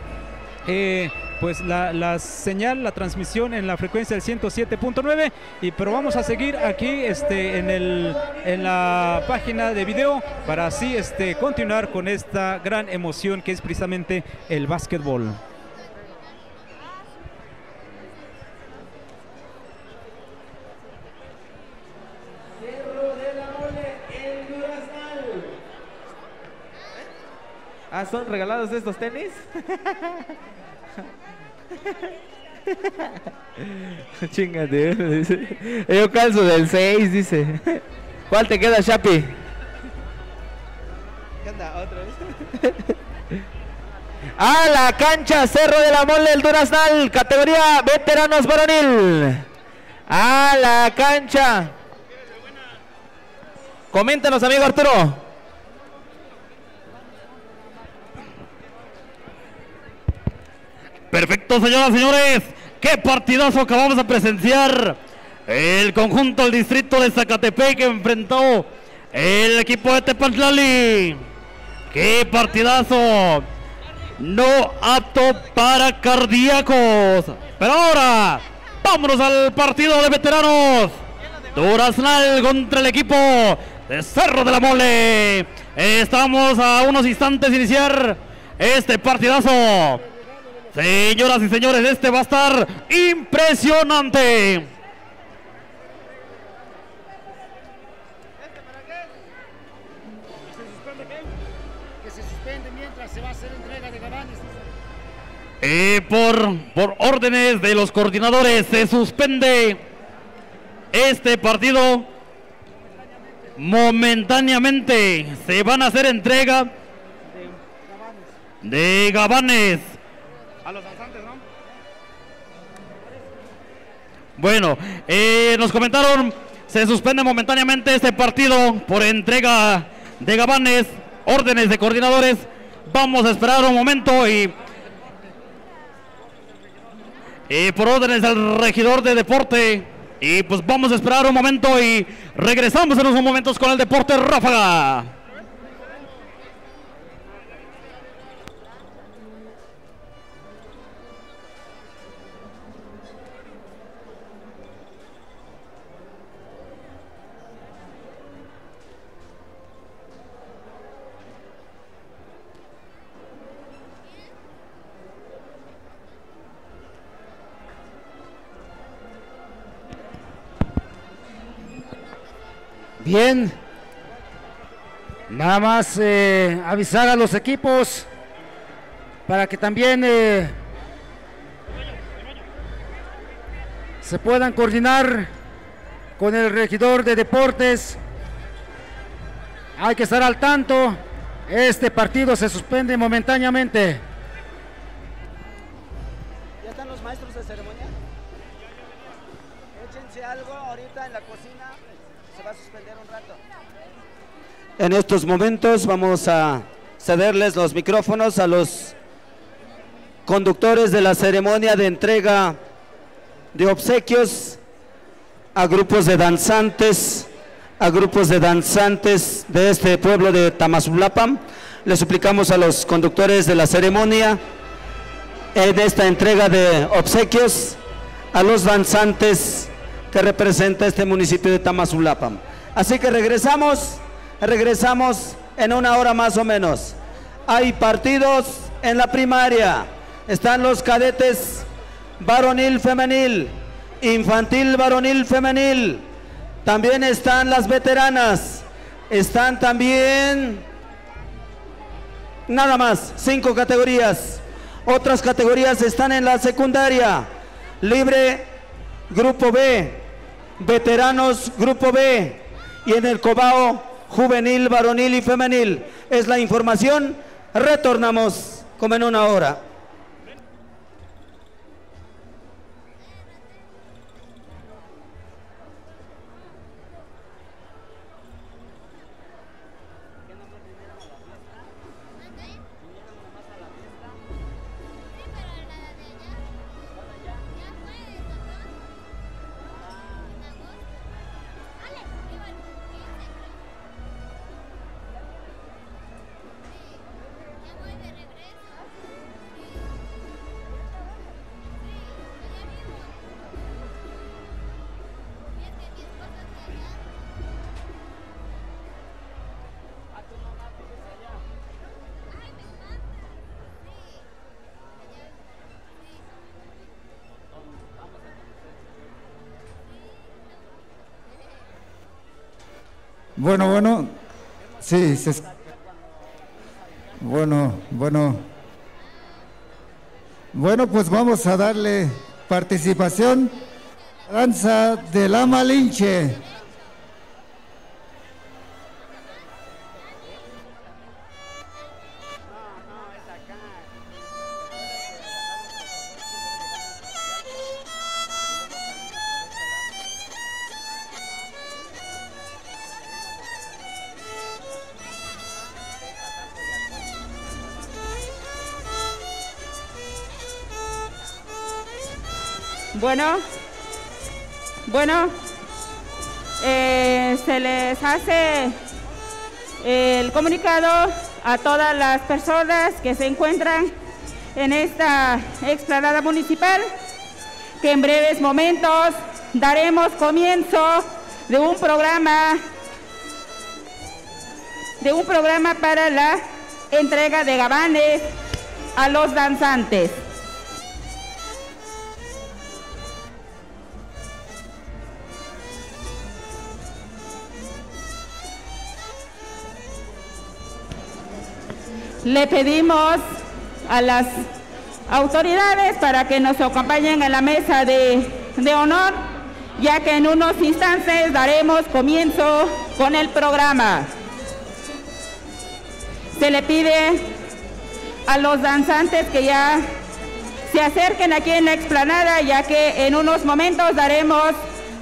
pues la señal, la transmisión en la frecuencia del 107.9, pero vamos a seguir aquí en la página de video para así continuar con esta gran emoción que es precisamente el básquetbol. Ah, ¿son regalados estos tenis? Chingate, dice. Yo calzo del 6, dice. ¿Cuál te queda, Chapi? ¿Qué onda? ¿Otra vez? A la cancha, Cerro de la Mole, el Duraznal, categoría veteranos varonil. A la cancha. Coméntanos, amigo Arturo. Perfecto, señoras y señores, qué partidazo acabamos de presenciar. El conjunto del distrito de Zacatepec que enfrentó el equipo de Tepantlali. Qué partidazo, no apto para cardíacos. Pero ahora, vámonos al partido de veteranos. Duraznal contra el equipo de Cerro de la Mole. Estamos a unos instantes de iniciar este partidazo. Señoras y señores, este va a estar impresionante. Que se suspende mientras se va a hacer entrega de gabanes. Por órdenes de los coordinadores se suspende este partido momentáneamente. Se van a hacer entrega de gabanes a los danzantes, ¿no? Bueno, nos comentaron, se suspende momentáneamente este partido por entrega de gabanes, órdenes de coordinadores. Vamos a esperar un momento y por órdenes del regidor de deporte. Y pues vamos a esperar un momento y regresamos en unos momentos con el Deporte Ráfaga. Bien, nada más avisar a los equipos para que también se puedan coordinar con el regidor de deportes. Hay que estar al tanto, este partido se suspende momentáneamente. ¿Ya están los maestros de ceremonia? Échense algo ahorita en la cocina. Se va a suspender un rato. En estos momentos vamos a cederles los micrófonos a los conductores de la ceremonia de entrega de obsequios a grupos de danzantes, de este pueblo de Tamazulapan. Les suplicamos a los conductores de la ceremonia en esta entrega de obsequios a los danzantes que representa este municipio de Tamazulapan. Así que regresamos en una hora más o menos. Hay partidos en la primaria, están los cadetes varonil femenil, infantil varonil femenil, también están las veteranas, están también nada más 5 categorías. Otras categorías están en la secundaria, libre grupo B, veteranos grupo B, y en el Cobao juvenil, varonil y femenil. Es la información. Retornamos como en una hora. Bueno, sí, bueno, pues vamos a darle participación. Danza de la Malinche. Bueno, se les hace el comunicado a todas las personas que se encuentran en esta explanada municipal que en breves momentos daremos comienzo de un programa para la entrega de gabanes a los danzantes. Le pedimos a las autoridades para que nos acompañen en la mesa de honor, ya que en unos instantes daremos comienzo con el programa. Se le pide a los danzantes que ya se acerquen aquí en la explanada, ya que en unos momentos daremos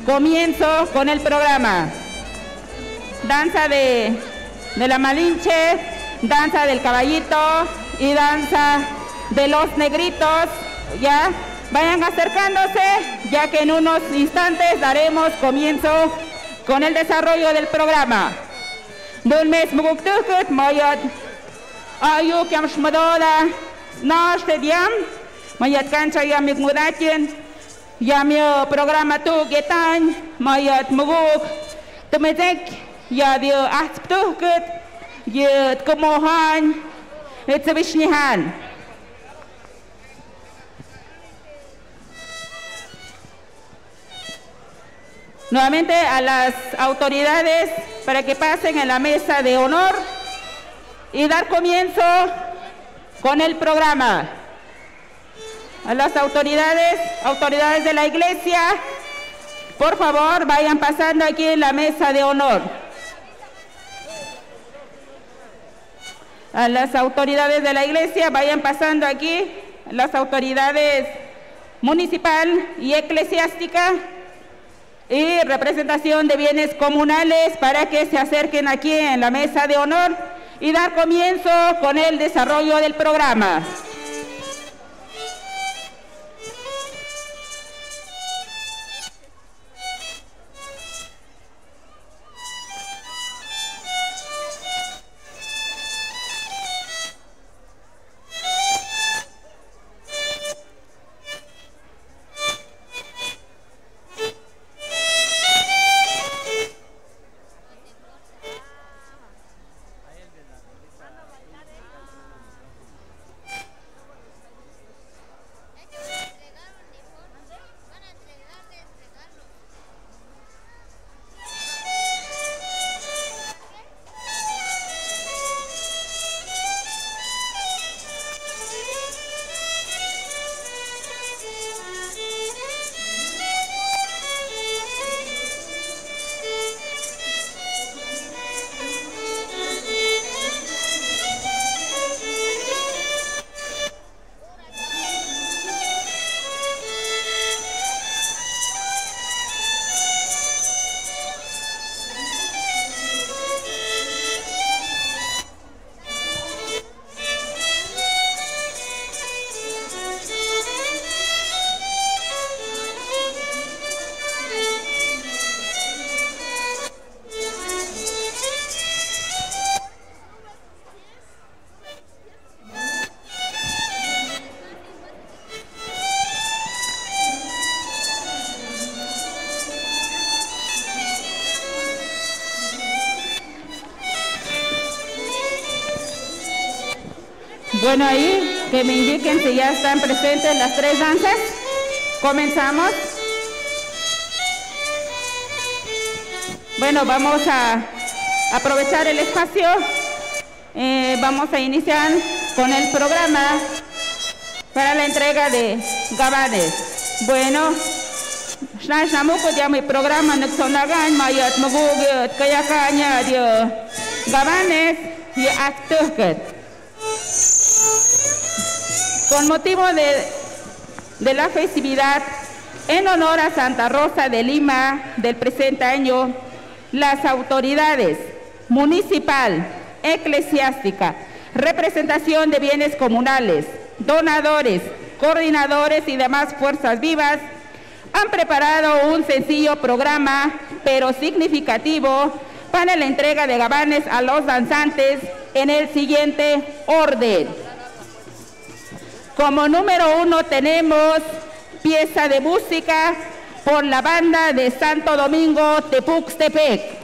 comienzo con el programa. Danza de la Malinche, danza del caballito y danza de los negritos. Ya vayan acercándose, ya que en unos instantes daremos comienzo con el desarrollo del programa. Dulmes muguktukut mayat ayuk yam shmadoda nashtediam mayat kancha yam migmudatien yam yo programa tu getan mayat muguk tumedek ya dio ahtptukut yut kemohan etsabishnihan. Nuevamente a las autoridades para que pasen en la mesa de honor y dar comienzo con el programa. A las autoridades de la iglesia, por favor vayan pasando aquí en la mesa de honor. A las autoridades de la iglesia vayan pasando aquí, las autoridades municipal y eclesiástica y representación de bienes comunales para que se acerquen aquí en la mesa de honor y dar comienzo con el desarrollo del programa. Bueno, ahí que me indiquen si ya están presentes las tres danzas. Comenzamos. Bueno, vamos a aprovechar el espacio. Vamos a iniciar con el programa para la entrega de gabanes. Bueno, ya mi programa nagsonagan mayat magugut kaya kanya dia gabanes y actuket. Con motivo de la festividad en honor a Santa Rosa de Lima del presente año, las autoridades municipal, eclesiástica, representación de bienes comunales, donadores, coordinadores y demás fuerzas vivas han preparado un sencillo programa, pero significativo, para la entrega de gabanes a los danzantes en el siguiente orden. Como número 1 tenemos pieza de música por la banda de Santo Domingo Tepuxtepec.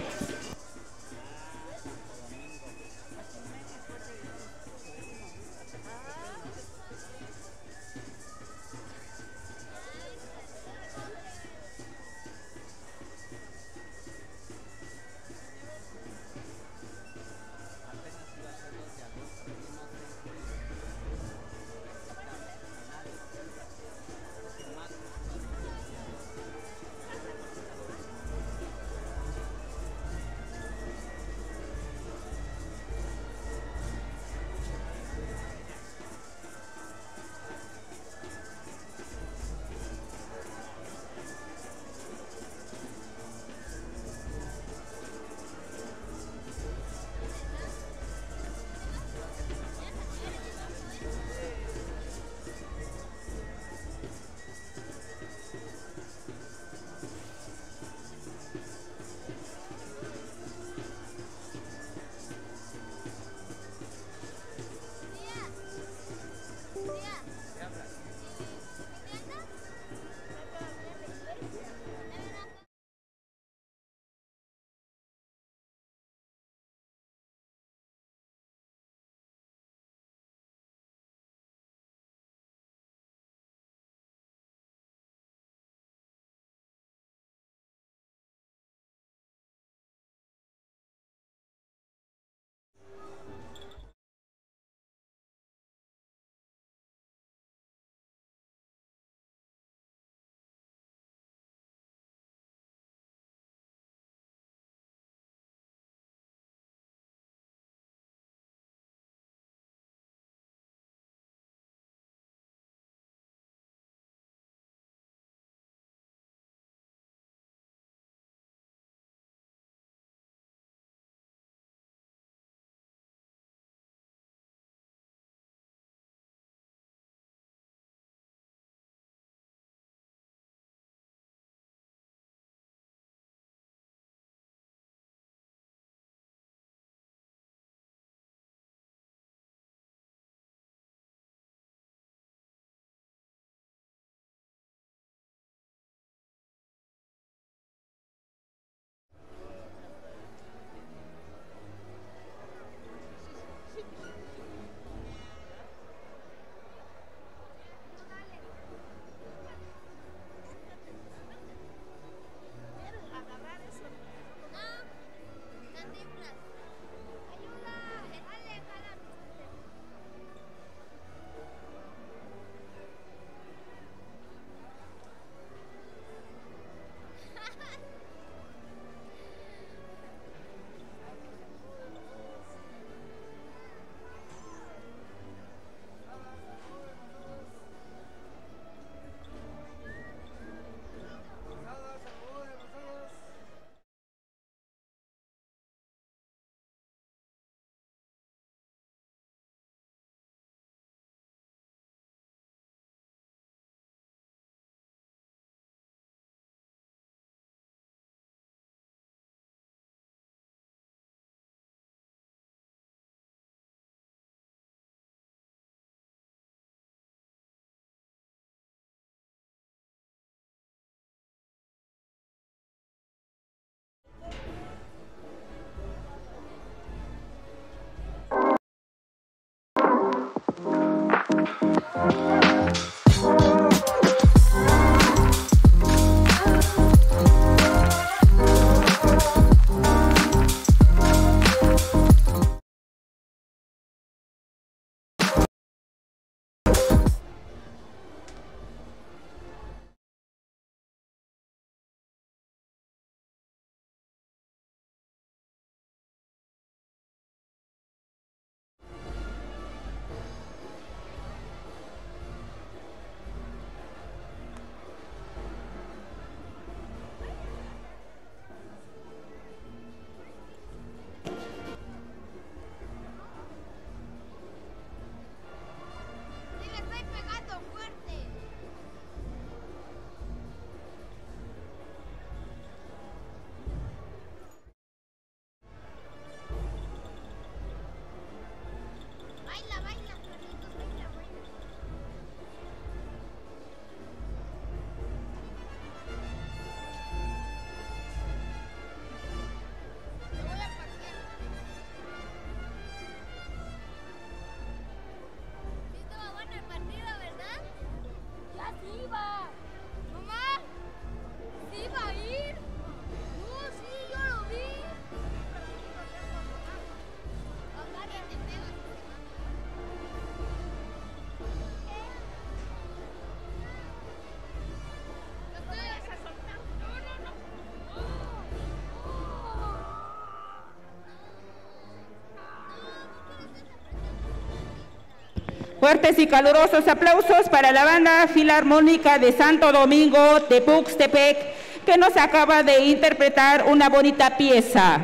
Fuertes y calurosos aplausos para la banda filarmónica de Santo Domingo de Tuxtepec, que nos acaba de interpretar una bonita pieza.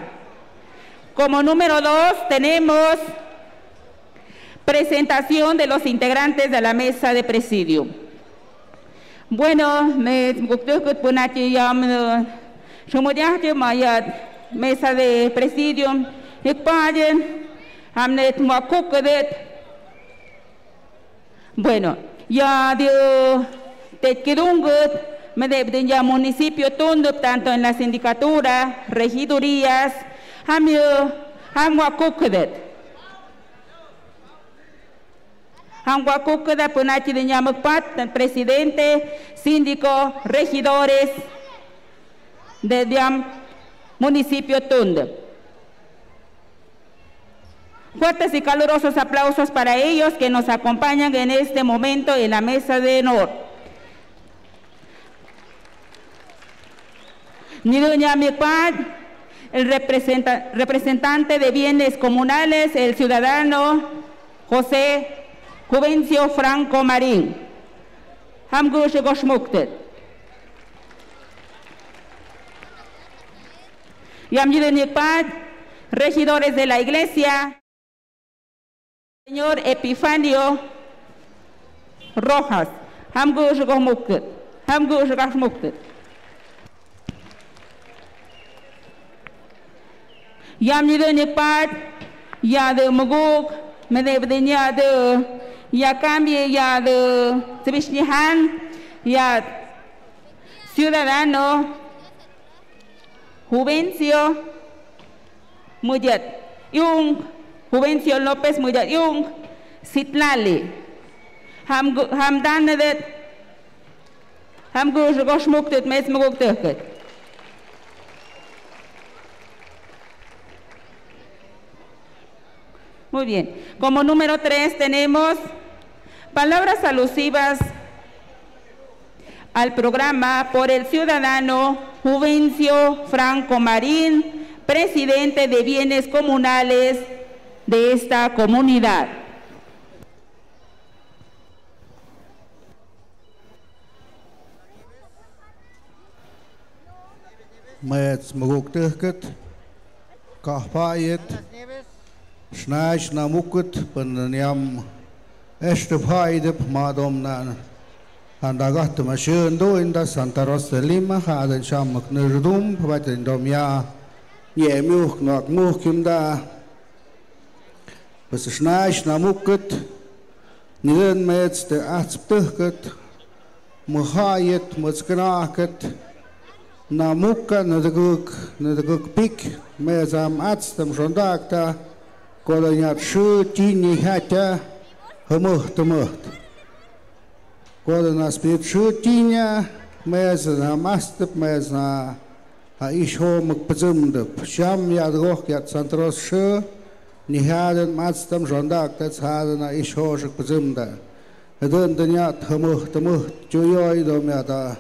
Como número 2 tenemos presentación de los integrantes de la mesa de presidio. Bueno, mesa de presidio, bueno, ya de Tequirungut, ya municipio Tundup, tanto en la sindicatura, regidurías, presidente, síndico, regidores de municipio Tundup. Fuertes y calurosos aplausos para ellos que nos acompañan en este momento en la mesa de honor. El representante de bienes comunales, el ciudadano José Juvencio Franco Marín. Regidores de la iglesia, señor Epifanio Rojas. Ya de Muguk, ya de ya cambie, ya de Tebishnihan, ya ciudadano Juvencio Muyat Yung, Juvencio López Muyat Yung, Sitlali. Hamdanadet, Hamgushmuktet, Mesmuguktet. Muy bien. Como número 3 tenemos palabras alusivas al programa por el ciudadano Juvencio Franco Marín, presidente de bienes comunales de esta comunidad. Snash namukut penanyam estefhaide madomna andagat mashendo inda santaros lima haden shamak nerdum paten domya yemuk nok mukimda bes snash namukut niren mets de atsptuhkut muhayet mutskraket namuka nadaguk pik mezam atstam shondakta Колонят шу тини хатя хмухтмухт. Колонас пит шу тиня мезна мастып мезна ишхомк пзымдып. Шам ядгох ят сантрос шу нихаден мастам жондак тацхадена ишхошк пзымда. Эден днят хмухтмухт чуйой домята.